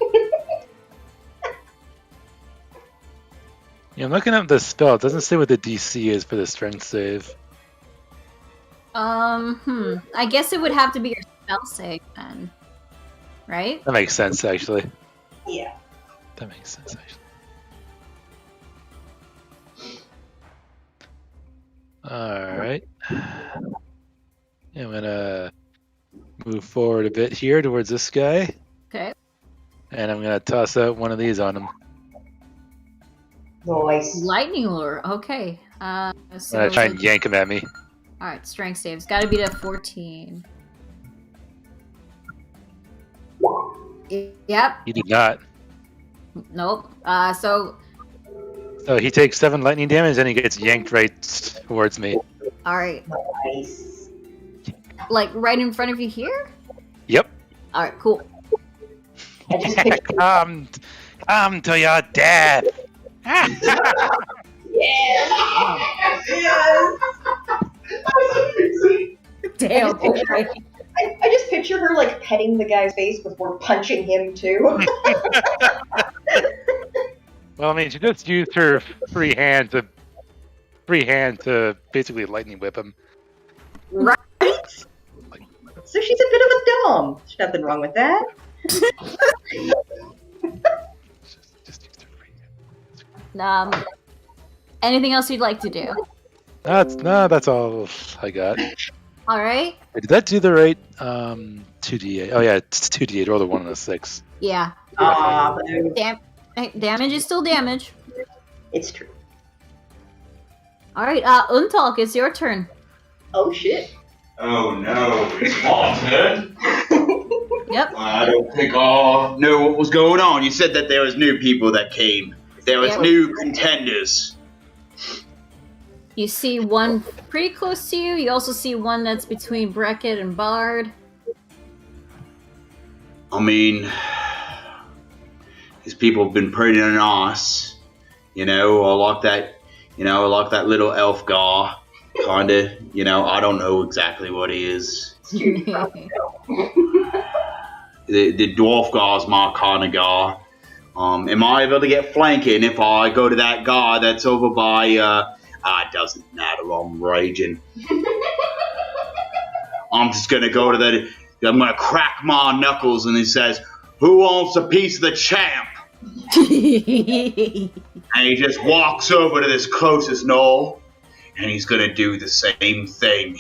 Yeah, I'm looking up the spell. It doesn't say what the DC is for the strength save. I guess it would have to be your spell save then. Right? That makes sense, actually. Yeah. That makes sense, actually. Alright. Yeah, I'm gonna move forward a bit here towards this guy. Okay. And I'm gonna toss out one of these on him. Nice. Lightning lure. Okay. So I'm gonna try and yank him at me. Alright, strength saves. Gotta be to 14. Yep. He did not. Nope. So So he takes 7 lightning damage and he gets yanked right towards me. alright. Nice. Like right in front of you here? Yep. Alright, cool. I just pictured, Come to your death. yes. Damn. I just picture her like petting the guy's face before punching him too. Well, I mean, she just used her free hand to basically lightning whip him. Right? So she's a bit of a dom. There's nothing wrong with that. Just used her free hand. Anything else you'd like to do? That's all I got. Alright. Wait, did that do the right 2d8? Oh yeah, it's 2d8. Roll the 1 and a 6. Yeah. Boo. Damage is still damage. It's true. Alright, Untalk, it's your turn. Oh shit. Oh no, it's my turn. Yep. I don't think I know what was going on. You said that there was new people that came. There was Yeah. new contenders. You see one pretty close to you. You also see one that's between Beckett and Bard. I mean, these people have been pretty nice. I like that little elf guy. Kinda. You know, I don't know exactly what he is. The dwarf guy's my kind of guy. Am I able to get flanking if I go to that guy that's over by, it doesn't matter, I'm raging. I'm just gonna go to I'm gonna crack my knuckles and he says, "Who wants a piece of the champ?" And he just walks over to this closest knoll and he's gonna do the same thing.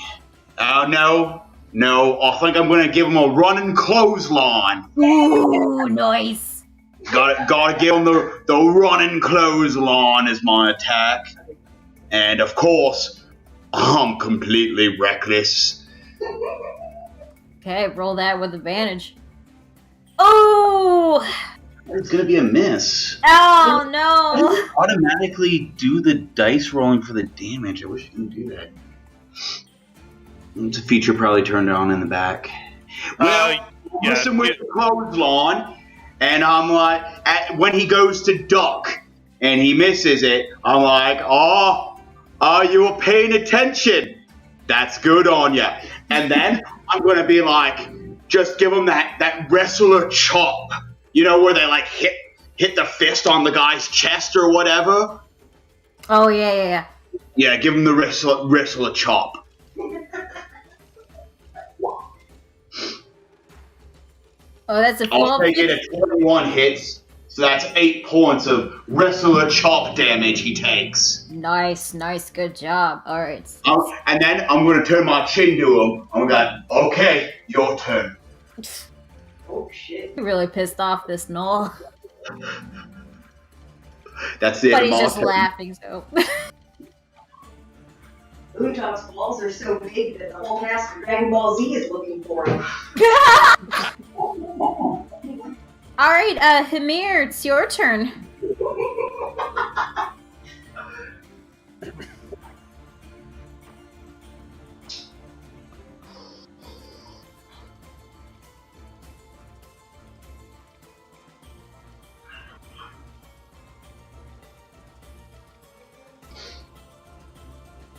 No, I think I'm gonna give him a running clothesline. Ooh, nice. Gotta give him the running clothesline as my attack. And of course, I'm completely reckless. Okay, roll that with advantage. Oh! It's gonna be a miss. Oh no! Automatically do the dice rolling for the damage. I wish you didn't do that. It's a feature probably turned on in the back. Well, listen with the clothesline, and I'm like, when he goes to duck and he misses it, I'm like, you were paying attention. That's good on you. And then I'm gonna be like, just give him that wrestler chop. You know where they like hit the fist on the guy's chest or whatever. Oh yeah. Yeah, give him the wrestler chop. Oh, that's a 12. I'll take it at 21 hits, so that's 8 points of wrestler chop damage he takes. Nice, good job. All right. And then I'm gonna turn my chin to him. I'm gonna go, okay, your turn. Oh shit. Really pissed off this Noel. That's it. But he's just laughing, so. Untog's balls are so big that the whole cast of Dragon Ball Z is looking for him. Alright, Hymir, it's your turn.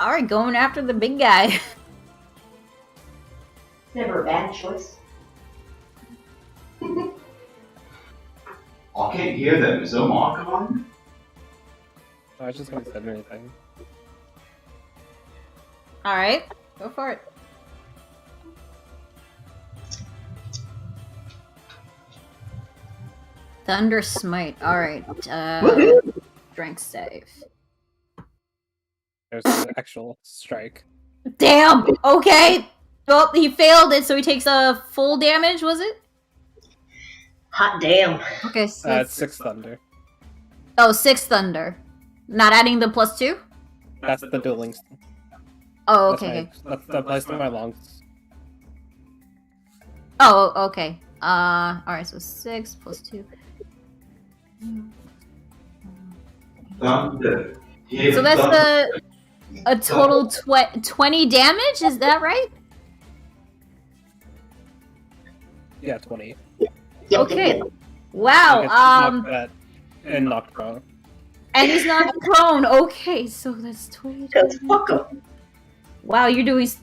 Alright, going after the big guy. Never a bad choice. I can't hear them. Is there a mic on? I was just gonna say anything. Alright, go for it. Thunder Smite. Alright, strength save. There's an actual strike. Damn! Okay! Well, he failed it, so he takes a full damage, was it? Hot damn. Okay, so It's 6 thunder. Oh, 6 thunder. Not adding the +2? That's the dueling. Oh, okay. That's the place to my lungs. Oh, okay. Alright, so 6 +2. Thunder. So that's a total 20 damage, is that right? Yeah, 20. Okay. Wow, And knocked prone. and he's not prone. Okay, so that's 20. Fuck him. Wow,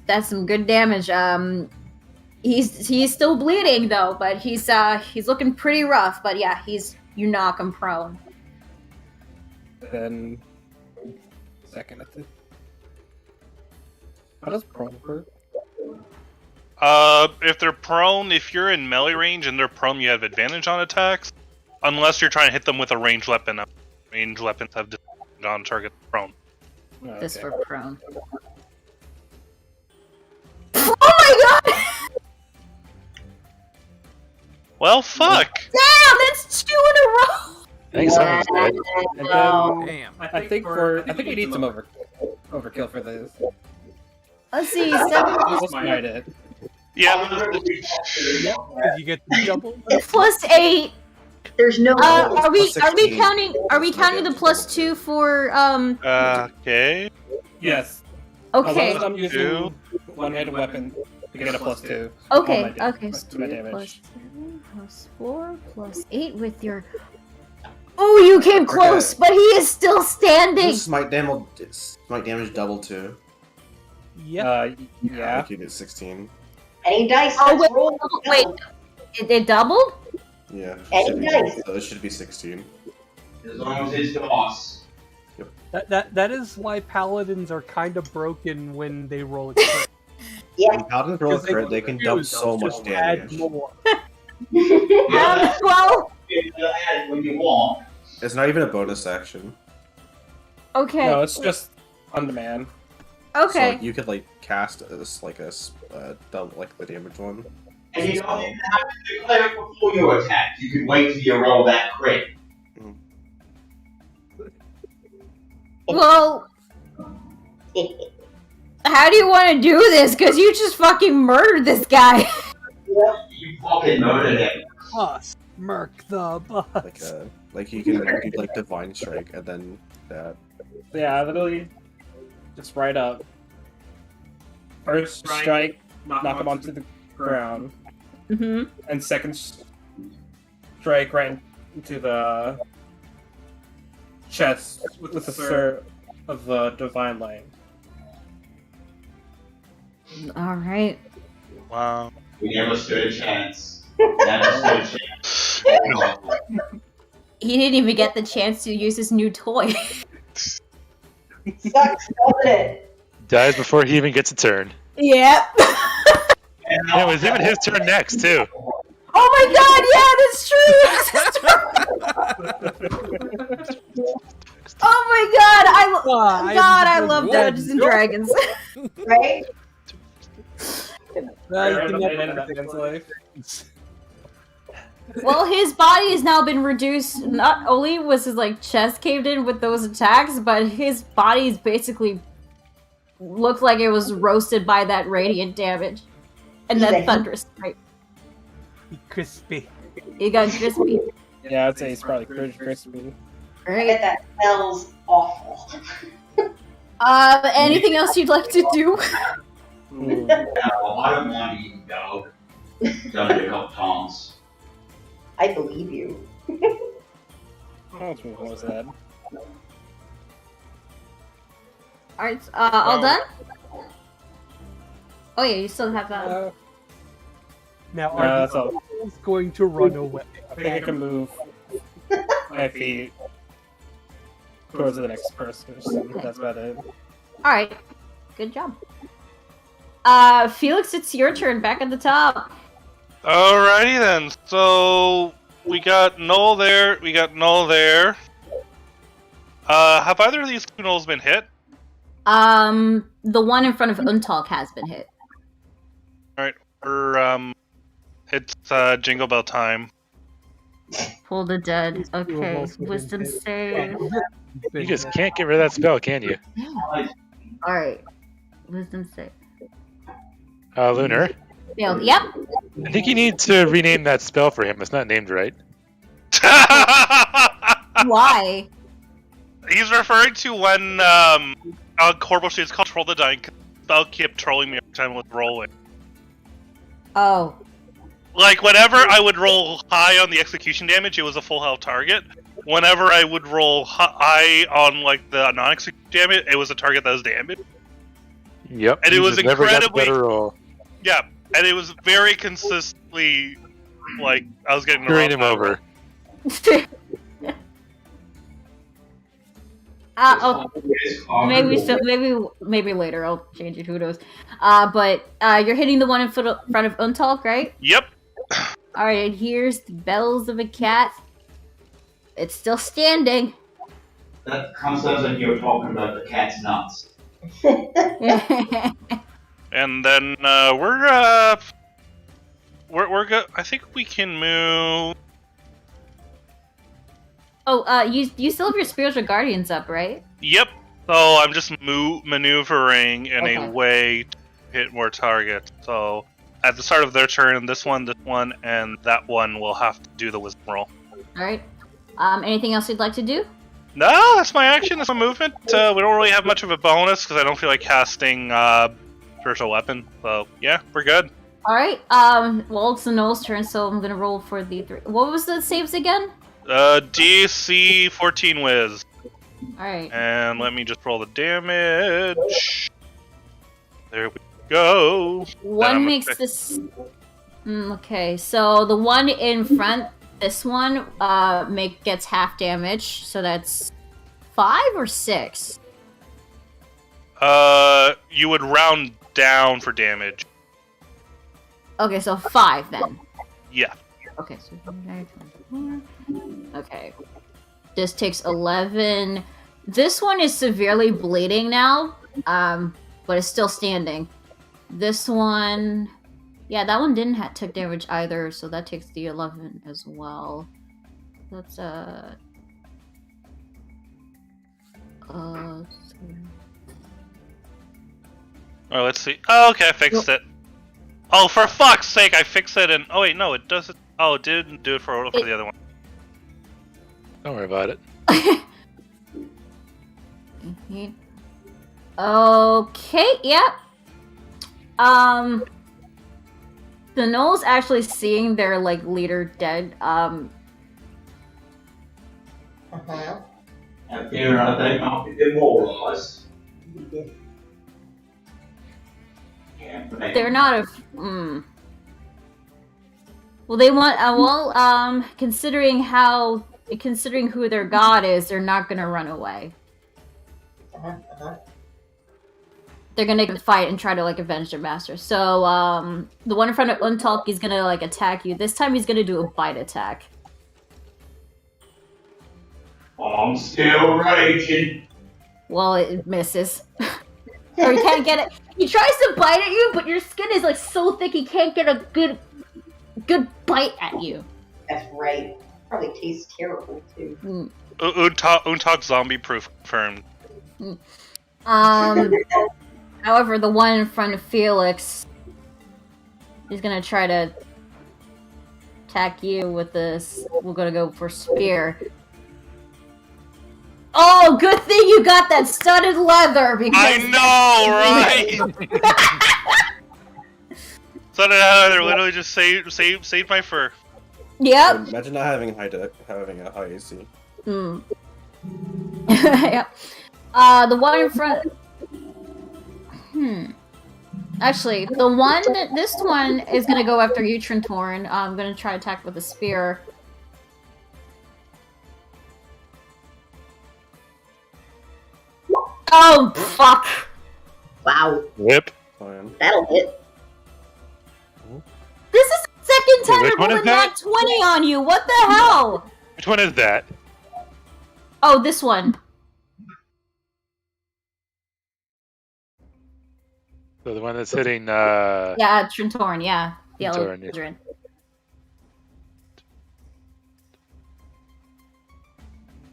that's some good damage. He's still bleeding though, but he's looking pretty rough. But yeah, you knock him prone. Then second at the. How does prone work? If they're prone, if you're in melee range and they're prone, you have advantage on attacks. Unless you're trying to hit them with a ranged weapon. Ranged weapons have disadvantage on target prone. Oh, okay. This for prone. Oh my god! Well, fuck! Damn, that's 2 in a row! Thanks, Wow. And then Damn. I think we need some overkill for this. Let's see, We'll 7 smite it. Yeah. You get the double. plus 8. There's no. Are we 16. counting the +2 for Okay. Yes. Okay. As long as I'm using one-handed weapon to get a +2. Okay, Oh, my okay. to So my 2 damage. plus 4 plus 8 with your. Oh, you came close, but he is still standing. Smite damage double too. Yeah. Yeah. You did 16. Any dice Oh, that's wait, rolled. wait. It doubled? Yeah. Any dice. So it should be 16. As long as it's DOS. That is why paladins are kind of broken when they roll a crit. Yeah. Paladins roll a crit, they can dump so much damage. More. Well, When you want. It's not even a bonus action. okay. No, it's just on demand. So Okay. like, you could like cast this like a double like the damage one. And you don't even have to declare it before you attack. You can wait till you roll that crit. Well, how do you want to do this? Because you just fucking murdered this guy. You fucking murdered him. Us, Merc the bus. Like you can do like divine strike and then that. Yeah, literally, just right up. First strike, knock him onto the ground. Mm-hmm. And second strike right into the chest with the sword of divine light. All right. Wow. We never stood a chance. Never stood a chance. He didn't even get the chance to use his new toy. Sucks, doesn't it? Dies before he even gets a turn. Yep. And it was even his turn next, too. Oh my god, yeah, that's true! Oh my god, I love Dungeons and Dragons. Right? Well, his body has now been reduced. Not only was his like chest caved in with those attacks, but his body's basically looked like it was roasted by that radiant damage. And that thunderous strike. Crispy. He got crispy. Yeah, I'd say he's probably crispy. I bet that smells awful. Anything else you'd like to do? No, I don't mind eating dog. Done it a couple times. I believe you. What was that? Alright, all done? Oh yeah, you still have that. Now, No, are that's all. you going to run away? I think I can move my feet towards the next person. That's about it. Alright, good job. Felix, it's your turn, back at the top. Alrighty then. So we got Null there. We got Null there. Have either of these two Nulls been hit? The one in front of Untalk has been hit. Alright, it's Jingle Bell time. Pull the dead. Okay, wisdom save. You just can't get rid of that spell, can you? Alright, wisdom save. Lunar. Failed. Yep. I think you need to rename that spell for him. It's not named right. Why? He's referring to when Corporal Shades control the dying spell kept trolling me every time with rolling. Oh. Like, whenever I would roll high on the execution damage, it was a full health target. Whenever I would roll high on, like, the non-execution damage, it was a target that was damaged. Yep. And it was never got the incredibly... better roll. Yeah, and it was very consistently, like, I was getting the Screwing him over. Maybe later I'll change it. Who knows? But you're hitting the one in front of Untalk, right? Yep. All right. Here's the bells of a cat. It's still standing. That kind of sounds like you're talking about the cat's nuts. And then we're good. I think we can move. Oh, you still have your spiritual guardians up, right? Yep. So I'm just maneuvering in a way to hit more targets. So at the start of their turn, this one, and that one will have to do the wisdom roll. All right. Anything else you'd like to do? No, that's my action. That's my movement. We don't really have much of a bonus because I don't feel like casting spiritual weapon. So yeah, we're good. All right. Well, it's the Noel's turn, so I'm gonna roll for the 3. What was the saves again? DC 14 whiz. All right. And let me just roll the damage. There we go. One I'm makes gonna- this. Okay, so the one in front, this one, gets half damage. So that's 5 or 6. You would round down for damage. Okay, so 5 then. Yeah. Okay, so 24. Okay. This takes 11. This one is severely bleeding now, but it's still standing. This one, yeah, that one didn't took damage either, so that takes the 11 as well. That's Oh, let's see. Oh, okay, I fixed it. Oh, for fuck's sake, I fixed it and... Oh, wait, no, it doesn't... Oh, it didn't do it for the other one. Don't worry about it. Okay, yep. The Gnolls actually seeing their, like, leader dead, Up here, I think I'll be demoralized. they're not Well, they want, considering who their god is, they're not gonna run away. They're gonna fight and try to, like, avenge their master. So, the one in front of Untalk is gonna, like, attack you. This time he's gonna do a bite attack. I'm still raging. Well, it misses. Or he can't get it. He tries to bite at you, but your skin is, like, so thick he can't get a good bite at you. That's right. Probably tastes terrible, too. Untalk zombie proof confirmed. However, the one in front of Felix is gonna try to attack you with this. We're gonna go for spear. Oh, good thing you got that studded leather because I know, right? Studded leather literally just saved my fur. Yep. Imagine not having having a high AC. Yep. The one in front. Actually, this one is gonna go after you, Trentorn. I'm gonna try to attack with a spear. Oh, fuck! Wow. Whip. That'll hit. This is the second time which I one rolled is a nat 20 on you! What the hell? Which one is that? Oh, this one. So the one that's hitting, Yeah, Trentorn, yeah. The Trentorn, yeah. Eldrin.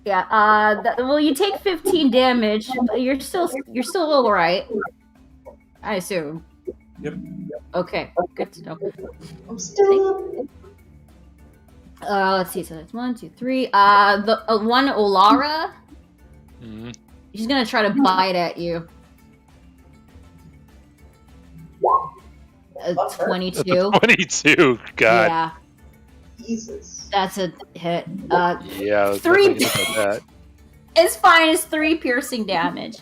Yeah, well, you take 15 damage, but you're still alright. I assume. Yep. Okay, good to know. I'm still up. Let's see, so that's 1, 2, 3. The one Olara, she's gonna try to bite at you. 22. 22, God. Yeah. Jesus. That's a hit. Yeah, I was 3. definitely gonna put that. It's fine. It's 3 piercing damage.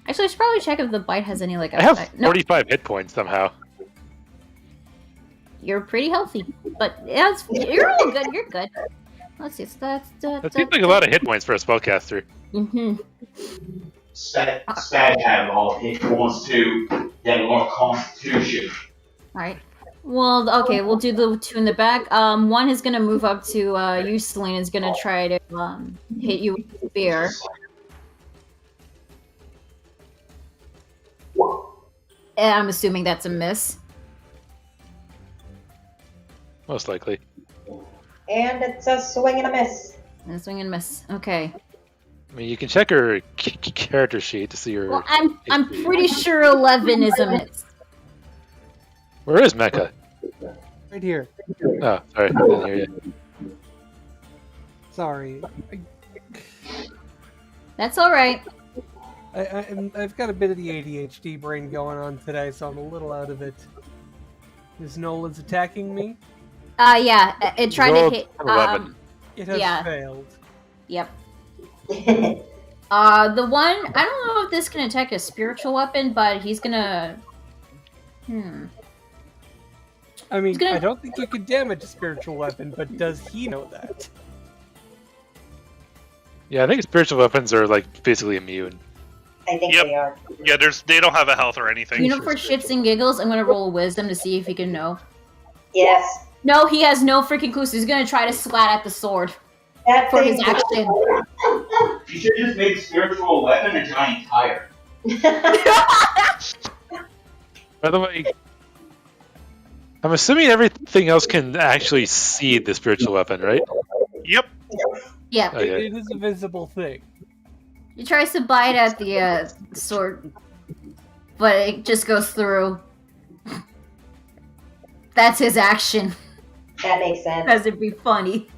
Actually, I should probably check if the bite has any, like, I have effect. No, 45 hit points somehow. you're pretty healthy, but yeah, you're all good. You're good. Let's see. So that's That seems like a lot of hit points for a spellcaster. Stat have all hit points too. They have a lot of constitution. Alright. Well, okay, we'll do the 2 in the back. One is gonna move up to you, Celine, is gonna try to hit you with a spear. And I'm assuming that's a miss. Most likely. And it's a swing and a miss. And a swing and miss. Okay. I mean, you can check her character sheet to see her. Well, I'm pretty sure 11 is a miss. Where is Mecca? Right here. Oh, sorry, I didn't hear you. Sorry. That's alright. I've got a bit of the ADHD brain going on today, so I'm a little out of it. This Nolan's attacking me. Yeah, it tried to hit. It has failed. Yep. The one, I don't know if this can attack a spiritual weapon, but he's gonna... I mean, gonna- I don't think you can damage a spiritual weapon, but does he know that? Yeah, I think spiritual weapons are like basically immune. I think Yep. they are. Yeah, they don't have a health or anything. You know, for shits and giggles, I'm gonna roll a wisdom to see if he can know. Yes. No, he has no freaking clue, so he's gonna try to slat at the sword That for thing his action. You should just make spiritual weapon a giant tire. By the way, I'm assuming everything else can actually see the spiritual weapon, right? Yep. Yeah. Oh, yeah. It is a visible thing. He tries to bite at the sword, but it just goes through. That's his action. That makes sense. Because it'd be funny.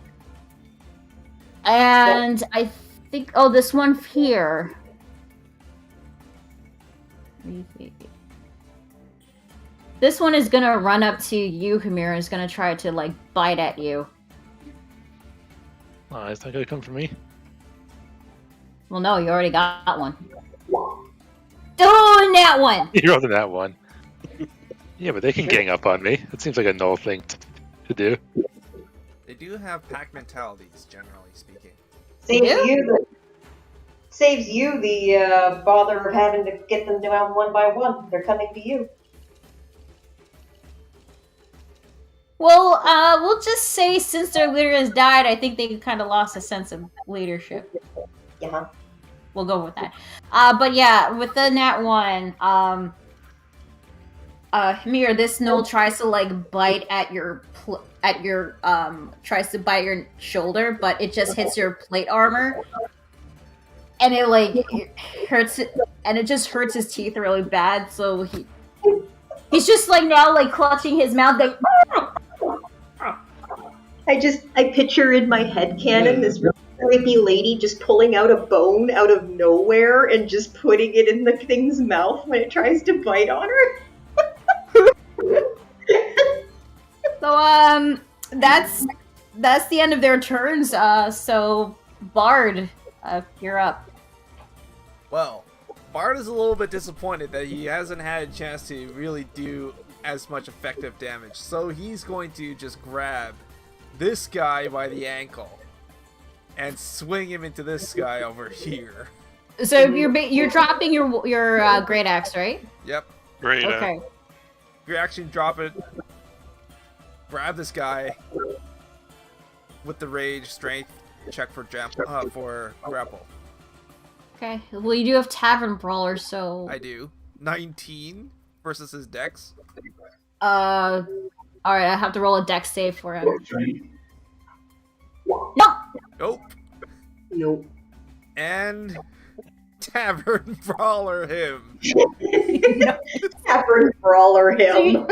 And I think, oh, this one here. This one is gonna run up to you, Hamir, and is gonna try to, like, bite at you. Oh, it's not gonna come from me. Well, no, you already got one. Oh, that one! You rolled in that one. Yeah, but they can gang up on me. That seems like a null thing to do. They do have pack mentalities, generally speaking. Saves you the bother of having to get them down one by one. They're coming to you. Well, we'll just say since their leader has died, I think they kind of lost a sense of leadership. Yeah. We'll go with that. But yeah, with the Nat 1, Hamir, this gnoll tries to, like, bite at your, tries to bite your shoulder, but it just hits your plate armor. And it, like, it hurts it, and it just hurts his teeth really bad, so he's just, like, now, like, clutching his mouth, like... I picture in my head canon this really creepy lady just pulling out a bone out of nowhere and just putting it in the thing's mouth when it tries to bite on her. So, that's the end of their turns, so, Bard, you're up. Well, Bard is a little bit disappointed that he hasn't had a chance to really do as much effective damage, so he's going to just grab this guy by the ankle and swing him into this guy over here. So you're dropping your great axe, right? Yep. Great. Okay. Your action, drop it. Grab this guy with the rage strength check for grapple. Okay. Well, you do have Tavern Brawler, so... I do. 19 versus his dex. Alright, I have to roll a dex save for him. Nope. Nope. And Tavern Brawler him. Tavern Brawler him.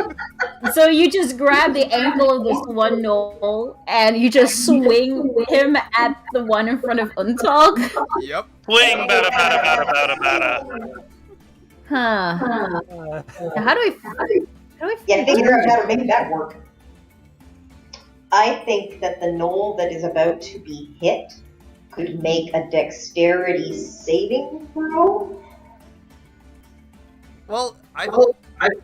So you just grab the ankle of this one gnoll, and you just swing him at the one in front of Untog? Yep. Swing, bada, bada, bada, bada, bada. Huh. How do I Figure out how to make that work. I think that the gnoll that is about to be hit could make a dexterity saving throw. Well, I don't...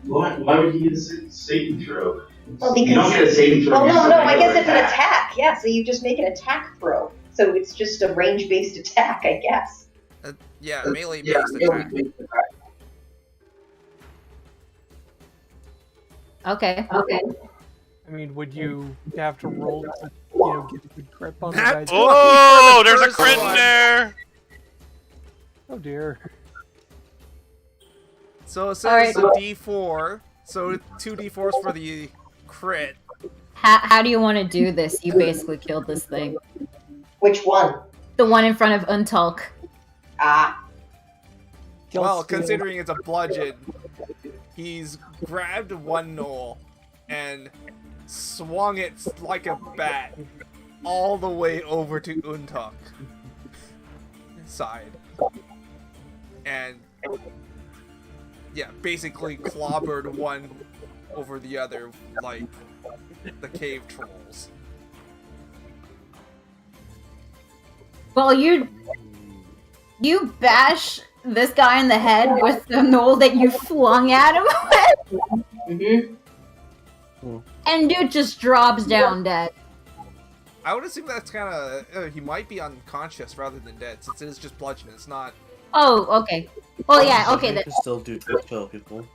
Why would he get a saving throw? Well, You don't get a saving throw. Well, no, I guess regular it's an attack. Yeah, so you just make an attack throw. So it's just a range-based attack, I guess. Yeah, melee-based attack. Okay. I mean, would you have to roll to, get a good grip on the guy? Oh, there's a crit in there! Oh dear. So it says a D4, so 2 D4s for the crit. How do you want to do this? You basically killed this thing. Which one? The one in front of Untulk. Ah. Well, considering it's a bludgeon, he's grabbed one gnoll and swung it like a bat all the way over to Untuk side. And yeah, basically clobbered one over the other like the cave trolls. Well, You bash this guy in the head with the knoll that you flung at him with, and dude just drops down dead. I would assume that's kind of... he might be unconscious rather than dead, since it is just bludgeoning. It's not... Oh, okay. Well, yeah, okay. You Then. can still do kill people.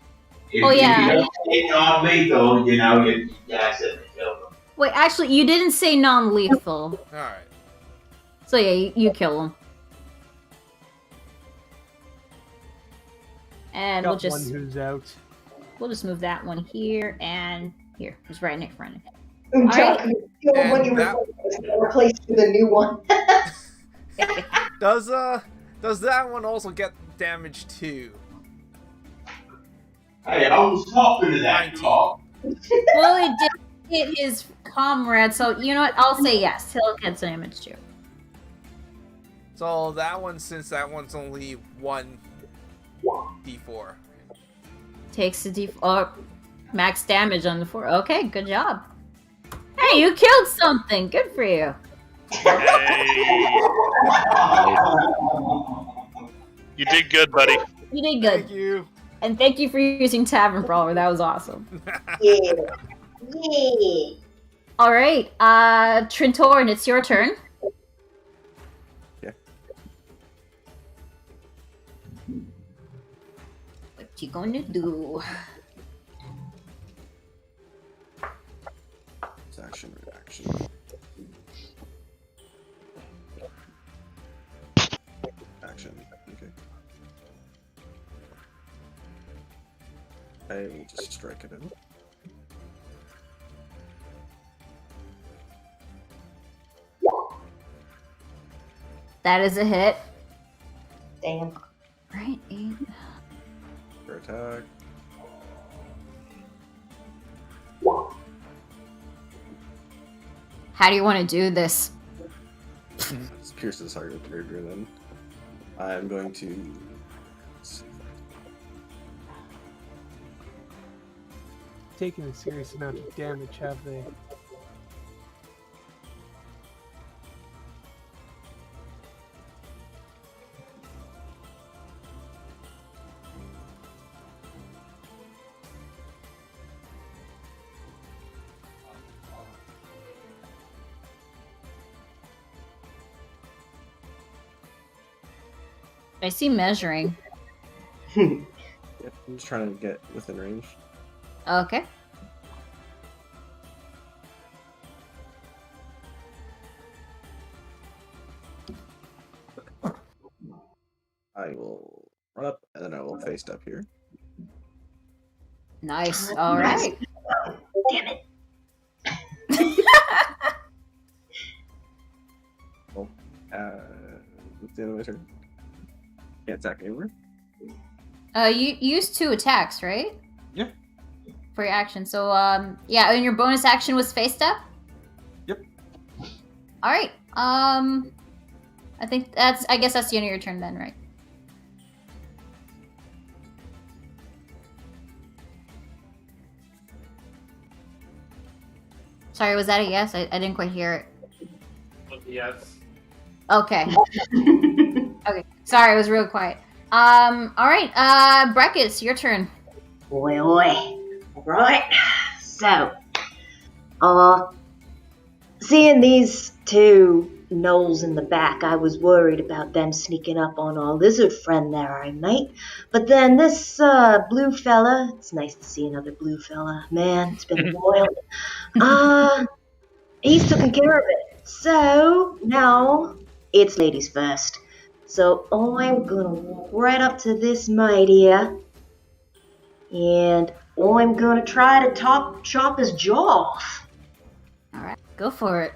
Oh, yeah. If it's non-lethal, you know, you gotta sit and kill them. Wait, actually, you didn't say non-lethal. Alright. So yeah, you kill him. And Got we'll just one who's out. we'll just move that one here and here. Just right next front. Chuck, Alright. you know when you replace with a new one. Does that one also get damage too? Hey, I was talking to that car. Well, it did hit his comrade, so you know what? I'll say yes. He'll get some damage too. So that one, since that one's only 1 d4. Takes the max damage on the 4. Okay, good job. Hey, you killed something. Good for you. You did good, buddy. You did good. Thank you. And thank you for using Tavern Brawler. That was awesome. Yeah. Yeah. All right, Trintorn, it's your turn. Yeah. What you gonna do? It's action, reaction. Action. Okay. I will just strike it in. That is a hit. Damn. Right, 8. For attack. How do you want to do this? This pierces heart with trigger then. I'm going to... Taking a serious amount of damage, have they? I see measuring. Yep, I'm just trying to get within range. Okay. I will run up, and then I will face up here. Nice. All right. Damn it. Well, what's the end of my turn? Can't attack anymore. You used 2 attacks, right? Yeah. For your action. So, yeah, and your bonus action was faced up? Yep. Alright, I guess that's the end of your turn then, right? Sorry, was that a yes? I didn't quite hear it. Yes. Okay. Okay. Sorry, it was real quiet. Alright, Brackets, your turn. Oi, oi. Right. So, seeing these 2 gnolls in the back, I was worried about them sneaking up on our lizard friend there, I might. But then this, blue fella, it's nice to see another blue fella. Man, it's been a while. He's taken care of it. So, now, it's ladies first. So, I'm gonna walk right up to this mite here. And I'm gonna try to chop his jaw off. Alright, go for it.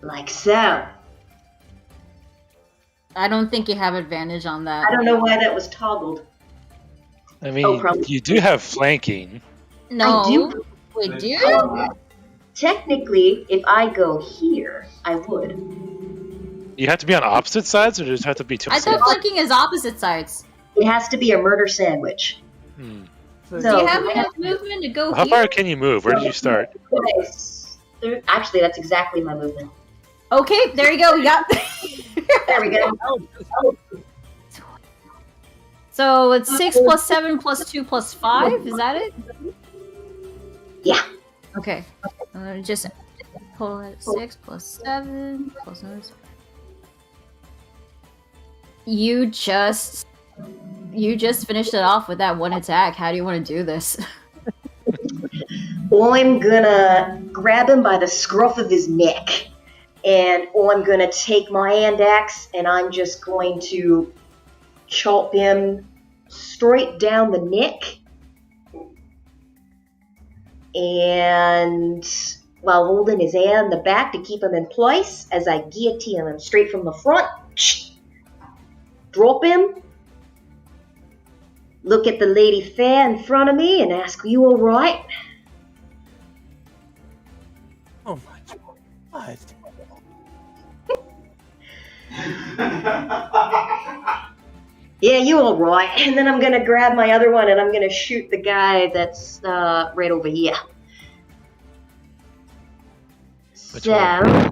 Like so. I don't think you have advantage on that. I don't know why that was toggled. I mean, you do have flanking. No, I do. we do? Technically, if I go here, I would. You have to be on opposite sides, or does it have to be two I sides? thought flanking is opposite sides. It has to be a murder sandwich. Do you have enough movement to go How here? far can you move? Where did you start? Actually, that's exactly my movement. Okay, there you go. Yep. There we go. So it's 6 plus 7 plus 2 plus 5. Is that it? Yeah. Okay. Just pull it. 6 plus 7 plus another 7. You just finished it off with that one attack. How do you want to do this? I'm gonna grab him by the scruff of his neck, and I'm gonna take my hand axe, and I'm just going to chop him straight down the neck, and while holding his hand in the back to keep him in place, as I guillotine him straight from the front, drop him, look at the lady fair in front of me, and ask, "You all right?" Oh my god. Yeah, you all right. And then I'm going to grab my other one and I'm going to shoot the guy that's right over here. Which So, one?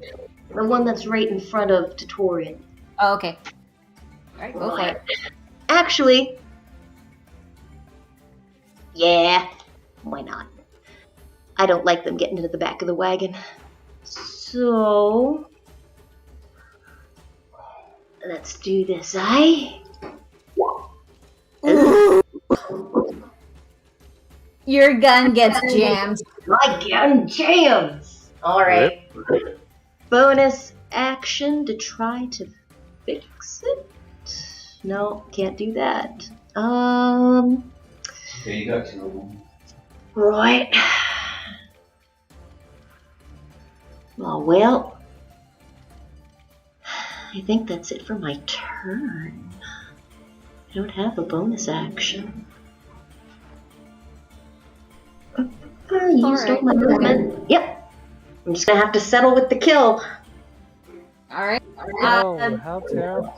the one that's right in front of Tatorian. Oh, okay. Alright, go for it. Actually, yeah, why not? I don't like them getting into the back of the wagon. So, let's do this, eh? Your gun gets jammed. My gun jams! Alright. Bonus action to try to fix it? No, can't do that. Okay, you got two of them. Right. Oh, well. I think that's it for my turn. I don't have a bonus action. I used all my movement. Yep. I'm just gonna have to settle with the kill. Alright. Oh, how terrible.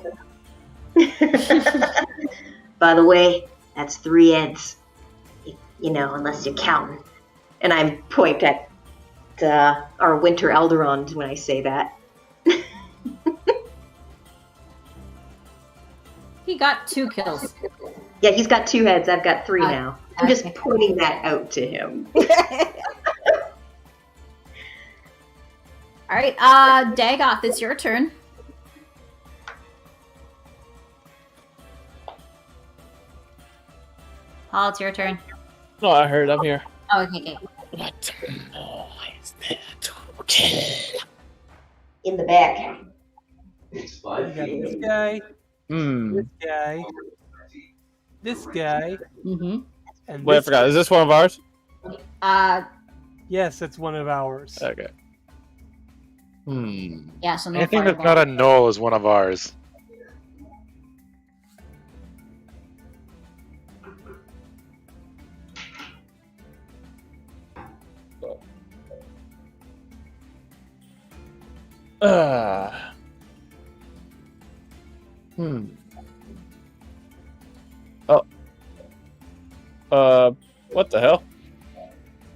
By the way, that's 3 heads. You know, unless you're counting. And I point at our Winter Elderond when I say that. He got 2 kills. Yeah, he's got 2 heads. I've got 3 now. I'm just okay. pointing that out to him. Alright, Dagoth, it's your turn. Paul, it's your turn. No, I heard. I'm here. Oh, okay. What more is there to kill? In the back. It's You 5 got feet. this guy, Hmm. this guy, Mm-hmm. and Wait, I this forgot. Is this one of ours? Yes, it's one of ours. Okay. Hmm. Yeah, so no Anything that's fireball. not a knoll is one of ours. Hmm. What the hell?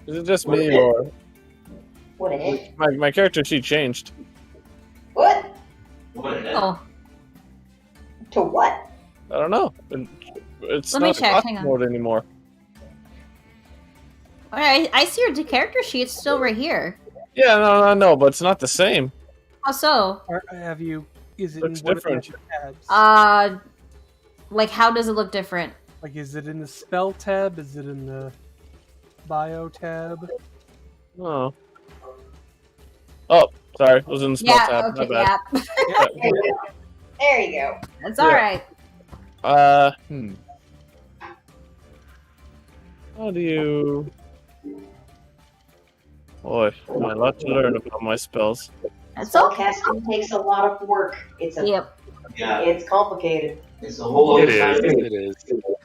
Is it just me or What a heck? my character sheet changed? What? What an Oh, To what? I don't know. It's Let me not check, class hang on. mode anymore. alright, I see your character sheet still right here. Yeah, no, but it's not the same. How so? Or have you? Is it Looks in one different. of the tabs? Like, how does it look different? Like, is it in the spell tab? Is it in the bio tab? Oh. Oh, sorry. It was in the spell Yeah, tab. okay, My bad. yeah. There you go. There you go. That's alright. How do you... Boy, a lot to learn about my spells. That's Spell okay. casting takes a lot of work. It's Yep. Yeah, it's complicated. it's a whole It other is. time. It is.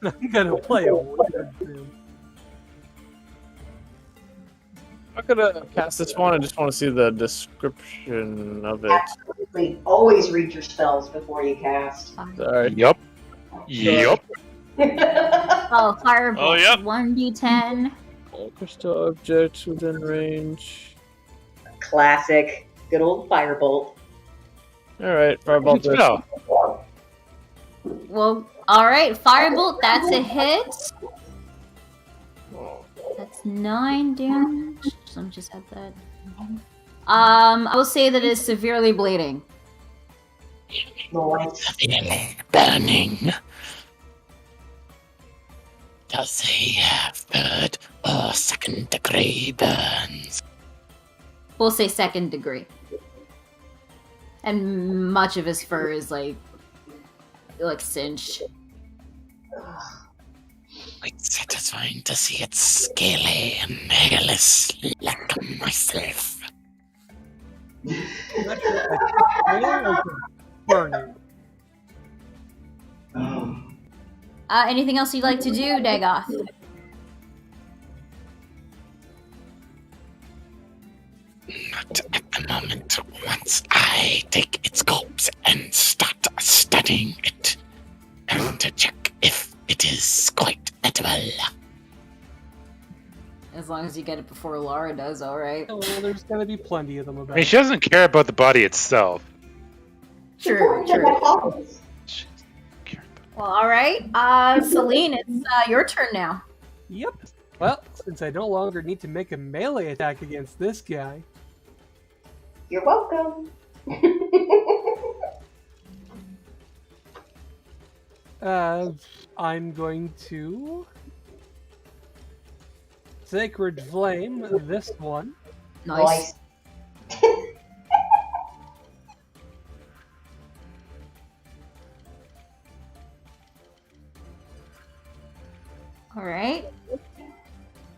I'm gonna play a wizard soon. I could cast this one. I just want to see the description of it. Absolutely. Always read your spells before you cast. Sorry. Yup. Yup. Oh, fireball. Oh, yep. 1d10. Crystal objects within range. Classic. Good old firebolt. All right, firebolt. Good job. Well, alright, Firebolt, that's a hit. That's 9 damage. So I'm just at that. I will say that it's severely bleeding. Severely burning. Does he have third or second degree burns? We'll say 2nd degree. And much of his fur is like singed. Quite satisfying to see it scaly and hairless like myself. Burning. Anything else you'd like to do, Dagoth? Not at the moment. Once I take its corpse and start studying it, and to check if it is quite edible. As long as you get it before Laura does, alright. Well, there's gonna be plenty of them I about. mean, she doesn't care about the body itself. True. Well, alright. Celine, it's your turn now. Yep. Well, since I no longer need to make a melee attack against this guy, You're welcome. I'm going to Sacred Flame this one. Nice. Alright.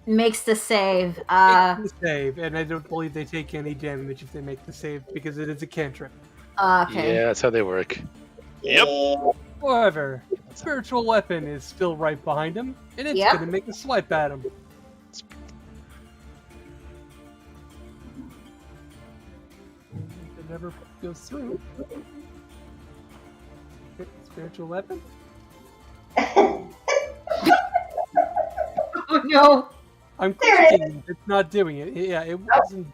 Makes the save. Makes the save, and I don't believe they take any damage if they make the save because it is a cantrip. Okay. Yeah, that's how they work. Yep. However, spiritual weapon is still right behind him, and it's Yep. gonna make a swipe at him. It never goes through. Okay, spiritual weapon. Oh no! I'm There it clicking. It's not doing it. Yeah, it wasn't.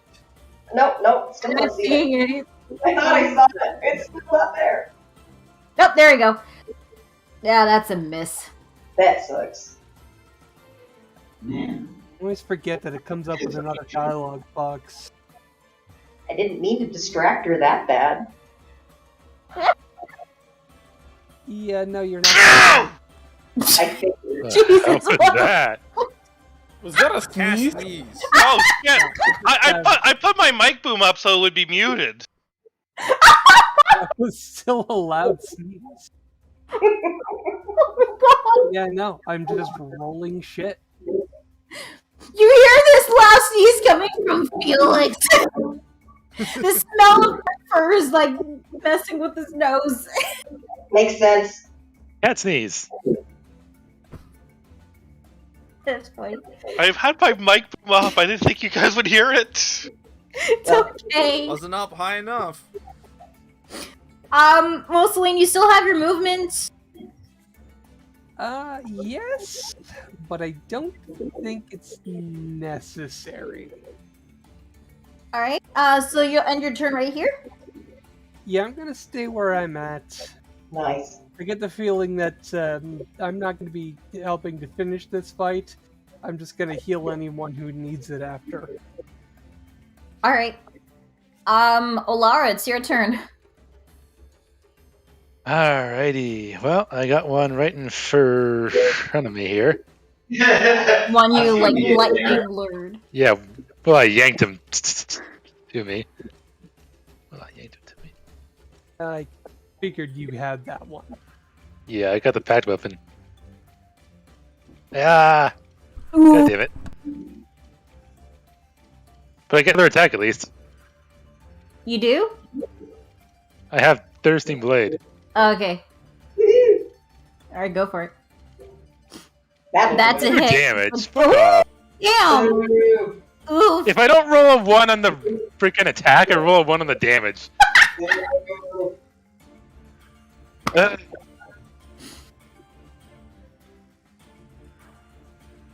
Nope, still I'm not not seeing it. seeing it. I thought I saw it. It's still not there. Oh, there we go. Yeah, that's a miss. That sucks. Man. I always forget that it comes up with another dialogue box. I didn't mean to distract her that bad. Yeah, no, you're not. I figured. Jesus, How was what? that? Was that a Cast sneeze? sneeze. Oh shit! I put my mic boom up so it would be muted. That was still a loud sneeze. Yeah, no, I'm just rolling shit. You hear this loud sneeze coming from Felix. The smell of fur is like messing with his nose. Makes sense. Cat sneeze. That's funny. I've had my mic boom off. I didn't think you guys would hear it. It's okay. Wasn't up high enough. Well, Celine, you still have your movement. Yes, but I don't think it's necessary. All right. So you'll end your turn right here. Yeah, I'm gonna stay where I'm at. Nice. I get the feeling that I'm not gonna be helping to finish this fight. I'm just gonna heal anyone who needs it after. All right. Olara, it's your turn. Alrighty. Well, I got one right in front of me here. One you like lightning lured. Yeah. Well, I yanked him to me. Well, I yanked him to me. I figured you had that one. Yeah, I got the packed weapon. Ah! Ooh. God damn it. But I get another attack at least. You do? I have Thirsting Blade. Okay. All right, go for it. That's a Two hit. damage. Fuck off. Damn. Oof. If I don't roll a 1 on the freaking attack, I roll a 1 on the damage.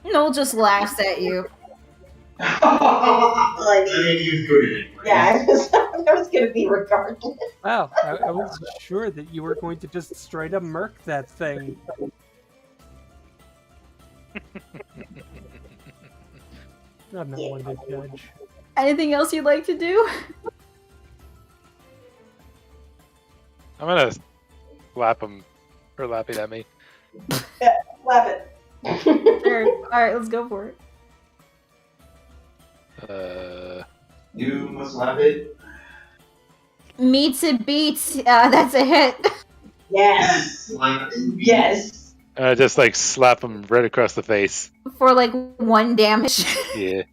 Noel just laughs at you. I mean, he was good at it. yeah, I was going to be regardless. Wow, I was sure that you were going to just straight up murk that thing. I'm not one to judge. Anything else you'd like to do? I'm gonna slap him for laughing at me. Yeah, love it. Sure. Alright, let's go for it. You must love it. Meets it beats. That's a hit. Yes. Yes. Just like slap him right across the face. For like 1 damage. Yeah.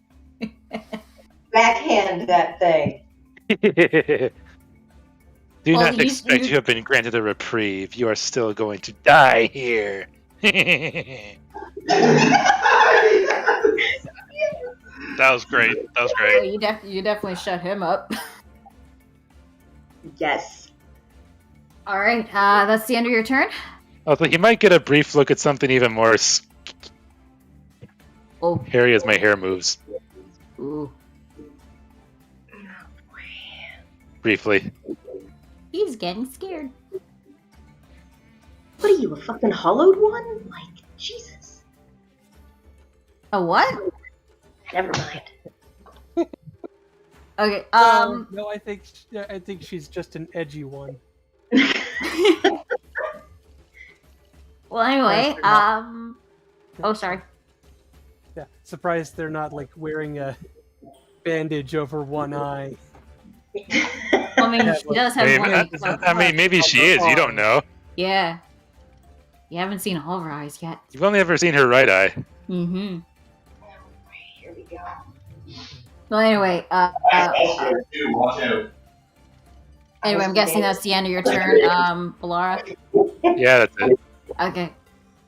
Backhand that thing. Do Well, not expect you have been granted a reprieve. You are still going to die here. That was great. That was Oh, great. you definitely shut him up. Yes. Alright, that's the end of your turn. Also, you might get a brief look at something even more Oh. hairy as my hair moves. Ooh. Briefly. He's getting scared. What are you, a fucking hollowed one? Like, Jesus. A what? Never mind. Okay, No, I think she's just an edgy one. Well, anyway, Surprised they're not- oh, sorry. Yeah, surprised they're not like wearing a bandage over one eye. I mean, Yeah, she does have one. I mean, maybe she is. You don't know. Yeah. You haven't seen all of her eyes yet. You've only ever seen her right eye. Mm-hmm. Here we go. Well, anyway, Watch out. anyway, I'm guessing that's the end of your turn, Balara. Yeah, that's it. Okay.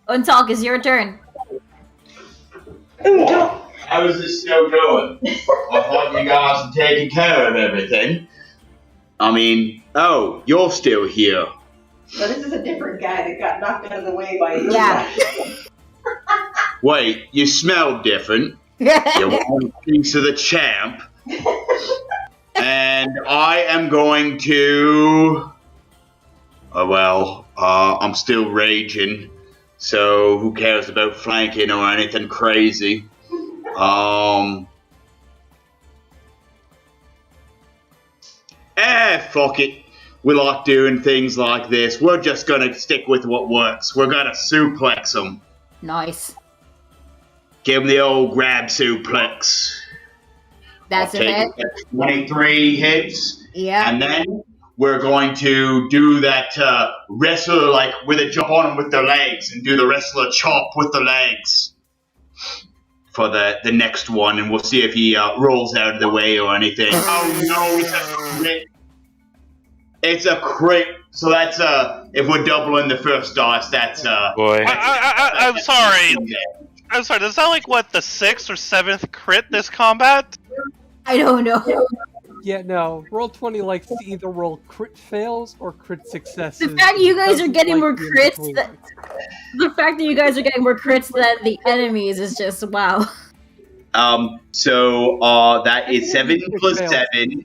Untalk, is your turn. How is this still going? I thought you guys had taken care of everything. I mean, oh, you're still here. So this is a different guy that got knocked out of the way by you. Yeah. Wait, you smell different. You want a piece of the champ. And I am going to... I'm still raging. So who cares about flanking or anything crazy? Fuck it. We like doing things like this. We're just gonna stick with what works. We're gonna suplex them. Nice. Give them the old grab suplex. That's I'll take it. 23 hits. Yeah. And then we're going to do that wrestler, like, with a jump on them with their legs and do the wrestler chop with the legs for the next one. And we'll see if he rolls out of the way or anything. Oh, no, it's a crit. It's a crit. So that's, if we're doubling the first dice, that's, Boy. I'm sorry. I'm sorry. Is that like what the 6th or 7th crit this combat? I don't know. Yeah, no. Roll20 likes to either roll crit fails or crit successes. The fact you guys are Doesn't getting like more the crits in-between. the fact that you guys are getting more crits than the enemies is just wow. So that is 7 plus 7.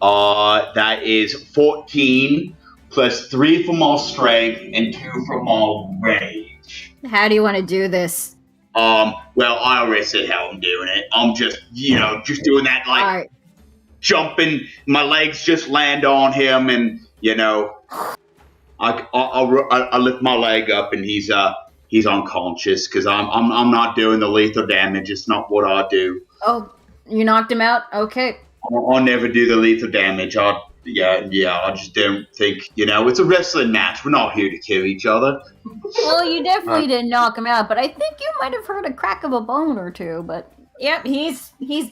That is 14 plus 3 for my strength and 2 for my rage. How do you want to do this? Well, I already said how I'm doing it. I'm just, just doing that, like, Alright. jumping. My legs just land on him, and, I lift my leg up, and he's unconscious, because I'm not doing the lethal damage. It's not what I do. Oh, you knocked him out? Okay. I'll never do the lethal damage. I just don't think, it's a wrestling match. We're not here to kill each other. Well, you definitely didn't knock him out, but I think you might have heard a crack of a bone or two, but yep, he's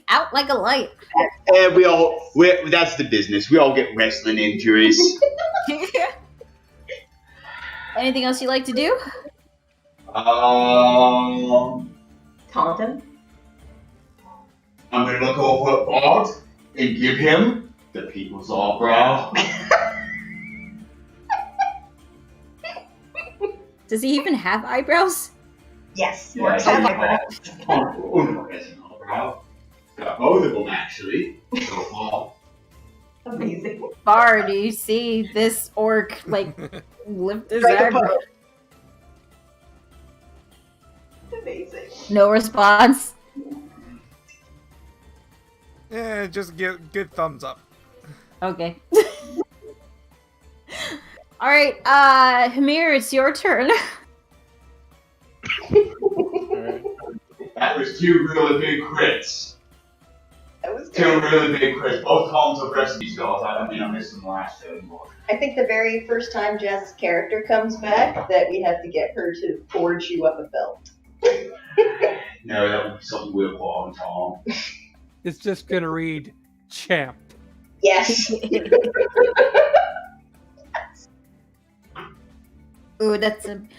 out like a light. That's the business. We all get wrestling injuries. Anything else you like to do? Taunt him. I'm going to look over at Bart and give him the people's eyebrow. Does he even have eyebrows? Yes. Yeah, Orcs have eyebrows. eyebrow. Got both of them actually. So far. Amazing. Bar, do you see this orc like lift his Strike a aggro? pose. Amazing. No response. Yeah, just give thumbs up. Okay. All right, Hamir, it's your turn. That was two really big crits. That was Two good. really big crits. Both columns of recipe skills. I don't think I missed them last time anymore. I think the very first time Jazz's character comes back, that we have to get her to forge you up a belt. No, that would be something we'll put on Tom. It's just gonna read champ. Yes. Ooh, that's a And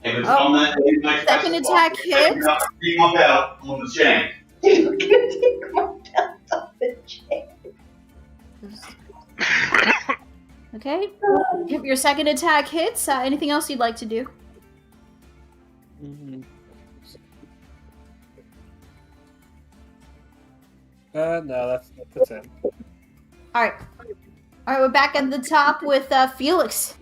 it's Oh. on that second attack hit. Bring my belt on the shank. You're gonna take my belt off the chain. Okay. Yep, your second attack hits. Anything else you'd like to do? No, that's it. All right. All right, we're back at the top with Felix.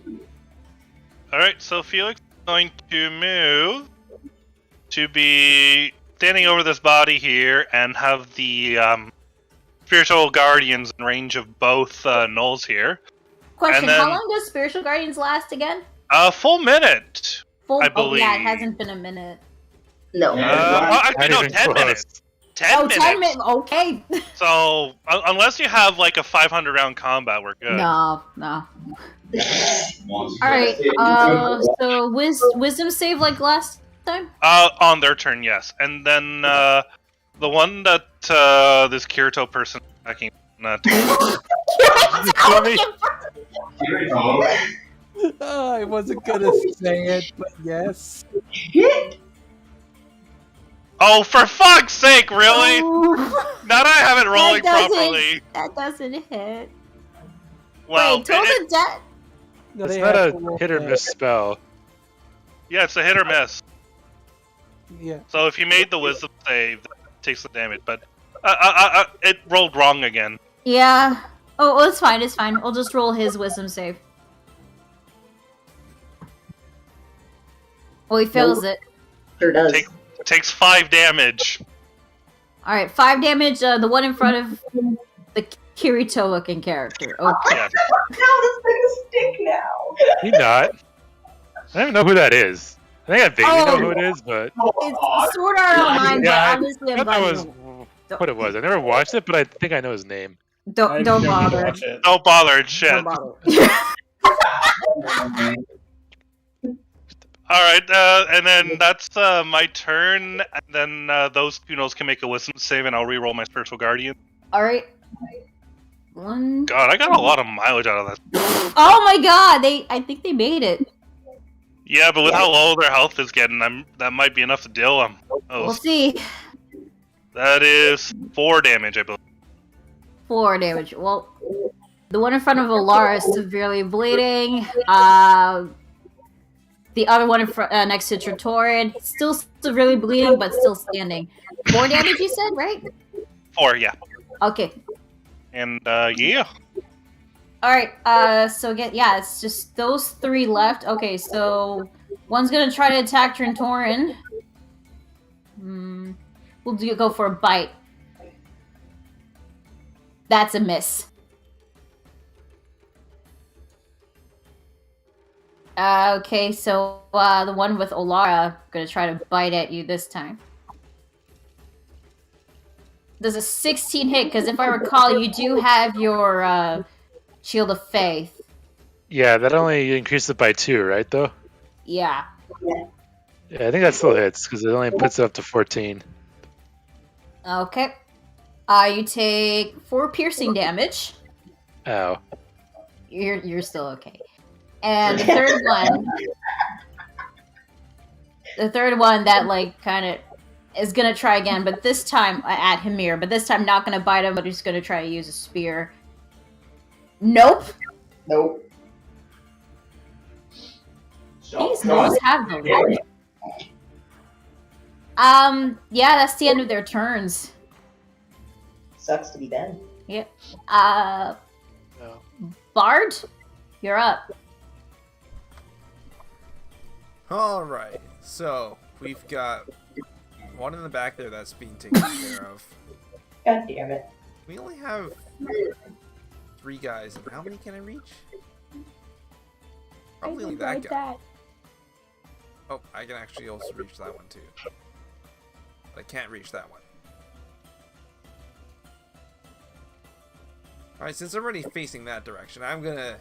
Alright, so Felix is going to move to be standing over this body here and have the spiritual guardians in range of both Knolls here. Question: And then- how long does spiritual guardians last again? A full minute, Full. I Oh yeah, it believe. hasn't been a minute. No. Actually, no, Not even 10 close. minutes. 10 minutes. 10 minutes. Okay. So, unless you have like a 500 round combat, we're good. No. All right. So wisdom save like last time. On their turn, yes. And then the one that this Kirito person is attacking. I wasn't gonna say it, but yes. Oh, for fuck's sake, really? Ooh. Now that I have it rolling That doesn't- properly. That doesn't hit. Well, Wait, total death. No, It's they not have a to roll hit or that. miss spell. yeah, it's a hit or miss. Yeah. So if you made the wisdom save, that takes the damage. But it rolled wrong again. Yeah. Oh, well, it's fine. It's fine. We'll just roll his wisdom save. Oh, he fails it. Sure does. Takes 5 damage. All right, 5 damage. The one in front of the Kirito-looking character. Okay. Yeah. No, this thing is stick now. He not. I don't even know who that is. I think I vaguely know Oh. who it is, but It's Sword Art Online, Yeah, but honestly, I I'm thought that was glad what it was. I never watched it, but I think I know his name. don't bother. Watch it. Don't bother, it's shit. Don't bother. Alright, and then that's my turn. And then those two Knolls can make a wisdom save, and I'll reroll my spiritual guardian. All right. One. God, I got a lot of mileage out of that. Oh my God! I think they made it. Yeah, but with how low their health is getting, that might be enough to deal them. We'll see. That is 4 damage, I believe. 4 damage. Well, the one in front of Alara is severely bleeding. The other one in front, next to Tritorid, still severely bleeding, but still standing. 4 damage, you said, right? 4, yeah. Okay. And yeah. Alright, so again, yeah, it's just those 3 left. Okay, so one's gonna try to attack Trintorin. We'll go for a bite. That's a miss. Okay, so the one with Olara gonna try to bite at you this time. Does a 16 hit? Because if I recall, you do have your Shield of Faith. Yeah, that only increased it by 2, right? Though. Yeah. Yeah, I think that still hits because it only puts it up to 14. Okay. You take 4 piercing damage. Ow. You're still okay. And the third one that like kind of is gonna try again, but this time at Hamir. But this time not gonna bite him, but he's gonna try to use a spear. Nope. Nope. These Knolls have the luck. Yeah, that's the end of their turns. Sucks to be Ben. Yep. No. Bard, you're up. Alright, so we've got one in the back there that's being taken care of. God damn it. We only have 3 guys, and how many can I reach? Probably only that guy. Oh, I can actually also reach that one too. But I can't reach that one. Alright, since I'm already facing that direction, I'm gonna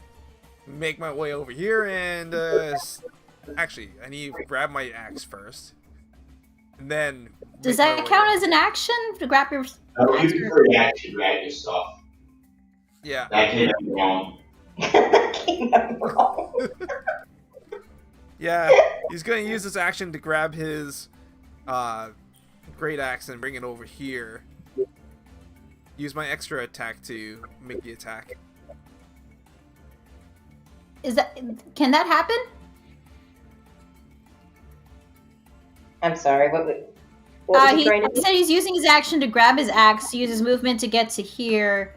make my way over here and, actually, I need to grab my axe first. And then... Does that count as an action to grab your Oh, axe? you can free action grab your stuff. Yeah. That came out wrong. Came out wrong. Yeah, he's gonna use this action to grab his, great axe and bring it over here. Use my extra attack to make the attack. Can that happen? I'm sorry, what was he trying to He do? said he's using his action to grab his axe, to use his movement to get to here.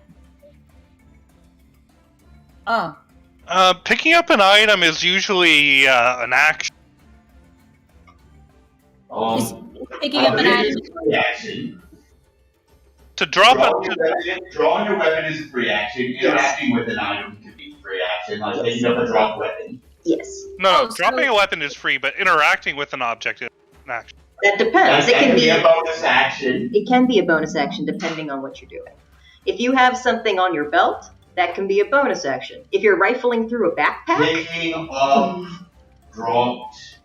Oh. Picking up an item is usually an action. Picking up an item. Action. To drop Drawing your weapon is a free action. Interacting with an item can be free action, like picking up a dropped weapon. Yes. No, dropping a weapon is free, but interacting with an object is an action. That depends. It can be a bonus action. It can be a bonus action depending on what you're doing. If you have something on your belt, that can be a bonus action. If you're rifling through a backpack, Picking up dropped.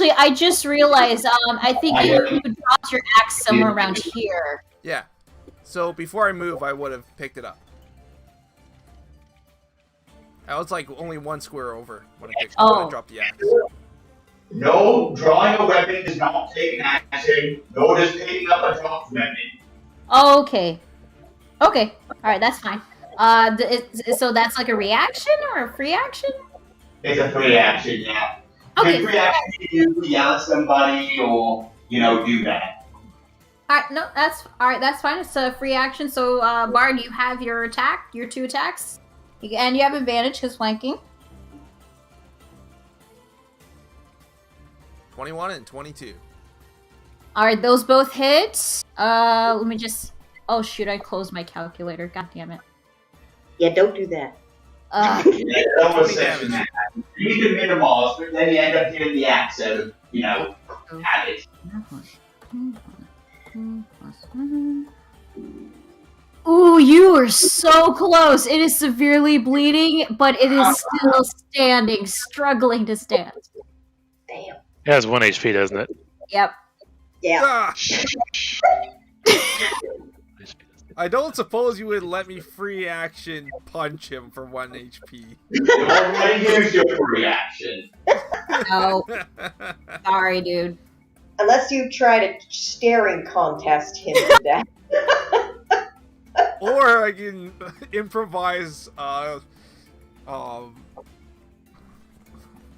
So I just realized, I think you dropped your axe somewhere around here. Yeah. So before I move, I would have picked it up. I was like only 1 square over when I dropped the axe. No, drawing a weapon does not take an action, nor does picking up a dropped weapon. Oh, okay. Okay. Alright, that's fine. So that's like a reaction or a free action? It's a free action, yeah. Okay. Free action, you yell at somebody or, do that. Alright, no, that's fine. It's a free action. So, Bard, you have your 2 attacks. And you have advantage because flanking. 21 and 22. Alright, those both hit. Let me just... Oh shoot, I closed my calculator. God damn it. yeah, don't do that. You need to minimize, but then you end up getting the axe out of, habit. Ooh, you are so close. It is severely bleeding, but it is still standing, struggling to stand. Damn. It has 1 HP, doesn't it? Yep. Yeah. Ah! I don't suppose you would let me free action punch him for 1 HP. Already used your free action. No. Sorry, dude. Unless you try to staring contest him to death. Or I can improvise,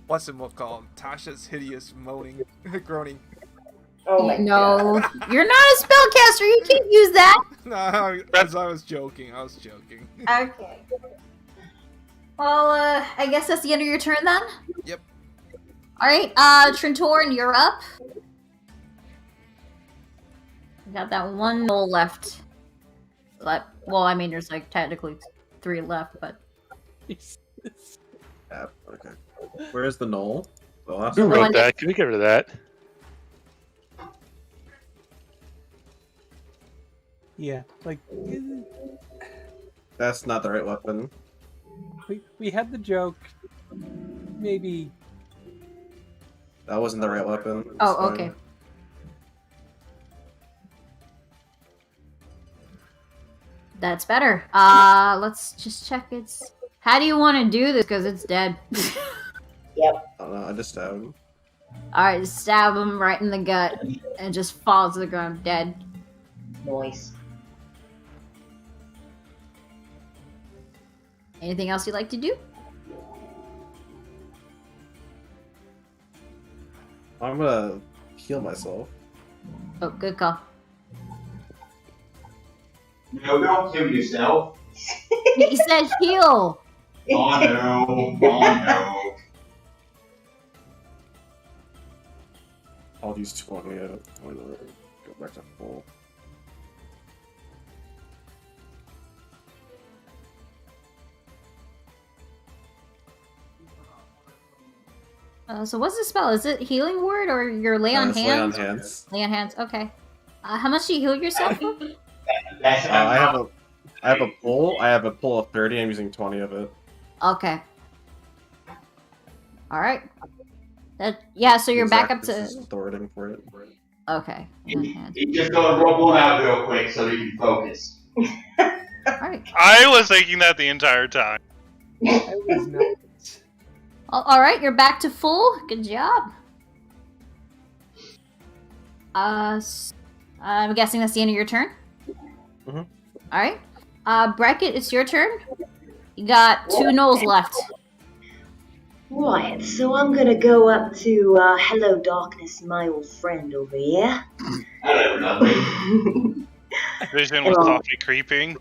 what's it called? Tasha's hideous moaning, groaning. Oh my No, you're not a spellcaster. You can't use that. No, as I was joking. Okay. Well, I guess that's the end of your turn then? Yep. Alright, Trentorn, you're up. We got that 1 goal left. Well, I mean, there's like technically 3 left, but... Yeah, okay. Where's the knoll? The last Who one? wrote that? Can we get rid of that? Yeah, like That's not the right weapon. we had the joke. Maybe That wasn't the right weapon. It's Oh, fine. okay. That's better. Let's just check its... How do you want to do this? Because it's dead. Yep. I don't know, I just stabbed him. Alright, just stab him right in the gut. And just falls to the ground dead. Noise. Anything else you'd like to do? I'm gonna heal myself. Oh, good call. No, don't kill yourself. He said heal. I know. I know. I'll use 20. I don't want to go back to full. So what's the spell? Is it healing word or your lay on It's hands? lay on hands. Lay on hands. Okay. How much do you heal yourself? That's I have a pull. I have a pull of 30. I'm using 20 of it. Okay. All right. Yeah. So you're back up to. This is the wording for it. Okay. You just gotta rub one out real quick so you can focus. All right. I was thinking that the entire time. I was not. All right. You're back to full. Good job. I'm guessing that's the end of your turn. Mm-hmm. All right. Bracket, it's your turn. You got 2 gnolls left. Right, so I'm gonna go up to Hello Darkness, my old friend over here. Hello, lovely. Vision was softly creeping.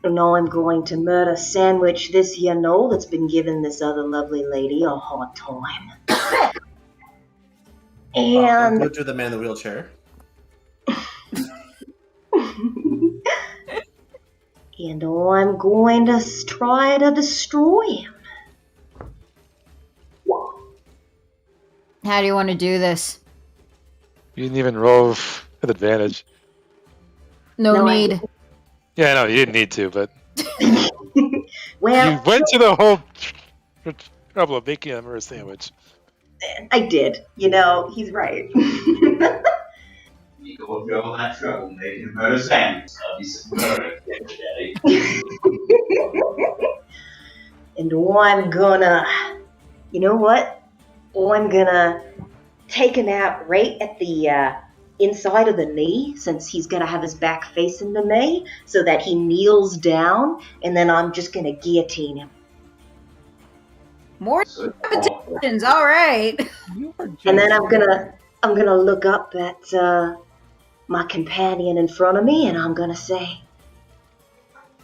And now I'm going to murder sandwich this here gnoll that's been giving this other lovely lady a hard time. And Go to the man in the wheelchair. and I'm going to try to destroy him. How do you want to do this? You didn't even roll with advantage. No need. Yeah, no, you didn't need to, but Well, you went to the whole trouble of making a murder sandwich. I did. You know, he's right. You go through all that trouble making a murder sandwich. That'll be some murder, Daddy. And I'm gonna, you know what? I'm gonna take him out right at the inside of the knee, since he's gonna have his back facing to me, so that he kneels down, and then I'm just gonna guillotine him. More repetitions. All right. And then I'm gonna look up at my companion in front of me, and I'm gonna say,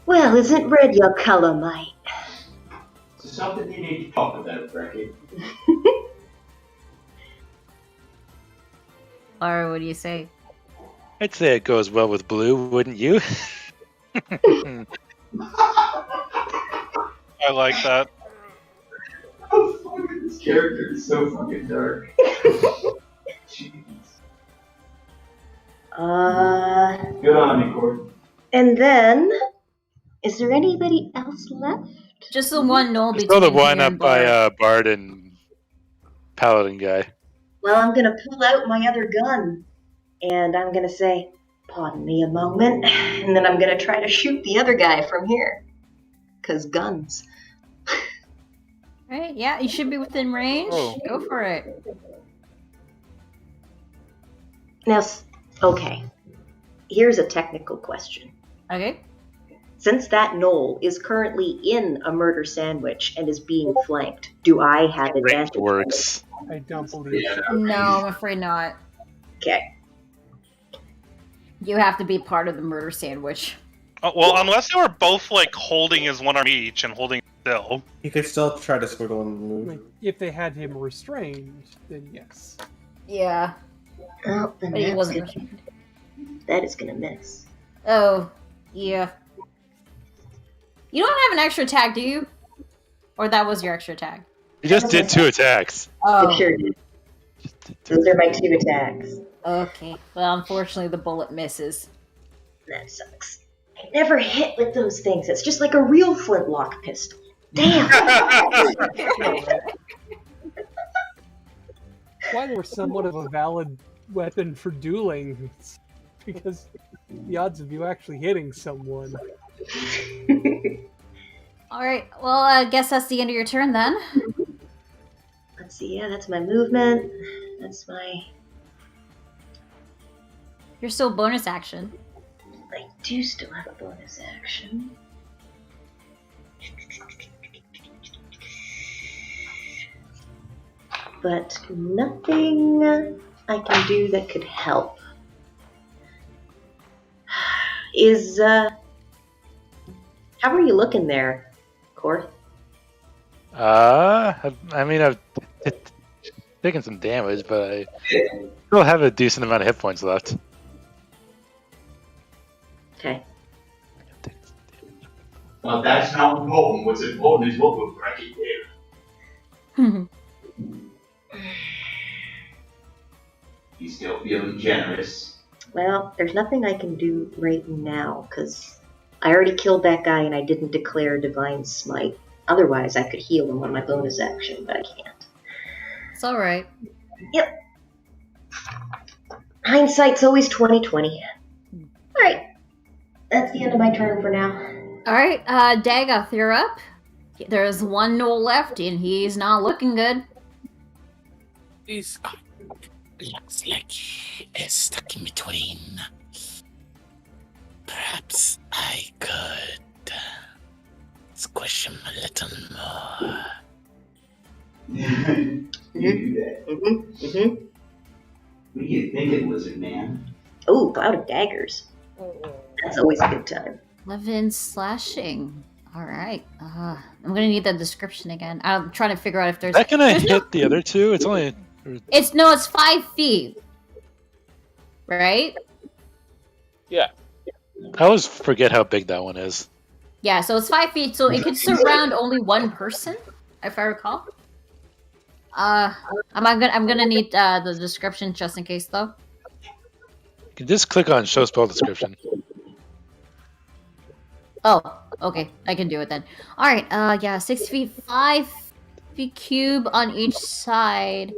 "Well, isn't red your color, mate?" So something you need to talk about, Bracket. Laura, what do you say? I'd say it goes well with blue, wouldn't you? I like that. Oh, fucking, this character is so fucking dark. Jeez. Good on you, Court. And then, is there anybody else left? Just the one gnoll Just between throw the one here up and by Bard. Bard and Paladin guy. Well, I'm gonna pull out my other gun, and I'm gonna say, "Pardon me a moment," and then I'm gonna try to shoot the other guy from here. 'Cause guns. Right? Yeah, you should be within range. Oh. Go for it. Now, okay. Here's a technical question. Okay. Since that gnoll is currently in a murder sandwich and is being flanked, do I have advantage? Works. I don't believe it. No, I'm afraid not. Okay. You have to be part of the murder sandwich. Well, unless they were both like holding his one arm each and holding still. He could still try to squiggle and move. Like, if they had him restrained, then yes. Yeah. Oh, then But he that's wasn't gonna- restrained. that is gonna miss. Oh, yeah. You don't have an extra attack, do you? Or that was your extra attack? You just did 2 attacks. Oh. I sure did. Those are my 2 attacks. Okay. Well, unfortunately, the bullet misses. That sucks. I never hit with those things. It's just like a real flintlock pistol. Damn! Why they were somewhat of a valid weapon for dueling, because the odds of you actually hitting someone. Alright, well, I guess that's the end of your turn then. Let's see, yeah, that's my movement. That's my... You're still bonus action. I do still have a bonus action. But nothing I can do that could help. Is, how are you looking there, Korth? I mean, I've taken some damage, but I still have a decent amount of hit points left. Okay. Well, that's not important. What's important is what we're breaking here. You still feeling generous? Well, there's nothing I can do right now, because I already killed that guy and I didn't declare Divine Smite. Otherwise, I could heal him on my bonus action, but I can't. It's alright. Yep. Hindsight's always 20/20. Alright. That's the end of my turn for now. Alright, Dagoth, you're up. There's one Knoll left, and he's not looking good. He's looks like he is stuck in between. Perhaps I could squish him a little more. You do that. What do you think, Lizard Man? Ooh, Cloud of Daggers. That's always a good time. 11 slashing. Alright. I'm gonna need the description again. I'm trying to figure out if there's... Is that gonna hit the other two? It's only... It's 5 feet. Right? Yeah. I always forget how big that one is. Yeah, so it's 5 feet, so it could surround only one person, if I recall. I'm gonna need the description just in case, though. You can just click on show spell description. Oh, okay. I can do it then. Alright, yeah, 6 feet, 5 feet cube on each side.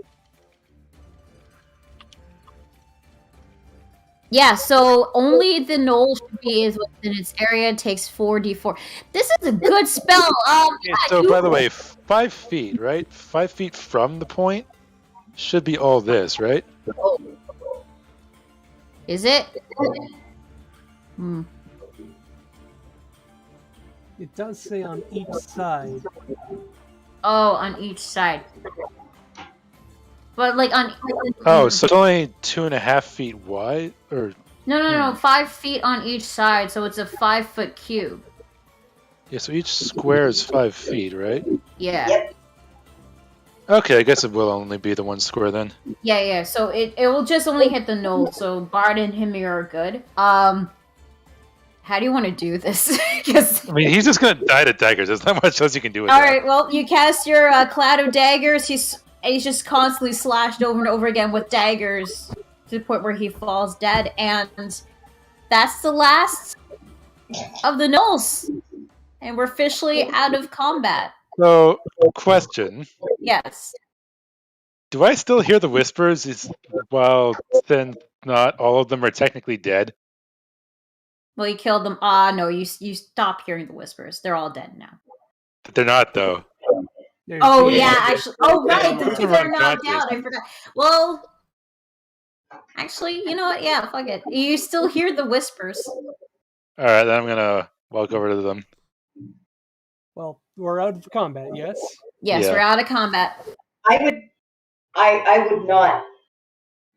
Yeah, so only the knoll should be within its area. It takes 4d4. This is a good spell. Okay, so, by the way, 5 feet, right? 5 feet from the point should be all this, right? Is it? Hmm. It does say on each side. Oh, on each side. But like on. Oh, so it's only 2.5 feet wide, or No. 5 feet on each side, so it's a 5-foot cube. yeah. So each square is 5 feet, right? Yeah. Yep. Okay, I guess it will only be the one square then. Yeah. So it will just only hit the knoll. So Bard and him are good. How do you want to do this? I mean, he's just gonna die to daggers. There's not much else you can do with All that. right. Well, you cast your cloud of daggers. He's just constantly slashed over and over again with daggers to the point where he falls dead, and that's the last of the gnolls. And we're officially out of combat. So, question: Yes. do I still hear the whispers? While then, not all of them are technically dead. Well, you killed them. No, you stopped hearing the whispers. They're all dead now. But they're not, though. Oh yeah, actually. Oh right, Those they're are knocked unconscious. out. I forgot. Well, actually, you know what? Yeah, fuck it. You still hear the whispers. All right, then I'm gonna walk over to them. Well, we're out of combat, yes? Yes, Yeah. we're out of combat. I would not.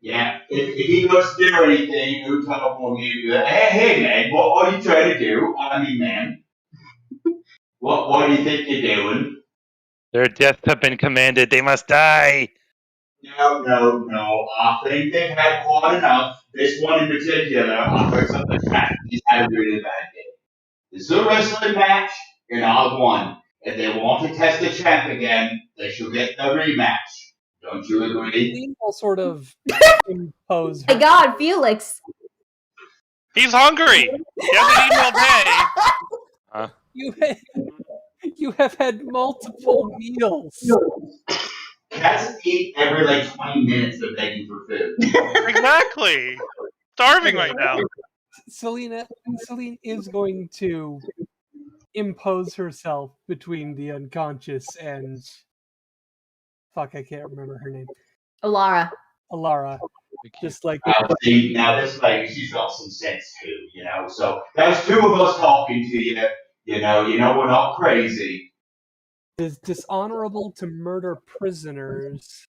Yeah, if he goes to do anything, he'll talk for me. Hey, man, what are you trying to do? I mean, man. What do you think you're doing? Their deaths have been commanded. They must die. No. I think they've had quite enough. This one in particular, I've heard something bad. He's had a really bad day. This is a wrestling match, and I won. If they want to test the champ again, they should get the rematch. Don't you agree? Celine will sort of impose My her. God, Felix. He's hungry. He hasn't eaten all day. You have had multiple meals. Cats eat every like 20 minutes. They're begging for food. Exactly. Starving right now. Celine is going to impose herself between the unconscious and fuck, I can't remember her name. Alara. Just like See, now this lady, she's got some sense too, you know. So there's two of us talking to you. You know, we're not crazy. it is dishonorable to murder prisoners.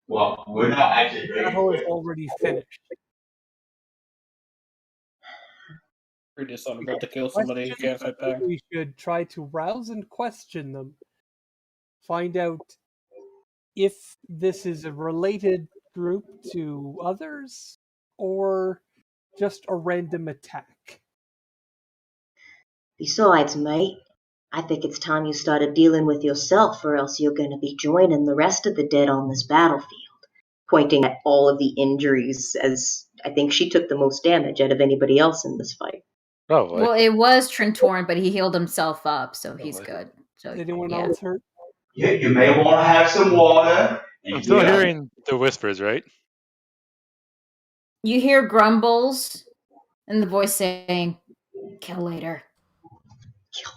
Well, we're not actually The ready battle for is it. already finished. Pretty dishonorable to kill somebody who can't fight back. We should try to rouse and question them. Find out if this is a related group to others or just a random attack. Besides, mate, I think it's time you started dealing with yourself, or else you're going to be joining the rest of the dead on this battlefield. Pointing at all of the injuries, as I think she took the most damage out of anybody else in this fight. Probably. Well, it was Trentorn, but he healed himself up, so he's good. So Anyone yeah. else hurt? Yeah, you may want to have some water. I'm still hearing the whispers, right? You hear grumbles and the voice saying, "Kill later."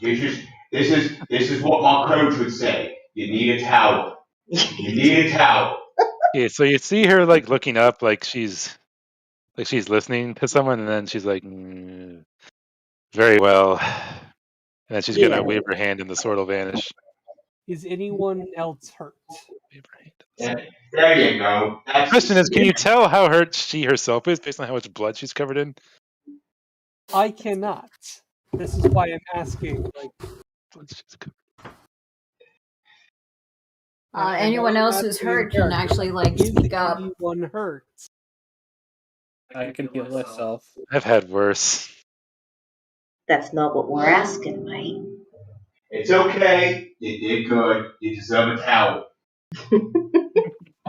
This is what my coach would say. You need a towel. You need a towel. Yeah, so you see her like looking up, like she's listening to someone, and then she's like, "Very well," and then she's gonna wave her hand, and the sword will vanish. Is anyone else hurt? There you go. The question is, can you tell how hurt she herself is based on how much blood she's covered in? I cannot. This is why I'm asking. Anyone else who's hurt can actually speak up. Anyone hurt? I can heal myself. I've had worse. That's not what we're asking, mate. It's okay. You did good. You deserve a towel. I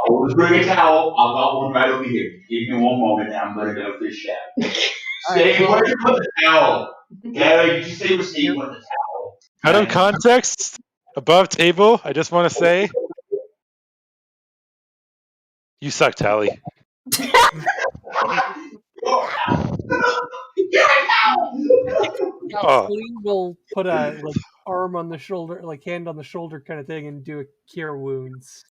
will bring a towel. I've got one right over here. Give me one moment and I'm going to go fish out. Steve, where'd you put the towel? Gary, did you say where Steve put the towel? Out of context, above table, I just want to say, you suck, Tally. Oh. We'll put a arm on the shoulder, hand on the shoulder kind of thing, and do a cure wounds.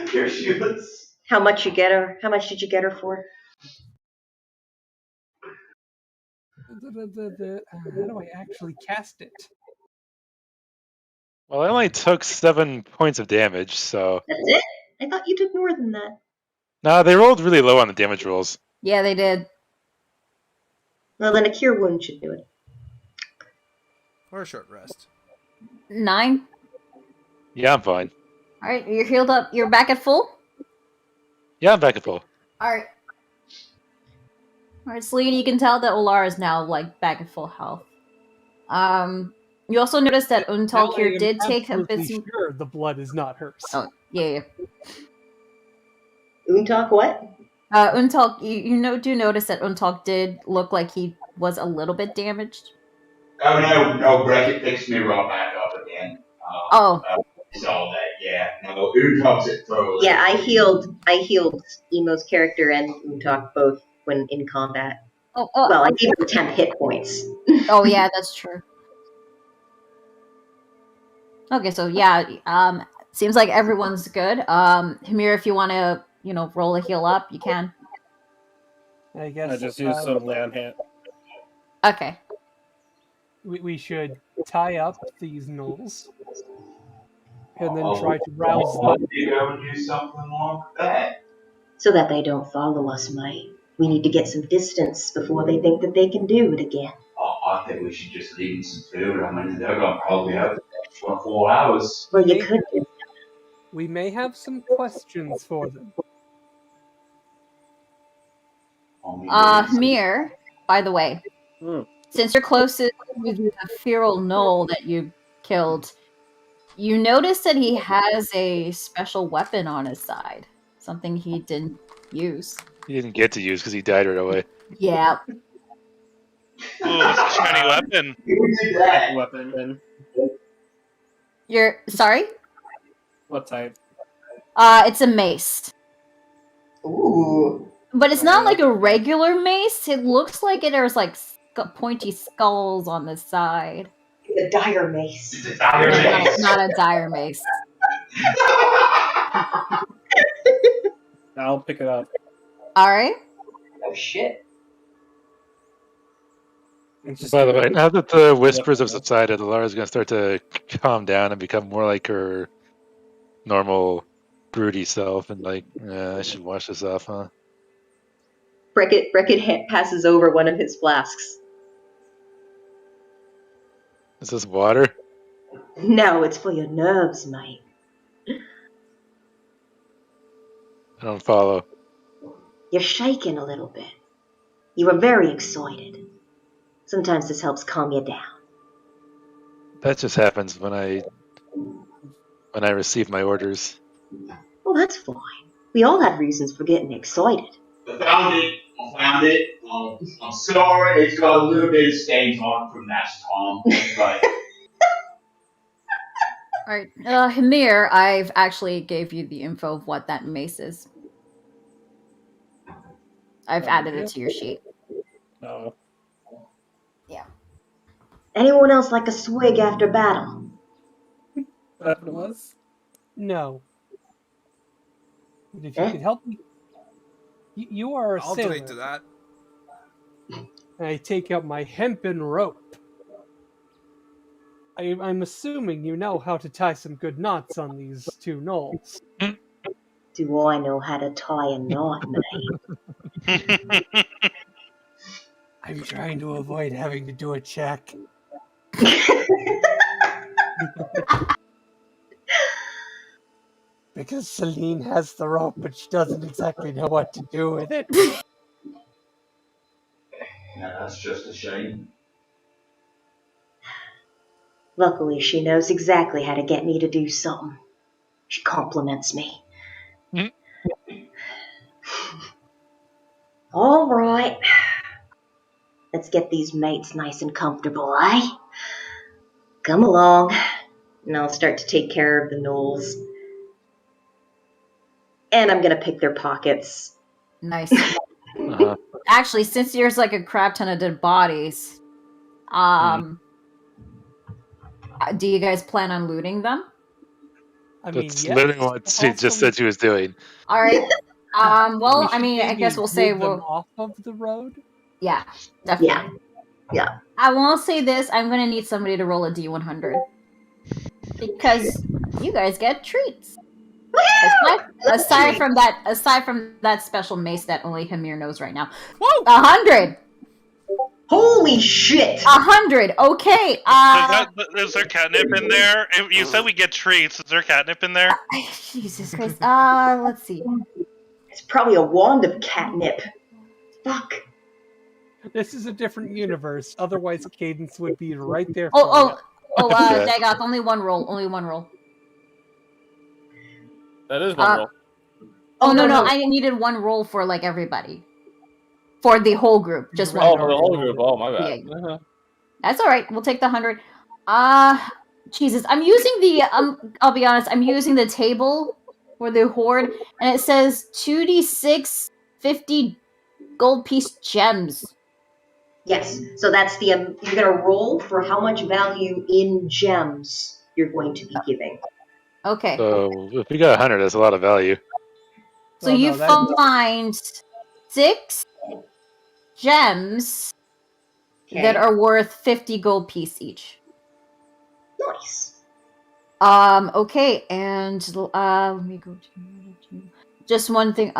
Here she is. How much you get her? How much did you get her for? How do I actually cast it? Well, I only took 7 points of damage, so... That's it? I thought you took more than that. Nah, they rolled really low on the damage rolls. Yeah, they did. Well, then a cure wound should do it. Or a short rest. 9. Yeah, I'm fine. All right, you're healed up. You're back at full? Yeah, I'm back at full. All right. All right, Celine, you can tell that Olara is now, back at full health. You also noticed that Untalk here did take a bit... Sure, the blood is not hers. Oh, yeah. Untalk what? Untalk, you do notice that Untalk did look like he was a little bit damaged. Oh, no, Beckett fixed me right back up again. It's all that, yeah. No, Untalk's at full. Yeah, I healed Emo's character and Untalk both when in combat. Well, I gave him 10 hit points. Oh, yeah, that's true. Okay, so yeah, seems like everyone's good. Hamir, if you want to, roll a heal up, you can. I guess I just use some land hand. Okay. We should tie up these gnolls and then try to rouse them. You go do something like that. So that they don't follow us, mate. We need to get some distance before they think that they can do it again. I think we should just leave them some food. I mean, they're going to probably have it for 24 hours. Well, you could do. We may have some questions for them. Hamir, by the way, since you're closest with the feral gnoll that you killed, you notice that he has a special weapon on his side. Something he didn't use. He didn't get to use because he died right away. Yeah. Oh, shiny weapon. Weapon. You're sorry? What type? It's a mace. Ooh. But it's not like a regular mace. It looks like there's pointy skulls on the side. A dire mace. It's a dire mace. Not a dire mace. I'll pick it up. All right. Oh shit. By the way, now that the whispers have subsided, Alara's going to start to calm down and become more like her normal broody self, and I should wash this off, huh? Breckett passes over one of his flasks. Is this water? No, it's for your nerves, mate. I don't follow. You're shaking a little bit. You are very excited. Sometimes this helps calm you down. That just happens when I receive my orders. Well, that's fine. We all have reasons for getting excited. I found it. I'm sorry, it's got a little bit of stains on it from last time, but Alright, Hamir, I've actually gave you the info of what that mace is. I've added it to your sheet. No. Yeah. Anyone else like a swig after battle? That was? No. But if you could help me, you are a I'll sailor. drink to that. And I take out my hempen rope. I'm assuming you know how to tie some good knots on these two knolls. Do I know how to tie a knot, mate? I'm trying to avoid having to do a check. Because Celine has the rope, but she doesn't exactly know what to do with it. yeah, that's just a shame. Luckily, she knows exactly how to get me to do something. She compliments me. All right. Let's get these mates nice and comfortable, eh? Come along. And I'll start to take care of the gnolls. And I'm gonna pick their pockets. Nice. Uh-huh. Actually, since there's like a crap ton of dead bodies, do you guys plan on looting them? I mean, That's yes, literally what she just said she was doing. All right. Well, we I should mean, I maybe guess we'll say move them we'll. off of the road. Yeah, definitely. Yeah. Yeah. I won't say this. I'm gonna need somebody to roll a D100 because you guys get treats. Aside from that special mace that only Hamir knows right now. 100. Holy shit! 100. Okay. Is there catnip in there? If you said we get treats. Is there catnip in there? Jesus Christ. Let's see. It's probably a wand of catnip. Fuck. This is a different universe. Otherwise, Cadence would be right there. Dagoth, only one roll. Only one roll. That is one roll. Oh no! I needed one roll for like everybody, for the whole group. Just one. Oh, for the whole group. Oh, my bad. Yeah. That's all right. We'll take the 100. Jesus, I'm using the. I'll be honest. I'm using the table for the horde, and it says 2d6 50 gold piece gems. Yes. So that's the you're gonna roll for how much value in gems you're going to be giving. Okay. So if we got 100, that's a lot of value. So you find 6 gems that are worth 50 gold piece each. Nice. Okay, and let me go to just one thing.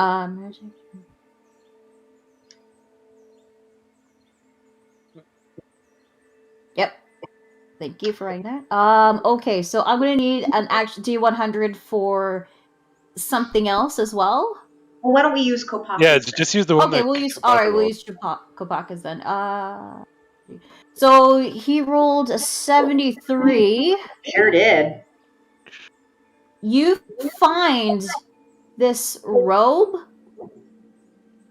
Yep. Thank you for writing that. Okay, so I'm gonna need an actual D100 for something else as well. Well, why don't we use Kopaka's? Yeah, just use the one. Okay, we'll use. All right, we'll use Kopaka's then. So he rolled a 73. Sure did. You find this robe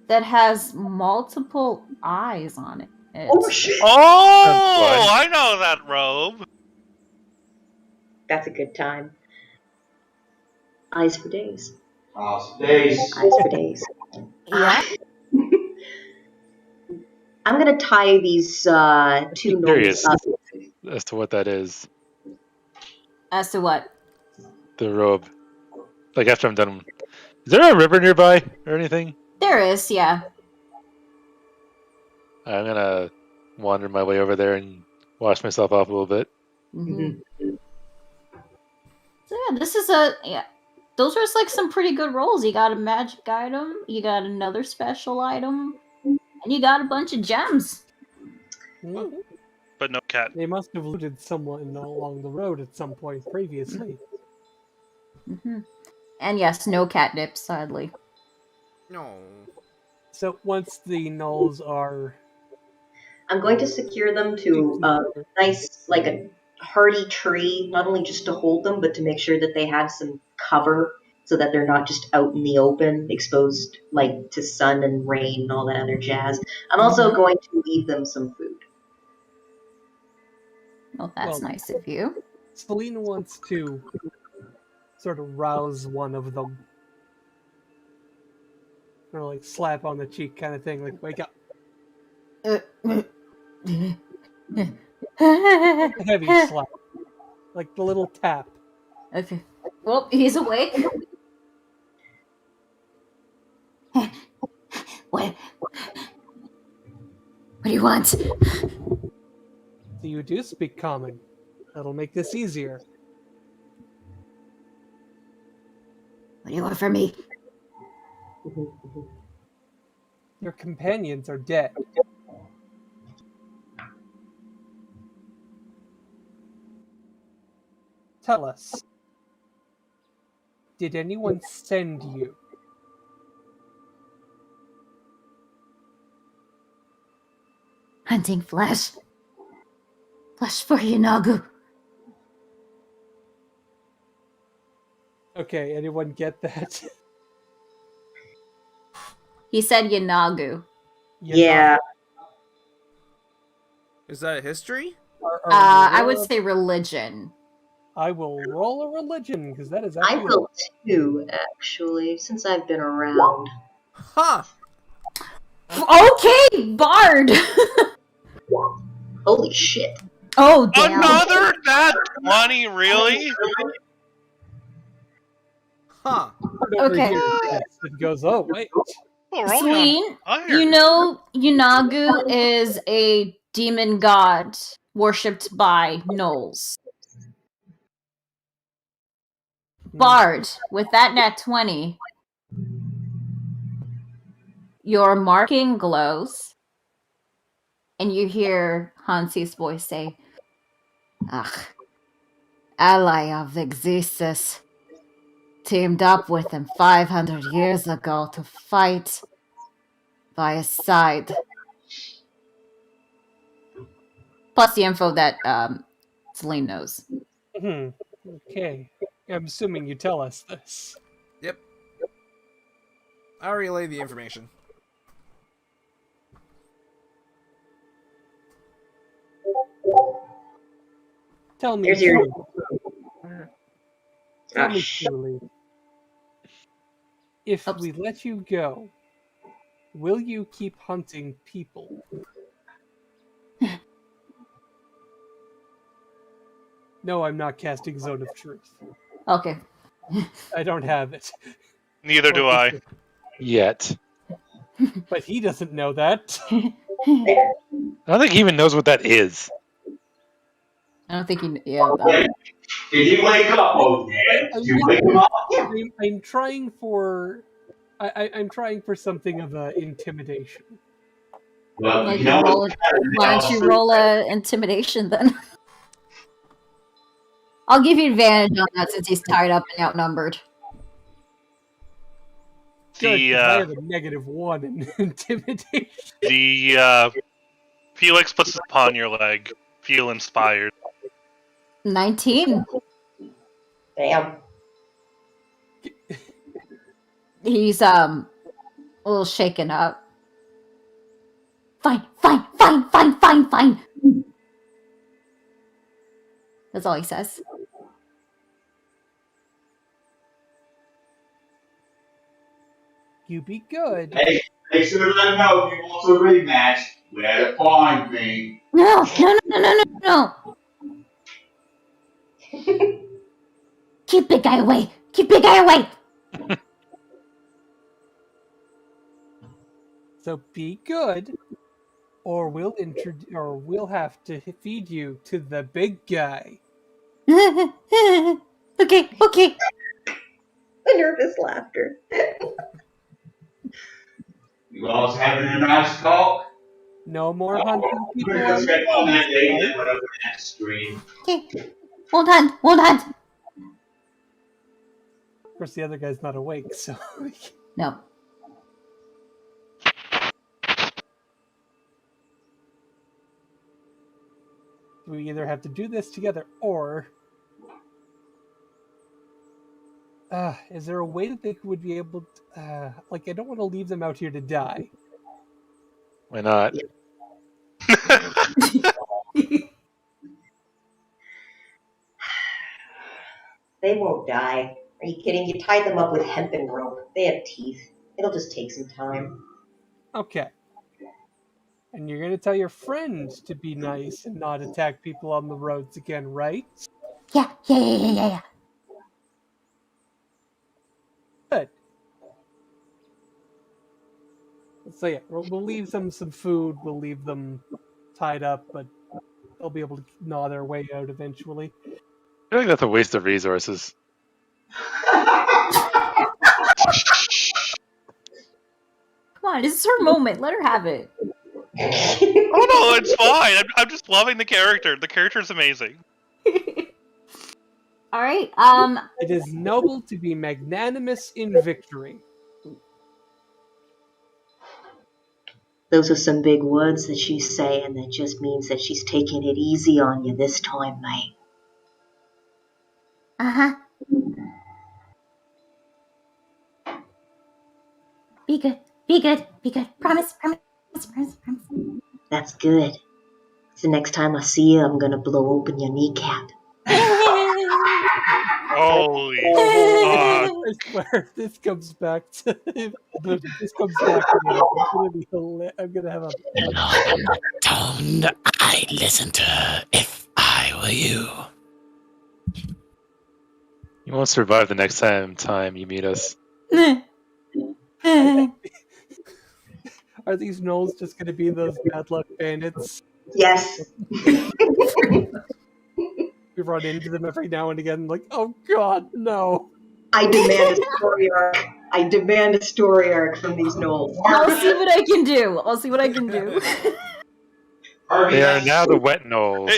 that has multiple eyes on it. Oh shit! Oh, I know that robe. That's a good time. Eyes for days. Eyes for days. Eyes for days. Yeah. I'm gonna tie these two Curious up. as to what that is. As to what? The robe. Like after I'm done. Is there a river nearby or anything? There is, yeah. I'm gonna wander my way over there and wash myself off a little bit. Mm-hmm. So yeah, this is those are like some pretty good rolls. You got a magic item, you got another special item, And you got a bunch of gems. Mhm. But no cat. They must have looted someone along the road at some point previously. Mm-hmm. And yes, no catnip, sadly. No. So once the gnolls are I'm going to secure them to a nice, like a hardy tree, not only just to hold them, but to make sure that they have some cover so that they're not just out in the open, exposed like to sun and rain and all that other jazz. I'm also going to leave them some food. Well, that's nice of you. Selena wants to sort of rouse one of them. Or like slap on the cheek kind of thing, like wake up. Heavy slap. Like the little tap. Okay. Well, he's awake. What do you want? So you do speak common. That'll make this easier. What do you want from me? Your companions are dead. Tell us. Did anyone send you? Hunting flesh. Flesh for Yanagu. Okay, anyone get that? He said Yanagu. Yeah. Is that a history? I would say religion. I will roll a religion, because that is I actually... will too, actually, since I've been around. Huh! Okay, Bard! Holy shit. Oh, damn. Another nat 20, really? Huh. Okay. It goes, oh, wait. Celine, you know Yanagu is a demon god worshipped by gnolls. Bard, with that nat 20, your marking glows, and you hear Hansi's voice say, "Ugh, ally of Exesis, teamed up with him 500 years ago to fight by his side." Plus the info that Celine knows. Okay. I'm assuming you tell us this. Yep. I'll relay the information. Tell me Here's your- truly. Tell me truly. If we let you go, will you keep hunting people? No, I'm not casting Zone of Truth. Okay. I don't have it. Neither do I. Yet. But he doesn't know that. I don't think he even knows what that is. I don't think he. Yeah. Did he wake up, old man? Did you wake him up? I'm trying for. I'm trying for something of a intimidation. Well, Like you know, why don't you roll a intimidation then? I'll give you advantage on that since he's tied up and outnumbered. Good, 'cause I have a -1 in intimidation. The Felix puts his paw on your leg. Feel inspired. 19. Damn. He's a little shaken up. Fine. That's all he says. You be good. hey, make sure to let him know if he wants a rematch. Where to find me. No. Keep big guy away. So be good, or we'll have to feed you to the big guy. Okay. A nervous laughter. You guys having a nice talk? No more hunting people I'm gonna on go check on that lady the that went over that stream. Okay. Won't hunt. Won't hunt. Of course, the other guy's not awake, so. No. We either have to do this together, or is there a way that they would be able to, like, I don't want to leave them out here to die. Why not? They won't die. Are you kidding? You tied them up with hempen rope. They have teeth. It'll just take some time. Okay. And you're going to tell your friend to be nice and not attack people on the roads again, right? Yeah. Good. So yeah, we'll leave them some food. We'll leave them tied up, but they'll be able to gnaw their way out eventually. I feel like that's a waste of resources. Come on, this is her moment. Let her have it. Oh no, it's fine. I'm just loving the character. The character's amazing. All right. It is noble to be magnanimous in victory. Those are some big words that she's saying. That just means that she's taking it easy on you this time, mate. Uh-huh. Be good. Be good. Be good. Promise. That's good. The next time I see you, I'm gonna blow open your kneecap. Holy fuck. I swear, this comes back to this comes back to me. I'm gonna have a. Tone I'd listen to if I were you. You won't survive the next time you meet us. Are these gnolls just gonna be those bad luck bandits? Yes. We run into them every now and again, like, oh god, no. I demand a story arc. I demand a story arc from these gnolls. I'll see what I can do. They are now the wet knolls.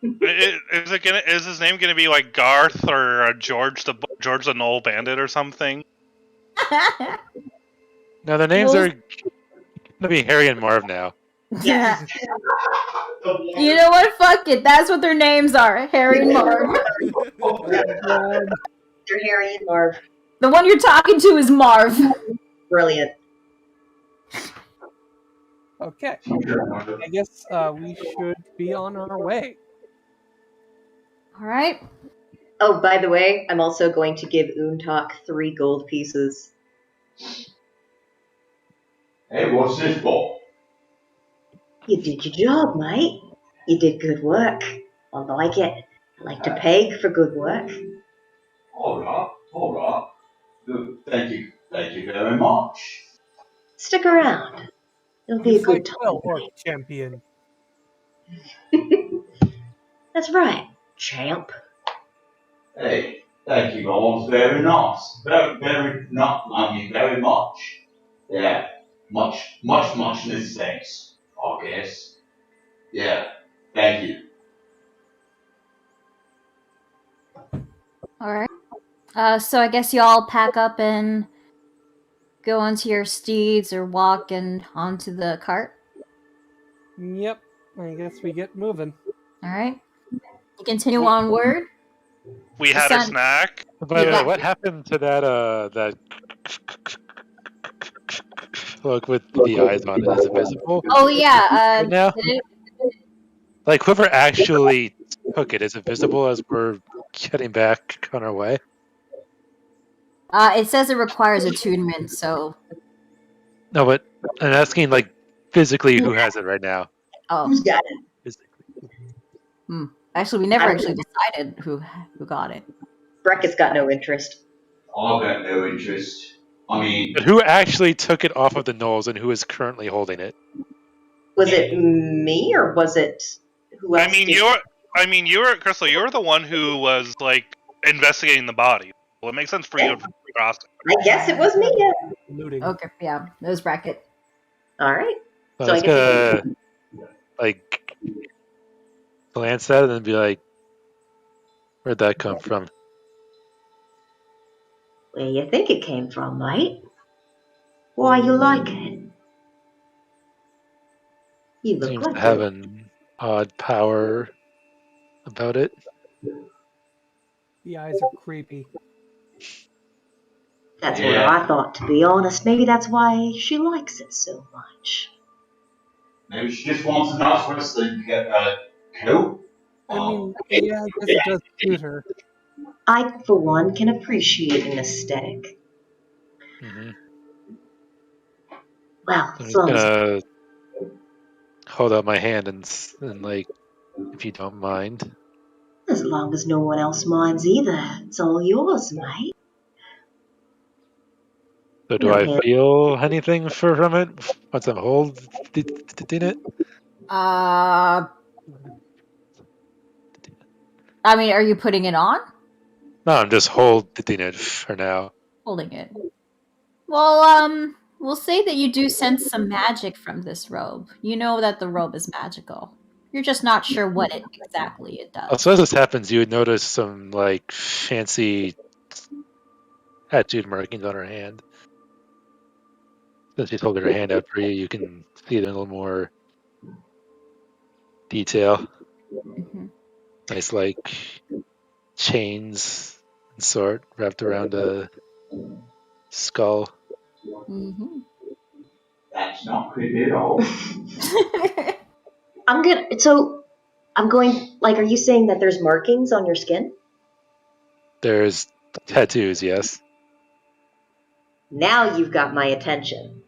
Is his name gonna be like Garth or George the Knoll Bandit or something? No, their names are gonna be Harry and Marv now. Yeah. You know what? Fuck it. That's what their names are. Harry and Marv. You're Harry and Marv. The one you're talking to is Marv. Brilliant. Okay. I guess we should be on our way. All right. Oh, by the way, I'm also going to give Untalk 3 gold pieces. Hey, what's this for? You did your job, mate. You did good work. I like it. I like to pay for good work. Alright. Thank you very much. Stick around. It'll be a good time. Well, Orc champion. That's right, champ. Hey, thank you all. Very nice. Very much. Yeah, much thanks, I guess. Yeah, thank you. All right. So I guess y'all pack up and go onto your steeds or walk and onto the cart. Yep. I guess we get moving. All right. You continue onward. We had a snack. By the way, what happened to that look with the eyes on it? Is it visible? Oh yeah. Right now? Like whoever actually took it, is it visible as we're getting back on our way? It says it requires attunement, so. No, but I'm asking like physically who has it right now. Oh. Who's got it? Actually, we never actually decided who got it. Breckett's got no interest. I've got no interest. I mean, But who actually took it off of the knolls and who is currently holding it? Was it me or was it who else? you were Crystal. You were the one who was like investigating the body. Well, it makes sense for you to cross it. I guess it was me. Looting. Okay, yeah, that was Bracket. All right. So So I I was guess gonna like glance at it and be like, "Where'd that come from?" where you think it came from, mate? Why you like it? You look Seems to like have it. an odd power about it. The eyes are creepy. That's what I thought, to be honest. Maybe that's why she likes it so much. Maybe she just wants a nice wrestling coat. I mean, yeah, I guess it does suit her. I, for one, can appreciate an aesthetic. Mm-hmm. Well, I'm as just long gonna hold out my hand and like, if you don't mind. as long as no one else minds either, it's all yours, mate. So do No I hand. feel anything from it once I'm holding it? I mean, are you putting it on? No, I'm just holding it for now. Holding it. Well, we'll say that you do sense some magic from this robe. You know that the robe is magical. You're just not sure what it exactly it does. Also, as this happens, you would notice some like fancy tattooed markings on her hand. Since she's holding her hand out for you, you can see it in a little more detail. Mhm. Nice like chains and sort wrapped around a skull. Mhm. That's not creepy at all. I'm going, like, are you saying that there's markings on your skin? There's tattoos, yes. Now you've got my attention.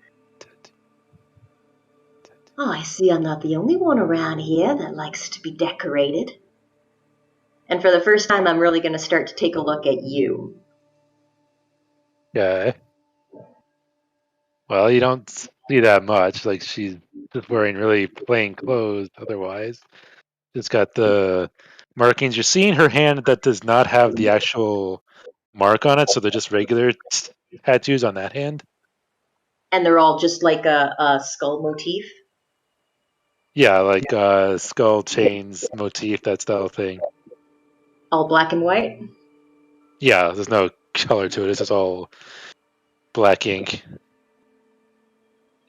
Oh, I see I'm not the only one around here that likes to be decorated. And for the first time, I'm really going to start to take a look at you. Yeah. Well, you don't see that much. Like she's just wearing really plain clothes otherwise. It's got the markings. You're seeing her hand that does not have the actual mark on it, so they're just regular tattoos on that hand. And they're all just like a skull motif. Yeah, like skull chains motif, that style thing. All black and white. Yeah, there's no color to it. It's just all black ink.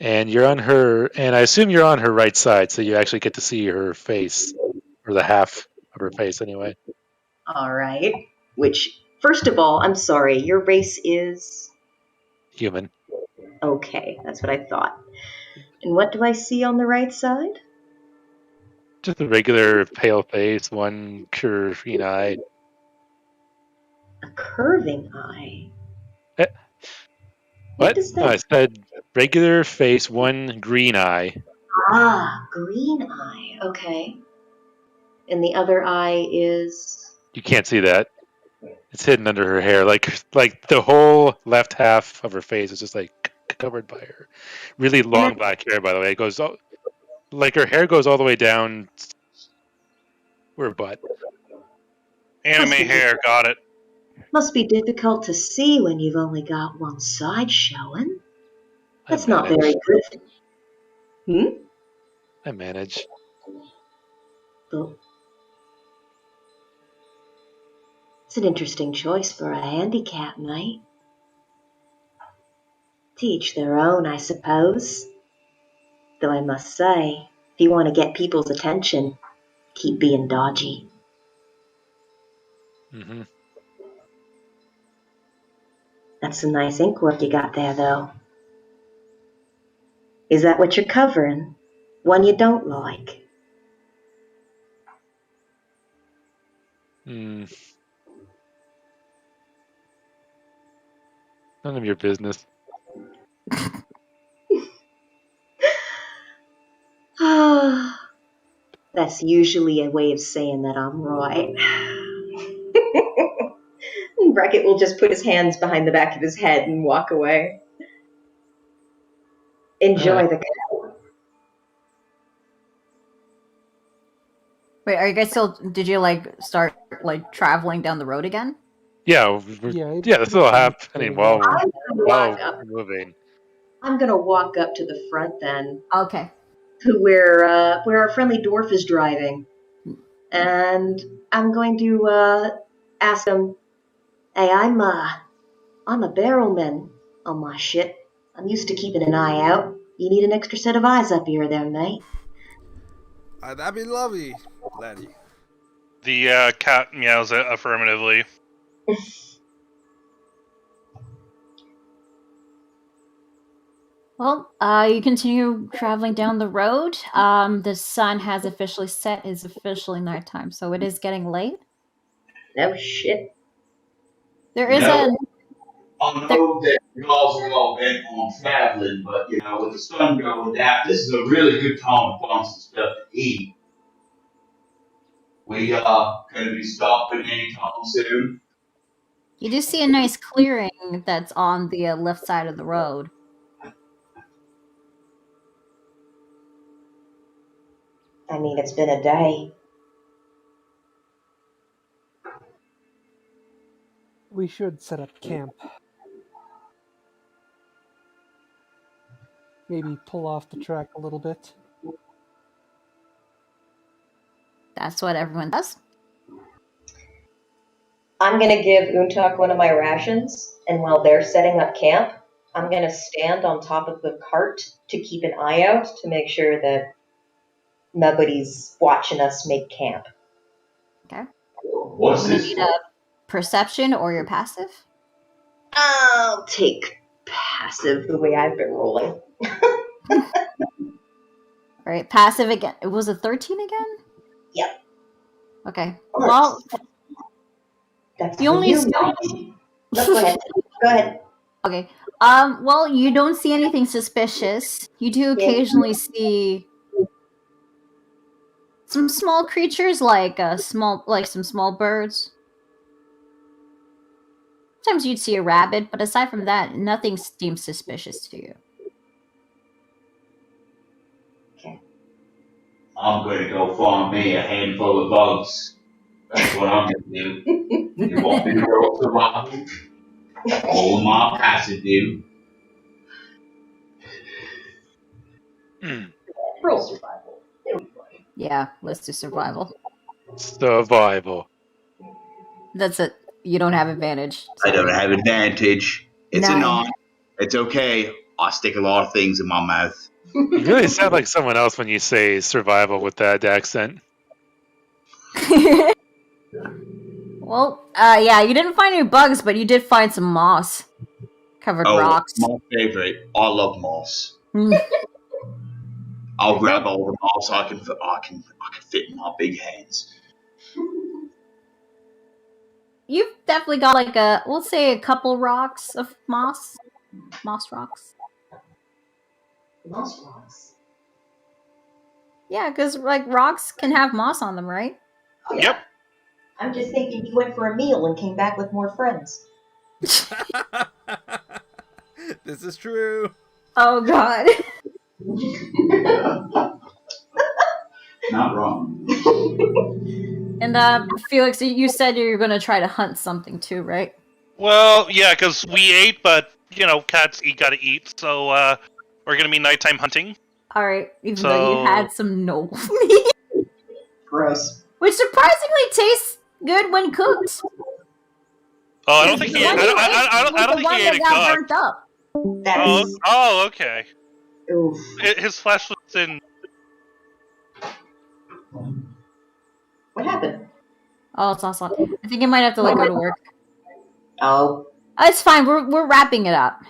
And you're on her, and I assume you're on her right side, so you actually get to see her face, or the half of her face, anyway. All right. Which, first of all, I'm sorry, your race is... Human. Okay, that's what I thought. And what do I see on the right side? Just a regular pale face, one green eye. A curving eye. Eh, What what? does No, I that... said regular face, one green eye. Ah, green eye. Okay. And the other eye is... You can't see that. It's hidden under her hair. Like the whole left half of her face is just like covered by her really long black hair. By the way, it goes like her hair goes all the way down her butt. Anime hair, got it. Must be difficult to see when you've only got one side showing. That's not very good. Hmm? I manage. But it's an interesting choice for a handicap, mate. To each their own, I suppose. Though I must say, if you want to get people's attention, keep being dodgy. Mm-hmm. That's some nice ink work you got there, though. Is that what you're covering? One you don't like? None of your business. That's usually a way of saying that I'm right. Brackett will just put his hands behind the back of his head and walk away. Enjoy the cow. Wait, are you guys still? Did you like start like traveling down the road again? Yeah, Yeah, that's still happening. Well, I'm walk up. moving. I'm gonna walk up to the front then, Okay. to where our friendly dwarf is driving, and I'm going to ask him, "Hey, I'm a barrelman on my ship. I'm used to keeping an eye out. You need an extra set of eyes up here, there, mate." That'd be lovely, laddie. The cat meows affirmatively. Well, you continue traveling down the road. The sun has officially set. It's officially nighttime, so it is getting late. Oh shit. There is a. I know that you guys are all bent on traveling, but with the sun going down, this is a really good time to find some stuff to eat. We gonna be stopping anytime soon. You do see a nice clearing that's on the left side of the road. I mean, it's been a day. We should set up camp. Maybe pull off the track a little bit. That's what everyone does. I'm gonna give Untak one of my rations, and while they're setting up camp, I'm gonna stand on top of the cart to keep an eye out to make sure that nobody's watching us make camp. Okay. What's I'm gonna this need a perception or your passive. I'll take passive the way I've been rolling. All right, passive again. It was a 13 again? Yep. Okay. Well, that's you only. No, go ahead. Go ahead. Okay. Well, you don't see anything suspicious. You do occasionally see some small creatures, like some small birds. Sometimes you'd see a rabbit, but aside from that, nothing seems suspicious to you. I'm gonna go find me a handful of bugs. That's what I'm gonna do. You want me to roll survival? All my passive do. Roll survival. Yeah, let's do survival. Survival. That's it. You don't have advantage. I don't have advantage. It's 9. a 9. It's okay. I stick a lot of things in my mouth. You really sound like someone else when you say survival with that accent. Well, yeah, you didn't find any bugs, but you did find some moss covered rocks. My favorite. I love moss. I'll grab all the moss I can fit in my big hands. You've definitely got like we'll say a couple rocks of moss rocks. Moss rocks. Yeah, because like rocks can have moss on them, right? Oh, yeah. Yep. I'm just thinking you went for a meal and came back with more friends. This is true. Oh god. Not wrong. And Felix, you said you were gonna try to hunt something too, right? Well, yeah, because we ate, but cats gotta eat, so we're gonna be nighttime hunting. All right, even though you had some gnoll meat, gross, which surprisingly tastes good when cooked. Oh, I don't think he. I don't think he ate it cooked. Up. Oh, okay. Oof. His flesh was in. What happened? Oh, it's awesome. I think I might have to go to work. Oh. It's fine. We're wrapping it up.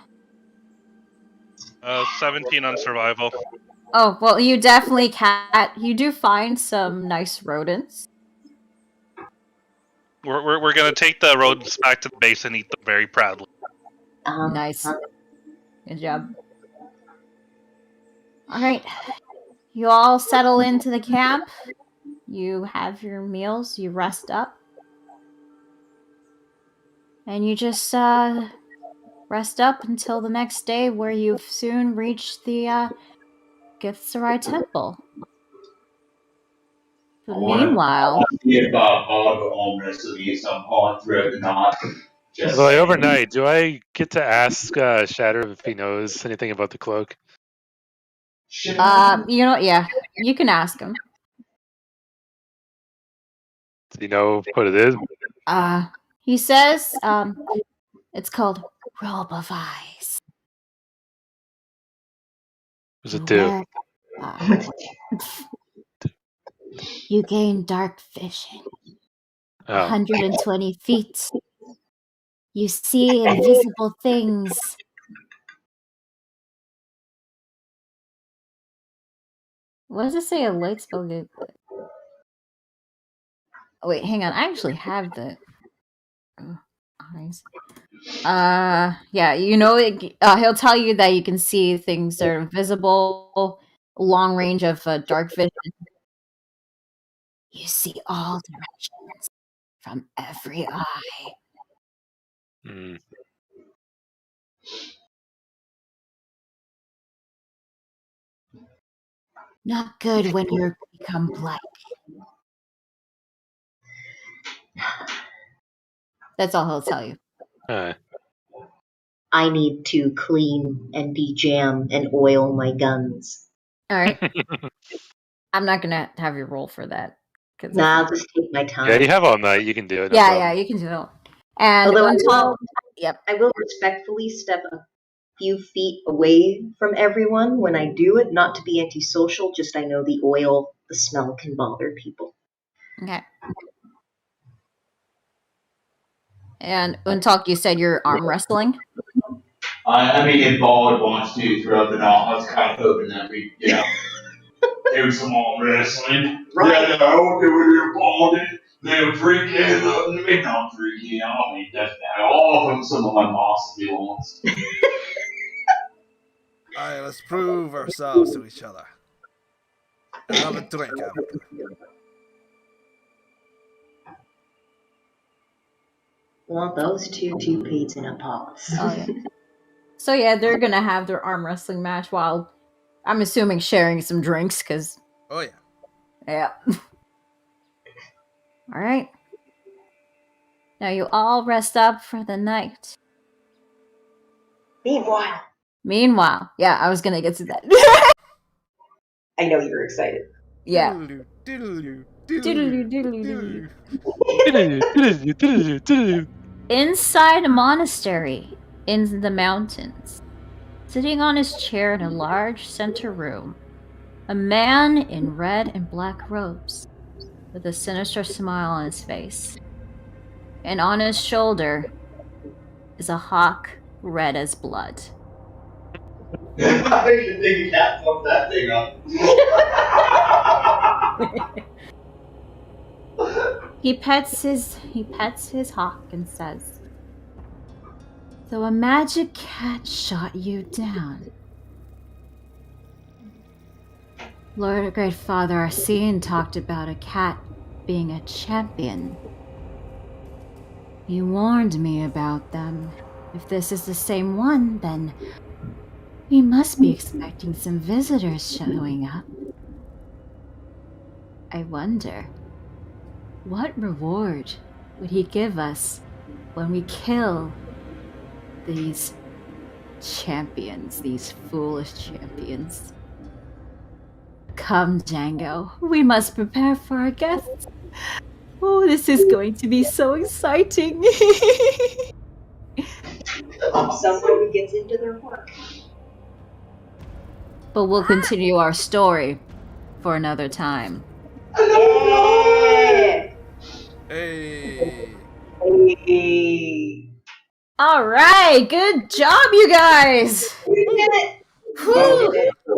17 on survival. Oh, well, you definitely you do find some nice rodents. We're gonna take the rodents back to the base and eat them very proudly. Nice. Good job. Alright. You all settle into the camp. You have your meals. You rest up. And you just rest up until the next day, where you've soon reached the Githzerai Temple. But meanwhile, I'll see if Oliver on this will be some point throughout the night. Just Well, saying. overnight, do I get to ask Shatter if he knows anything about the cloak? You know what? Yeah, you can ask him. Do you know what it is? He says, it's called Robe of Eyes. What's it do? You gain dark vision. Oh. 120 feet. You see invisible things. What does it say? A light spell gate. Oh, wait, hang on. I actually have the eyes. Yeah, you know, he'll tell you that you can see things that are invisible, long range of dark vision. You see all directions from every eye. Mm. Not good when you become blind. That's all he'll tell you. I need to clean and de-jam and oil my guns. All right. I'm not gonna have you roll for that. Nah, I'll just take my time. Yeah, you have all night. You can do it. No Yeah, problem. yeah, you can do it. And Although yep. I will respectfully step a few feet away from everyone when I do it, not to be antisocial, just I know the oil, the smell can bother people. Okay. And Untalk, you said you're arm wrestling? I mean, if Bald wants to throughout the night, I was kind of hoping that we, do some arm wrestling. Right. Yeah, I'll do it if Bald they'll freak out. I mean, not freak out. I mean, that's bad. All of them, some of my bosses do once. Alright, let's prove ourselves to each other. Have a drink, everyone. Want those two peas in a pause. Oh, yeah. So yeah, they're gonna have their arm wrestling match while I'm assuming sharing some drinks, because Oh yeah. Yeah. Alright. Now you all rest up for the night. Meanwhile, yeah, I was gonna get to that. I know you're excited. Yeah. Inside a monastery in the mountains, sitting on his chair in a large center room, a man in red and black robes with a sinister smile on his face. And on his shoulder is a hawk red as blood. I didn't think you cat fucked that thing up. He pets his hawk and says, "So a magic cat shot you down. Lord Great Father Arsene talked about a cat being a champion. He warned me about them. If this is the same one, then we must be expecting some visitors showing up. I wonder, what reward would he give us when we kill these champions, these foolish champions? Come, Django, we must prepare for our guests. Oh, this is going to be so exciting." Someone who gets into their work. But we'll continue our story for another time. Yeah. Hey. Hey. All right, good job, you guys. We did it. Whew.